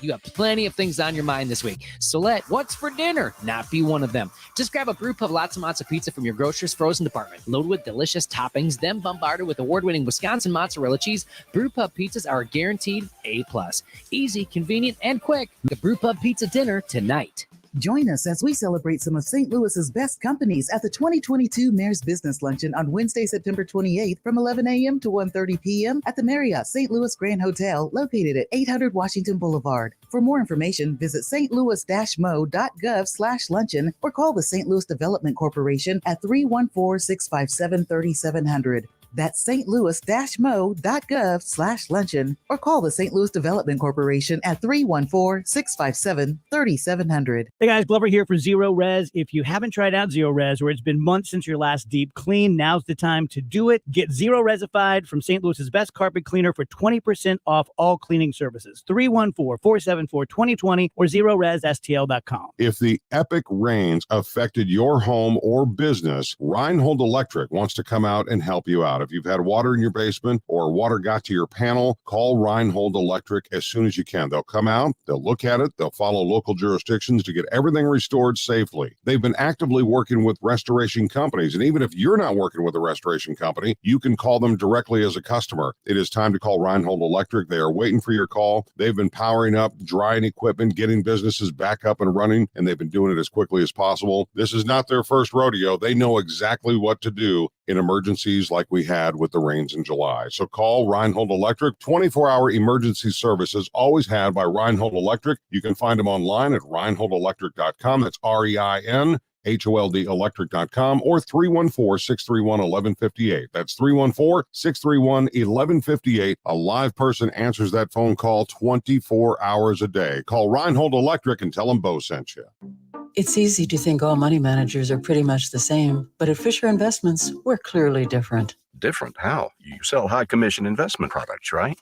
Speaker 5: You have plenty of things on your mind this week. So let what's for dinner not be one of them. Just grab a Brewpub Lots of Matzo Pizza from your grocer's frozen department. Loaded with delicious toppings, then bombarded with award-winning Wisconsin mozzarella cheese, Brewpub pizzas are guaranteed A+. Easy, convenient, and quick. The Brewpub Pizza dinner tonight.
Speaker 9: Join us as we celebrate some of St. Louis's best companies at the 2022 Mayor's Business Luncheon on Wednesday, September 28th from 11 a.m. to 1:30 p.m. at the Marriott St. Louis Grand Hotel located at 800 Washington Boulevard. For more information, visit stlouis-mo.gov/luncheon or call the St. Louis Development Corporation at 314-657-3700. That's stlouis-mo.gov/luncheon or call the St. Louis Development Corporation at 314-657-3700.
Speaker 12: Hey guys, Glover here for Zero Res. If you haven't tried out Zero Res or it's been months since your last deep clean, now's the time to do it. Get Zero Resified from St. Louis's best carpet cleaner for 20% off all cleaning services. 314-474-2020 or ZeroResSTL.com.
Speaker 18: If the epic rains affected your home or business, Reinhold Electric wants to come out and help you out. If you've had water in your basement or water got to your panel, call Reinhold Electric as soon as you can. They'll come out, they'll look at it, they'll follow local jurisdictions to get everything restored safely. They've been actively working with restoration companies, and even if you're not working with a restoration company, you can call them directly as a customer. It is time to call Reinhold Electric. They are waiting for your call. They've been powering up, drying equipment, getting businesses back up and running, and they've been doing it as quickly as possible. This is not their first rodeo. They know exactly what to do in emergencies like we had with the rains in July. So call Reinhold Electric. 24-hour emergency services always had by Reinhold Electric. You can find them online at reinholdelectric.com. That's REINHOLD electric.com or 314-631-1158. That's 314-631-1158. A live person answers that phone call 24 hours a day. Call Reinhold Electric and tell them Bo sent you.
Speaker 24: It's easy to think all money managers are pretty much the same, but at Fisher Investments, we're clearly different.
Speaker 25: Different? How? You sell high commission investment products, right?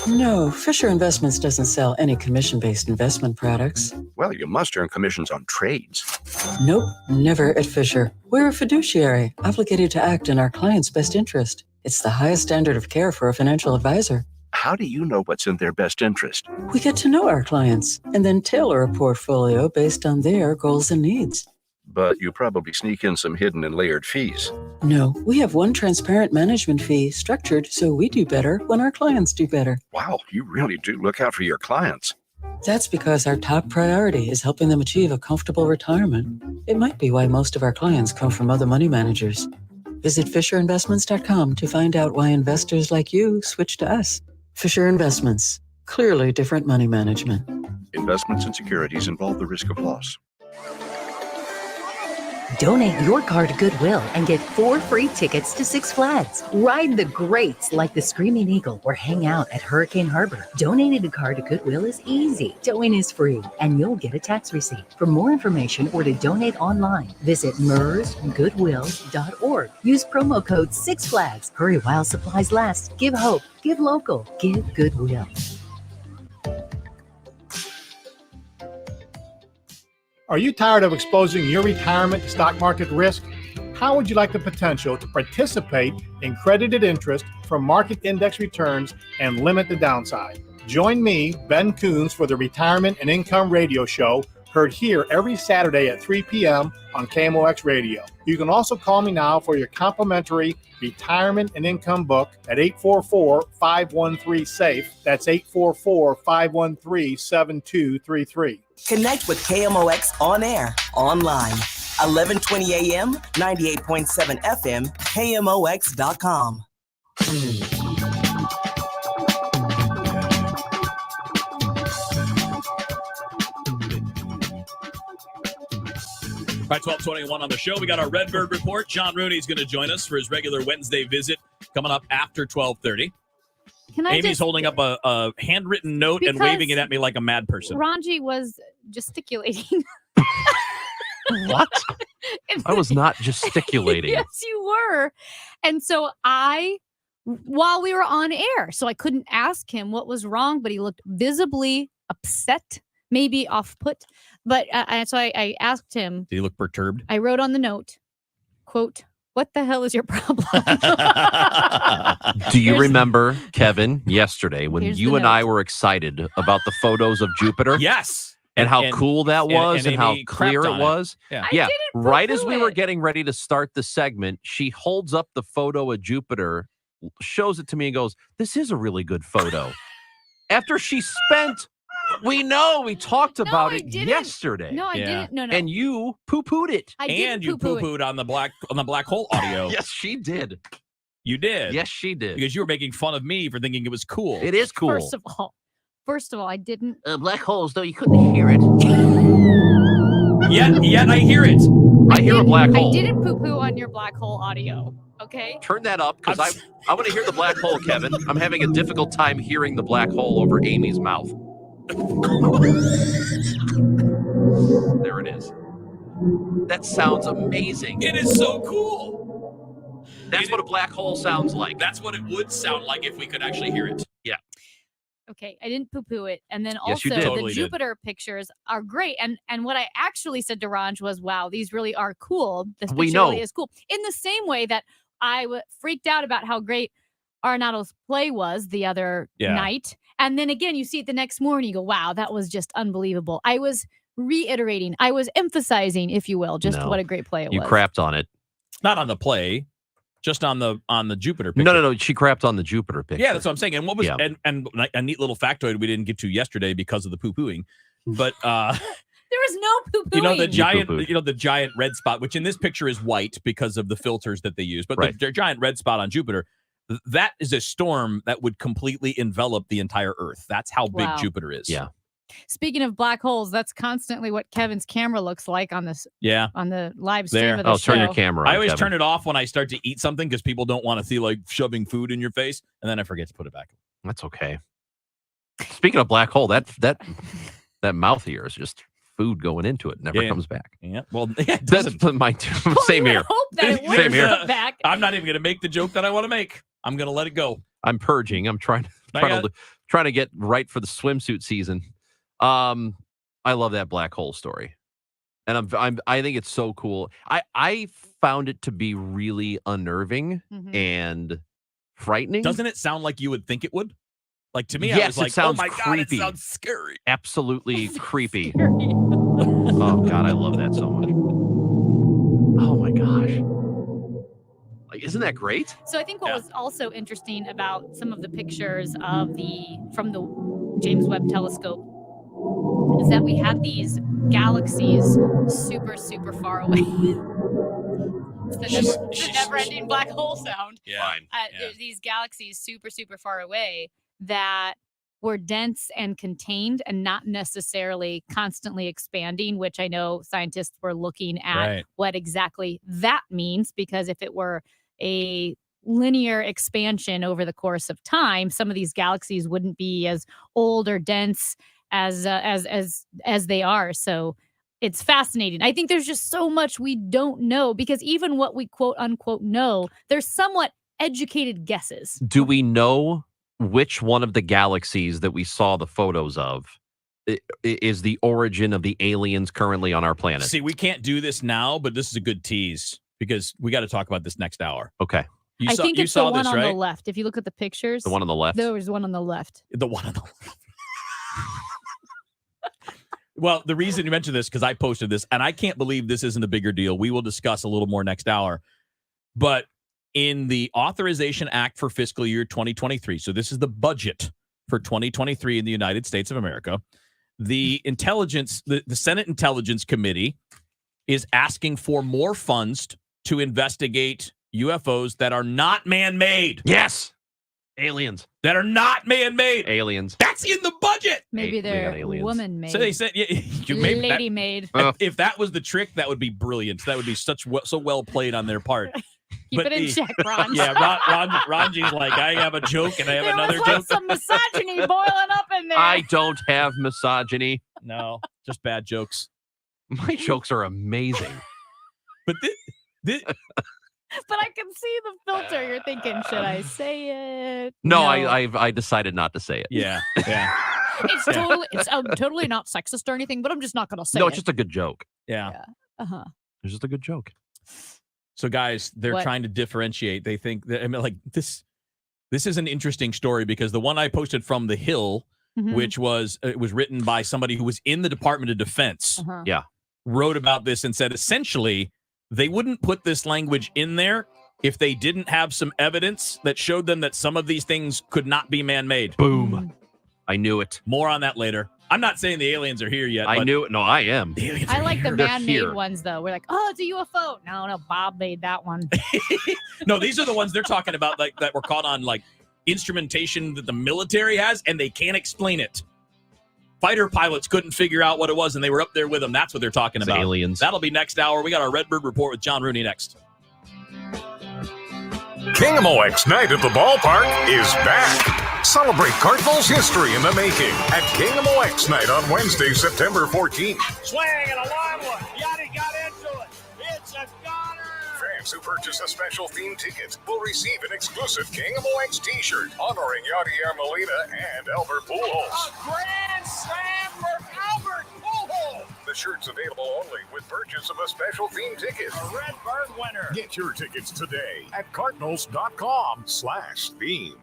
Speaker 24: No, Fisher Investments doesn't sell any commission-based investment products.
Speaker 25: Well, you must earn commissions on trades.
Speaker 24: Nope, never at Fisher. We're a fiduciary, obligated to act in our client's best interest. It's the highest standard of care for a financial advisor.
Speaker 25: How do you know what's in their best interest?
Speaker 24: We get to know our clients and then tailor a portfolio based on their goals and needs.
Speaker 25: But you probably sneak in some hidden and layered fees.
Speaker 24: No, we have one transparent management fee structured so we do better when our clients do better.
Speaker 25: Wow, you really do look out for your clients.
Speaker 24: That's because our top priority is helping them achieve a comfortable retirement. It might be why most of our clients come from other money managers. Visit FisherInvestments.com to find out why investors like you switch to us. Fisher Investments. Clearly different money management.
Speaker 25: Investments and securities involve the risk of loss.
Speaker 26: Donate your car to Goodwill and get 4 free tickets to Six Flags. Ride the greats like the Screaming Eagle or hang out at Hurricane Harbor. Donating a car to Goodwill is easy. Towing is free, and you'll get a tax receipt. For more information or to donate online, visit mersgoodwill.org. Use promo code Six Flags. Hurry while supplies last. Give hope. Give local. Give Goodwill.
Speaker 27: Are you tired of exposing your retirement to stock market risk? How would you like the potential to participate in credited interest from market index returns and limit the downside? Join me, Ben Coons, for the Retirement and Income Radio Show, heard here every Saturday at 3 p.m. on KMOX Radio. You can also call me now for your complimentary retirement and income book at 844-513-SAFE. That's 844-513-7233.
Speaker 3: Connect with KMOX on air, online, 1120 a.m., 98.7 FM, KMOX.com.
Speaker 10: All right, 12:21 on the show. We got our Redbird Report. John Rooney's going to join us for his regular Wednesday visit coming up after 12:30. Amy's holding up a handwritten note and waving it at me like a mad person.
Speaker 4: Ranji was gesticulating.
Speaker 2: What? I was not gesticulating.
Speaker 4: Yes, you were. And so while we were on air, so I couldn't ask him what was wrong, but he looked visibly upset, maybe off-put. But so I asked him.
Speaker 10: Did he look perturbed?
Speaker 4: I wrote on the note, quote, "What the hell is your problem?"
Speaker 2: Do you remember, Kevin, yesterday when
Speaker 4: Here's
Speaker 2: you
Speaker 4: the
Speaker 2: and
Speaker 4: note.
Speaker 2: I were excited about the photos of Jupiter?
Speaker 10: Yes.
Speaker 2: And how cool that was and how
Speaker 10: Amy
Speaker 2: clear
Speaker 10: crapped
Speaker 2: it
Speaker 10: on
Speaker 2: was.
Speaker 10: Yeah.
Speaker 4: I
Speaker 2: Yeah.
Speaker 4: didn't
Speaker 2: Right as
Speaker 4: poo-poo
Speaker 2: we were
Speaker 4: it.
Speaker 2: getting ready to start the segment, she holds up the photo of Jupiter, shows it to me and goes, "This is a really good photo." After she spent, we talked about it
Speaker 4: didn't.
Speaker 2: yesterday.
Speaker 4: No, I didn't. No.
Speaker 2: And you poo-pooed it.
Speaker 4: I
Speaker 10: And you
Speaker 4: didn't poo-poo it.
Speaker 10: poo-pooed on the black hole audio.
Speaker 2: Yes, she did.
Speaker 10: You did.
Speaker 2: Yes, she did.
Speaker 10: Because you were making fun of me for thinking it was cool.
Speaker 2: It is cool.
Speaker 4: First of all, I didn't.
Speaker 2: Black holes, though, you couldn't hear it.
Speaker 10: Yet I hear it.
Speaker 2: I hear a black hole.
Speaker 4: I didn't poo-poo on your black hole audio. Okay.
Speaker 2: Turn that up because I want to hear the black hole, Kevin. I'm having a difficult time hearing the black hole over Amy's mouth. There it is. That sounds amazing.
Speaker 10: It is so cool.
Speaker 2: That's what a black hole sounds like.
Speaker 10: That's what it would sound like if we could actually hear it.
Speaker 2: Yeah.
Speaker 4: Okay, I didn't poo-poo it. And then
Speaker 2: Yes, you
Speaker 4: also
Speaker 2: did.
Speaker 4: the
Speaker 10: Totally did.
Speaker 4: Jupiter pictures are great. And what I actually said to Ranj was, wow, these really are cool. This
Speaker 2: We
Speaker 4: picture
Speaker 2: know.
Speaker 4: really is cool. In the same way that I freaked out about how great Arenado's play was the other night. And then again, you see it the next morning, you go, wow, that was just unbelievable. I was reiterating, I was emphasizing, if you will, just
Speaker 2: No.
Speaker 4: what a great play it
Speaker 2: You
Speaker 4: was.
Speaker 2: crapped on it.
Speaker 10: Not on the play, just on the Jupiter picture.
Speaker 2: No. She crapped on the Jupiter picture.
Speaker 10: Yeah, that's what I'm saying. And what was
Speaker 2: Yeah.
Speaker 10: and a neat little factoid we didn't get to yesterday because of the poo-pooing. But
Speaker 4: There was no poo-pooing.
Speaker 10: you know the giant
Speaker 2: poo-pooed.
Speaker 10: the giant red spot, which in this picture is white because of the filters that they use. But
Speaker 2: Right.
Speaker 10: the giant red spot on Jupiter, that is a storm that would completely envelop the entire Earth. That's how big
Speaker 4: Wow.
Speaker 10: Jupiter is.
Speaker 2: Yeah.
Speaker 4: Speaking of black holes, that's constantly what Kevin's camera looks like on this
Speaker 10: Yeah.
Speaker 4: on the live stream
Speaker 10: There.
Speaker 4: of the
Speaker 2: Oh,
Speaker 4: show.
Speaker 2: turn your camera on,
Speaker 10: I always
Speaker 2: Kevin.
Speaker 10: turn it off when I start to eat something because people don't want to see like shoving food in your face, and then I forget to put it back.
Speaker 2: That's okay. Speaking of black hole, that mouth here is just food going into it. Never
Speaker 10: Yeah.
Speaker 2: comes back.
Speaker 10: Yeah. Well, yeah, it
Speaker 2: That's
Speaker 10: doesn't.
Speaker 2: my same here.
Speaker 4: Hope that it
Speaker 2: Same
Speaker 4: wouldn't
Speaker 2: here.
Speaker 4: come back.
Speaker 10: I'm not even going to make the joke that I want to make. I'm going to let it go.
Speaker 2: I'm purging. I'm trying
Speaker 10: I
Speaker 2: to get right for the swimsuit season. I love that black hole story, and I think it's so cool. I found it to be really unnerving and frightening.
Speaker 10: Doesn't it sound like you would think it would? Like to me, I
Speaker 2: Yes,
Speaker 10: was like,
Speaker 2: it sounds
Speaker 10: oh my God,
Speaker 2: creepy.
Speaker 10: it sounds scary.
Speaker 2: Absolutely creepy. Oh God, I love that so much. Oh my gosh. Like, isn't that great?
Speaker 4: So I think what was also interesting about some of the pictures of from the James Webb Telescope is that we had these galaxies super, super far away. It's the never-ending black hole sound.
Speaker 10: Yeah.
Speaker 4: There's these galaxies super, super far away that were dense and contained and not necessarily constantly expanding, which I know scientists were looking at what exactly that means, because if it were a linear expansion over the course of time, some of these galaxies wouldn't be as old or dense as they are. So it's fascinating. I think there's just so much we don't know, because even what we quote unquote know, there's somewhat educated guesses.
Speaker 2: Do we know which one of the galaxies that we saw the photos of is the origin of the aliens currently on our planet?
Speaker 10: See, we can't do this now, but this is a good tease because we got to talk about this next hour.
Speaker 2: Okay.
Speaker 10: You
Speaker 4: I
Speaker 10: saw,
Speaker 4: think
Speaker 10: you
Speaker 4: it's
Speaker 10: saw
Speaker 4: the one
Speaker 10: this,
Speaker 4: on
Speaker 10: right?
Speaker 4: the left. If you look at the pictures,
Speaker 2: The one on the left?
Speaker 4: There was one on the left.
Speaker 10: The one on the left. Well, the reason you mentioned this, because I posted this, and I can't believe this isn't a bigger deal. We will discuss a little more next hour. But in the Authorization Act for fiscal year 2023, so this is the budget for 2023 in the United States of America, the Senate Intelligence Committee is asking for more funds to investigate UFOs that are not man-made.
Speaker 2: Yes. Aliens.
Speaker 10: That are not man-made.
Speaker 2: Aliens.
Speaker 10: That's in the budget.
Speaker 4: Maybe they're
Speaker 2: aliens.
Speaker 4: woman-made.
Speaker 10: So they said,
Speaker 4: lady-made.
Speaker 10: If that was the trick, that would be brilliant. That would be so well played on their part.
Speaker 4: Keep it in check, Ron.
Speaker 10: Yeah, Ranji's like, I have a joke and I have
Speaker 4: there
Speaker 10: another
Speaker 4: was
Speaker 10: joke.
Speaker 4: some misogyny boiling up in there.
Speaker 2: I don't have misogyny.
Speaker 10: No, just bad jokes.
Speaker 2: My jokes are amazing.
Speaker 10: But this
Speaker 4: But I can see the filter. You're thinking, should I say it?
Speaker 2: No, I decided not to say it.
Speaker 10: Yeah.
Speaker 4: It's totally not sexist or anything, but I'm just not going to say it.
Speaker 2: No, it's just a good joke.
Speaker 10: Yeah.
Speaker 4: Uh-huh.
Speaker 2: It's just a good joke.
Speaker 10: So guys, they're
Speaker 4: What?
Speaker 10: trying to differentiate. They think that, this is an interesting story because the one I posted from The Hill,
Speaker 4: Mhm.
Speaker 10: which was it was written by somebody who was in the Department of Defense,
Speaker 4: Uh-huh.
Speaker 2: Yeah.
Speaker 10: wrote about this and said essentially they wouldn't put this language in there if they didn't have some evidence that showed them that some of these things could not be man-made.
Speaker 2: Boom. I knew it.
Speaker 10: More on that later. I'm not saying the aliens are here yet.
Speaker 2: I knew it. No, I am.
Speaker 10: The aliens
Speaker 4: I
Speaker 10: are
Speaker 4: like the
Speaker 10: here.
Speaker 2: They're
Speaker 4: man-made
Speaker 2: here.
Speaker 4: ones, though. We're like, oh, it's a UFO. No, Bob made that one.
Speaker 10: No, these are the ones they're talking about, like that were caught on like instrumentation that the military has, and they can't explain it. Fighter pilots couldn't figure out what it was, and they were up there with them. That's what they're talking
Speaker 2: It's
Speaker 10: about.
Speaker 2: aliens.
Speaker 10: That'll be next hour. We got our Redbird Report with John Rooney next.
Speaker 17: KMOX Night at the Ballpark is back. Celebrate Cardinals history in the making at KMOX Night on Wednesday, September 14th.
Speaker 1: Swing and a long one. Yachty got into it. It's a goner.
Speaker 17: Fans who purchase a special themed ticket will receive an exclusive KMOX t-shirt honoring Yadier Molina and Albert Pujols.
Speaker 1: A grand slam for Albert Pujols.
Speaker 17: The shirt's available only with purchase of a special themed ticket.
Speaker 1: A Redbird winner.
Speaker 17: Get your tickets today at cardinals.com/theme.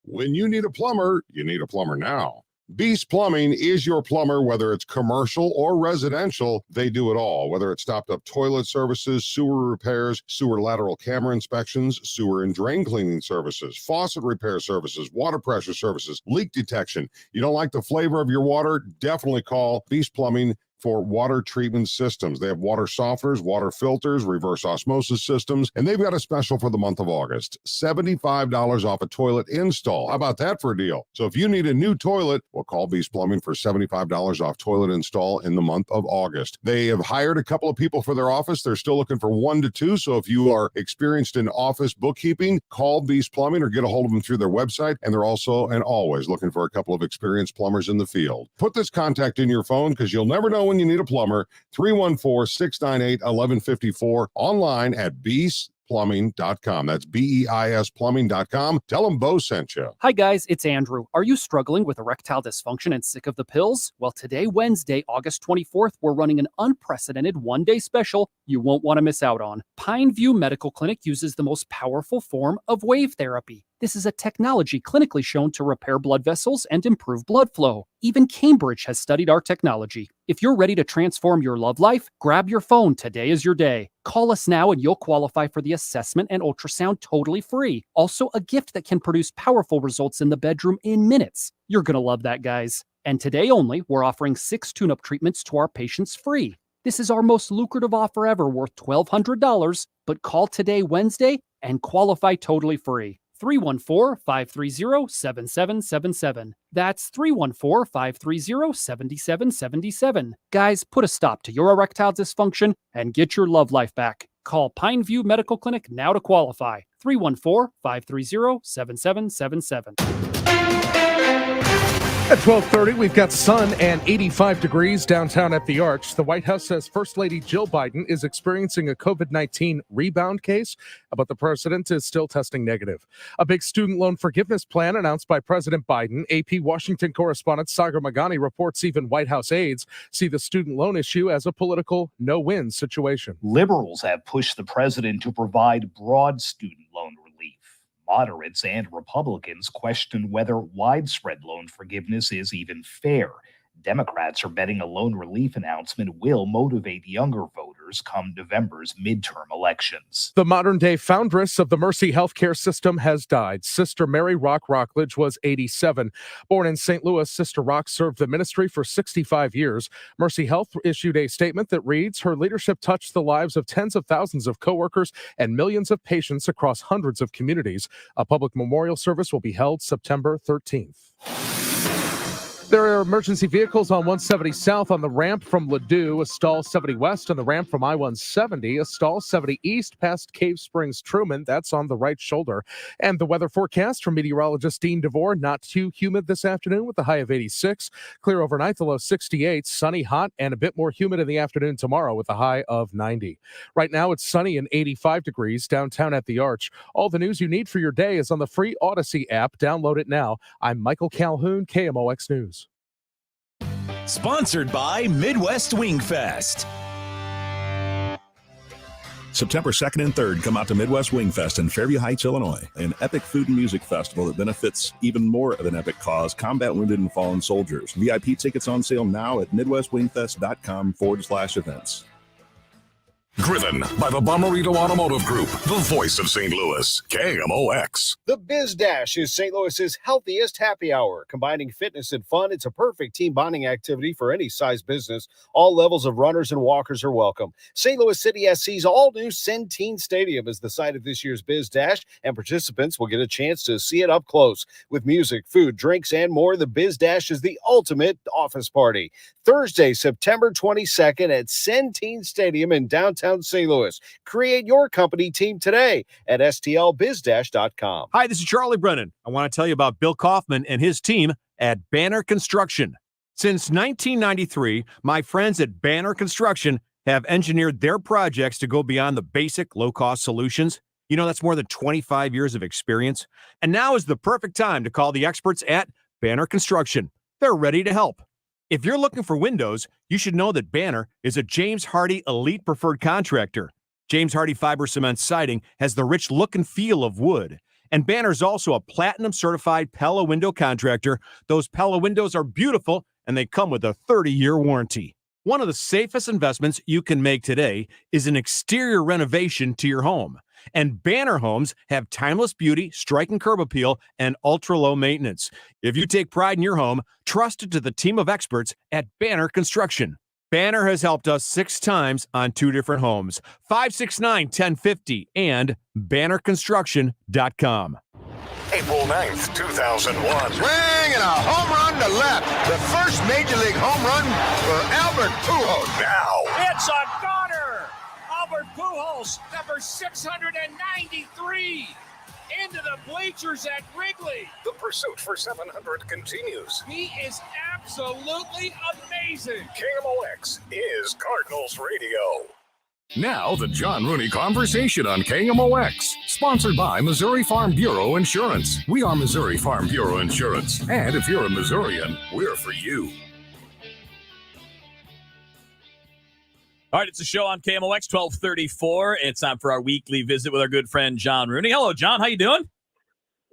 Speaker 18: When you need a plumber, you need a plumber now. Beast Plumbing is your plumber, whether it's commercial or residential. They do it all, whether it's stopped up toilet services, sewer repairs, sewer lateral camera inspections, sewer and drain cleaning services, faucet repair services, water pressure services, leak detection. You don't like the flavor of your water? Definitely call Beast Plumbing for water treatment systems. They have water softeners, water filters, reverse osmosis systems, and they've got a special for the month of August. $75 off a toilet install. How about that for a deal? So if you need a new toilet, well, call Beast Plumbing for $75 off toilet install in the month of August. They have hired a couple of people for their office. They're still looking for 1 to 2. So if you are experienced in office bookkeeping, call Beast Plumbing or get a hold of them through their website. And they're also and always looking for a couple of experienced plumbers in the field. Put this contact in your phone because you'll never know when you need a plumber. 314-698-1154. Online at beastplumbing.com. That's BEIS plumbing.com. Tell them Bo sent you.
Speaker 6: Hi guys, it's Andrew. Are you struggling with erectile dysfunction and sick of the pills? Well, today, Wednesday, August 24th, we're running an unprecedented one-day special you won't want to miss out on. Pineview Medical Clinic uses the most powerful form of wave therapy. This is a technology clinically shown to repair blood vessels and improve blood flow. Even Cambridge has studied our technology. If you're ready to transform your love life, grab your phone. Today is your day. Call us now and you'll qualify for the assessment and ultrasound totally free. Also, a gift that can produce powerful results in the bedroom in minutes. You're going to love that, guys. And today only, we're offering 6 tune-up treatments to our patients free. This is our most lucrative offer ever, worth $1,200, but call today, Wednesday, and qualify totally free. 314-530-7777. That's 314-530-7777. Guys, put a stop to your erectile dysfunction and get your love life back. Call Pineview Medical Clinic now to qualify. 314-530-7777.
Speaker 20: At 12:30, we've got sun and 85 degrees downtown at the Arch. The White House says First Lady Jill Biden is experiencing a COVID-19 rebound case, but the president is still testing negative. A big student loan forgiveness plan announced by President Biden. AP Washington correspondent Sagar Magani reports even White House aides see the student loan issue as a political no-win situation.
Speaker 7: Liberals have pushed the president to provide broad student loan relief. Moderates and Republicans question whether widespread loan forgiveness is even fair. Democrats are betting a loan relief announcement will motivate younger voters come November's midterm elections.
Speaker 20: The modern-day foundress of the Mercy healthcare system has died. Sister Mary Rock Rockledge was 87. Born in St. Louis, Sister Rock served the ministry for 65 years. Mercy Health issued a statement that reads, "Her leadership touched the lives of tens of thousands of coworkers and millions of patients across hundreds of communities." A public memorial service will be held September 13th. There are emergency vehicles on 170 South on the ramp from Ladue, a stall 70 West on the ramp from I-170, a stall 70 East past Cave Springs Truman, that's on the right shoulder. And the weather forecast from meteorologist Dean DeVore, not too humid this afternoon with a high of 86. Clear overnight, the low 68, sunny, hot, and a bit more humid in the afternoon tomorrow with a high of 90. Right now it's sunny and 85 degrees downtown at the Arch. All the news you need for your day is on the free Odyssey app. Download it now. I'm Michael Calhoun, KMOX News.
Speaker 28: Sponsored by Midwest Wing Fest.
Speaker 8: September 2nd and 3rd, come out to Midwest Wing Fest in Fairview Heights, Illinois, an epic food and music festival that benefits even more of an epic cause, combat wounded and fallen soldiers. VIP tickets on sale now at midwestwingfest.com/events.
Speaker 17: Driven by the Bomarito Automotive Group, the voice of St. Louis, KMOX.
Speaker 13: The Biz Dash is St. Louis's healthiest happy hour. Combining fitness and fun, it's a perfect team bonding activity for any size business. All levels of runners and walkers are welcome. St. Louis City SC's all-new Centene Stadium is the site of this year's Biz Dash, and participants will get a chance to see it up close. With music, food, drinks, and more, the Biz Dash is the ultimate office party. Thursday, September 22nd at Centene Stadium in downtown St. Louis. Create your company team today at stlbizdash.com.
Speaker 14: Hi, this is Charlie Brennan. I want to tell you about Bill Kaufman and his team at Banner Construction. Since 1993, my friends at Banner Construction have engineered their projects to go beyond the basic low-cost solutions. You know, that's more than 25 years of experience. And now is the perfect time to call the experts at Banner Construction. They're ready to help. If you're looking for windows, you should know that Banner is a James Hardie Elite Preferred Contractor. James Hardie Fiber Cement Siding has the rich look and feel of wood. And Banner is also a Platinum Certified Pella Window Contractor. Those Pella windows are beautiful, and they come with a 30-year warranty. One of the safest investments you can make today is an exterior renovation to your home. And Banner homes have timeless beauty, striking curb appeal, and ultra-low maintenance. If you take pride in your home, trust it to the team of experts at Banner Construction. Banner has helped us 6 times on 2 different homes. 569-1050 and bannerconstruction.com.
Speaker 17: April 9th, 2001.
Speaker 1: Swing and a home run to left. The first major league home run for Albert Pujols.
Speaker 17: Now.
Speaker 1: It's a goner. Albert Pujols, number 693. Into the bleachers at Wrigley.
Speaker 17: The pursuit for 700 continues.
Speaker 1: He is absolutely amazing.
Speaker 17: KMOX is Cardinals Radio. Now, the John Rooney Conversation on KMOX. Sponsored by Missouri Farm Bureau Insurance. We are Missouri Farm Bureau Insurance. And if you're a Missourian, we're for you.
Speaker 10: All right, it's a show on KMOX 1234. It's time for our weekly visit with our good friend John Rooney. Hello, John. How you doing?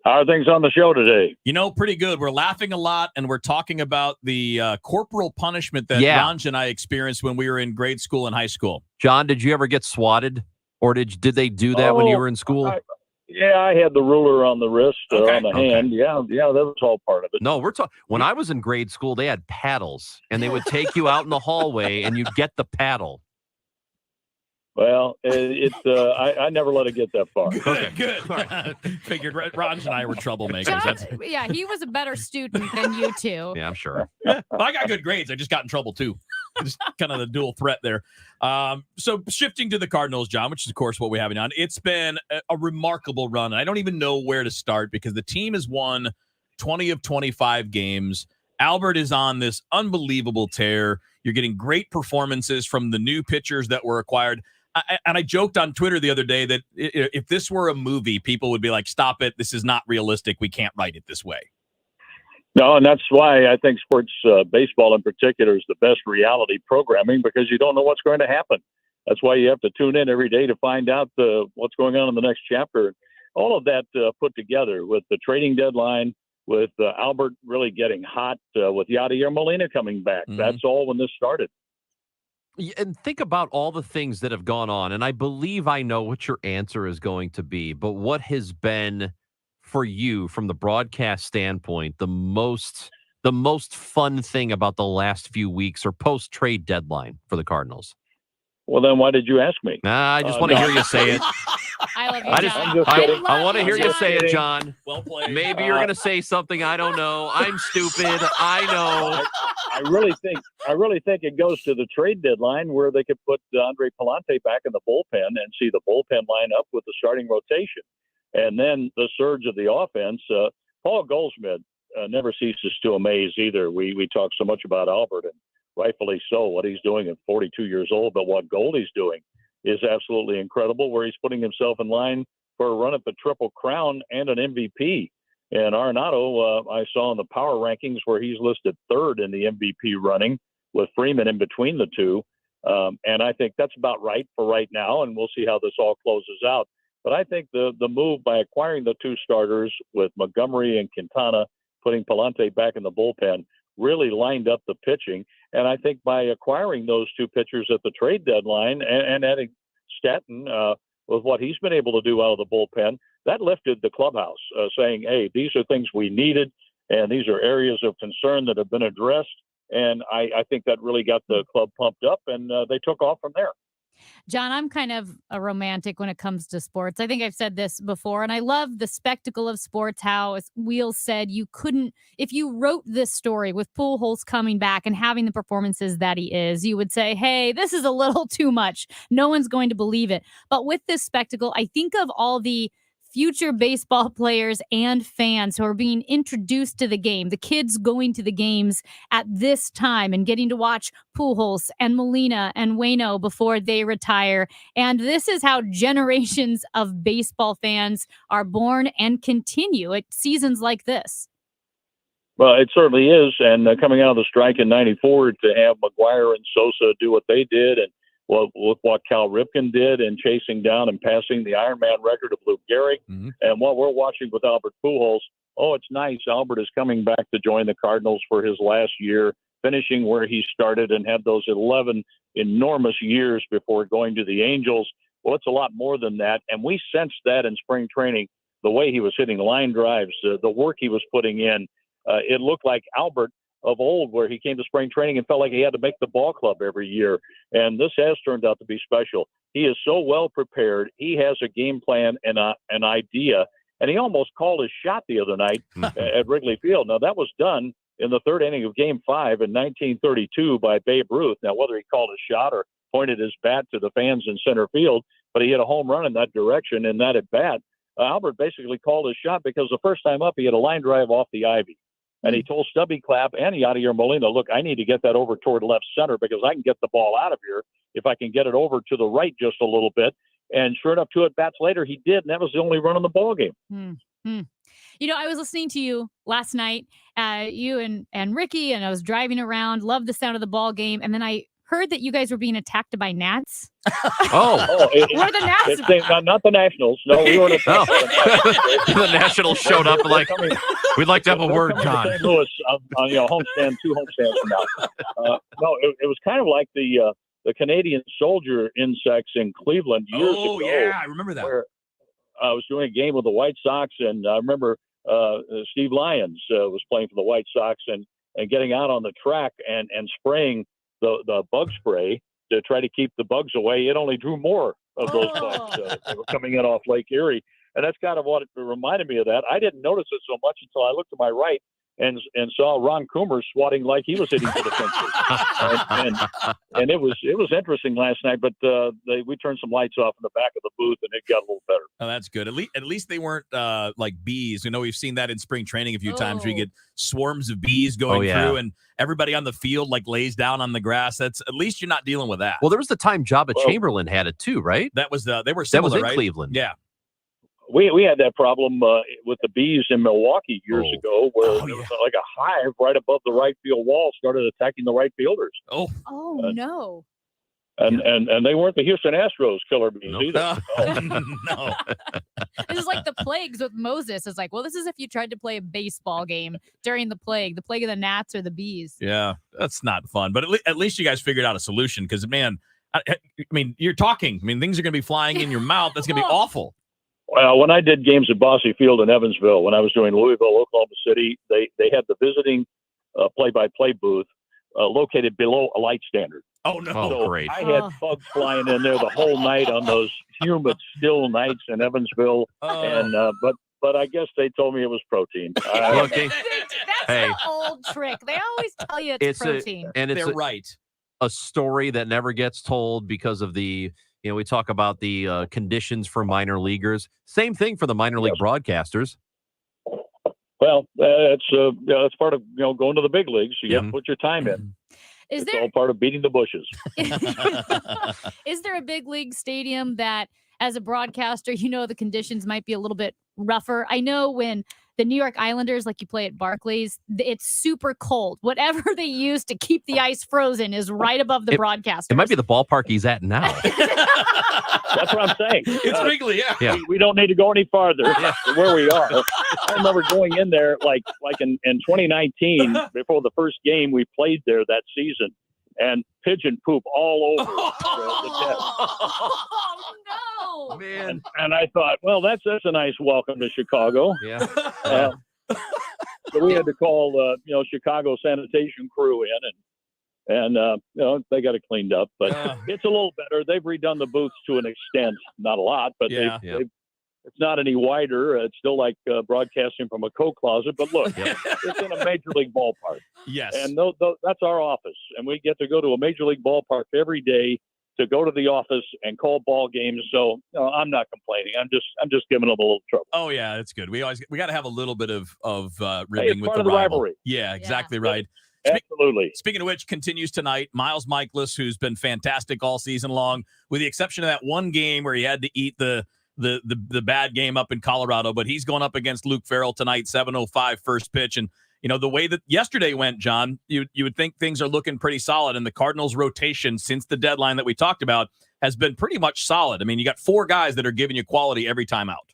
Speaker 15: How are things on the show today?
Speaker 10: You know, pretty good. We're laughing a lot, and we're talking about the corporal punishment that Ranj and I experienced when we were in grade school and high school.
Speaker 2: John, did you ever get swatted, or did they do that when you were in school?
Speaker 15: I had the ruler on the wrist, on the hand. Yeah, that was all part of it.
Speaker 2: No, we're talking. When I was in grade school, they had paddles, and they would take you out in the hallway, and you'd get the paddle.
Speaker 15: Well, I never let it get that far.
Speaker 10: Good. Figured Ranj and I were troublemakers.
Speaker 4: John, yeah, he was a better student than you two.
Speaker 2: Yeah, I'm sure.
Speaker 10: Well, I got good grades. I just got in trouble, too. Just kind of the dual threat there. So shifting to the Cardinals, John, which is, of course, what we have on. It's been a remarkable run. I don't even know where to start because the team has won 20 of 25 games. Albert is on this unbelievable tear. You're getting great performances from the new pitchers that were acquired. And I joked on Twitter the other day that if this were a movie, people would be like, stop it. This is not realistic. We can't write it this way.
Speaker 15: No, and that's why I think sports baseball in particular is the best reality programming because you don't know what's going to happen. That's why you have to tune in every day to find out what's going on in the next chapter. All of that put together with the trading deadline, with Albert really getting hot, with Yadier Molina coming back. That's all when this started.
Speaker 2: And think about all the things that have gone on. And I believe I know what your answer is going to be. But what has been for you from the broadcast standpoint the most fun thing about the last few weeks or post-trade deadline for the Cardinals?
Speaker 15: Well, then why did you ask me?
Speaker 2: I just want to hear you say it.
Speaker 4: I love you, John.
Speaker 2: I want to hear you say it, John.
Speaker 10: Well played.
Speaker 2: Maybe you're going to say something I don't know. I'm stupid. I know.
Speaker 15: I really think it goes to the trade deadline where they could put Andre Palante back in the bullpen and see the bullpen line up with the starting rotation. And then the surge of the offense. Paul Goldschmidt never ceases to amaze either. We talk so much about Albert, and rightfully so, what he's doing at 42 years old, but what Goldie's doing is absolutely incredible, where he's putting himself in line for a run at the Triple Crown and an MVP. And Arenado, I saw in the power rankings where he's listed third in the MVP running, with Freeman in between the two. And I think that's about right for right now, and we'll see how this all closes out. But I think the move by acquiring the two starters with Montgomery and Quintana, putting Palante back in the bullpen, really lined up the pitching. And I think by acquiring those two pitchers at the trade deadline and adding Stanton with what he's been able to do out of the bullpen, that lifted the clubhouse, saying, hey, these are things we needed, and these are areas of concern that have been addressed. And I think that really got the club pumped up, and they took off from there.
Speaker 4: John, I'm kind of a romantic when it comes to sports. I think I've said this before, and I love the spectacle of sports. How, as Wheels said, you couldn't, if you wrote this story with Pujols coming back and having the performances that he is, you would say, hey, this is a little too much. No one's going to believe it. But with this spectacle, I think of all the future baseball players and fans who are being introduced to the game, the kids going to the games at this time and getting to watch Pujols and Molina and Waino before they retire. And this is how generations of baseball fans are born and continue at seasons like this.
Speaker 15: Well, it certainly is. And coming out of the strike in 94, to have McGuire and Sosa do what they did, and with what Cal Ripken did in chasing down and passing the Ironman record of Lou Gehrig, and what we're watching with Albert Pujols, it's nice. Albert is coming back to join the Cardinals for his last year, finishing where he started and had those 11 enormous years before going to the Angels. Well, it's a lot more than that, and we sensed that in spring training, the way he was hitting line drives, the work he was putting in. It looked like Albert of old, where he came to spring training and felt like he had to make the ball club every year. And this has turned out to be special. He is so well prepared. He has a game plan and an idea, and he almost called his shot the other night at Wrigley Field. Now, that was done in the third inning of Game 5 in 1932 by Babe Ruth. Now, whether he called his shot or pointed his bat to the fans in center field, but he hit a home run in that direction, and that at bat, Albert basically called his shot because the first time up, he had a line drive off the ivy. And he told Stubby Clapp and Yadier Molina, look, I need to get that over toward left center because I can get the ball out of here if I can get it over to the right just a little bit. And sure enough, 2 at-bats later, he did, and that was the only run in the ball game.
Speaker 4: You know, I was listening to you last night, you and Ricky, and I was driving around, loved the sound of the ball game, and then I heard that you guys were being attacked by gnats.
Speaker 2: Where
Speaker 4: the gnats?
Speaker 15: Not the Nationals. No, we weren't attacked.
Speaker 2: The Nationals showed up like, we'd like to have a word, John.
Speaker 15: St. Louis, homestand, 2 homestands from now. No, it was kind of like the Canadian soldier insects in Cleveland years ago.
Speaker 10: Oh, yeah, I remember that.
Speaker 15: Where I was doing a game with the White Sox, and I remember Steve Lyons was playing for the White Sox and getting out on the track and spraying the bug spray to try to keep the bugs away. It only drew more of those bugs that were coming in off Lake Erie. And that's kind of what it reminded me of that. I didn't notice it so much until I looked to my right and saw Ron Coomer swatting like he was hitting for the fences. and it was interesting last night, but we turned some lights off in the back of the booth, and it got a little better.
Speaker 10: Oh, that's good. At least they weren't like bees. You know, we've seen that in spring training a few times where you get swarms of bees going through, and everybody on the field like lays down on the grass. That's at least you're not dealing with that.
Speaker 2: Well, there was the time Jabba Chamberlain had it too, right?
Speaker 10: That was they were similar,
Speaker 2: that was in
Speaker 10: right?
Speaker 2: Cleveland.
Speaker 10: Yeah.
Speaker 15: We had that problem with the bees in Milwaukee years ago, where there was like a hive right above the right field wall started attacking the right fielders.
Speaker 4: Oh no!
Speaker 15: And they weren't the Houston Astros killer bees either.
Speaker 10: No.
Speaker 4: This is like the plagues with Moses. It's like, well, this is if you tried to play a baseball game during the plague of the gnats or the bees.
Speaker 10: Yeah, that's not fun. But at least you guys figured out a solution because, man, I mean, you're talking. I mean, things are going to be flying in your mouth. That's going to be awful.
Speaker 15: Well, when I did games at Bosse Field in Evansville, when I was doing Louisville, Oklahoma City, they had the visiting play-by-play booth located below a light standard.
Speaker 10: Oh, no.
Speaker 15: So
Speaker 2: great.
Speaker 15: I had bugs flying in there the whole night on those humid, still nights in Evansville. And but I guess they told me it was protein.
Speaker 4: That's the old trick. They always tell you it's protein.
Speaker 10: They're right.
Speaker 2: A story that never gets told because of the, we talk about the conditions for minor leaguers. Same thing for the minor league broadcasters.
Speaker 15: Well, it's part of going to the big leagues. You have to put your time in.
Speaker 4: It's
Speaker 15: all part of beating the bushes.
Speaker 4: Is there a big league stadium that, as a broadcaster, the conditions might be a little bit rougher? I know when the New York Islanders, like you play at Barclays, it's super cold. Whatever they use to keep the ice frozen is right above the broadcaster.
Speaker 2: It might be the ballpark he's at now.
Speaker 15: That's what I'm saying.
Speaker 10: It's Wrigley, yeah.
Speaker 15: We don't need to go any farther than where we are. I remember going in there like in 2019, before the first game we played there that season, and pigeon poop all over the desk.
Speaker 4: Oh, no.
Speaker 2: Man.
Speaker 15: And I thought, well, that's a nice welcome to Chicago.
Speaker 2: Yeah.
Speaker 15: So we had to call, Chicago sanitation crew in, and they got it cleaned up. But it's a little better. They've redone the booths to an extent, not a lot, but it's not any wider. It's still like broadcasting from a coat closet. But look, it's in a major league ballpark.
Speaker 10: Yes.
Speaker 15: And that's our office, and we get to go to a major league ballpark every day to go to the office and call ball games. So I'm not complaining. I'm just giving them a little trouble.
Speaker 10: Oh yeah, it's good. We got to have a little bit of ribbing with
Speaker 15: part
Speaker 10: the
Speaker 15: of the
Speaker 10: rival.
Speaker 15: rivalry.
Speaker 10: Yeah, exactly right.
Speaker 15: Absolutely.
Speaker 10: Speaking of which, continues tonight. Miles Michaelis, who's been fantastic all season long, with the exception of that one game where he had to eat the bad game up in Colorado, but he's going up against Luke Farrell tonight, 7:05 first pitch. And the way that yesterday went, John, you would think things are looking pretty solid, and the Cardinals' rotation since the deadline that we talked about has been pretty much solid. I mean, you got 4 guys that are giving you quality every time out.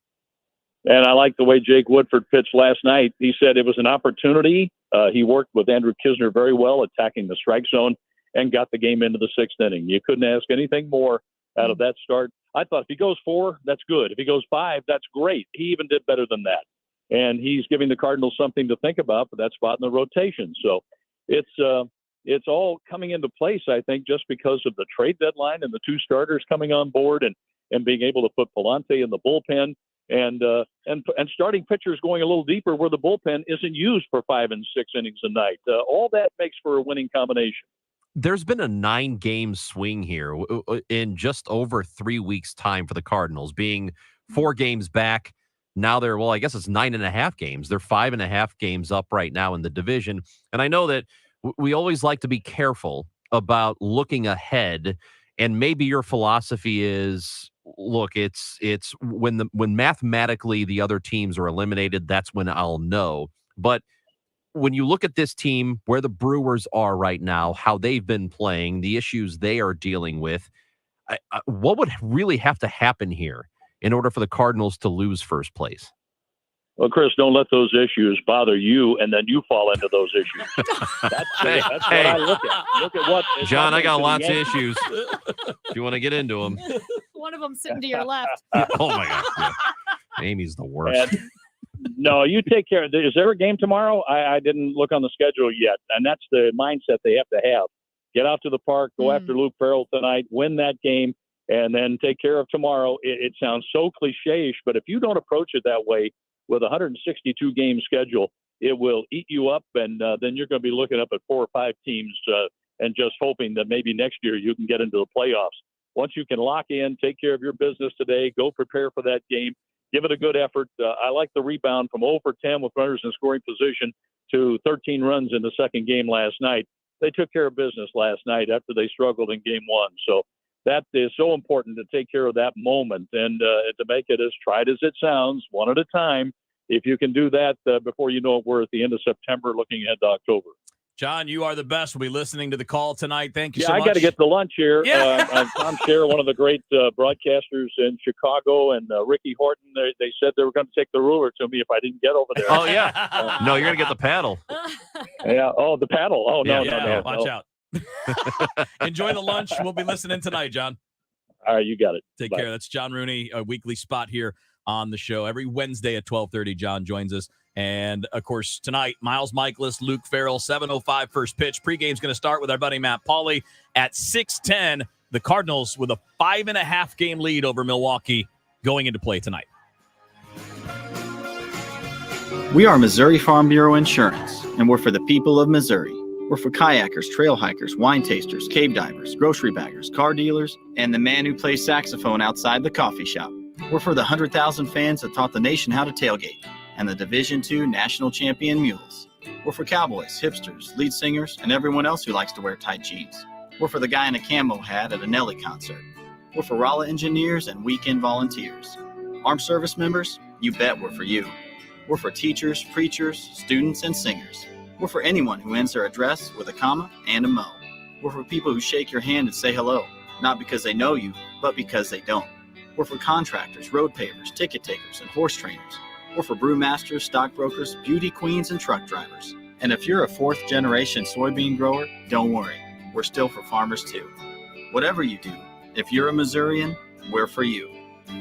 Speaker 15: And I like the way Jake Woodford pitched last night. He said it was an opportunity. He worked with Andrew Kisner very well, attacking the strike zone, and got the game into the 6th inning. You couldn't ask anything more out of that start. I thought if he goes 4, that's good. If he goes 5, that's great. He even did better than that. And he's giving the Cardinals something to think about for that spot in the rotation. So it's all coming into place, I think, just because of the trade deadline and the 2 starters coming on board and being able to put Palante in the bullpen and starting pitchers going a little deeper where the bullpen isn't used for 5 and 6 innings a night. All that makes for a winning combination.
Speaker 2: There's been a 9-game swing here in just over 3 weeks' time for the Cardinals, being 4 games back. Now they're, I guess it's 9.5 games. They're 5.5 games up right now in the division. And I know that we always like to be careful about looking ahead. And maybe your philosophy is, look, it's when mathematically the other teams are eliminated, that's when I'll know. But when you look at this team, where the Brewers are right now, how they've been playing, the issues they are dealing with, what would really have to happen here in order for the Cardinals to lose first place?
Speaker 15: Well, Chris, don't let those issues bother you, and then you fall into those issues. That's what I look at. Look at what
Speaker 2: John, I got lots of issues. If you want to get into them.
Speaker 4: One of them sitting to your left.
Speaker 2: Oh, my God. Yeah. Amy's the worst.
Speaker 15: No, you take care. Is there a game tomorrow? I didn't look on the schedule yet, and that's the mindset they have to have. Get out to the park, go after Luke Farrell tonight, win that game, and then take care of tomorrow. It sounds so cliche-ish, but if you don't approach it that way with a 162-game schedule, it will eat you up, and then you're going to be looking up at 4 or 5 teams and just hoping that maybe next year you can get into the playoffs. Once you can lock in, take care of your business today, go prepare for that game, give it a good effort. I like the rebound from 0 for 10 with runners in scoring position to 13 runs in the second game last night. They took care of business last night after they struggled in game 1. So that is so important to take care of that moment and to make it as tried as it sounds, one at a time. If you can do that before you know it, we're at the end of September looking ahead to October.
Speaker 10: John, you are the best. We'll be listening to the call tonight. Thank you
Speaker 15: Yeah,
Speaker 10: so much.
Speaker 15: I got to get to lunch here.
Speaker 10: Yeah.
Speaker 15: I'm Tom Scher, one of the great broadcasters in Chicago, and Ricky Horton. They said they were going to take the ruler to me if I didn't get over there.
Speaker 2: Oh, yeah. No, you're going to get the paddle.
Speaker 15: Yeah. Oh, the paddle. Oh, no,
Speaker 10: Yeah,
Speaker 15: no.
Speaker 10: watch out. Enjoy the lunch. We'll be listening tonight, John.
Speaker 15: All right, you got it.
Speaker 10: Take
Speaker 15: Bye.
Speaker 10: care. That's John Rooney, a weekly spot here on the show. Every Wednesday at 12:30, John joins us. And, of course, tonight, Miles Michaelis, Luke Farrell, 7:05 first pitch. Pregame's going to start with our buddy Matt Pauley at 6:10. The Cardinals with a 5.5-game lead over Milwaukee going into play tonight.
Speaker 5: We are Missouri Farm Bureau Insurance, and we're for the people of Missouri. We're for kayakers, trail hikers, wine tasters, cave divers, grocery baggers, car dealers, and the man who plays saxophone outside the coffee shop. We're for the 100,000 fans that taught the nation how to tailgate, and the Division II national champion mules. We're for cowboys, hipsters, lead singers, and everyone else who likes to wear tight jeans. We're for the guy in a camo hat at a Nelly concert. We're for Rolla engineers and weekend volunteers. Armed service members, you bet we're for you. We're for teachers, preachers, students, and singers. We're for anyone who ends their address with a comma and a mo. We're for people who shake your hand and say hello, not because they know you, but because they don't. We're for contractors, road pavers, ticket takers, and horse trainers. We're for brewmasters, stockbrokers, beauty queens, and truck drivers. And if you're a fourth-generation soybean grower, don't worry. We're still for farmers, too. Whatever you do, if you're a Missourian, we're for you.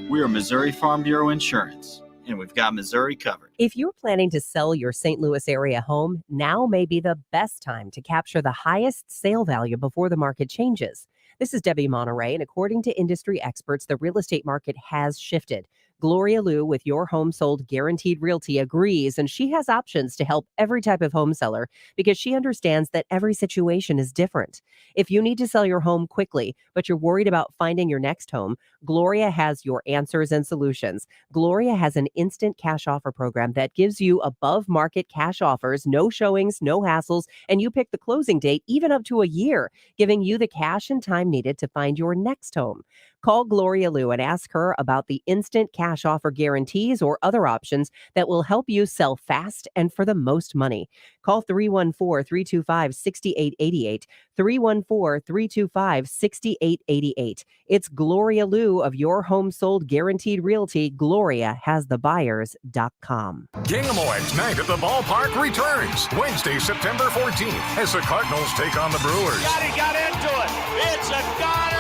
Speaker 5: We are Missouri Farm Bureau Insurance, and we've got Missouri covered.
Speaker 9: If you're planning to sell your St. Louis area home, now may be the best time to capture the highest sale value before the market changes. This is Debbie Monterey, and according to industry experts, the real estate market has shifted. Gloria Liu with Your Home Sold Guaranteed Realty agrees, and she has options to help every type of home seller because she understands that every situation is different. If you need to sell your home quickly, but you're worried about finding your next home, Gloria has your answers and solutions. Gloria has an instant cash offer program that gives you above market cash offers, no showings, no hassles, and you pick the closing date even up to a year, giving you the cash and time needed to find your next home. Call Gloria Liu and ask her about the instant cash offer guarantees or other options that will help you sell fast and for the most money. Call 314-325-6888, 314-325-6888. It's Gloria Liu of Your Home Sold Guaranteed Realty. Gloria has the buyers.com.
Speaker 17: KMOX Night at the Ballpark returns Wednesday, September 14th as the Cardinals take on the Brewers.
Speaker 1: Got into it. It's a goner.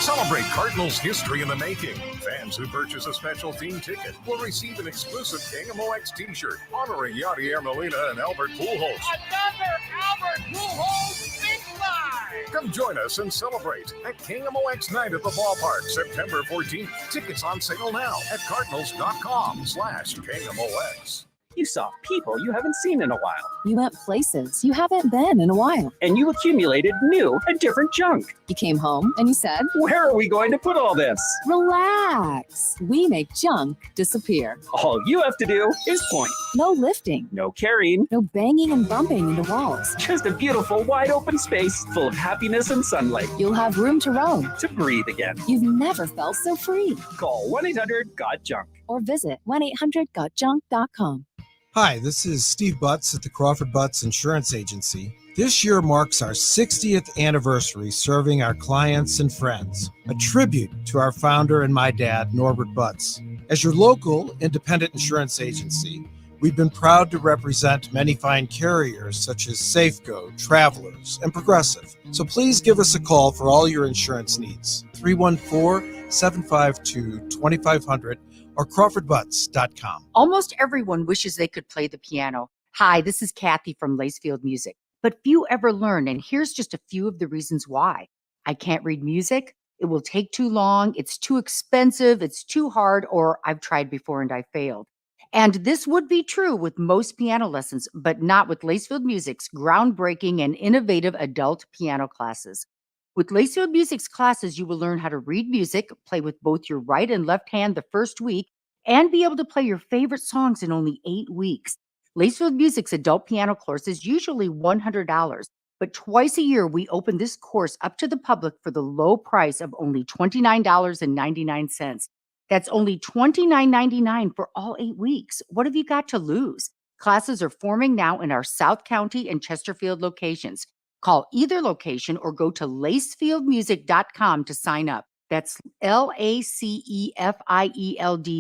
Speaker 17: Celebrate Cardinals history in the making. Fans who purchase a special team ticket will receive an exclusive KMOX t-shirt honoring Yadier Molina and Albert Pujols.
Speaker 1: Another Albert Pujols big line.
Speaker 17: Come join us and celebrate at KMOX Night at the Ballpark, September 14th. Tickets on sale now at cardinals.com/KMOX.
Speaker 11: You saw people you haven't seen in a while.
Speaker 16: You went places you haven't been in a while.
Speaker 11: And you accumulated new and different junk.
Speaker 16: You came home and you said,
Speaker 11: "Where are we going to put all this?"
Speaker 16: Relax. We make junk disappear.
Speaker 11: All you have to do is point.
Speaker 16: No lifting.
Speaker 11: No carrying.
Speaker 16: No banging and bumping into walls.
Speaker 11: Just a beautiful wide open space full of happiness and sunlight.
Speaker 16: You'll have room to roam.
Speaker 11: To breathe again.
Speaker 16: You've never felt so free.
Speaker 11: Call 1-800-GOT-JUNK.
Speaker 16: Or visit 1-800-GOT-JUNK.com.
Speaker 19: Hi, this is Steve Butts at the Crawford Butts Insurance Agency. This year marks our 60th anniversary serving our clients and friends, a tribute to our founder and my dad, Norbert Butts. As your local independent insurance agency, we've been proud to represent many fine carriers such as Safeco, Travelers, and Progressive. So please give us a call for all your insurance needs. 314-752-2500 or crawfordbutts.com.
Speaker 21: Almost everyone wishes they could play the piano. Hi, this is Kathy from Lacefield Music, but few ever learn, and here's just a few of the reasons why. I can't read music, it will take too long, it's too expensive, it's too hard, or I've tried before and I failed. And this would be true with most piano lessons, but not with Lacefield Music's groundbreaking and innovative adult piano classes. With Lacefield Music's classes, you will learn how to read music, play with both your right and left hand the first week, and be able to play your favorite songs in only 8 weeks. Lacefield Music's adult piano course is usually $100, but twice a year we open this course up to the public for the low price of only $29.99. That's only $29.99 for all 8 weeks. What have you got to lose? Classes are forming now in our South County and Chesterfield locations. Call either location or go to lacefieldmusic.com to sign up. That's LACEFIELD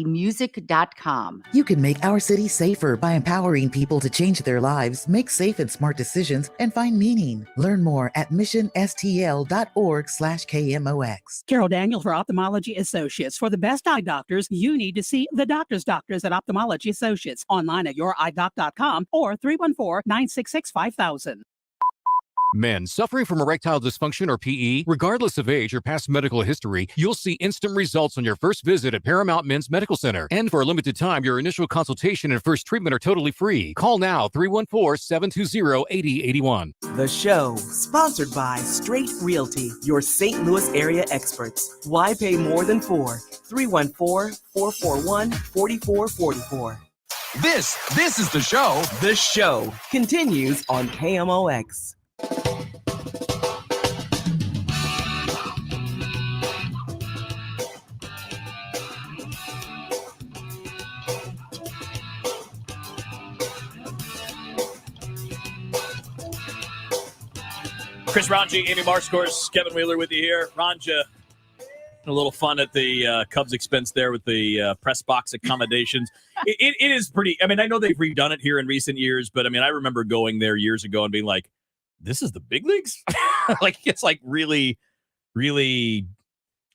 Speaker 21: music.com.
Speaker 3: You can make our city safer by empowering people to change their lives, make safe and smart decisions, and find meaning. Learn more at missionstl.org/KMOX.
Speaker 12: Carol Daniel for Ophthalmology Associates. For the best eye doctors, you need to see the doctors at Ophthalmology Associates. Online at yourEyeDoc.com or 314-966-5000.
Speaker 22: Men suffering from erectile dysfunction or PE, regardless of age or past medical history, you'll see instant results on your first visit at Paramount Men's Medical Center. And for a limited time, your initial consultation and first treatment are totally free. Call now, 314-720-8081.
Speaker 23: The show, sponsored by Straight Realty, your St. Louis area experts. Why pay more than 4? 314-441-4444.
Speaker 28: This is the show.
Speaker 23: The show continues on KMOX.
Speaker 10: Chris Ranji, Amy Marscourse, Kevin Wheeler with you here. Ranja, a little fun at the Cubs' expense there with the press box accommodations. It is pretty. I mean, I know they've redone it here in recent years, but I mean, I remember going there years ago and being like, "This is the big leagues." Like it's like really, really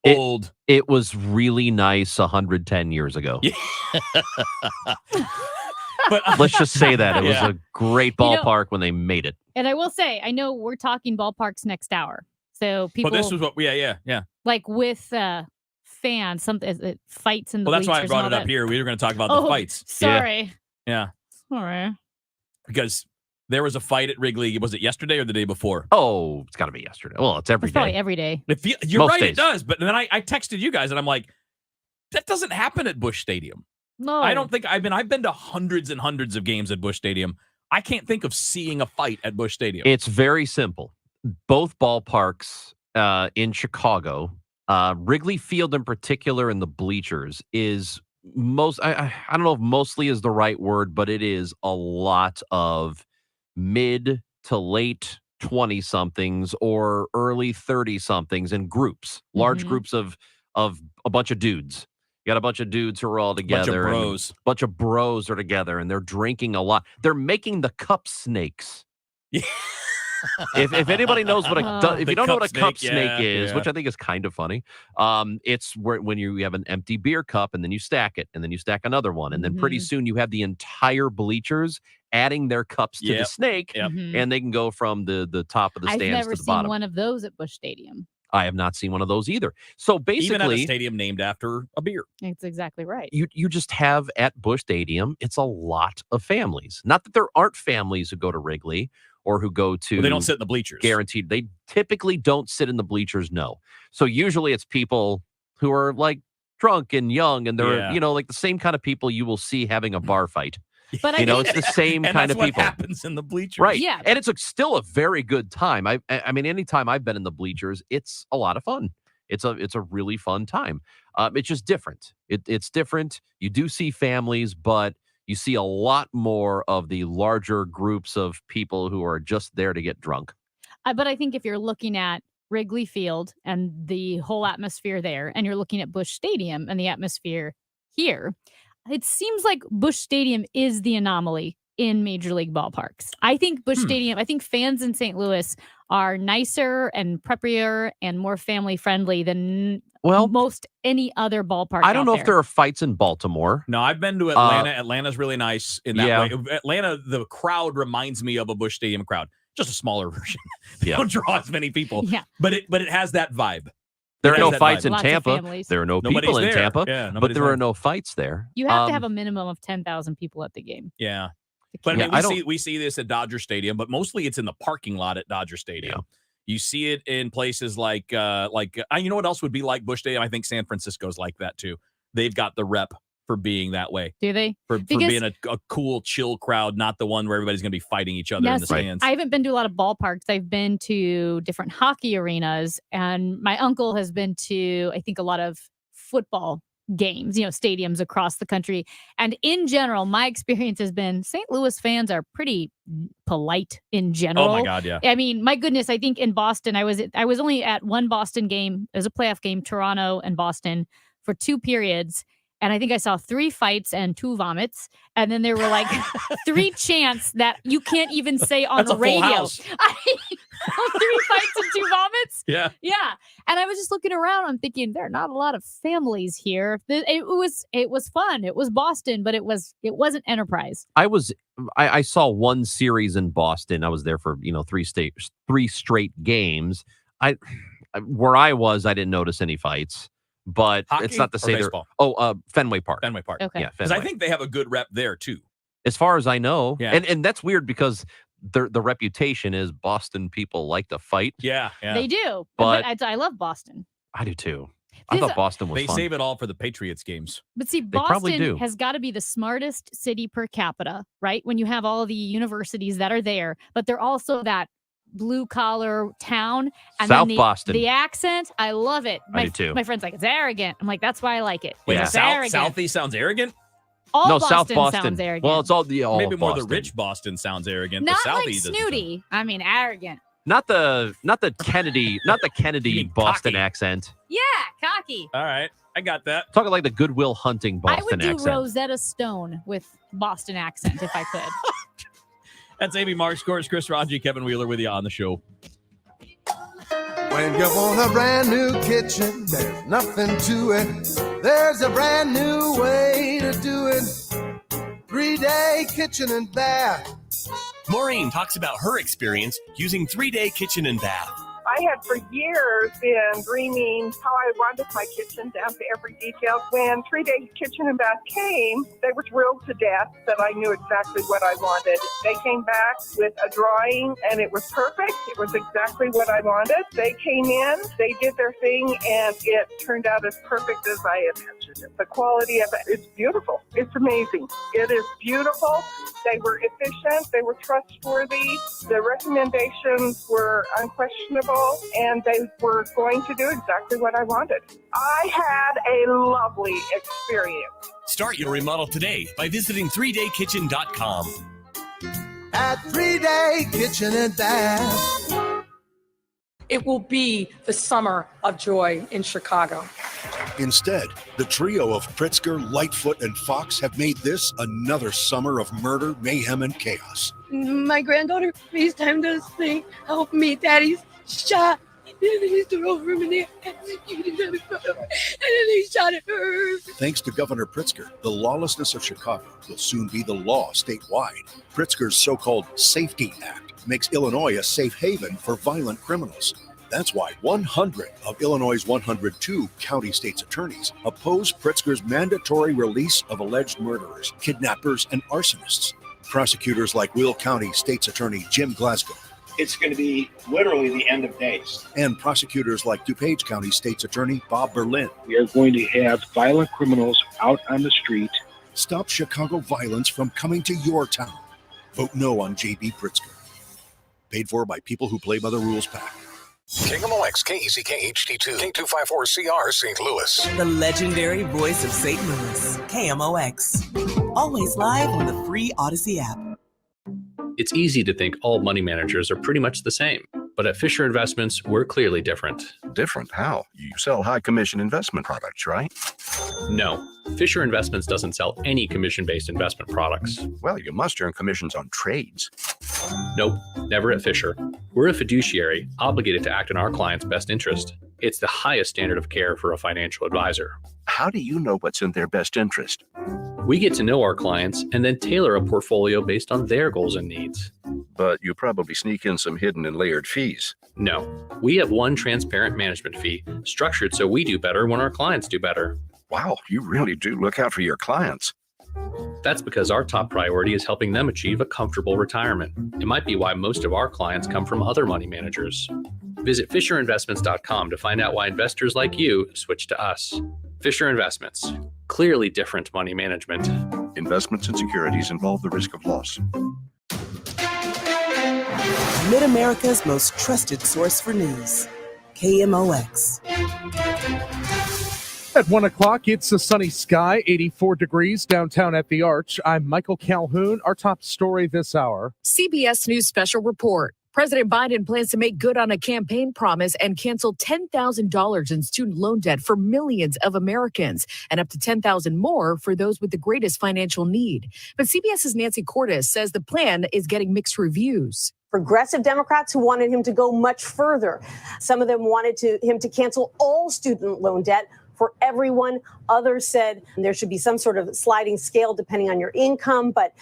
Speaker 10: old.
Speaker 2: It was really nice 110 years ago.
Speaker 10: Yeah. But
Speaker 2: let's just say that it was
Speaker 10: Yeah.
Speaker 2: a great ballpark when they made it.
Speaker 4: And I will say, I know we're talking ballparks next hour. So people,
Speaker 10: But this was what, yeah.
Speaker 4: like with fans, something fights in the
Speaker 10: Well, that's why I
Speaker 4: bleachers
Speaker 10: brought
Speaker 4: and
Speaker 10: it
Speaker 4: all
Speaker 10: up
Speaker 4: that.
Speaker 10: here. We were going to talk about
Speaker 4: Oh,
Speaker 10: the fights.
Speaker 4: Sorry.
Speaker 10: Yeah.
Speaker 4: Sorry.
Speaker 10: Because there was a fight at Wrigley. Was it yesterday or the day before?
Speaker 2: Oh, it's got to be yesterday. Well, it's every
Speaker 4: It's probably
Speaker 2: day.
Speaker 4: every day.
Speaker 10: You're
Speaker 2: Most
Speaker 10: right,
Speaker 2: days.
Speaker 10: it does. But then I texted you guys, and I'm like, that doesn't happen at Busch Stadium.
Speaker 4: No.
Speaker 10: I don't think I've been to hundreds and hundreds of games at Busch Stadium. I can't think of seeing a fight at Busch Stadium.
Speaker 2: It's very simple. Both ballparks in Chicago, Wrigley Field in particular, and the bleachers is most. I don't know if mostly is the right word, but it is a lot of mid to late 20 somethings or early 30 somethings in groups, large groups of a bunch of dudes. You got a bunch of dudes who are all together.
Speaker 10: bros.
Speaker 2: A bunch of bros are together, and they're drinking a lot. They're making the cup snakes. If anybody knows what if
Speaker 10: The
Speaker 2: you don't know
Speaker 10: cup
Speaker 2: what a cup
Speaker 10: snake,
Speaker 2: snake is,
Speaker 10: yeah.
Speaker 2: which I think is kind of funny, it's when you have an empty beer cup and then you stack it and then you stack another one and then pretty soon you have the entire bleachers adding their cups to the
Speaker 10: Yep.
Speaker 2: snake
Speaker 10: Yep.
Speaker 2: and they can go from the top of the
Speaker 4: I've
Speaker 2: stands
Speaker 4: never
Speaker 2: to the
Speaker 4: seen
Speaker 2: bottom.
Speaker 4: one of those at Busch Stadium.
Speaker 2: I have not seen one of those either. So
Speaker 10: Even at a
Speaker 2: basically,
Speaker 10: stadium named after a beer.
Speaker 4: It's exactly right.
Speaker 2: you just have at Busch Stadium, it's a lot of families. Not that there aren't families who go to Wrigley or who go to
Speaker 10: Well, they don't sit in the bleachers.
Speaker 2: Guaranteed. They typically don't sit in the bleachers, no. So usually it's people who are like drunk and young and they're,
Speaker 10: Yeah.
Speaker 2: like the same kind of people you will see having a bar fight.
Speaker 4: But I
Speaker 2: It's
Speaker 4: think-
Speaker 2: the same
Speaker 10: And
Speaker 2: kind
Speaker 10: that's
Speaker 2: of
Speaker 10: what
Speaker 2: people.
Speaker 10: happens in the bleachers.
Speaker 2: Right.
Speaker 4: Yeah.
Speaker 2: And it's still a very good time. I mean, anytime I've been in the bleachers, it's a lot of fun. It's a really fun time. It's just different. It's different. You do see families, but you see a lot more of the larger groups of people who are just there to get drunk.
Speaker 4: But I think if you're looking at Wrigley Field and the whole atmosphere there, and you're looking at Busch Stadium and the atmosphere here, it seems like Busch Stadium is the anomaly in Major League ballparks. I think Busch Stadium, I think fans in St. Louis are nicer and preppier and more family friendly than most any other ballpark.
Speaker 2: I don't know if there are fights in Baltimore.
Speaker 10: No, I've been to Atlanta. Atlanta's really nice in that
Speaker 2: yeah.
Speaker 10: way. Atlanta, the crowd reminds me of a Busch Stadium crowd, just a smaller version. They
Speaker 2: Yeah.
Speaker 10: don't draw as many people.
Speaker 4: Yeah.
Speaker 10: But it has that vibe.
Speaker 2: There
Speaker 10: It
Speaker 2: are
Speaker 10: has
Speaker 2: no
Speaker 10: that
Speaker 2: fights
Speaker 10: vibe.
Speaker 2: in
Speaker 4: Lots of
Speaker 2: Tampa.
Speaker 4: families.
Speaker 2: There are no
Speaker 10: Nobody's
Speaker 2: people in
Speaker 10: there.
Speaker 2: Tampa,
Speaker 10: Yeah,
Speaker 2: but
Speaker 10: nobody's
Speaker 2: there
Speaker 10: there.
Speaker 2: are no fights there.
Speaker 4: You have to have a minimum of 10,000 people at the game.
Speaker 10: Yeah. But I
Speaker 2: Yeah,
Speaker 10: mean,
Speaker 2: I don't-
Speaker 10: we see this at Dodger Stadium, but mostly it's in the parking lot at Dodger Stadium. You see it in places like you know what else would be like Busch Stadium? I think San Francisco's like that too. They've got the rep for being that way.
Speaker 4: Do they?
Speaker 10: For
Speaker 4: Because-
Speaker 10: being a cool, chill crowd, not the one where everybody's going to be fighting each other in the stands.
Speaker 4: I haven't been to a lot of ballparks. I've been to different hockey arenas, and my uncle has been to, I think, a lot of football games, stadiums across the country. And in general, my experience has been St. Louis fans are pretty polite in general.
Speaker 10: Oh my God, yeah.
Speaker 4: I mean, my goodness, I think in Boston, I was only at one Boston game. It was a playoff game, Toronto and Boston, for 2 periods. And I think I saw 3 fights and 2 vomits. And then there were like 3 chants that you can't even say on
Speaker 10: That's
Speaker 4: the
Speaker 10: a full
Speaker 4: radio.
Speaker 10: house.
Speaker 4: 3 fights and 2 vomits.
Speaker 10: Yeah.
Speaker 4: Yeah. And I was just looking around. I'm thinking there are not a lot of families here. It was fun. It was Boston, but it wasn't Enterprise.
Speaker 2: I saw one series in Boston. I was there for 3 straight games. Where I was, I didn't notice any fights. But
Speaker 10: Hockey
Speaker 2: it's not to
Speaker 10: or
Speaker 2: say
Speaker 10: baseball?
Speaker 2: Fenway Park.
Speaker 10: Fenway Park.
Speaker 4: Okay.
Speaker 2: Yeah,
Speaker 10: Because I
Speaker 2: Fenway.
Speaker 10: think they have a good rep there too.
Speaker 2: As far as I know.
Speaker 10: Yeah.
Speaker 2: And that's weird because the reputation is Boston people like to fight.
Speaker 10: Yeah.
Speaker 4: They do.
Speaker 2: But-
Speaker 4: I love Boston.
Speaker 2: I do too. I
Speaker 4: This-
Speaker 2: thought Boston was
Speaker 10: They
Speaker 2: fun.
Speaker 10: save it all for the Patriots games.
Speaker 4: But see,
Speaker 2: probably
Speaker 4: Boston
Speaker 2: do.
Speaker 4: has got to be the smartest city per capita, right? When you have all the universities that are there, but they're also that blue collar town. And
Speaker 2: South
Speaker 4: then
Speaker 2: Boston.
Speaker 4: The accent, I love it.
Speaker 2: I do too.
Speaker 4: My friend's like, it's arrogant. I'm like, that's why I like it.
Speaker 10: Wait,
Speaker 2: Yeah.
Speaker 4: It's
Speaker 10: South,
Speaker 4: arrogant.
Speaker 10: Southeast sounds arrogant?
Speaker 4: All
Speaker 2: No,
Speaker 4: Boston
Speaker 2: South Boston.
Speaker 4: sounds arrogant.
Speaker 2: Well, it's all the
Speaker 10: Maybe more
Speaker 2: Boston.
Speaker 10: the rich Boston sounds arrogant.
Speaker 4: not
Speaker 10: the
Speaker 4: like
Speaker 10: Southeast doesn't.
Speaker 4: snooty. I mean, arrogant.
Speaker 2: Not the Kennedy, not the Kennedy
Speaker 10: You mean
Speaker 2: Boston
Speaker 10: cocky.
Speaker 2: accent.
Speaker 4: Yeah, cocky.
Speaker 10: All right. I got that.
Speaker 2: Talking like the Goodwill Hunting
Speaker 4: I
Speaker 2: Boston
Speaker 4: would do
Speaker 2: accent.
Speaker 4: Rosetta Stone with Boston accent if I could.
Speaker 10: That's Amy Marks, Chris Raji, Kevin Wheeler with you on the show.
Speaker 6: When you want a brand new kitchen, there's nothing to it. There's a brand new way to do it. 3-day kitchen and bath.
Speaker 7: Maureen talks about her experience using 3-day kitchen and bath.
Speaker 18: I had for years been dreaming how I wanted my kitchen down to every detail. When 3-day kitchen and bath came, they were thrilled to death that I knew exactly what I wanted. They came back with a drawing and it was perfect. It was exactly what I wanted. They came in, they did their thing, and it turned out as perfect as I imagined it. The quality of it is beautiful. It's amazing. It is beautiful. They were efficient. They were trustworthy. The recommendations were unquestionable. And they were going to do exactly what I wanted. I had a lovely experience.
Speaker 7: Start your remodel today by visiting 3daykitchen.com.
Speaker 6: At 3-day kitchen and bath.
Speaker 20: It will be the summer of joy in Chicago.
Speaker 24: Instead, the trio of Pritzker, Lightfoot, and Fox have made this another summer of murder, mayhem, and chaos.
Speaker 25: My granddaughter FaceTimed us saying, help me, Daddy's shot. And then he threw over him and they executed him. And then they shot at her.
Speaker 24: Thanks to Governor Pritzker, the lawlessness of Chicago will soon be the law statewide. Pritzker's so-called Safety Act makes Illinois a safe haven for violent criminals. That's why 100 of Illinois' 102 county state's attorneys oppose Pritzker's mandatory release of alleged murderers, kidnappers, and arsonists. Prosecutors like Will County State's Attorney Jim Glasgow.
Speaker 26: It's going to be literally the end of days.
Speaker 24: And prosecutors like DuPage County State's Attorney Bob Berlin.
Speaker 26: We are going to have violent criminals out on the street.
Speaker 24: Stop Chicago violence from coming to your town. Vote no on J.B. Pritzker. Paid for by people who play by the rules PAC.
Speaker 17: KMOX, KECK HD2, K254CR, St. Louis.
Speaker 23: The legendary voice of St. Louis, KMOX. Always live on the free Odyssey app.
Speaker 27: It's easy to think all money managers are pretty much the same, but at Fisher Investments, we're clearly different.
Speaker 28: Different? How? You sell high commission investment products, right?
Speaker 27: No, Fisher Investments doesn't sell any commission-based investment products.
Speaker 28: Well, you must earn commissions on trades.
Speaker 27: Nope, never at Fisher. We're a fiduciary, obligated to act in our client's best interest. It's the highest standard of care for a financial advisor.
Speaker 28: How do you know what's in their best interest?
Speaker 27: We get to know our clients and then tailor a portfolio based on their goals and needs.
Speaker 28: But you probably sneak in some hidden and layered fees.
Speaker 27: No, we have one transparent management fee, structured so we do better when our clients do better.
Speaker 28: Wow, you really do look out for your clients.
Speaker 27: That's because our top priority is helping them achieve a comfortable retirement. It might be why most of our clients come from other money managers. Visit FisherInvestments.com to find out why investors like you switch to us. Fisher Investments. Clearly different money management.
Speaker 28: Investments and securities involve the risk of loss.
Speaker 23: Mid-America's most trusted source for news, KMOX.
Speaker 1: At 1 o'clock, it's a sunny sky, 84 degrees downtown at the Arch. I'm Michael Calhoun. Our top story this hour.
Speaker 5: CBS News special report. President Biden plans to make good on a campaign promise and cancel $10,000 in student loan debt for millions of Americans and up to $10,000 more for those with the greatest financial need. But CBS's Nancy Cordes says the plan is getting mixed reviews.
Speaker 8: Progressive Democrats who wanted him to go much further. Some of them wanted him to cancel all student loan debt for everyone. Others said there should be some sort of sliding scale depending on your income, but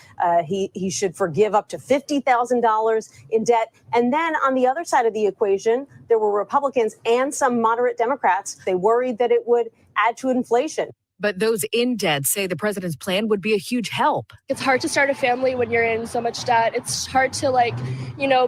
Speaker 8: he should forgive up to $50,000 in debt. And then on the other side of the equation, there were Republicans and some moderate Democrats. They worried that it would add to inflation.
Speaker 5: But those in debt say the president's plan would be a huge help.
Speaker 25: It's hard to start a family when you're in so much debt. It's hard to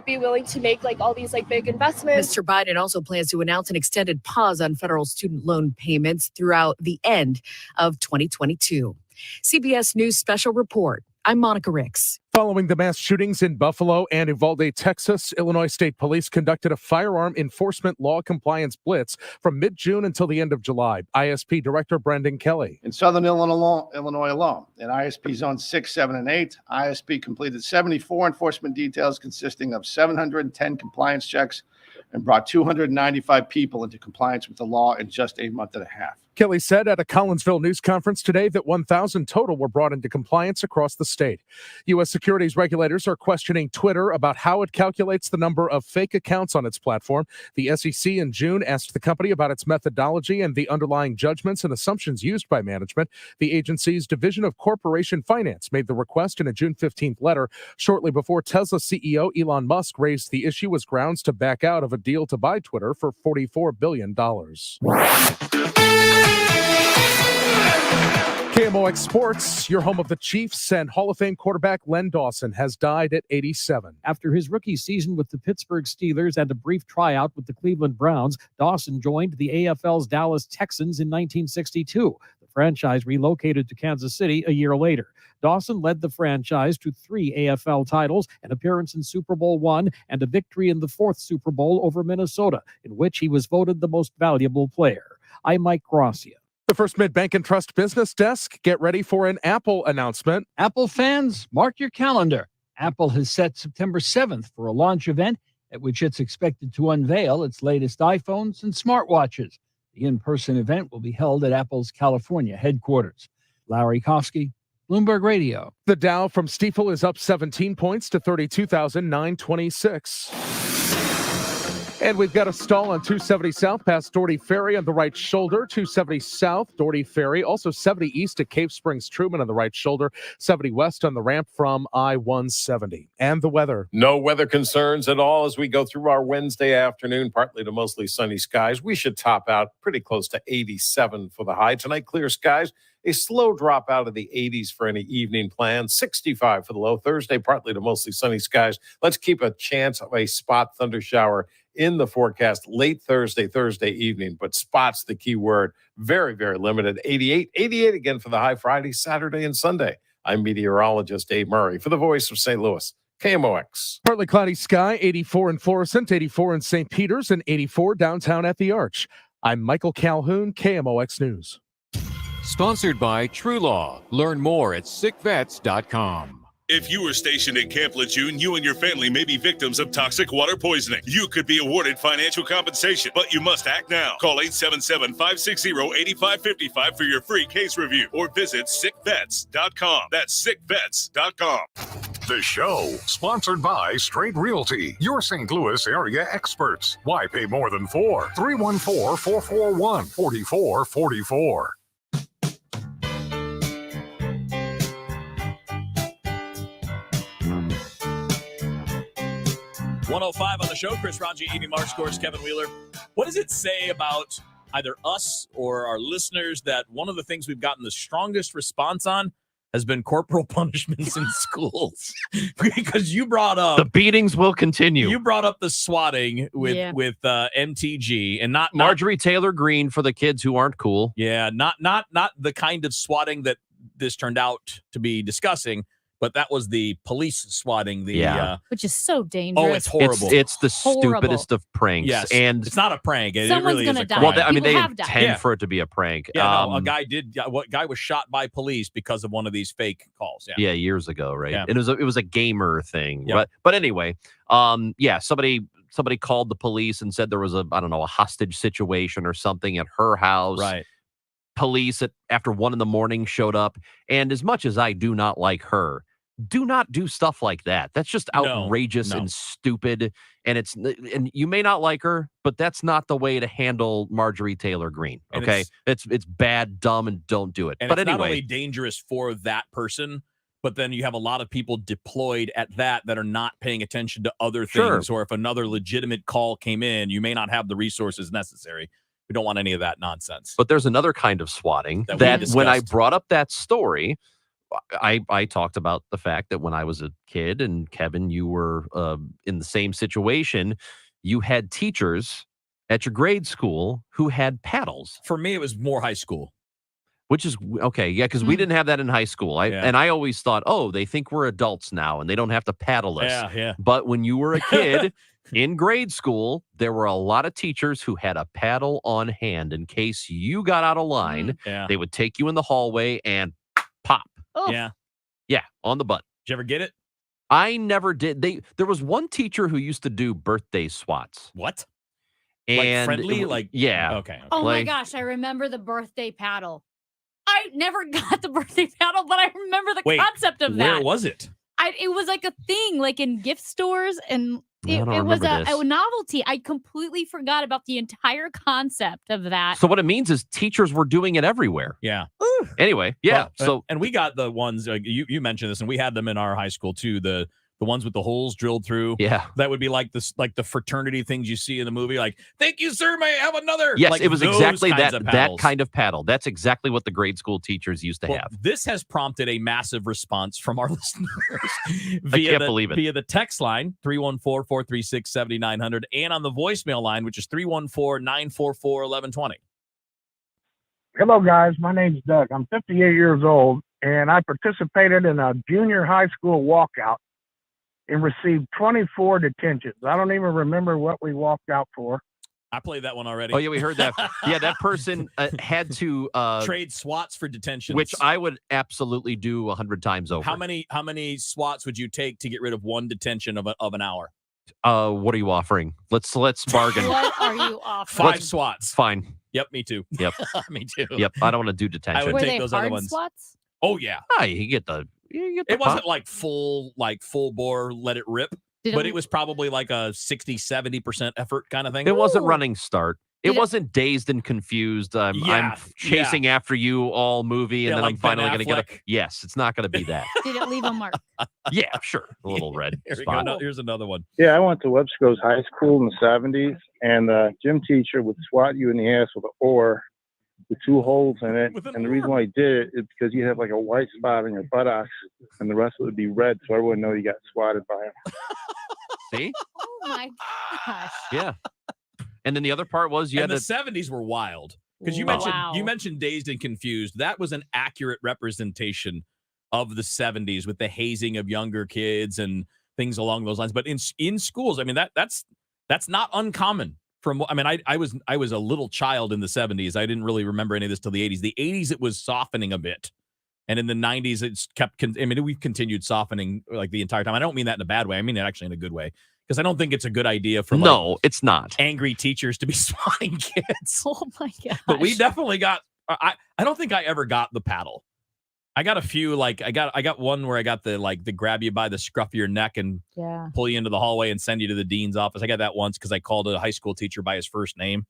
Speaker 25: be willing to make all these big investments.
Speaker 5: Mr. Biden also plans to announce an extended pause on federal student loan payments throughout the end of 2022. CBS News special report. I'm Monica Ricks.
Speaker 1: Following the mass shootings in Buffalo and Uvalde, Texas, Illinois State Police conducted a firearm enforcement law compliance blitz from mid-June until the end of July. ISP Director Brendan Kelly.
Speaker 9: In southern Illinois alone, in ISP Zones 6, 7, and 8, ISP completed 74 enforcement details consisting of 710 compliance checks and brought 295 people into compliance with the law in just a month and a half.
Speaker 1: Kelly said at a Collinsville news conference today that 1,000 total were brought into compliance across the state. U.S. securities regulators are questioning Twitter about how it calculates the number of fake accounts on its platform. The SEC in June asked the company about its methodology and the underlying judgments and assumptions used by management. The agency's Division of Corporation Finance made the request in a June 15th letter shortly before Tesla CEO Elon Musk raised the issue as grounds to back out of a deal to buy Twitter for $44 billion. KMOX Sports, your home of the Chiefs, and Hall of Fame quarterback Len Dawson has died at 87.
Speaker 11: After his rookie season with the Pittsburgh Steelers and a brief tryout with the Cleveland Browns, Dawson joined the AFL's Dallas Texans in 1962. The franchise relocated to Kansas City a year later. Dawson led the franchise to 3 AFL titles, an appearance in Super Bowl I, and a victory in the 4th Super Bowl over Minnesota, in which he was voted the most valuable player. I'm Mike Gracia.
Speaker 1: The First Mid-Bank and Trust Business Desk, get ready for an Apple announcement.
Speaker 13: Apple fans, mark your calendar. Apple has set September 7th for a launch event at which it's expected to unveil its latest iPhones and smartwatches. The in-person event will be held at Apple's California headquarters. Larry Kofsky, Bloomberg Radio.
Speaker 1: The Dow from Stifel is up 17 points to 32,926. And we've got a stall on 270 South past Doherty Ferry on the right shoulder. 270 South, Doherty Ferry. Also 70 East at Cave Springs Truman on the right shoulder. 70 West on the ramp from I-170. And the weather.
Speaker 14: No weather concerns at all as we go through our Wednesday afternoon, partly to mostly sunny skies. We should top out pretty close to 87 for the high. Tonight, clear skies. A slow drop out of the 80s for any evening plans. 65 for the low. Thursday, partly to mostly sunny skies. Let's keep a chance of a spot thunder shower in the forecast late Thursday evening, but spots the key word. Very, very limited. 88 again for the high Friday, Saturday, and Sunday. I'm meteorologist Dave Murray for the Voice of St. Louis, KMOX.
Speaker 1: Partly cloudy sky, 84 in Florissant, 84 in St. Peters, and 84 downtown at the Arch. I'm Michael Calhoun, KMOX News.
Speaker 22: Sponsored by True Law. Learn more at sickvets.com.
Speaker 15: If you were stationed at Camp Lejeune, you and your family may be victims of toxic water poisoning. You could be awarded financial compensation, but you must act now. Call 877-560-8555 for your free case review or visit sickvets.com. That's sickvets.com.
Speaker 17: The show, sponsored by Straight Realty, your St. Louis area experts. Why pay more than 4? 314-441-4444.
Speaker 10: 105 on the show. Chris Ranji, Amy March, scores Kevin Wheeler. What does it say about either us or our listeners that one of the things we've gotten the strongest response on has been corporal punishments in schools? Because you brought up
Speaker 2: the beatings will continue.
Speaker 10: You brought up the swatting with MTG and not
Speaker 2: Marjorie Taylor Greene for the kids who aren't cool.
Speaker 10: Yeah, not the kind of swatting that this turned out to be discussing, but that was the police swatting the
Speaker 2: Yeah.
Speaker 3: Which is so dangerous.
Speaker 10: Oh, it's horrible.
Speaker 2: It's the
Speaker 3: Horrible.
Speaker 2: stupidest of pranks.
Speaker 10: Yes,
Speaker 2: and
Speaker 10: it's not a prank. It
Speaker 3: Someone's
Speaker 10: really
Speaker 3: gonna
Speaker 10: is a
Speaker 3: die.
Speaker 10: crime.
Speaker 2: well, I mean,
Speaker 3: People
Speaker 2: they
Speaker 3: have died.
Speaker 2: intend
Speaker 10: Yeah.
Speaker 2: for it to be a prank.
Speaker 10: Yeah, no, a guy was shot by police because of one of these fake calls. Yeah.
Speaker 2: Yeah, years ago, right?
Speaker 10: Yeah.
Speaker 2: And it was a gamer thing.
Speaker 10: Yeah.
Speaker 2: But anyway, somebody called the police and said there was a hostage situation or something at her house.
Speaker 10: Right.
Speaker 2: Police after 1 a.m. showed up, and as much as I do not like her, do not do stuff like that. That's just outrageous
Speaker 10: no.
Speaker 2: and stupid. And and you may not like her, but that's not the way to handle Marjorie Taylor Greene.
Speaker 10: And
Speaker 2: Okay, it's bad, dumb, and don't do it.
Speaker 10: And
Speaker 2: But
Speaker 10: it's not only
Speaker 2: anyway,
Speaker 10: dangerous for that person, but then you have a lot of people deployed at that are not paying attention to other things.
Speaker 2: Sure.
Speaker 10: Or if another legitimate call came in, you may not have the resources necessary. We don't want any of that nonsense.
Speaker 2: but there's another kind of swatting
Speaker 10: That we
Speaker 2: that when I
Speaker 10: discussed.
Speaker 2: brought up that story, I talked about the fact that when I was a kid, and Kevin, you were in the same situation, you had teachers at your grade school who had paddles.
Speaker 10: For me, it was more high school.
Speaker 2: Which is okay, yeah, because we didn't have that in high school.
Speaker 10: Yeah.
Speaker 2: I always thought, oh, they think we're adults now and they don't have to paddle us.
Speaker 10: Yeah.
Speaker 2: But when you were a kid in grade school, there were a lot of teachers who had a paddle on hand in case you got out of line.
Speaker 10: Yeah.
Speaker 2: They would take you in the hallway and pop.
Speaker 3: Oh,
Speaker 10: Yeah.
Speaker 2: Yeah, on the butt.
Speaker 10: Did you ever get it?
Speaker 2: I never did. There was one teacher who used to do birthday swats.
Speaker 10: What?
Speaker 2: And
Speaker 10: friendly? Like
Speaker 2: yeah.
Speaker 10: Okay.
Speaker 3: Oh my
Speaker 2: Like-
Speaker 3: gosh, I remember the birthday paddle. I never got the birthday paddle, but I remember the
Speaker 10: Wait,
Speaker 3: concept of
Speaker 10: where
Speaker 3: that.
Speaker 10: was it?
Speaker 3: It was like a thing, like in gift stores, and
Speaker 2: I
Speaker 3: it
Speaker 2: don't
Speaker 3: was
Speaker 2: remember
Speaker 3: a
Speaker 2: this.
Speaker 3: novelty. I completely forgot about the entire concept of that.
Speaker 2: So what it means is teachers were doing it everywhere.
Speaker 10: Yeah.
Speaker 2: Anyway, yeah.
Speaker 10: Well, and we got the ones you mentioned this, and we had them in our high school too. The ones with the holes drilled through.
Speaker 2: Yeah.
Speaker 10: That would be like this, like the fraternity things you see in the movie. Like, thank you, sir. May I have another?
Speaker 2: Yes,
Speaker 10: Like
Speaker 2: it was
Speaker 10: those
Speaker 2: exactly
Speaker 10: kinds
Speaker 2: that
Speaker 10: of
Speaker 2: that
Speaker 10: paddles.
Speaker 2: kind of paddle. That's exactly what the grade school teachers used to
Speaker 10: Well,
Speaker 2: have.
Speaker 10: this has prompted a massive response from our listeners
Speaker 2: can't believe it.
Speaker 10: via the text line 314-436-7900 and on the voicemail line, which is 314-944-1120.
Speaker 4: Hello, guys. My name's Doug. I'm 58 years old, and I participated in a junior high school walkout and received 24 detentions. I don't even remember what we walked out for.
Speaker 10: I played that one already.
Speaker 2: Oh yeah, we heard that. Yeah, that person had to
Speaker 10: Trade SWATs for detention.
Speaker 2: which I would absolutely do 100 times over.
Speaker 10: How many SWATs would you take to get rid of one detention of an hour?
Speaker 2: What are you offering? Let's bargain.
Speaker 3: What are you offering?
Speaker 10: 5 SWATs.
Speaker 2: Fine.
Speaker 10: Yep, me too.
Speaker 2: Yep.
Speaker 10: Me too.
Speaker 2: Yep. I don't want to do detention.
Speaker 10: I would
Speaker 3: Were
Speaker 10: take
Speaker 3: they
Speaker 10: those
Speaker 3: hard
Speaker 10: other ones.
Speaker 3: swats?
Speaker 10: Oh yeah.
Speaker 2: Ah, you get the
Speaker 10: It wasn't like full bore, let it rip,
Speaker 3: Did
Speaker 10: but it was probably like a 60-70% effort kind of thing.
Speaker 2: It wasn't
Speaker 3: Ooh.
Speaker 2: running start. It
Speaker 3: Did it-
Speaker 2: wasn't dazed and confused. I'm
Speaker 10: Yeah,
Speaker 2: chasing after you all movie, and
Speaker 10: Yeah,
Speaker 2: then
Speaker 10: like
Speaker 2: I'm finally
Speaker 10: Ben
Speaker 2: going to get
Speaker 10: Affleck.
Speaker 2: a. Yes, it's not going to be that.
Speaker 3: Did it leave a mark?
Speaker 2: Yeah, sure. A little red
Speaker 10: Here we
Speaker 2: spot.
Speaker 10: go. Here's another one.
Speaker 4: Yeah, I went to Webster High School in the 70s, and the gym teacher would swat you in the ass with an oar with 2 holes in it.
Speaker 10: With an
Speaker 4: And the reason why he did it is because you have like a white spot on your buttocks, and the rest would be red, so everyone would know you got swatted by him.
Speaker 2: See?
Speaker 3: Oh my gosh.
Speaker 2: Yeah. And then the other part was you
Speaker 10: And
Speaker 2: had
Speaker 10: the
Speaker 2: to.
Speaker 10: 70s were wild because you
Speaker 3: Wow.
Speaker 10: mentioned Dazed and Confused. That was an accurate representation of the 70s with the hazing of younger kids and things along those lines. But in schools, I mean that's not uncommon. I was a little child in the 70s. I didn't really remember any of this till the 80s. The 80s it was softening a bit. And in the 90s, it's we've continued softening like the entire time. I don't mean that in a bad way. I mean it actually in a good way. Because I don't think it's a good idea for
Speaker 2: No, it's not.
Speaker 10: angry teachers to be swatting kids.
Speaker 3: Oh my gosh.
Speaker 10: But we definitely got. I don't think I ever got the paddle. I got a few. Like I got one where I got the grab you by the scruff of your neck and
Speaker 3: Yeah.
Speaker 10: pull you into the hallway and send you to the dean's office. I got that once because I called a high school teacher by his first name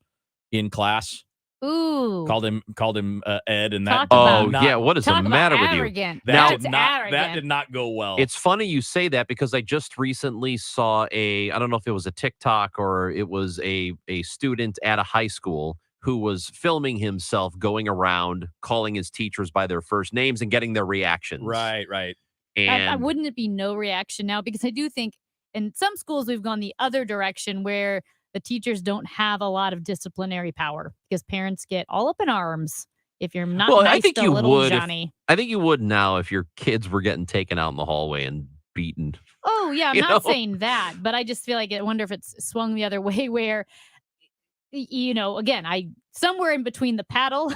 Speaker 10: in class.
Speaker 3: Ooh.
Speaker 10: Called him Ed, and that.
Speaker 3: Talk about-
Speaker 2: Oh, yeah. What is the
Speaker 3: Talk about
Speaker 2: matter with you?
Speaker 3: arrogant.
Speaker 10: That
Speaker 3: That's
Speaker 10: did not.
Speaker 3: arrogant.
Speaker 10: That did not go well.
Speaker 2: It's funny you say that because I just recently saw I don't know if it was a TikTok or it was a student at a high school who was filming himself going around calling his teachers by their first names and getting their reactions.
Speaker 10: right.
Speaker 2: And
Speaker 3: wouldn't it be no reaction now? Because I do think in some schools we've gone the other direction where the teachers don't have a lot of disciplinary power because parents get all up in arms if you're not
Speaker 2: Well,
Speaker 3: nice
Speaker 2: I think
Speaker 3: to
Speaker 2: you
Speaker 3: little
Speaker 2: would.
Speaker 3: Johnny.
Speaker 2: I think you would now if your kids were getting taken out in the hallway and beaten.
Speaker 3: Oh yeah, I'm
Speaker 2: You
Speaker 3: not
Speaker 2: know?
Speaker 3: saying that, but I just feel like I wonder if it's swung the other way where again, I somewhere in between the paddle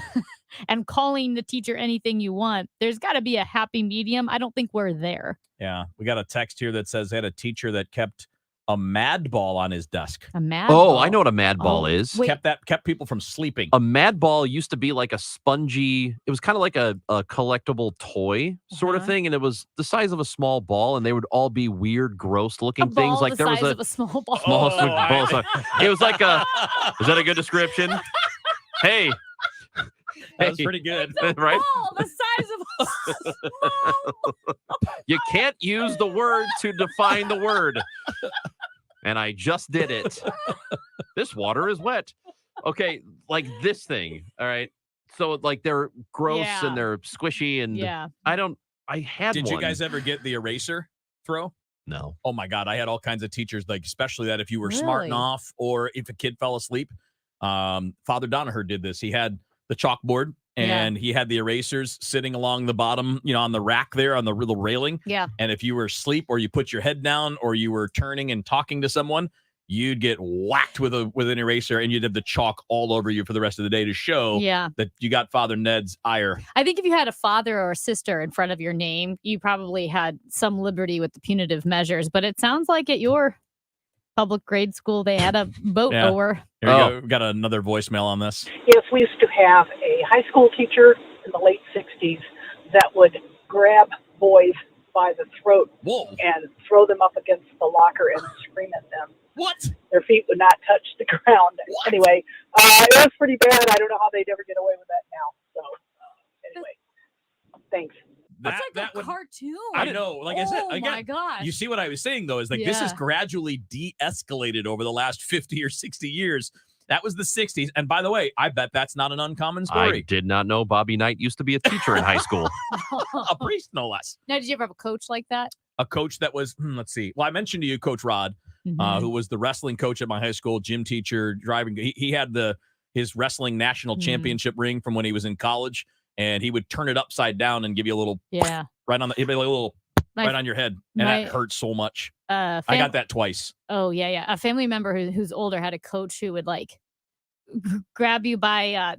Speaker 3: and calling the teacher anything you want, there's got to be a happy medium. I don't think we're there.
Speaker 10: Yeah, we got a text here that says they had a teacher that kept a mad ball on his desk.
Speaker 3: A mad
Speaker 2: Oh,
Speaker 3: ball.
Speaker 2: I know what a mad ball
Speaker 3: Oh,
Speaker 2: is.
Speaker 3: wait.
Speaker 10: Kept people from sleeping.
Speaker 2: A mad ball used to be like a spongy, it was kind of like a collectible toy sort of
Speaker 3: Uh-huh.
Speaker 2: thing. And it was the size of a small ball, and they would all be weird, gross looking
Speaker 3: A
Speaker 2: things.
Speaker 3: ball
Speaker 2: Like
Speaker 3: the
Speaker 2: there was
Speaker 3: size
Speaker 2: a
Speaker 3: of a small ball.
Speaker 2: small
Speaker 10: Oh,
Speaker 2: ball. size. It was like a, is that a good description? Hey.
Speaker 10: That was
Speaker 2: Hey.
Speaker 10: pretty good.
Speaker 2: Right?
Speaker 3: Ball the size of a
Speaker 2: You can't use the word to define the word. And I just did it. This water is wet. Okay, like this thing. All right. So like they're gross
Speaker 3: Yeah.
Speaker 2: and they're squishy and
Speaker 3: Yeah.
Speaker 2: I had
Speaker 10: Did
Speaker 2: one.
Speaker 10: you guys ever get the eraser throw?
Speaker 2: No.
Speaker 10: Oh my God, I had all kinds of teachers, like especially that if you were smarting
Speaker 3: Really?
Speaker 10: off or if a kid fell asleep. Father Donaher did this. He had the chalkboard and he had the erasers sitting along the bottom, on the rack there on the little railing.
Speaker 3: Yeah.
Speaker 10: And if you were asleep or you put your head down or you were turning and talking to someone, you'd get whacked with an eraser and you'd have the chalk all over you for the rest of the day to show
Speaker 3: Yeah.
Speaker 10: that you got Father Ned's ire.
Speaker 3: I think if you had a father or a sister in front of your name, you probably had some liberty with the punitive measures. But it sounds like at your public grade school, they had a boat
Speaker 10: Yeah.
Speaker 3: oar.
Speaker 10: Here we go. We got another voicemail on this.
Speaker 6: Yes, we used to have a high school teacher in the late 60s that would grab boys by the throat and throw them up against the locker and scream at them.
Speaker 10: What?
Speaker 6: Their feet would not touch the ground. Anyway, it was pretty bad. I don't know how they'd ever get away with that now. So, anyway, thanks.
Speaker 3: That's like a cartoon.
Speaker 10: I know. Like I said,
Speaker 3: Oh
Speaker 10: again,
Speaker 3: my gosh.
Speaker 10: you see what I was saying, though, is like this has
Speaker 3: Yeah.
Speaker 10: gradually de-escalated over the last 50 or 60 years. That was the 60s. And by the way, I bet that's not an uncommon
Speaker 2: I
Speaker 10: story.
Speaker 2: did not know Bobby Knight used to be a teacher in high school.
Speaker 10: A priest, no less.
Speaker 3: Now, did you ever have a coach like that?
Speaker 10: A coach that was, let's see. Well, I mentioned to you Coach Rod,
Speaker 3: Mhm.
Speaker 10: who was the wrestling coach at my high school, gym teacher, driving. He had his wrestling national
Speaker 3: Mhm.
Speaker 10: championship ring from when he was in college, and he would turn it upside down and give you a little
Speaker 3: Yeah.
Speaker 10: right on the, it'd be like a little
Speaker 3: My-
Speaker 10: right on your head, and
Speaker 3: my-
Speaker 10: that hurt so much.
Speaker 3: Uh,
Speaker 10: I got that twice.
Speaker 3: Oh yeah, yeah. A family member who's older had a coach who would like grab you by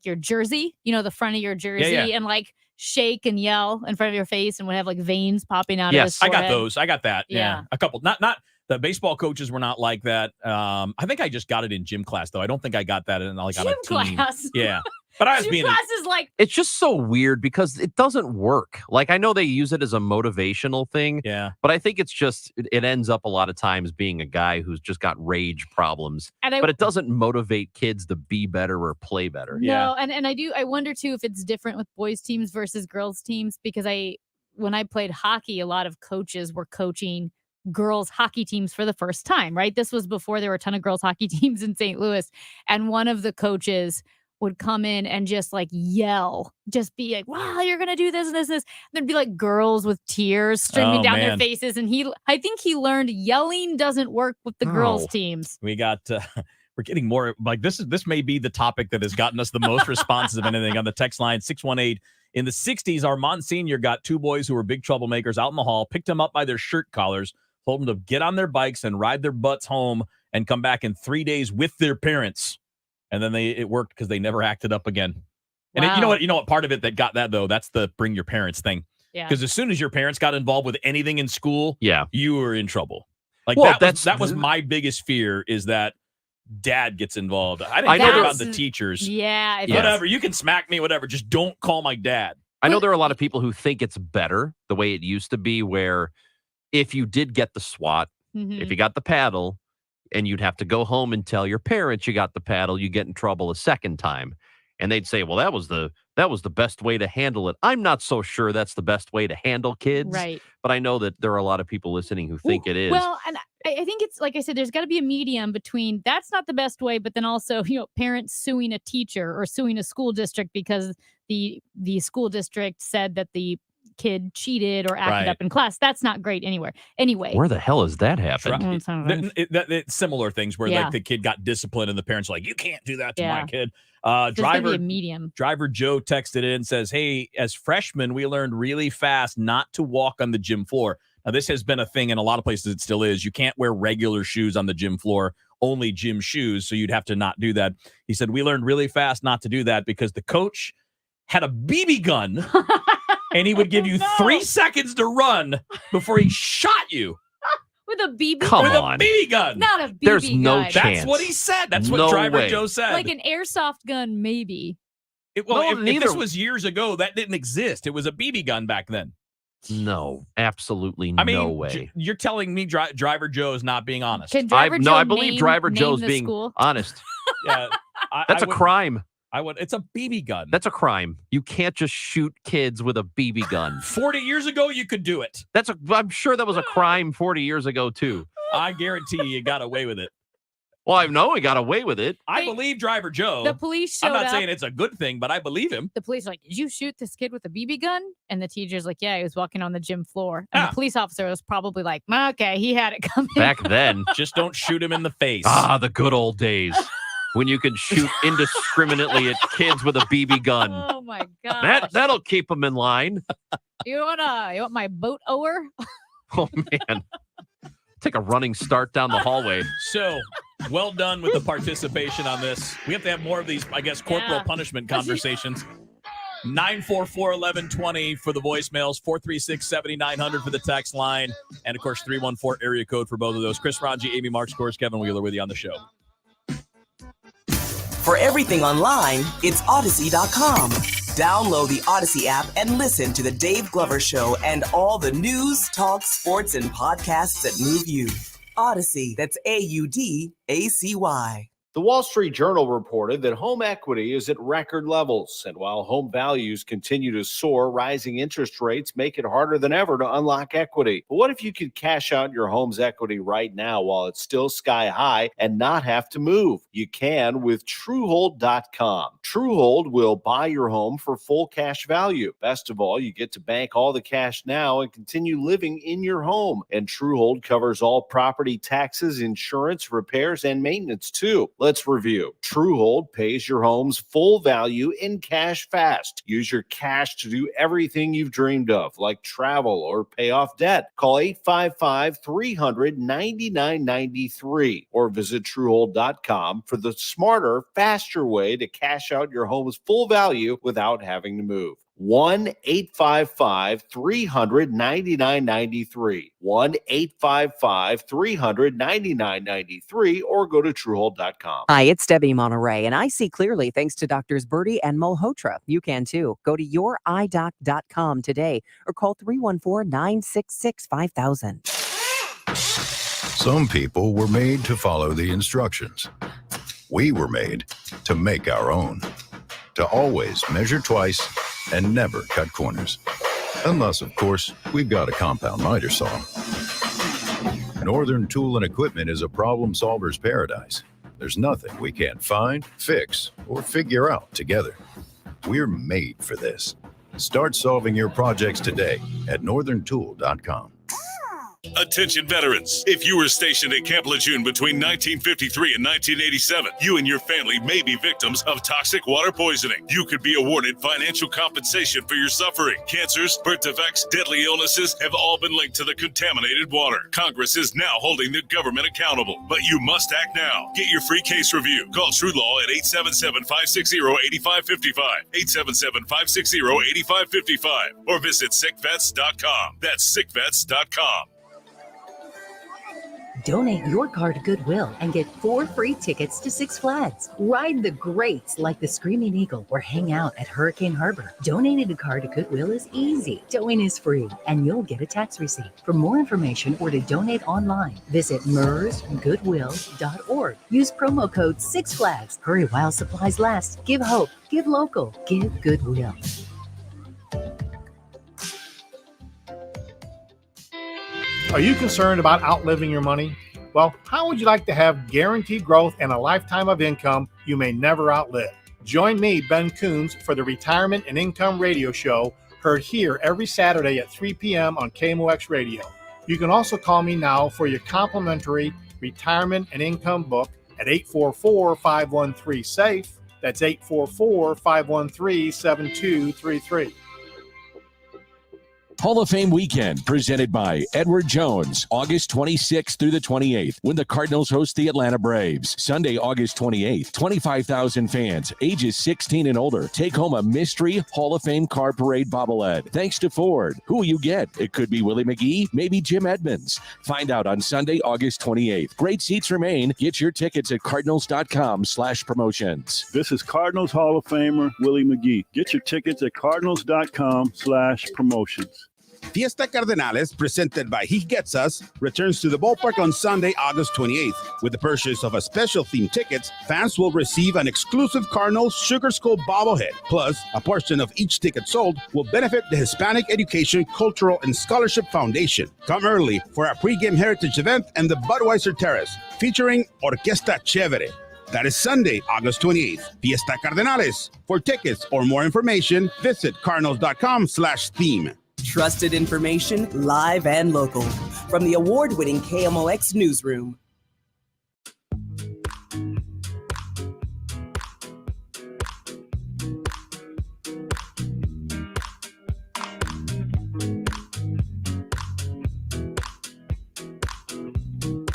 Speaker 3: your jersey, the front of your jersey,
Speaker 10: yeah.
Speaker 3: and like shake and yell in front of your face, and would have like veins popping out of his
Speaker 10: Yes, I
Speaker 3: forehead.
Speaker 10: got those. I got that. Yeah.
Speaker 3: Yeah.
Speaker 10: A couple. Not the baseball coaches were not like that. I think I just got it in gym class though. I don't think I got that in like on a
Speaker 3: Gym
Speaker 10: team.
Speaker 3: class.
Speaker 10: Yeah. But I was
Speaker 3: Gym
Speaker 10: being
Speaker 3: class is like
Speaker 2: It's just so weird because it doesn't work. Like I know they use it as a motivational thing.
Speaker 10: Yeah.
Speaker 2: But I think it's just it ends up a lot of times being a guy who's just got rage problems.
Speaker 3: And I-
Speaker 2: but it doesn't motivate kids to be better or play better.
Speaker 3: No, and I wonder too if it's different with boys teams versus girls teams, because when I played hockey, a lot of coaches were coaching girls hockey teams for the first time, right? This was before there were a ton of girls hockey teams in St. Louis, and one of the coaches would come in and just like yell, just be like, wow, you're going to do this and this and this. There'd be like girls with tears streaming
Speaker 10: Oh,
Speaker 3: down their
Speaker 10: man.
Speaker 3: faces. And I think he learned yelling doesn't work with the girls teams.
Speaker 10: We got we're getting more like this may be the topic that has gotten us the most responses of anything on the text line 618. In the 60s, our Monsignor got two boys who were big troublemakers out in the hall, picked them up by their shirt collars, told them to get on their bikes and ride their butts home and come back in 3 days with their parents. And then it worked because they never acted up again. And then,
Speaker 3: Wow.
Speaker 10: you know what part of it that got that though? That's the bring your parents thing.
Speaker 3: Yeah.
Speaker 10: Because as soon as your parents got involved with anything in school,
Speaker 2: yeah,
Speaker 10: you were in trouble. Like
Speaker 2: Well,
Speaker 10: that was my biggest fear is that dad gets involved. I didn't
Speaker 2: I know
Speaker 10: care
Speaker 2: there-
Speaker 10: about the teachers.
Speaker 3: Yeah.
Speaker 10: Whatever. You can smack me, whatever. Just don't call my dad.
Speaker 2: I know there are a lot of people who think it's better the way it used to be, where if you did get the SWAT,
Speaker 3: Mhm.
Speaker 2: if you got the paddle, and you'd have to go home and tell your parents you got the paddle, you get in trouble a second time. And they'd say, well, that was the best way to handle it. I'm not so sure that's the best way to handle kids.
Speaker 3: Right.
Speaker 2: But I know that there are a lot of people listening who think it is.
Speaker 3: Well, and I think it's like I said, there's got to be a medium between that's not the best way, but then also, parents suing a teacher or suing a school district because the school district said that the kid cheated or acted
Speaker 10: Right.
Speaker 3: up in class. That's not great anywhere. Anyway.
Speaker 2: Where the hell has that happened?
Speaker 3: Mm,
Speaker 10: Similar things where
Speaker 3: Yeah.
Speaker 10: like the kid got disciplined and the parents were like, you can't do that to my
Speaker 3: Yeah.
Speaker 10: kid.
Speaker 3: There's gonna be
Speaker 10: Driver
Speaker 3: a medium.
Speaker 10: Driver Joe texted in, says, hey, as freshmen, we learned really fast not to walk on the gym floor. Now, this has been a thing in a lot of places. It still is. You can't wear regular shoes on the gym floor, only gym shoes. So you'd have to not do that. He said, we learned really fast not to do that because the coach had a BB gun and he would give you 3 seconds to run before he shot you.
Speaker 3: With a BB
Speaker 2: Come
Speaker 10: with
Speaker 2: on.
Speaker 10: a BB gun.
Speaker 3: Not a BB
Speaker 2: There's
Speaker 3: gun.
Speaker 2: no
Speaker 10: That's
Speaker 2: chance.
Speaker 10: what he said. That's what
Speaker 2: No
Speaker 10: Driver
Speaker 2: way.
Speaker 10: Joe said.
Speaker 3: Like an airsoft gun, maybe.
Speaker 10: If
Speaker 2: neither-
Speaker 10: this was years ago, that didn't exist. It was a BB gun back then.
Speaker 2: No, absolutely
Speaker 10: I mean,
Speaker 2: no way.
Speaker 10: You're telling me Driver Joe is not being honest.
Speaker 3: Can Driver Joe
Speaker 2: I believe Driver
Speaker 3: name
Speaker 2: Joe's
Speaker 3: the
Speaker 2: being
Speaker 3: school?
Speaker 2: honest.
Speaker 10: Yeah,
Speaker 2: That's a crime.
Speaker 10: It's a BB gun.
Speaker 2: That's a crime. You can't just shoot kids with a BB gun.
Speaker 10: 40 years ago, you could do it.
Speaker 2: I'm sure that was a crime 40 years ago too.
Speaker 10: I guarantee you got away with it.
Speaker 2: Well, I know he got away with it.
Speaker 10: I believe Driver Joe.
Speaker 3: The police showed
Speaker 10: I'm not
Speaker 3: up.
Speaker 10: saying it's a good thing, but I believe him.
Speaker 3: The police are like, did you shoot this kid with a BB gun? And the teacher's like, yeah, he was walking on the gym floor. And the police officer was probably like, okay, he had it coming.
Speaker 2: Back then.
Speaker 10: Just don't shoot him in the face.
Speaker 2: The good old days when you could shoot indiscriminately at kids with a BB gun.
Speaker 3: Oh my god.
Speaker 2: That'll keep them in line.
Speaker 3: You want my boat oar?
Speaker 2: Oh man. Take a running start down the hallway.
Speaker 10: So, well done with the participation on this. We have to have more of these, I guess, corporal punishment conversations. 944-1120 for the voicemails, 436-7900 for the text line, and, of course, 314 area code for both of those. Chris Ranji, Amy Mark Scores, Kevin Wheeler with you on the show.
Speaker 23: For everything online, it's Odyssey.com. Download the Odyssey app and listen to The Dave Glover Show and all the news, talk, sports, and podcasts that move you. Odyssey, that's AUDACY.
Speaker 7: The Wall Street Journal reported that home equity is at record levels. And while home values continue to soar, rising interest rates make it harder than ever to unlock equity. But what if you could cash out your home's equity right now while it's still sky high and not have to move? You can with Truehold.com. Truehold will buy your home for full cash value. Best of all, you get to bank all the cash now and continue living in your home. And Truehold covers all property taxes, insurance, repairs, and maintenance too. Let's review. Truehold pays your home's full value in cash fast. Use your cash to do everything you've dreamed of, like travel or pay off debt. Call 855-300-9993 or visit Truehold.com for the smarter, faster way to cash out your home's full value without having to move. 1-855-300-9993. 1-855-300-9993 or go to Truehold.com.
Speaker 12: Hi, it's Debbie Monterey, and I see clearly thanks to Doctors Birdie and Malhotra. You can too. Go to youridoc.com today or call 314-966-5000.
Speaker 17: Some people were made to follow the instructions. We were made to make our own. To always measure twice and never cut corners. Unless, of course, we've got a compound miter saw. Northern Tool and Equipment is a problem solver's paradise. There's nothing we can't find, fix, or figure out together. We're made for this. Start solving your projects today at northerntool.com.
Speaker 15: Attention veterans. If you were stationed at Camp Lejeune between 1953 and 1987, you and your family may be victims of toxic water poisoning. You could be awarded financial compensation for your suffering. Cancers, birth defects, deadly illnesses have all been linked to the contaminated water. Congress is now holding the government accountable, but you must act now. Get your free case review. Call True Law at 877-560-8555, 877-560-8555, or visit sickvets.com. That's sickvets.com.
Speaker 16: Donate your car to Goodwill and get 4 free tickets to Six Flags. Ride the greats like the Screaming Eagle or hang out at Hurricane Harbor. Donating a car to Goodwill is easy. Towing is free, and you'll get a tax receipt. For more information or to donate online, visit mersgoodwill.org. Use promo code Six Flags. Hurry while supplies last. Give hope. Give local. Give Goodwill.
Speaker 18: Are you concerned about outliving your money? Well, how would you like to have guaranteed growth and a lifetime of income you may never outlive? Join me, Ben Coons, for the Retirement and Income Radio Show, heard here every Saturday at 3 p.m. on KMOX Radio. You can also call me now for your complimentary Retirement and Income book at 844-513-SAFE That's 844-513-7233.
Speaker 8: Hall of Fame weekend presented by Edward Jones, August 26th through the 28th, when the Cardinals host the Atlanta Braves. Sunday, August 28th, 25,000 fans, ages 16 and older, take home a mystery Hall of Fame car parade bobblehead. Thanks to Ford. Who will you get? It could be Willie McGee, maybe Jim Edmonds. Find out on Sunday, August 28th. Great seats remain. Get your tickets at cardinals.com/promotions.
Speaker 19: This is Cardinals Hall of Famer Willie McGee. Get your tickets at cardinals.com/promotions.
Speaker 20: Fiesta Cardenales, presented by He Gets Us, returns to the ballpark on Sunday, August 28th. With the purchase of a special themed tickets, fans will receive an exclusive Cardinals Sugar Skull bobblehead. Plus, a portion of each ticket sold will benefit the Hispanic Education, Cultural, and Scholarship Foundation. Come early for our pregame heritage event and the Budweiser Terrace, featuring Orquesta Chévere. That is Sunday, August 28th. Fiesta Cardenales. For tickets or more information, visit cardinals.com/theme.
Speaker 23: Trusted information, live and local. From the award-winning KMOX Newsroom.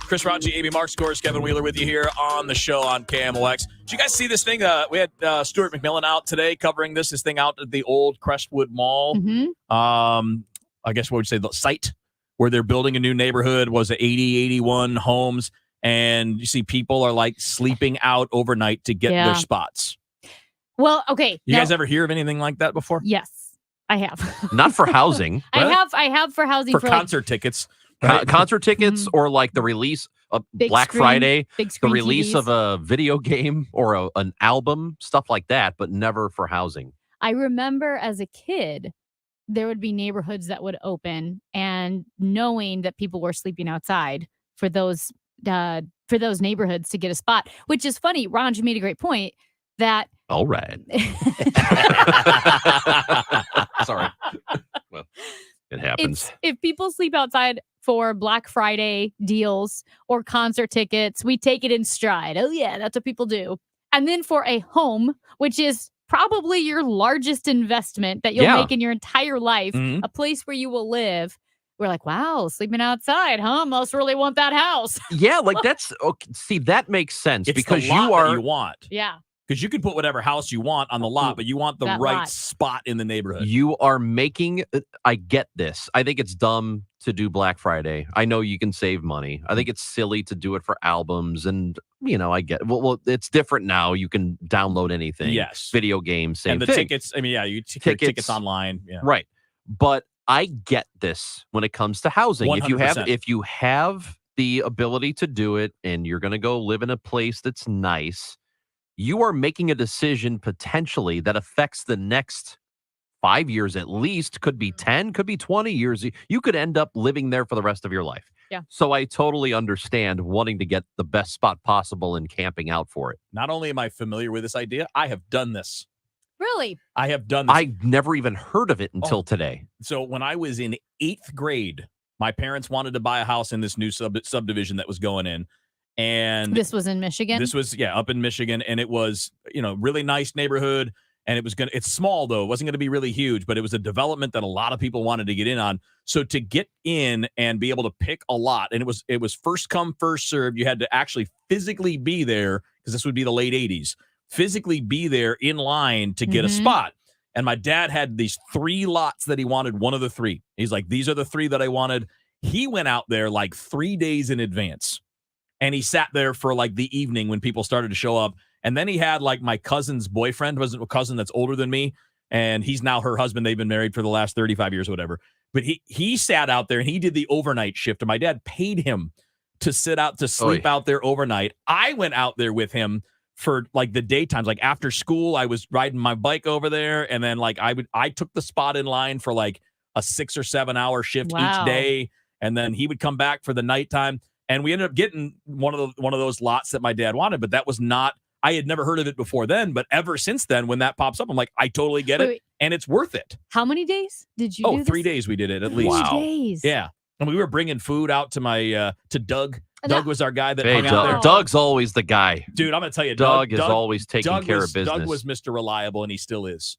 Speaker 10: Chris Rocci, Amy Mark Scores, Kevin Wheeler with you here on the show on KMOX. Did you guys see this thing? We had Stuart McMillan out today covering this thing out at the old Crestwood Mall. I guess what would you say, the site where they're building a new neighborhood was 81 homes. And you see people are like sleeping out overnight to get their spots.
Speaker 3: Well, okay.
Speaker 10: You guys ever hear of anything like that before?
Speaker 3: Yes, I have.
Speaker 2: Not for housing.
Speaker 3: I have for housing
Speaker 10: For
Speaker 3: for
Speaker 10: concert tickets.
Speaker 2: Concert tickets or like the release of
Speaker 3: Big
Speaker 2: Black
Speaker 3: screen-
Speaker 2: Friday,
Speaker 3: big
Speaker 2: the
Speaker 3: screen
Speaker 2: release
Speaker 3: TVs.
Speaker 2: of a video game or an album, stuff like that, but never for housing.
Speaker 3: I remember as a kid, there would be neighborhoods that would open, and knowing that people were sleeping outside for those neighborhoods to get a spot, which is funny. Ron, you made a great point that
Speaker 2: All right. Sorry. Well, it happens.
Speaker 3: if people sleep outside for Black Friday deals or concert tickets, we take it in stride. Oh yeah, that's what people do. And then for a home, which is probably your largest investment that you'll make in your entire life, a place where you will live, we're like, wow, sleeping outside, huh? Must really want that house.
Speaker 2: Yeah, like that's okay. See, that makes sense
Speaker 10: It's
Speaker 2: because
Speaker 10: the lot
Speaker 2: you are
Speaker 10: that you want.
Speaker 3: Yeah.
Speaker 10: Because you can put whatever house you want on the lot, but you want the
Speaker 3: That
Speaker 10: right
Speaker 3: lot.
Speaker 10: spot in the neighborhood.
Speaker 2: You are making, I get this. I think it's dumb to do Black Friday. I know you can save money. I think it's silly to do it for albums. And, I get it. Well, it's different now. You can download anything.
Speaker 10: Yes.
Speaker 2: Video games, same
Speaker 10: and the
Speaker 2: thing.
Speaker 10: tickets, you take your tickets online. Yeah.
Speaker 2: Right. But I get this when it comes to housing.
Speaker 10: 100%.
Speaker 2: If you have the ability to do it and you're going to go live in a place that's nice, you are making a decision potentially that affects the next 5 years at least, could be 10, could be 20 years. You could end up living there for the rest of your life.
Speaker 3: Yeah.
Speaker 2: So I totally understand wanting to get the best spot possible and camping out for it.
Speaker 10: Not only am I familiar with this idea, I have done this.
Speaker 3: Really?
Speaker 10: I have done this.
Speaker 2: I never even heard of it until today.
Speaker 10: So when I was in 8th grade, my parents wanted to buy a house in this new subdivision that was going in. And
Speaker 3: This was in Michigan?
Speaker 10: This was, up in Michigan. And it was, really nice neighborhood. And it's small though. It wasn't going to be really huge, but it was a development that a lot of people wanted to get in on. So to get in and be able to pick a lot, and it was first come, first served. You had to actually physically be there, because this would be the late 80s, physically be there in line to get a spot. And my dad had these 3 lots that he wanted, one of the 3. He's like, these are the 3 that I wanted. He went out there like 3 days in advance. And he sat there for like the evening when people started to show up. And then he had like my cousin's boyfriend, was a cousin that's older than me. And he's now her husband. They've been married for the last 35 years or whatever. But he sat out there and he did the overnight shift. And my dad paid him to sleep out there overnight. I went out there with him for like the daytimes, like after school, I was riding my bike over there. And then like I took the spot in line for like a 6 or 7 hour shift each day. And then he would come back for the nighttime. And we ended up getting one of those lots that my dad wanted, but that was not, I had never heard of it before then, but ever since then, when that pops up, I'm like, I totally get it. And it's worth it.
Speaker 3: How many days did you do
Speaker 10: 3 days we did it at least.
Speaker 3: 3 days.
Speaker 10: Yeah. And we were bringing food out to my, to Doug Doug was our guy that
Speaker 2: Hey,
Speaker 10: hung out there.
Speaker 2: Doug's always the guy.
Speaker 10: Dude, I'm gonna tell you,
Speaker 2: Doug is always taking care of business.
Speaker 10: Doug was Mr. Reliable, and he still is.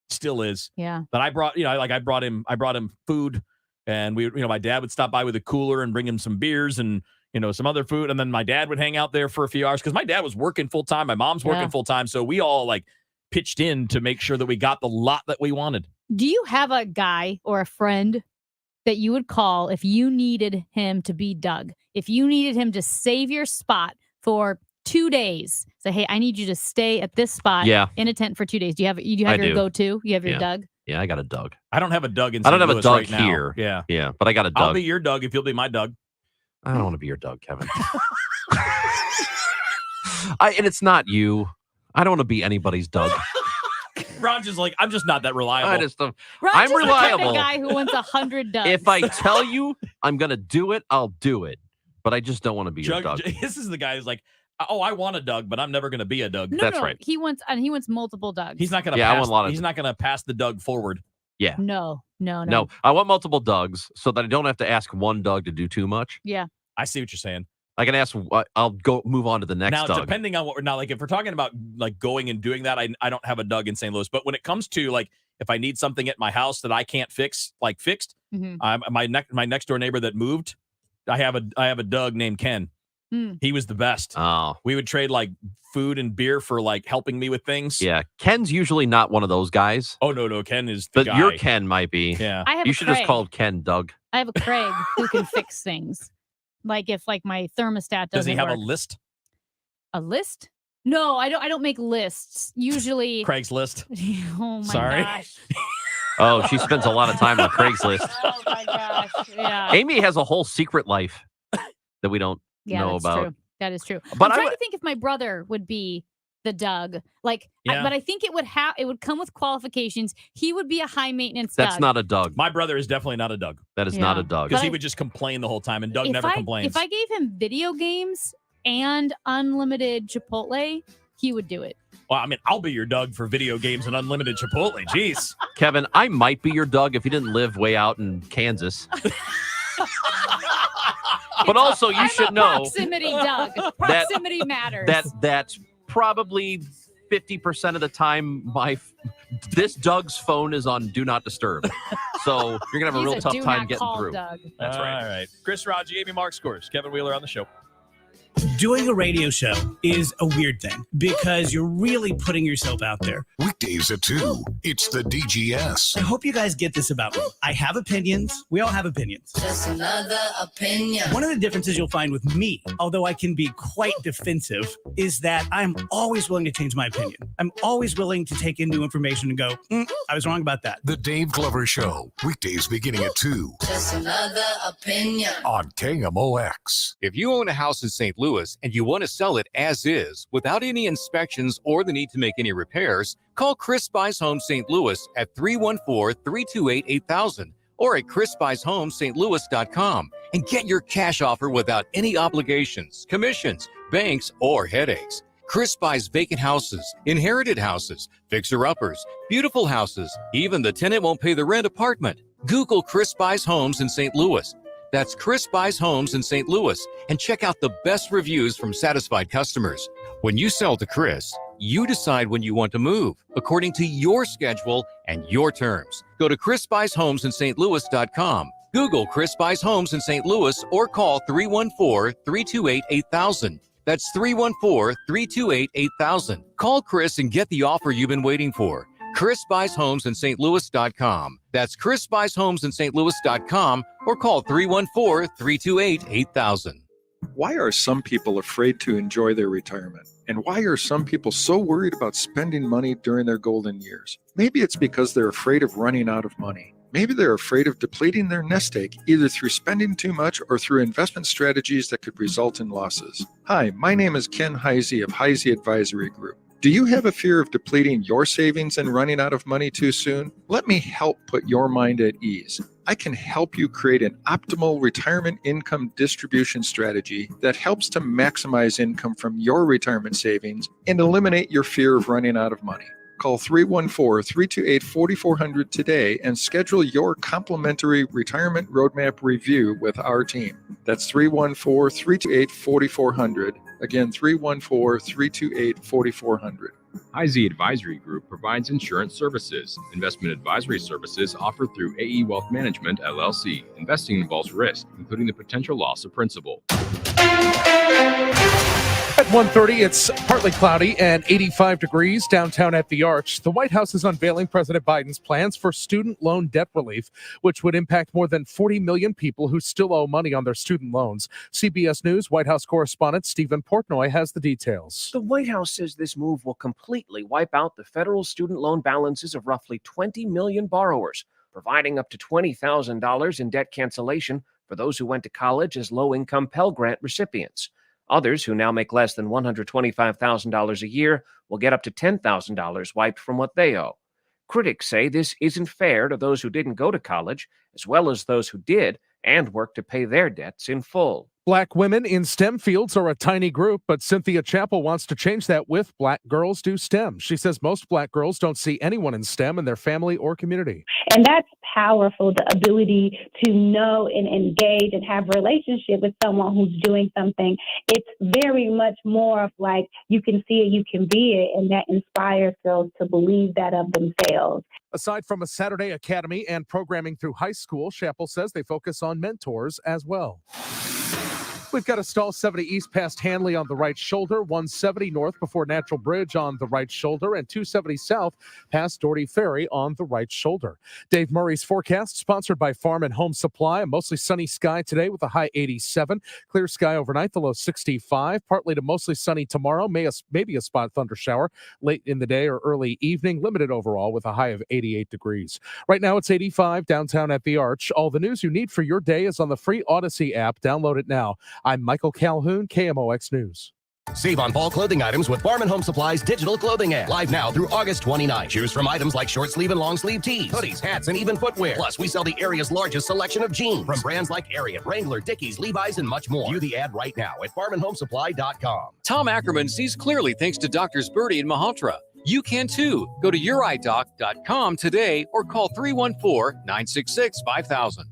Speaker 10: Still is.
Speaker 3: Yeah.
Speaker 10: But I brought him food, and my dad would stop by with a cooler and bring him some beers and some other food, and then my dad would hang out there for a few hours because my dad was working full time, my mom's working full time, so we all pitched in to make sure that we got the lot that we wanted.
Speaker 3: Do you have a guy or a friend that you would call if you needed him to be Doug? If you needed him to save your spot for 2 days, say, hey, I need you to stay at this spot in a tent for 2 days. Do you have your go-to? You have your Doug?
Speaker 2: Yeah, I got a Doug.
Speaker 10: I don't have a Doug in
Speaker 2: I don't have a
Speaker 10: Louis
Speaker 2: Doug
Speaker 10: right now.
Speaker 2: here.
Speaker 10: Yeah.
Speaker 2: Yeah, but I got a Doug.
Speaker 10: I'll be your Doug if you'll be my Doug.
Speaker 2: I don't want to be your Doug, Kevin. And it's not you. I don't want to be anybody's Doug.
Speaker 10: Ron's just I'm just not that reliable.
Speaker 2: I'm
Speaker 3: Ron's
Speaker 2: reliable.
Speaker 3: just the kind of guy who wants 100 Dougs.
Speaker 2: If I tell you I'm going to do it, I'll do it. But I just don't want to be your Doug.
Speaker 10: This is the guy who's I want a Doug, but I'm never going to be a Doug.
Speaker 3: No, right. He wants multiple Dougs.
Speaker 10: He's not going to.
Speaker 2: I want a lot of.
Speaker 10: He's not going to pass the Doug forward.
Speaker 2: Yeah.
Speaker 3: No.
Speaker 2: I want multiple Dougs so that I don't have to ask one Doug to do too much.
Speaker 3: Yeah.
Speaker 10: I see what you're saying.
Speaker 2: I can ask. I'll go move on to the next
Speaker 10: now,
Speaker 2: Doug.
Speaker 10: Depending on what we're now, if we're talking about going and doing that, I don't have a Doug in St. Louis. But when it comes to if I need something at my house that I can't fix, fixed, my next door neighbor that moved, I have a Doug named Ken. He was the best.
Speaker 2: Oh,
Speaker 10: we would trade food and beer for helping me with things.
Speaker 2: Yeah, Ken's usually not one of those guys.
Speaker 10: Oh no, Ken is the
Speaker 2: but
Speaker 10: guy.
Speaker 2: your Ken might be.
Speaker 10: Yeah,
Speaker 2: you should just call Ken Doug.
Speaker 3: I have a Craig who can fix things. If my thermostat doesn't
Speaker 10: Does he have
Speaker 3: work.
Speaker 10: a list?
Speaker 3: A list? No, I don't make lists. Usually
Speaker 10: Craigslist.
Speaker 3: Oh my
Speaker 10: Sorry.
Speaker 3: gosh.
Speaker 2: Oh, she spends a lot of time on Craigslist.
Speaker 3: Oh my gosh. Yeah.
Speaker 2: Amy has a whole secret life that we don't know
Speaker 3: that's
Speaker 2: about.
Speaker 3: True. That is true.
Speaker 2: But
Speaker 3: I'm trying to think if my brother would be the Doug. But I think it would come with qualifications. He would be a high maintenance
Speaker 2: That's
Speaker 3: Doug.
Speaker 2: not a Doug.
Speaker 10: My brother is definitely not a Doug.
Speaker 2: That is not a Doug.
Speaker 10: Because he would just complain the whole time, and Doug never complains.
Speaker 3: If I gave him video games and unlimited Chipotle, he would do it.
Speaker 10: Well, I mean, I'll be your Doug for video games and unlimited Chipotle. Jeez.
Speaker 2: Kevin, I might be your Doug if you didn't live way out in Kansas. But also, you should know
Speaker 3: proximity, Doug. Proximity matters.
Speaker 2: That's probably 50% of the time this Doug's phone is on Do Not Disturb. So you're gonna have a real tough time getting through.
Speaker 3: Doug.
Speaker 10: That's right. All right. Chris Raji, Amy Mark scores. Kevin Wheeler on the show.
Speaker 5: Doing a radio show is a weird thing because you're really putting yourself out there.
Speaker 17: Weekdays at 2, it's the DGS.
Speaker 5: I hope you guys get this about me. I have opinions. We all have opinions.
Speaker 9: Just another opinion.
Speaker 5: One of the differences you'll find with me, although I can be quite defensive, is that I'm always willing to change my opinion. I'm always willing to take in new information and go, I was wrong about that.
Speaker 17: The Dave Glover Show, weekdays beginning at 2
Speaker 9: Just another opinion.
Speaker 17: on KMOX.
Speaker 22: If you own a house in St. Louis and you want to sell it as is without any inspections or the need to make any repairs, call Chris Buys Homes St. Louis at 314-328-8000 or at chrisbuyshomes.louis.com and get your cash offer without any obligations, commissions, banks, or headaches. Chris buys vacant houses, inherited houses, fixer-uppers, beautiful houses, even the tenant won't pay the rent apartment. Google Chris Buys Homes in St. Louis. That's Chris Buys Homes in St. Louis, and check out the best reviews from satisfied customers. When you sell to Chris, you decide when you want to move according to your schedule and your terms. Go to chrisbuyshomesinstlouis.com. Google Chris Buys Homes in St. Louis or call 314-328-8000. That's 314-328-8000. Call Chris and get the offer you've been waiting for. Chris Buys Homes in St. Louis.com. That's Chris Buys Homes in St. Louis.com or call 314-328-8000.
Speaker 21: Why are some people afraid to enjoy their retirement? And why are some people so worried about spending money during their golden years? Maybe it's because they're afraid of running out of money. Maybe they're afraid of depleting their nest egg, either through spending too much or through investment strategies that could result in losses. Hi, my name is Ken Heisey of Heisey Advisory Group. Do you have a fear of depleting your savings and running out of money too soon? Let me help put your mind at ease. I can help you create an optimal retirement income distribution strategy that helps to maximize income from your retirement savings and eliminate your fear of running out of money. Call 314-328-4400 today and schedule your complimentary retirement roadmap review with our team. That's 314-328-4400. Again, 314-328-4400.
Speaker 11: IZ Advisory Group provides insurance services. Investment advisory services offered through AE Wealth Management, LLC. Investing involves risk, including the potential loss of principal.
Speaker 1: At 1:30, it's partly cloudy and 85 degrees downtown at the Arch. The White House is unveiling President Biden's plans for student loan debt relief, which would impact more than 40 million people who still owe money on their student loans. CBS News White House correspondent Stephen Portnoy has the details.
Speaker 13: The White House says this move will completely wipe out the federal student loan balances of roughly 20 million borrowers, providing up to $20,000 in debt cancellation for those who went to college as low-income Pell Grant recipients. Others who now make less than $125,000 a year will get up to $10,000 wiped from what they owe. Critics say this isn't fair to those who didn't go to college, as well as those who did and worked to pay their debts in full.
Speaker 1: Black women in STEM fields are a tiny group, but Cynthia Chappell wants to change that with Black Girls Do STEM. She says most Black girls don't see anyone in STEM in their family or community.
Speaker 14: And that's powerful, the ability to know and engage and have a relationship with someone who's doing something. It's very much more of like, you can see it, you can be it, and that inspires girls to believe that of themselves.
Speaker 1: Aside from a Saturday academy and programming through high school, Chappell says they focus on mentors as well. We've got a stall 70 east past Hanley on the right shoulder, 170 north before Natural Bridge on the right shoulder, and 270 south past Doherty Ferry on the right shoulder. Dave Murray's forecast, sponsored by Farm and Home Supply. A mostly sunny sky today with a high 87. Clear sky overnight, the low 65. Partly to mostly sunny tomorrow. Maybe a spot thunder shower late in the day or early evening. Limited overall with a high of 88 degrees. Right now it's 85 downtown at the Arch. All the news you need for your day is on the free Odyssey app. Download it now. I'm Michael Calhoun, KMOX News.
Speaker 24: Save on fall clothing items with Farm and Home Supply's digital clothing app. Live now through August 29. Choose from items like short sleeve and long sleeve tees, hoodies, hats, and even footwear. Plus, we sell the area's largest selection of jeans from brands like Ariat, Wrangler, Dickies, Levi's, and much more. View the ad right now at farmandhomesupply.com.
Speaker 22: Tom Ackerman sees clearly thanks to Doctors Birdie and Malhotra. You can too. Go to yourEyeDoc.com today or call 314-966-5000.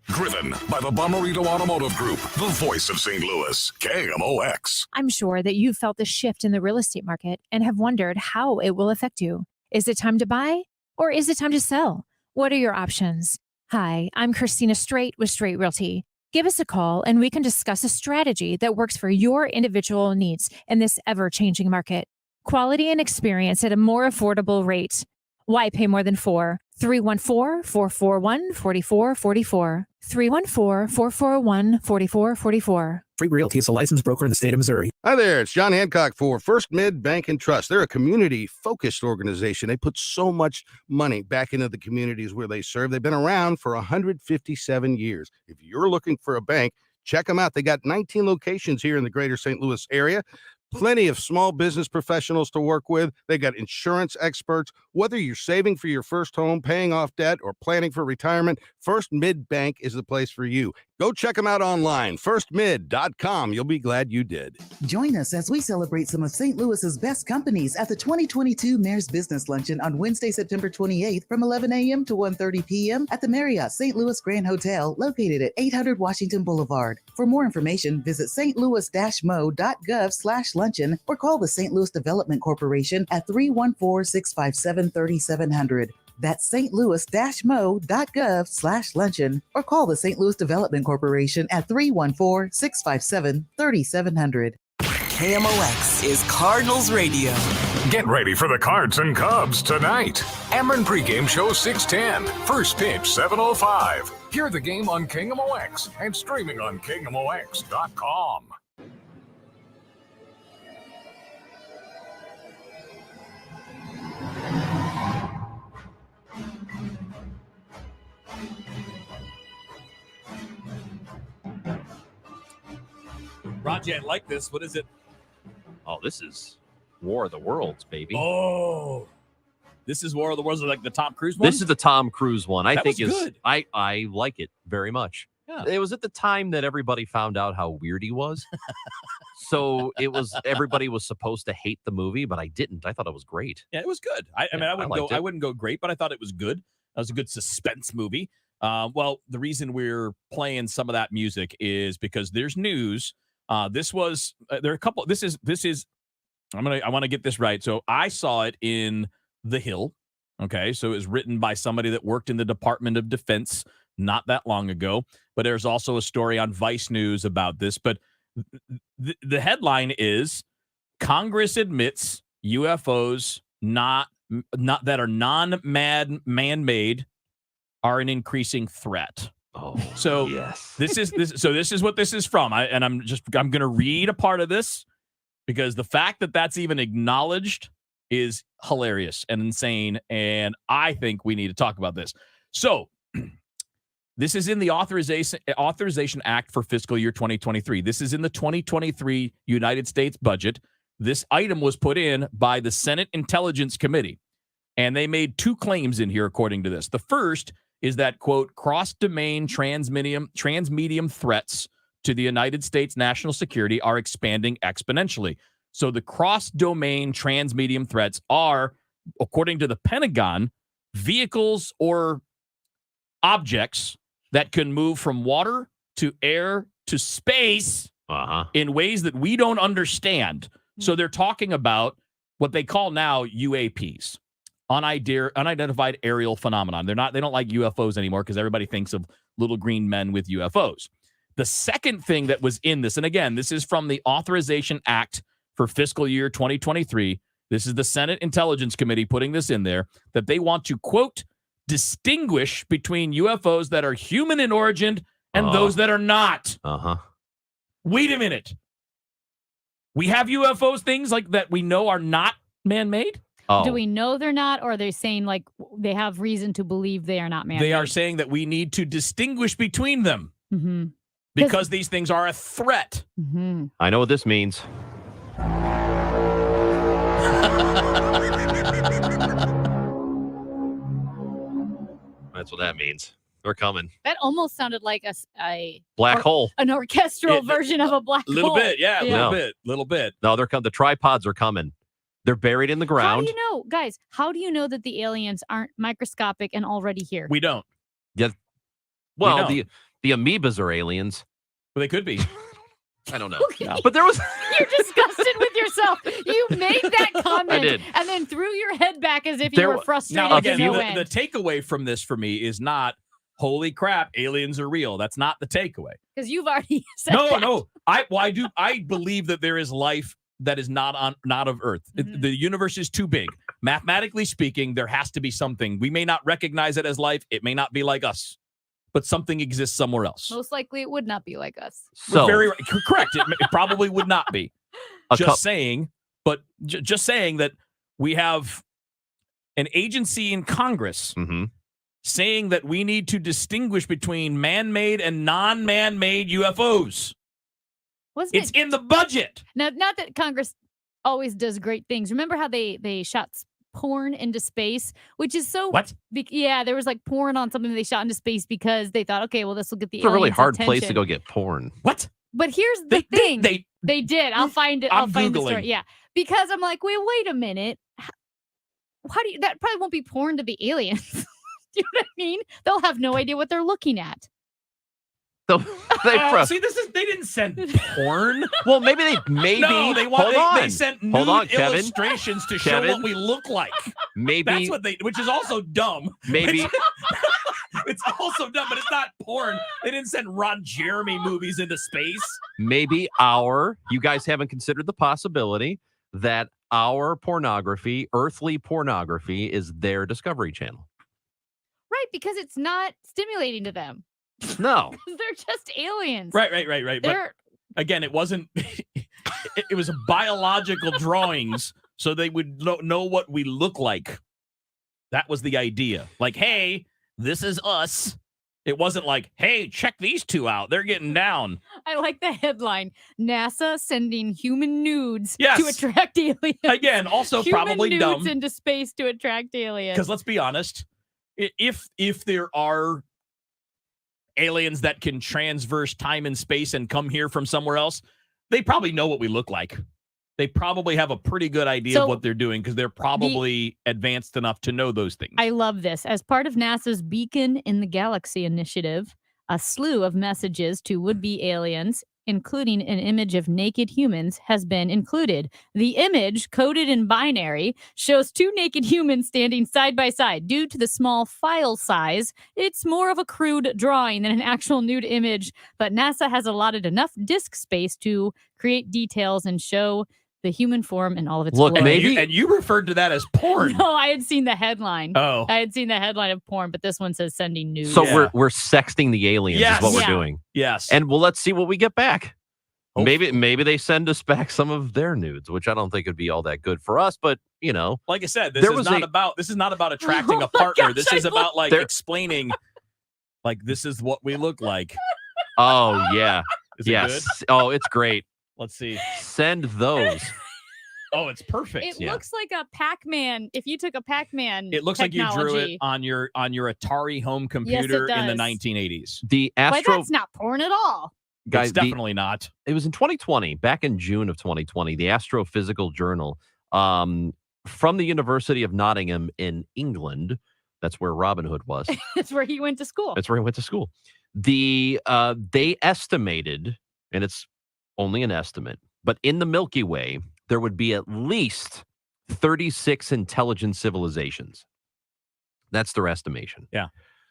Speaker 17: Driven by the Bomarito Automotive Group, the voice of St. Louis, KMOX.
Speaker 25: I'm sure that you've felt the shift in the real estate market and have wondered how it will affect you. Is it time to buy or is it time to sell? What are your options? Hi, I'm Christina Straight with Straight Realty. Give us a call and we can discuss a strategy that works for your individual needs in this ever-changing market. Quality and experience at a more affordable rate. Why pay more than $4? 314-441-4444. 314-441-4444.
Speaker 26: Straight Realty is a licensed broker in the state of Missouri.
Speaker 27: Hi there, it's John Hancock for First Mid Bank and Trust. They're a community-focused organization. They put so much money back into the communities where they serve. They've been around for 157 years. If you're looking for a bank, check them out. They got 19 locations here in the greater St. Louis area. Plenty of small business professionals to work with. They got insurance experts. Whether you're saving for your first home, paying off debt, or planning for retirement, First Mid Bank is the place for you. Go check them out online, firstmid.com. You'll be glad you did.
Speaker 28: Join us as we celebrate some of St. Louis's best companies at the 2022 Mayor's Business Luncheon on Wednesday, September 28th from 11 a.m. to 1:30 p.m. at the Marriott St. Louis Grand Hotel located at 800 Washington Boulevard. For more information, visit stlouis-mo.gov/luncheon or call the St. Louis Development Corporation at 314-657-3700. That's stlouis-mo.gov/luncheon or call the St. Louis Development Corporation at 314-657-3700.
Speaker 23: KMOX is Cardinals Radio.
Speaker 17: Get ready for the Cards and Cubs tonight. Ameren pregame show 6:10. First pitch 7:05. Hear the game on KMOX and streaming on KMOX.com.
Speaker 10: Raji, I like this. What is it?
Speaker 2: Oh, this is War of the Worlds, baby.
Speaker 10: Oh, this is War of the Worlds, like the Tom Cruise one?
Speaker 2: This is the Tom Cruise one. I
Speaker 10: That
Speaker 2: think
Speaker 10: was
Speaker 2: is
Speaker 10: good.
Speaker 2: I like it very much.
Speaker 10: Yeah, Yeah.
Speaker 2: It was at the time that everybody found out how weird he was. So everybody was supposed to hate the movie, but I didn't. I thought it was great.
Speaker 10: Yeah, it was good. I mean, I
Speaker 2: liked
Speaker 10: wouldn't go great, but I thought it was good. That was a good suspense movie. Well, the reason we're playing some of that music is because there's news. This was there are a couple. This is. I want to get this right. So I saw it in The Hill. Okay, so it was written by somebody that worked in the Department of Defense not that long ago. But there's also a story on Vice News about this. But the headline is Congress admits UFOs not that are man-made are an increasing threat.
Speaker 2: Oh,
Speaker 10: so
Speaker 2: yes.
Speaker 10: This is what this is from. I'm going to read a part of this because the fact that that's even acknowledged is hilarious and insane, and I think we need to talk about this. So this is in the Authorization Act for fiscal year 2023. This is in the 2023 United States budget. This item was put in by the Senate Intelligence Committee, and they made two claims in here according to this. The first is that, quote, cross-domain transmedium threats to the United States national security are expanding exponentially. So the cross-domain transmedium threats are, according to the Pentagon, vehicles or objects that can move from water to air to space in ways that we don't understand. So they're talking about what they call now UAPs, unidentified aerial phenomenon. They don't like UFOs anymore because everybody thinks of little green men with UFOs. The second thing that was in this, and again, this is from the Authorization Act for fiscal year 2023. This is the Senate Intelligence Committee putting this in there, that they want to, quote, distinguish between UFOs that are human in origin and those that are not. Wait a minute. We have UFOs, things like that we know are not man-made?
Speaker 3: Do we know they're not, or are they saying like they have reason to believe they are not man-made?
Speaker 10: They are saying that we need to distinguish between them because these things are a threat.
Speaker 2: I know what this means. That's what that means. They're coming.
Speaker 3: That almost sounded like a
Speaker 2: black hole.
Speaker 3: An orchestral version of a black hole.
Speaker 10: Little bit.
Speaker 2: No, they're coming. The tripods are coming. They're buried in the ground.
Speaker 3: How do you know, guys? How do you know that the aliens aren't microscopic and already here?
Speaker 10: We don't.
Speaker 2: Yeah. Well, the amoebas are aliens.
Speaker 10: Well, they could be.
Speaker 2: I don't know. But there was.
Speaker 3: You're disgusted with yourself. You made that comment
Speaker 2: I did.
Speaker 3: and then threw your head back as if you were frustrated.
Speaker 10: Now, again,
Speaker 3: to no
Speaker 10: the
Speaker 3: end.
Speaker 10: takeaway from this for me is not, holy crap, aliens are real. That's not the takeaway.
Speaker 3: Because you've already said that.
Speaker 10: No. I believe that there is life that is not of Earth. The universe is too big. Mathematically speaking, there has to be something. We may not recognize it as life. It may not be like us, but something exists somewhere else.
Speaker 3: Most likely it would not be like us.
Speaker 10: So very correct. It probably would not be. Just saying that we have an agency in Congress saying that we need to distinguish between man-made and non-man-made UFOs. It's in the budget.
Speaker 3: Now, not that Congress always does great things. Remember how they shot porn into space, which is so
Speaker 2: what?
Speaker 3: Yeah, there was like porn on something that they shot into space because they thought, okay, well, this will get the.
Speaker 2: It's a really hard
Speaker 3: attention.
Speaker 2: place to go get porn.
Speaker 10: What?
Speaker 3: But here's the thing: they did. I'll find it. I'll find the story. Yeah, because I'm like, wait a minute. How do you? That probably won't be porn to the aliens. Do you know what I mean? They'll have no idea what they're looking at.
Speaker 10: See, they didn't send porn.
Speaker 2: Well, maybe no,
Speaker 10: they sent nude illustrations to show what we look like.
Speaker 2: Maybe
Speaker 10: that's what which is also dumb.
Speaker 2: Maybe
Speaker 10: it's also dumb, but it's not porn. They didn't send Ron Jeremy movies into space.
Speaker 2: Maybe you guys haven't considered the possibility that our pornography, earthly pornography, is their Discovery Channel.
Speaker 3: Right, because it's not stimulating to them.
Speaker 2: No.
Speaker 3: They're just aliens.
Speaker 10: Right. But again, it wasn't, it was biological drawings so they would know what we look like. That was the idea. Like, hey, this is us. It wasn't like, hey, check these two out. They're getting down.
Speaker 3: I like the headline. NASA sending human nudes to attract aliens.
Speaker 10: Again, also probably
Speaker 3: human nudes
Speaker 10: dumb.
Speaker 3: into space to attract aliens.
Speaker 10: Because let's be honest, if there are aliens that can transverse time and space and come here from somewhere else, they probably know what we look like. They probably have a pretty good idea of what they're doing because they're probably advanced enough to know those things.
Speaker 3: I love this. As part of NASA's Beacon in the Galaxy initiative, a slew of messages to would-be aliens, including an image of naked humans, has been included. The image, coded in binary, shows 2 naked humans standing side by side. Due to the small file size, it's more of a crude drawing than an actual nude image, but NASA has allotted enough disk space to create details and show the human form in all of its
Speaker 2: Look,
Speaker 3: glory.
Speaker 2: maybe
Speaker 10: and you referred to that as porn.
Speaker 3: No, I had seen the headline.
Speaker 10: Oh.
Speaker 3: I had seen the headline of porn, but this one says sending news.
Speaker 2: So we're sexting the aliens is what we're doing.
Speaker 10: Yes.
Speaker 2: And well, let's see what we get back. Maybe they send us back some of their nudes, which I don't think would be all that good for us, but you know.
Speaker 10: Like I said, this is not about attracting a partner. This is about like explaining like this is what we look like.
Speaker 2: Oh yeah.
Speaker 10: Is it
Speaker 2: yes.
Speaker 10: good?
Speaker 2: Oh, it's great.
Speaker 10: Let's see.
Speaker 2: Send those.
Speaker 10: Oh, it's perfect.
Speaker 3: It looks like a Pac-Man. If you took a Pac-Man,
Speaker 10: It looks like you drew it on your Atari home computer in the
Speaker 3: does.
Speaker 10: 1980s.
Speaker 2: The
Speaker 3: Why,
Speaker 2: Astro
Speaker 3: that's not porn at all.
Speaker 2: guys,
Speaker 10: It's definitely not.
Speaker 2: It was in 2020, back in June of 2020, the Astrophysical Journal from the University of Nottingham in England. That's where Robin Hood was.
Speaker 3: That's where he went to school.
Speaker 2: That's where he went to school. They estimated, and it's only an estimate, but in the Milky Way, there would be at least 36 intelligent civilizations. That's their estimation.
Speaker 10: Yeah.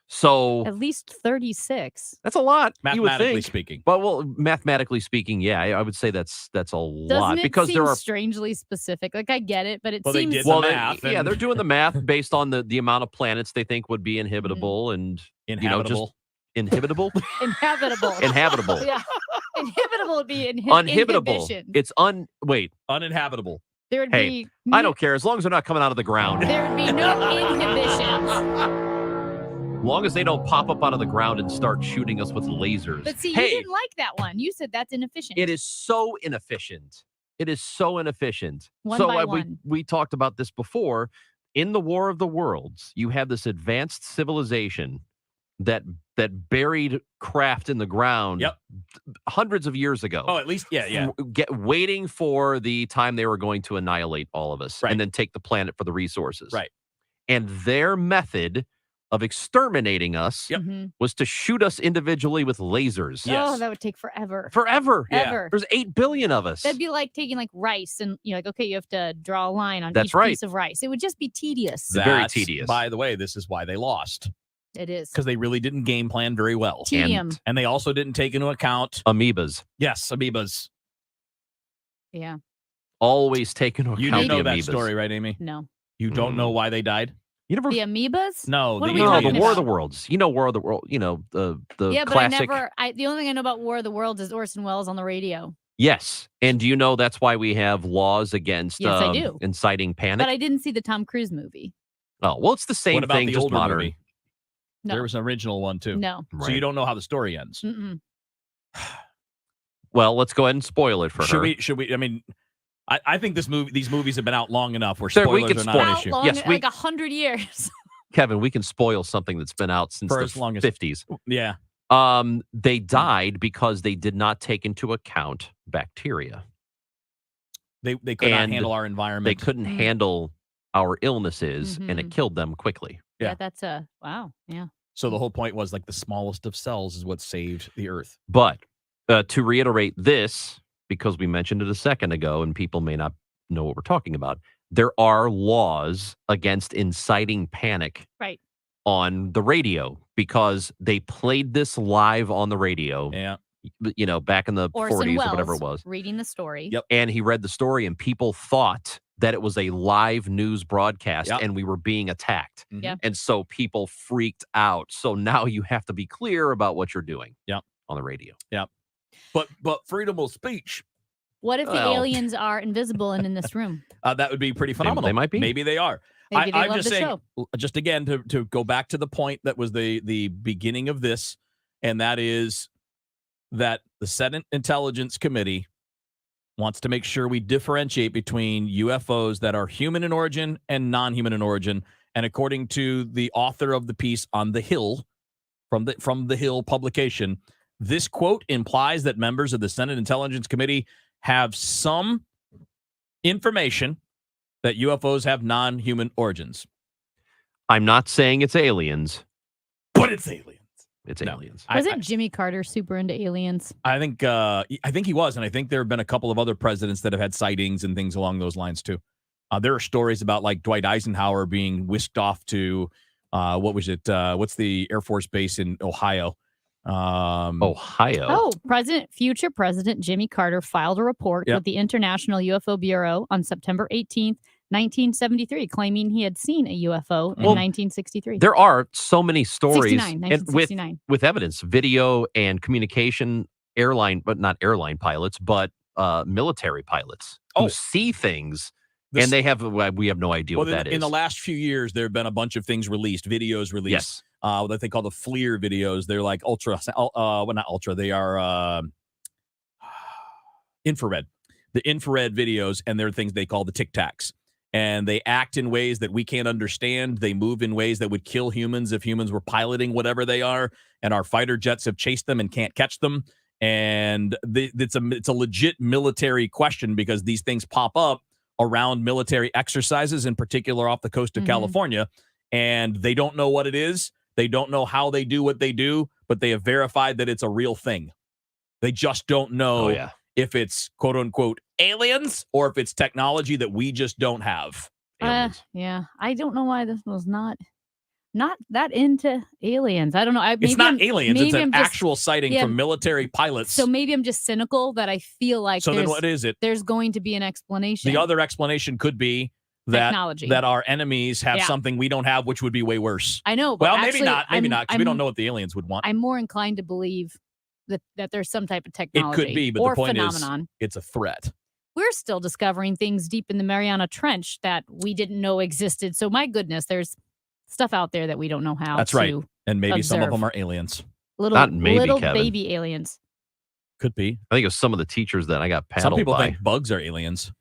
Speaker 2: So
Speaker 3: At least 36.
Speaker 2: that's a lot, you would
Speaker 10: Mathematically
Speaker 2: think.
Speaker 10: speaking.
Speaker 2: But well, mathematically speaking, yeah, I would say that's a lot
Speaker 3: Doesn't it
Speaker 2: because
Speaker 3: seem
Speaker 2: there are
Speaker 3: strangely specific? Like, I get it, but it
Speaker 10: Well, they
Speaker 3: seems...
Speaker 10: did the
Speaker 2: well,
Speaker 10: math
Speaker 2: yeah,
Speaker 10: and-
Speaker 2: they're doing the math based on the amount of planets they think would be inhabitable and
Speaker 10: Inhabitable.
Speaker 2: inhabitable,
Speaker 3: Inhabitable.
Speaker 2: inhabitable,
Speaker 3: Yeah. Inhabitable would be
Speaker 2: uninhabitable.
Speaker 3: inhibition.
Speaker 2: It's
Speaker 10: uninhabitable.
Speaker 3: There would
Speaker 2: Hey,
Speaker 3: be...
Speaker 2: I don't care as long as they're not coming out of the ground.
Speaker 3: There would be no inhibitions.
Speaker 2: As long as they don't pop up out of the ground and start shooting us with lasers.
Speaker 3: But see,
Speaker 2: hey,
Speaker 3: you didn't like that one. You said that's inefficient.
Speaker 2: it is so inefficient. It is so inefficient.
Speaker 3: One
Speaker 2: so
Speaker 3: by
Speaker 2: we
Speaker 3: one.
Speaker 2: we talked about this before. In the War of the Worlds, you have this advanced civilization that buried craft in the ground hundreds of years ago.
Speaker 10: Oh, at least, yeah.
Speaker 2: Waiting for the time they were going to annihilate all of us and then take the planet for the resources.
Speaker 10: Right.
Speaker 2: And their method of exterminating us was to shoot us individually with lasers.
Speaker 3: Oh, that would take forever.
Speaker 2: Forever.
Speaker 3: Ever.
Speaker 2: There's 8 billion of us.
Speaker 3: That'd be like taking like rice and you're like, okay, you have to draw a line on
Speaker 2: That's
Speaker 3: each
Speaker 2: right.
Speaker 3: piece of rice. It would just be tedious.
Speaker 2: Very tedious.
Speaker 10: By the way, this is why they lost.
Speaker 3: It is.
Speaker 10: Because they really didn't game plan very well.
Speaker 3: Tedium.
Speaker 10: And they also didn't take into account
Speaker 2: amoebas.
Speaker 10: Yes, amoebas.
Speaker 3: Yeah.
Speaker 2: Always take into account
Speaker 10: You don't know
Speaker 2: the
Speaker 10: that
Speaker 2: amoebas.
Speaker 10: story, right, Amy?
Speaker 3: No.
Speaker 10: You don't know why they died?
Speaker 2: You never
Speaker 3: The amoebas?
Speaker 10: No,
Speaker 3: What
Speaker 10: the
Speaker 3: are we
Speaker 2: No,
Speaker 3: talking
Speaker 2: the War of the
Speaker 3: about?
Speaker 2: Worlds. You know War of the World. You know the
Speaker 3: Yeah, but
Speaker 2: classic.
Speaker 3: the only thing I know about War of the Worlds is Orson Welles on the radio.
Speaker 2: Yes, and do you know that's why we have laws against
Speaker 3: Yes, I do.
Speaker 2: inciting panic?
Speaker 3: But I didn't see the Tom Cruise movie.
Speaker 2: Oh, well, it's the same
Speaker 10: What about
Speaker 2: thing,
Speaker 10: the
Speaker 2: just
Speaker 10: older
Speaker 2: modern.
Speaker 10: movie?
Speaker 3: No.
Speaker 10: There was an original one too.
Speaker 3: No.
Speaker 10: So you don't know how the story ends.
Speaker 3: Mm-mm.
Speaker 2: Well, let's go ahead and spoil it for
Speaker 10: Should
Speaker 2: her.
Speaker 10: we? Should we? I mean, I think these movies have been out long enough where
Speaker 2: Sir, we
Speaker 10: spoilers
Speaker 2: can
Speaker 10: are not
Speaker 2: spoil-
Speaker 10: an
Speaker 3: How
Speaker 10: issue.
Speaker 3: long?
Speaker 2: Yes, we-
Speaker 3: like 100 years.
Speaker 2: Kevin, we can spoil something that's been out since
Speaker 10: For
Speaker 2: the
Speaker 10: as long as-
Speaker 2: 50s.
Speaker 10: Yeah.
Speaker 2: They died because they did not take into account bacteria.
Speaker 10: They could not
Speaker 2: And
Speaker 10: handle our
Speaker 2: They
Speaker 10: environment.
Speaker 2: couldn't handle our illnesses, and it killed them quickly.
Speaker 10: Yeah.
Speaker 3: That's a wow. Yeah.
Speaker 10: So the whole point was like the smallest of cells is what saved the Earth.
Speaker 2: But to reiterate this, because we mentioned it a second ago, and people may not know what we're talking about, there are laws against inciting panic
Speaker 3: Right.
Speaker 2: on the radio because they played this live on the radio.
Speaker 10: Yeah.
Speaker 2: You know, back in the
Speaker 3: Orson
Speaker 2: 40s
Speaker 3: Welles
Speaker 2: or whatever it was.
Speaker 3: reading the story.
Speaker 10: Yep.
Speaker 2: And he read the story, and people thought that it was a live news broadcast
Speaker 10: Yep.
Speaker 2: and we were being attacked.
Speaker 3: Yeah.
Speaker 2: And so people freaked out. So now you have to be clear about what you're doing
Speaker 10: Yep.
Speaker 2: on the radio.
Speaker 10: Yep. But freedom of speech,
Speaker 3: What if the
Speaker 2: Well.
Speaker 3: aliens are invisible and in this room?
Speaker 10: that would be pretty phenomenal.
Speaker 2: they might be.
Speaker 10: Maybe they are.
Speaker 3: Maybe they
Speaker 10: I'm
Speaker 3: love
Speaker 10: just
Speaker 3: the
Speaker 10: saying,
Speaker 3: show.
Speaker 10: just again to go back to the point that was the beginning of this, and that is that the Senate Intelligence Committee wants to make sure we differentiate between UFOs that are human in origin and non-human in origin. And according to the author of the piece on The Hill, from the Hill publication. This quote implies that members of the Senate Intelligence Committee have some information that UFOs have non-human origins.
Speaker 2: I'm not saying it's aliens,
Speaker 10: but it's aliens.
Speaker 2: It's aliens.
Speaker 3: Wasn't Jimmy Carter super into aliens?
Speaker 10: I think he was, and I think there have been a couple of other presidents that have had sightings and things along those lines too. There are stories about like Dwight Eisenhower being whisked off to what was it? What's the Air Force base in Ohio?
Speaker 2: Ohio.
Speaker 3: Oh, future President Jimmy Carter filed a report with the International UFO Bureau on September 18th, 1973, claiming he had seen a UFO in 1963.
Speaker 2: There are so many stories
Speaker 3: 1969.
Speaker 2: with evidence, video and communication, not airline pilots, but military pilots who see things. And we have no idea what that is.
Speaker 10: In the last few years, there have been a bunch of things released, videos released, that they call the FLIR videos. They're like not ultra. They are infrared. The infrared videos, and they're things they call the Tic Tacs. And they act in ways that we can't understand. They move in ways that would kill humans if humans were piloting whatever they are. And our fighter jets have chased them and can't catch them. And it's a legit military question because these things pop up around military exercises, in particular off the coast of California, and they don't know what it is. They don't know how they do what they do, but they have verified that it's a real thing. They just don't know if it's quote unquote aliens or if it's technology that we just don't have.
Speaker 3: I don't know why this was not that into aliens. I don't know.
Speaker 10: It's not aliens. It's an actual sighting from military pilots.
Speaker 3: So maybe I'm just cynical that I feel like
Speaker 10: then what is it?
Speaker 3: There's going to be an explanation.
Speaker 10: The other explanation could be that
Speaker 3: technology.
Speaker 10: That our enemies have something we don't have, which would be way worse.
Speaker 3: I know. But
Speaker 10: well,
Speaker 3: actually,
Speaker 10: maybe not, because we don't know what the aliens would want.
Speaker 3: I'm more inclined to believe that there's some type of technology.
Speaker 10: It could be, but
Speaker 3: or
Speaker 10: the point
Speaker 3: phenomenon.
Speaker 10: is, it's a threat.
Speaker 3: We're still discovering things deep in the Mariana Trench that we didn't know existed. So my goodness, there's stuff out there that we don't know how.
Speaker 10: That's right. And maybe some of them are aliens.
Speaker 3: Little
Speaker 2: Kevin.
Speaker 3: baby aliens.
Speaker 10: Could be.
Speaker 2: I think it was some of the teachers that I got paddled
Speaker 10: Some people
Speaker 2: by.
Speaker 10: think bugs are aliens.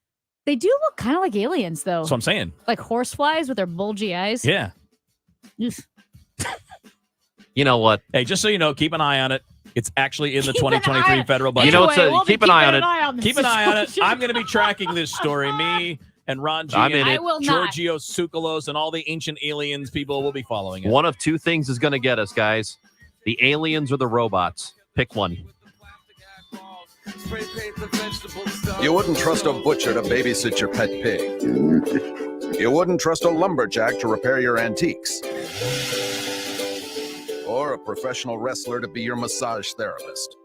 Speaker 3: They do look kind of like aliens, though.
Speaker 10: That's what I'm saying.
Speaker 3: Like horseflies with their bulgy eyes.
Speaker 10: Yeah.
Speaker 2: You know what?
Speaker 10: Hey, just so you know, keep an eye on it. It's actually in the 2023 federal budget.
Speaker 2: Keep an eye on it.
Speaker 10: Keep an eye on it. I'm going to be tracking this story. Me and Ron G. and Giorgio Tsoukalos and all the ancient aliens people will be following it.
Speaker 2: One of two things is going to get us, guys. The aliens or the robots. Pick one.
Speaker 4: You wouldn't trust a butcher to babysit your pet pig. You wouldn't trust a lumberjack to repair your antiques. Or a professional wrestler to be your massage therapist.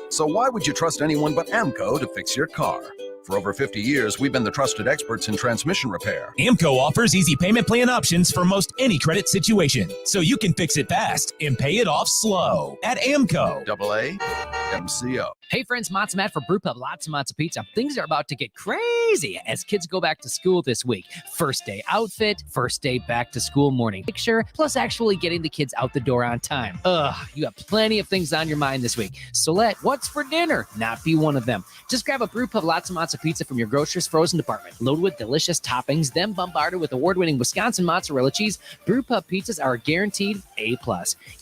Speaker 4: So why would you trust anyone but AMCO to fix your car? For over 50 years, we've been the trusted experts in transmission repair.
Speaker 6: AMCO offers easy payment plan options for most any credit situation, so you can fix it fast and pay it off slow at AMCO.
Speaker 4: AA MCO.
Speaker 7: Hey friends, Mott's Matt for Brewpub Lots and Lots of Pizza. Things are about to get crazy as kids go back to school this week. First day outfit, first day back to school morning picture, plus actually getting the kids out the door on time. You have plenty of things on your mind this week. So let what's for dinner not be one of them. Just grab a Brewpub Lots and Lots of Pizza from your grocer's frozen department. Loaded with delicious toppings, then bombarded with award-winning Wisconsin mozzarella cheese, Brewpub pizzas are guaranteed A+.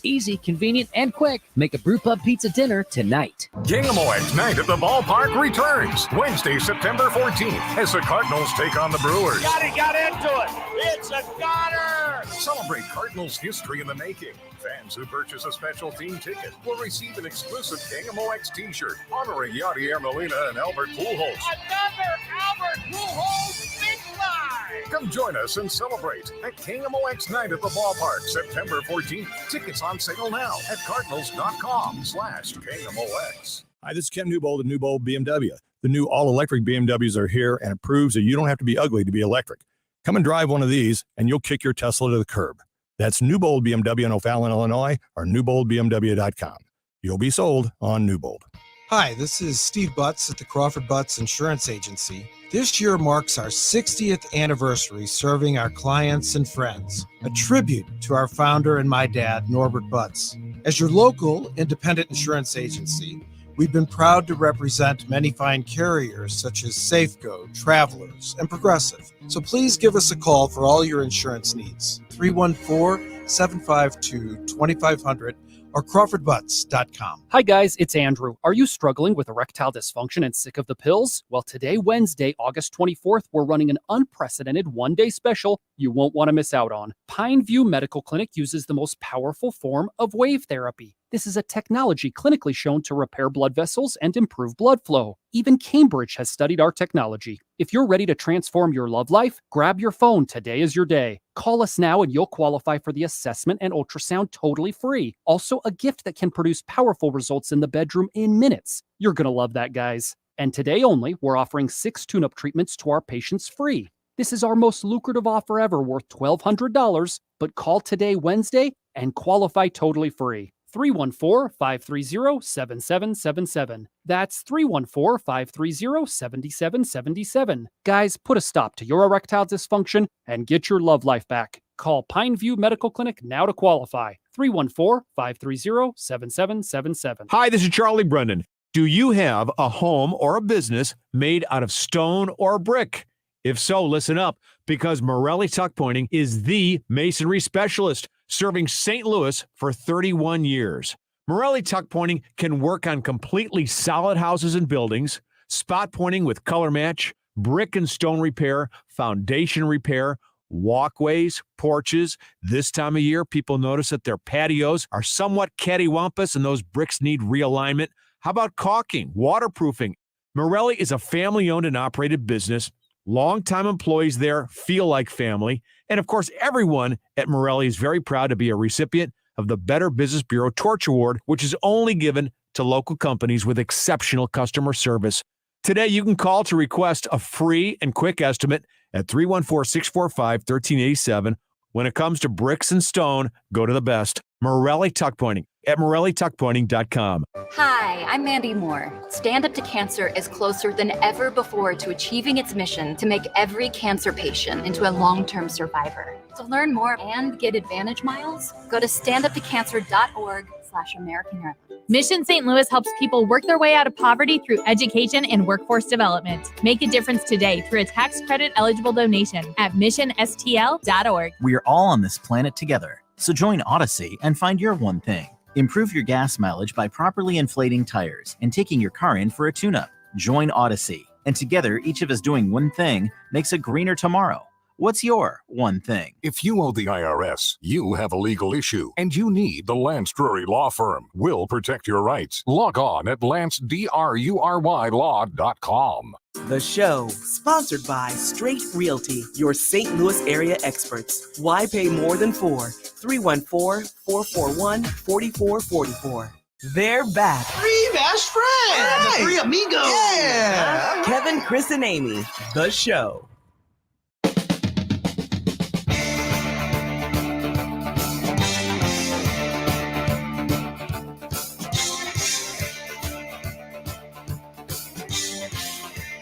Speaker 7: Easy, convenient, and quick. Make a Brewpub pizza dinner tonight.
Speaker 17: KMOX Night at the Ballpark returns Wednesday, September 14th as the Cardinals take on the Brewers.
Speaker 8: Got into it. It's a goner.
Speaker 17: Celebrate Cardinals history in the making. Fans who purchase a special team ticket will receive an exclusive KMOX t-shirt honoring Yadier Molina and Albert Pujols.
Speaker 8: Another Albert Pujols big line.
Speaker 17: Come join us and celebrate at KMOX Night at the Ballpark, September 14th. Tickets on sale now at cardinals.com/KMOX.
Speaker 12: Hi, this is Ken Newbold of Newbold BMW. The new all-electric BMWs are here, and it proves that you don't have to be ugly to be electric. Come and drive one of these, and you'll kick your Tesla to the curb. That's Newbold BMW in O'Fallon, Illinois, or newboldbmw.com. You'll be sold on Newbold.
Speaker 15: Hi, this is Steve Butts at the Crawford Butts Insurance Agency. This year marks our 60th anniversary serving our clients and friends, a tribute to our founder and my dad, Norbert Butts. As your local independent insurance agency, we've been proud to represent many fine carriers such as Safeco, Travelers, and Progressive. So please give us a call for all your insurance needs. 314 875-2500 or crawfordbutts.com.
Speaker 5: Hi guys, it's Andrew. Are you struggling with erectile dysfunction and sick of the pills? Well, today, Wednesday, August 24th, we're running an unprecedented one-day special you won't want to miss out on. Pineview Medical Clinic uses the most powerful form of wave therapy. This is a technology clinically shown to repair blood vessels and improve blood flow. Even Cambridge has studied our technology. If you're ready to transform your love life, grab your phone. Today is your day. Call us now and you'll qualify for the assessment and ultrasound totally free. Also, a gift that can produce powerful results in the bedroom in minutes. You're going to love that, guys. And today only, we're offering 6 tune-up treatments to our patients free. This is our most lucrative offer ever, worth $1,200. But call today, Wednesday, and qualify totally free. 314-530-7777. That's 314-530-7777. Guys, put a stop to your erectile dysfunction and get your love life back. Call Pineview Medical Clinic now to qualify. 314-530-7777.
Speaker 9: Hi, this is Charlie Brendan. Do you have a home or a business made out of stone or brick? If so, listen up, because Morelli Tuck Pointing is the masonry specialist, serving St. Louis for 31 years. Morelli Tuck Pointing can work on completely solid houses and buildings, spot pointing with color match, brick and stone repair, foundation repair, walkways, porches. This time of year, people notice that their patios are somewhat cattywampus and those bricks need realignment. How about caulking, waterproofing? Morelli is a family-owned and operated business. Longtime employees there feel like family. And of course, everyone at Morelli is very proud to be a recipient of the Better Business Bureau Torch Award, which is only given to local companies with exceptional customer service. Today, you can call to request a free and quick estimate at 314-645-1387. When it comes to bricks and stone, go to the best. Morelli Tuck Pointing at MorelliTuckPointing.com.
Speaker 11: Hi, I'm Mandy Moore. Stand Up to Cancer is closer than ever before to achieving its mission to make every cancer patient into a long-term survivor. To learn more and get Advantage miles, go to standuptocancer.org/American Heroes.
Speaker 3: Mission St. Louis helps people work their way out of poverty through education and workforce development. Make a difference today through a tax credit eligible donation at missionstl.org.
Speaker 16: We are all on this planet together, so join Odyssey and find your one thing. Improve your gas mileage by properly inflating tires and taking your car in for a tune-up. Join Odyssey, and together, each of us doing one thing makes a greener tomorrow. What's your one thing?
Speaker 17: If you owe the IRS, you have a legal issue, and you need the Lance Drury Law Firm. We'll protect your rights. Log on at lancedrurylaw.com.
Speaker 23: The show, sponsored by Straight Realty, your St. Louis area experts. Why pay more than 4? 314-441-4444. They're back.
Speaker 8: Three best friends.
Speaker 23: Yeah,
Speaker 8: the three amigos.
Speaker 23: Yeah. Kevin, Chris, and Amy. The show.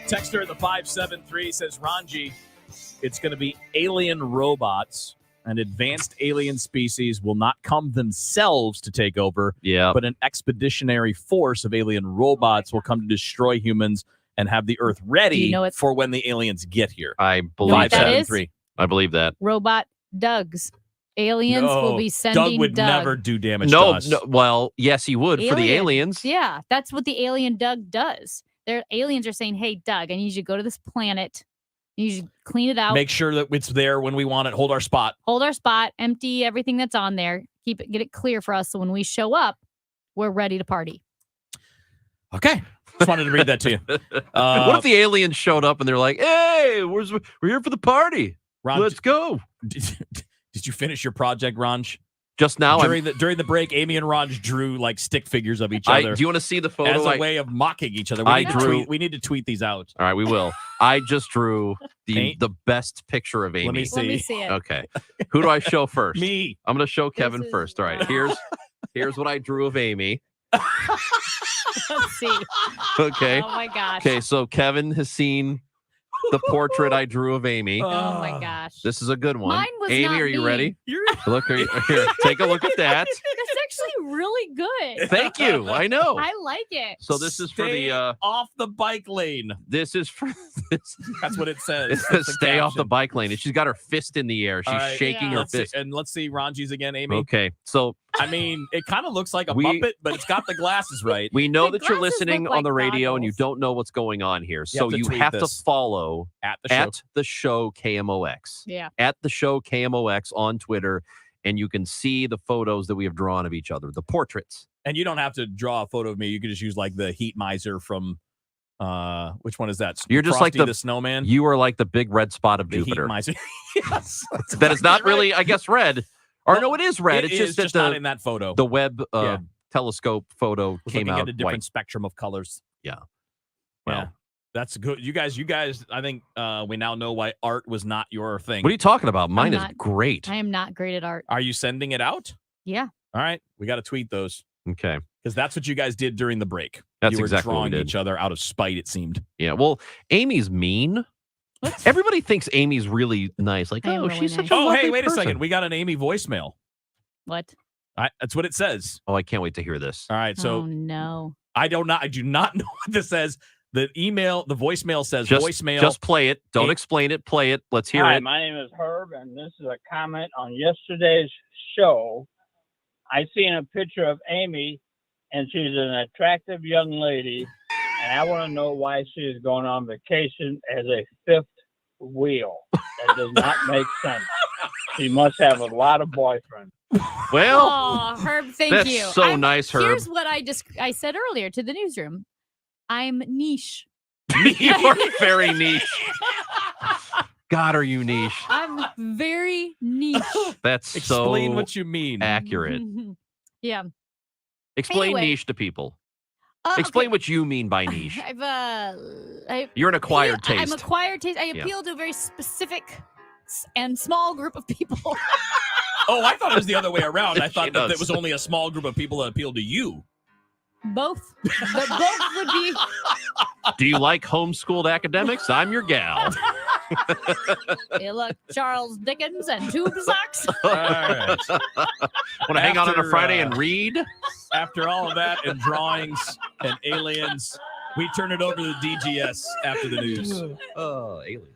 Speaker 10: Texter at the 573 says, Ranji, it's going to be alien robots. An advanced alien species will not come themselves to take over, but an expeditionary force of alien robots will come to destroy humans and have the Earth ready for when the aliens get here.
Speaker 2: I believe
Speaker 3: that.
Speaker 2: I believe that.
Speaker 3: Robot Dougs. Aliens will be sending
Speaker 10: Doug would never do damage to us.
Speaker 2: No, well, yes, he would for the aliens.
Speaker 3: Yeah, that's what the alien Doug does. Their aliens are saying, hey, Doug, I need you to go to this planet. You should clean it out.
Speaker 10: Make sure that it's there when we want it. Hold our spot.
Speaker 3: Hold our spot. Empty everything that's on there. Get it clear for us. So when we show up, we're ready to party.
Speaker 10: Okay. Just wanted to read that to you.
Speaker 2: What if the aliens showed up and they're like, hey, we're here for the party. Let's go.
Speaker 10: Did you finish your project, Ranj?
Speaker 2: Just now?
Speaker 10: During the break, Amy and Ranj drew like stick figures of each other.
Speaker 2: Do you want to see the photo?
Speaker 10: As a way of mocking each other. We need to tweet these out.
Speaker 2: All right, we will. I just drew the best picture of Amy.
Speaker 10: Let me see.
Speaker 3: Let me see it.
Speaker 2: Okay. Who do I show first?
Speaker 10: Me.
Speaker 2: I'm going to show Kevin first. All right. Here's what I drew of Amy.
Speaker 3: Let's see.
Speaker 2: Okay.
Speaker 3: Oh, my gosh.
Speaker 2: Okay, so Kevin has seen the portrait I drew of Amy.
Speaker 3: Oh, my gosh.
Speaker 2: This is a good one.
Speaker 3: Mine was
Speaker 2: Amy,
Speaker 3: not
Speaker 2: are you
Speaker 3: me.
Speaker 2: ready? Look, here. Take a look at that.
Speaker 3: That's actually really good.
Speaker 2: Thank you. I know.
Speaker 3: I like it.
Speaker 2: So this is for
Speaker 10: Stay
Speaker 2: the
Speaker 10: off the bike lane.
Speaker 2: this is for this.
Speaker 10: That's what it says.
Speaker 2: It
Speaker 10: That's
Speaker 2: says
Speaker 10: the
Speaker 2: stay off the
Speaker 10: caption.
Speaker 2: bike lane. And she's got her fist in the air. She's
Speaker 10: All right.
Speaker 2: shaking her
Speaker 10: Let's see-
Speaker 2: fist.
Speaker 10: and let's see Ranji's again, Amy.
Speaker 2: Okay. So
Speaker 10: I mean, it kind of looks like a
Speaker 2: We-
Speaker 10: Muppet, but it's got the glasses right.
Speaker 2: we know
Speaker 3: The
Speaker 2: that you're
Speaker 3: glasses
Speaker 2: listening
Speaker 3: look
Speaker 2: on the
Speaker 3: like
Speaker 2: radio and you
Speaker 3: goggles.
Speaker 2: don't know what's going on here. So
Speaker 10: have to
Speaker 2: you
Speaker 10: tweet
Speaker 2: have
Speaker 10: this.
Speaker 2: to follow
Speaker 10: At the show.
Speaker 2: the show KMOX.
Speaker 3: Yeah.
Speaker 2: At the show KMOX on Twitter. And you can see the photos that we have drawn of each other, the portraits.
Speaker 10: And you don't have to draw a photo of me. You can just use like the heat miser from which one is that?
Speaker 2: You're just
Speaker 10: Frosty
Speaker 2: like the
Speaker 10: snowman.
Speaker 2: You are like the big red spot of
Speaker 10: The
Speaker 2: Jupiter.
Speaker 10: heat miser. Yes.
Speaker 2: That is not
Speaker 10: Right.
Speaker 2: really, I guess, red. Or no, it is red.
Speaker 10: It
Speaker 2: it's
Speaker 10: is
Speaker 2: just that
Speaker 10: not in that photo.
Speaker 2: the Webb
Speaker 10: Yeah.
Speaker 2: telescope photo
Speaker 10: Was
Speaker 2: came
Speaker 10: looking
Speaker 2: out
Speaker 10: at a different
Speaker 2: white.
Speaker 10: spectrum of colors.
Speaker 2: Yeah.
Speaker 10: Yeah.
Speaker 2: Well,
Speaker 10: That's good. You guys, I think we now know why art was not your thing.
Speaker 2: what are you talking about? Mine is
Speaker 3: not-
Speaker 2: great.
Speaker 3: I am not great at art.
Speaker 10: Are you sending it out?
Speaker 3: Yeah.
Speaker 10: All right. We got to tweet those
Speaker 2: Okay.
Speaker 10: because that's what you guys did during the break.
Speaker 2: That's
Speaker 10: you were
Speaker 2: exactly what we
Speaker 10: drawing
Speaker 2: did.
Speaker 10: each other out of spite, it seemed.
Speaker 2: Yeah. Well, Amy's mean. Everybody thinks Amy's really nice. Like,
Speaker 3: I am
Speaker 2: oh,
Speaker 3: really
Speaker 2: she's
Speaker 3: nice.
Speaker 2: such a
Speaker 10: Oh,
Speaker 2: lovely
Speaker 10: hey, wait
Speaker 2: person.
Speaker 10: a second. We got an Amy voicemail.
Speaker 3: What?
Speaker 10: That's what it says.
Speaker 2: Oh, I can't wait to hear this.
Speaker 10: All right. So
Speaker 3: Oh no.
Speaker 10: I do not know what this says. The voicemail says voicemail.
Speaker 2: Just play it. Don't
Speaker 10: Hey.
Speaker 2: explain it. Play it. Let's hear
Speaker 1: Hi,
Speaker 2: it.
Speaker 1: my name is Herb, and this is a comment on yesterday's show. I seen a picture of Amy, and she's an attractive young lady, and I want to know why she is going on vacation as a fifth wheel. That does not make sense. She must have a lot of boyfriends.
Speaker 2: Well,
Speaker 3: Oh, Herb, thank
Speaker 2: that's
Speaker 3: you.
Speaker 2: so nice, Herb.
Speaker 3: Here's what I said earlier to the newsroom. I'm niche.
Speaker 2: You are very niche. God, are you niche?
Speaker 3: I'm very niche.
Speaker 2: That's
Speaker 10: Explain
Speaker 2: so
Speaker 10: what you mean.
Speaker 2: accurate.
Speaker 3: Yeah.
Speaker 2: Explain
Speaker 3: Anyway.
Speaker 2: niche to people.
Speaker 3: Okay.
Speaker 2: Explain what you mean by niche.
Speaker 3: You're
Speaker 2: an acquired taste.
Speaker 3: I'm acquired taste. I
Speaker 2: Yeah.
Speaker 3: appeal to a very specific and small group of people.
Speaker 10: Oh, I thought it was the other way around. I
Speaker 2: She
Speaker 10: thought that
Speaker 2: does.
Speaker 10: it was only a small group of people that appealed to you.
Speaker 3: Both. But both would be.
Speaker 2: Do you like homeschooled academics? I'm your gal.
Speaker 3: You look Charles Dickens and tube socks.
Speaker 10: All right.
Speaker 2: Want to hang out on a
Speaker 10: After,
Speaker 2: Friday and read?
Speaker 10: After all of that and drawings and aliens, we turn it over to the DGS after the news.
Speaker 2: Oh, aliens.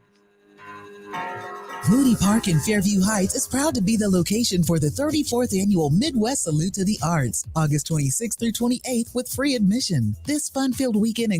Speaker 28: Moody Park in Fairview Heights is proud to be the location for the 34th annual Midwest Salute to the Arts, August 26th through 28th with free admission. This fun-filled weekend